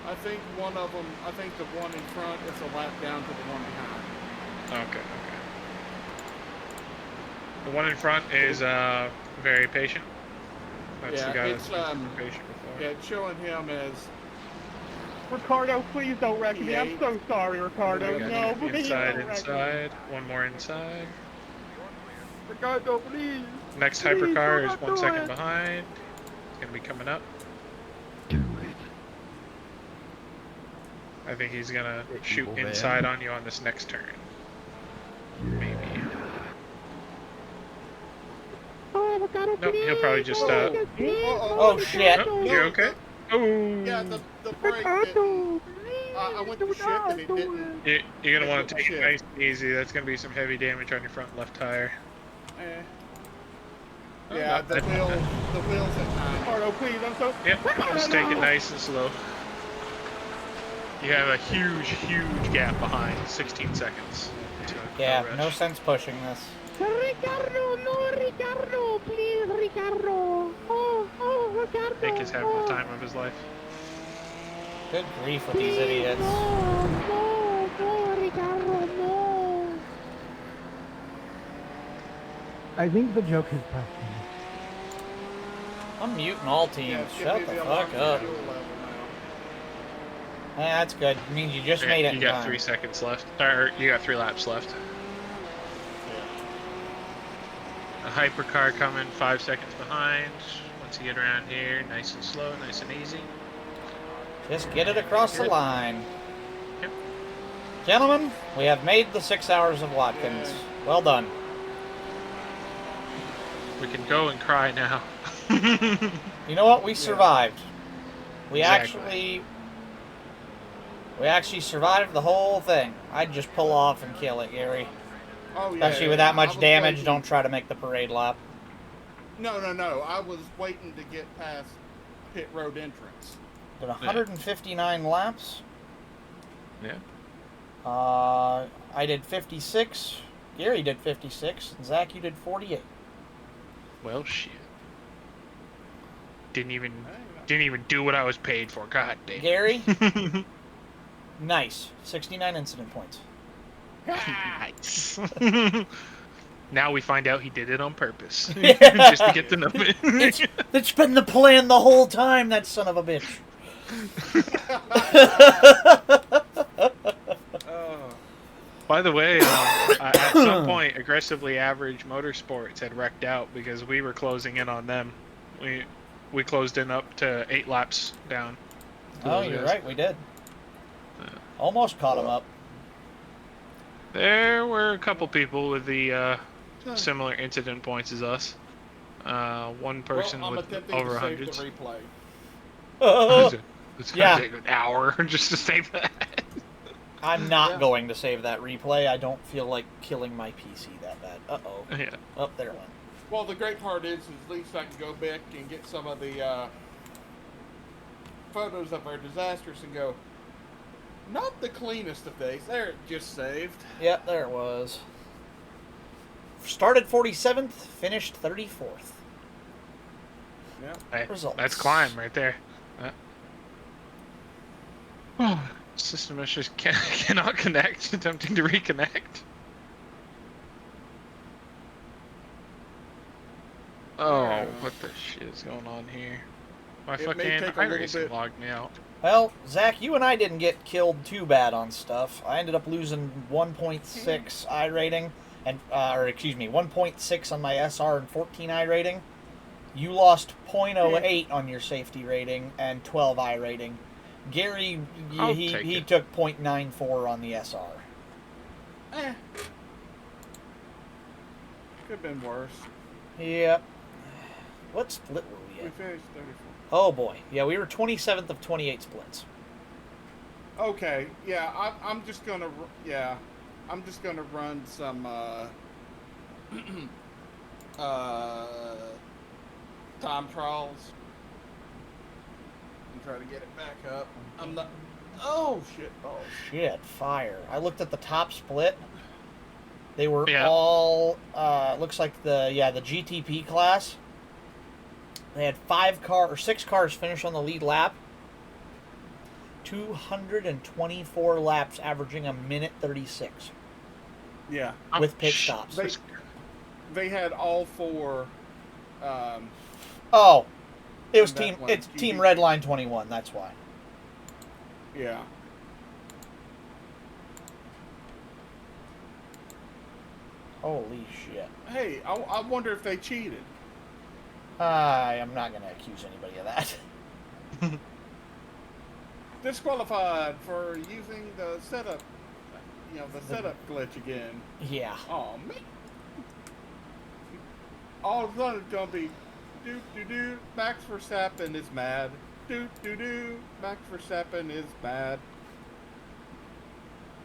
I think one of them, I think the one in front is a lap down to the one behind. Okay. The one in front is very patient. That's Yeah, the guy it's, that's been patient before. Yeah, it's showing him as Ricardo, please don't wreck me. I'm so sorry, Ricardo. Okay, No, please inside, don't wreck me. inside. One more inside. Ricardo, please. Next Please, hypercar do is not 1 do second it. behind. It's gonna be coming up. Do it. I think he's gonna shoot Evil man. inside on you on this next turn. Maybe. Oh, Ricardo, Nope, he'll probably just Oh shit. Oh, you're okay? Oh. yeah, the brake didn't. I went to shift and it didn't. You're gonna want to take it Shit. nice and easy. That's gonna be some heavy damage on your front left tire. Eh. Oh, Yeah, not the bad. wheels at 9. Ricardo, please. I'm so. Yep, Ricardo, just take it no. nice and slow. You have a huge gap behind, 16 seconds. to Yeah, rush. no sense pushing this. Ricardo, no, Ricardo, please, Ricardo. Oh, Ricardo. Nick is having the time of his life. Good grief with these idiots. No, Ricardo, no. I think the joke is past me. I'm muting all Yeah, teams. it's Shut gonna the be fuck up. fuel level now. That's good. It means you just Yeah, made it you in got time. 3 seconds left. Or you got 3 laps left. A hypercar coming 5 seconds behind. Once you get around here, nice and slow, nice and easy. Just get it across the Good. line. Yep. Gentlemen, we have made the 6 hours of Watkins. Yeah. Well done. We can go and cry now. You know what? We survived. We Exactly. actually survived the whole thing. I'd just pull off and kill it, Gary. Oh, yeah. Especially with that I much was damage, waiting- don't try to make the parade lap. No. I was waiting to get past pit road entrance. Did 159 laps. Yeah. I did 56. Gary did 56. And Zach, you did 48. Well, shit. Didn't even do what I was paid for. God damn. Gary, nice. 69 incident points. Nice. Now we find out he did it on purpose. Just to get the number. It's been the plan the whole time, that son of a bitch. By the way, at some point, Aggressively Average Motorsports had wrecked out because we were closing in on them. We closed in up to 8 laps down. Oh, you're right, we did. Almost caught him up. There were a couple people with the similar incident points as us. One person I'm with attempting over to save 100s. the replay. It's gonna take an hour just to save that. I'm not going to save that replay. I don't feel like killing my PC that bad. Uh-oh. Yeah. Oh, there it went. Well, the great part is at least I can go back and get some of the photos of our disasters and go, not the cleanest of days. There, it just saved. Yep, there it was. Started 47th, finished 34th. Yeah. Hey, Results. that's climb right there. System issues cannot connect. Attempting to reconnect. Oh, what the shit is going on here? My fucking iRacing logged me out. Well, Zach, you and I didn't get killed too bad on stuff. I ended up losing 1.6 I rating, and 1.6 on my SR and 14 I rating. You lost 0.08 on your safety rating and 12 I rating. Gary, he took 0.94 on the SR. Could have been worse. Yep. What split were we We at? finished 34. Oh boy, yeah, we were 27th of 28 splits. Okay, yeah, I'm just gonna run some time trials and try to get it back up. I'm not. Oh shit! Oh Shit, fire. I looked at the top split. They were all looks like the GTP class. They had 6 cars finish on the lead lap. 224 laps, averaging a minute 36. Yeah. With pit stops. They had all 4. Oh, it was that one, Team Redline 21. That's why. Yeah. Holy shit. Hey, I wonder if they cheated. I am not going to accuse anybody of that. Disqualified for using the setup, the setup glitch again. Yeah. Oh man. All of a sudden it's gonna be do Max Verstappen is mad. Do Max Verstappen is mad.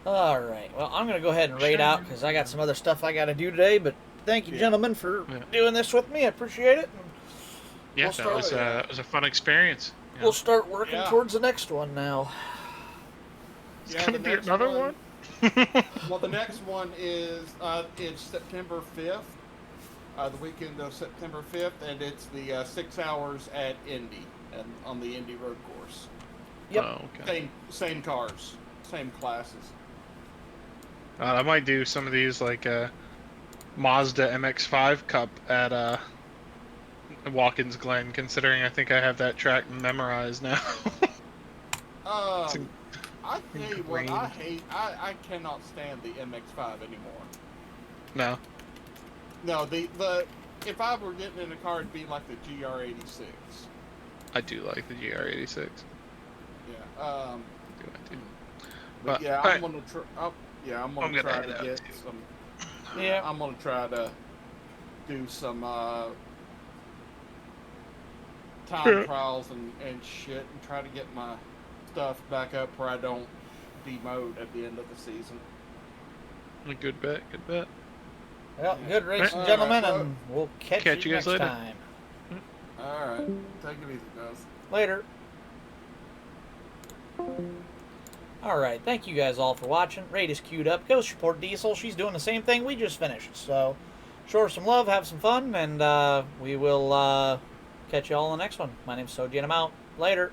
All right. Well, I'm going to go ahead and raid out because I got some other stuff I got to do today. But thank you, gentlemen, for doing this with me. I appreciate it. Yeah, that was a fun experience. Yeah. We'll start working towards the next one now. It's gonna be another one. Well, the next one is it's September 5th, the weekend of September 5th, and it's the 6 hours at Indy and on the Indy road course. Yep. Oh, okay. Same cars, same classes. I might do some of these like Mazda MX-5 Cup at Watkins Glen, considering I think I have that track memorized now. I tell you what, I cannot stand the MX-5 anymore. No. No, the if I were getting in a car, it'd be like the GR86. I do like the GR86. Yeah. Do I do? But yeah, alright. I'm gonna gonna try head to out, get too. some. Yeah. I'm gonna try to do some time trials and shit, and try to get my stuff back up where I don't demote at the end of the season. A good bet, good bet. Well, good racing, Alright, gentlemen, well, and we'll catch you guys next later. time. Alright, take it easy, guys. Later. Alright, thank you guys all for watching. Raid is queued up. Go support Diesel. She's doing the same thing we just finished. So, show her some love, have some fun, and we will catch you all in the next one. My name's Soji, and I'm out. Later.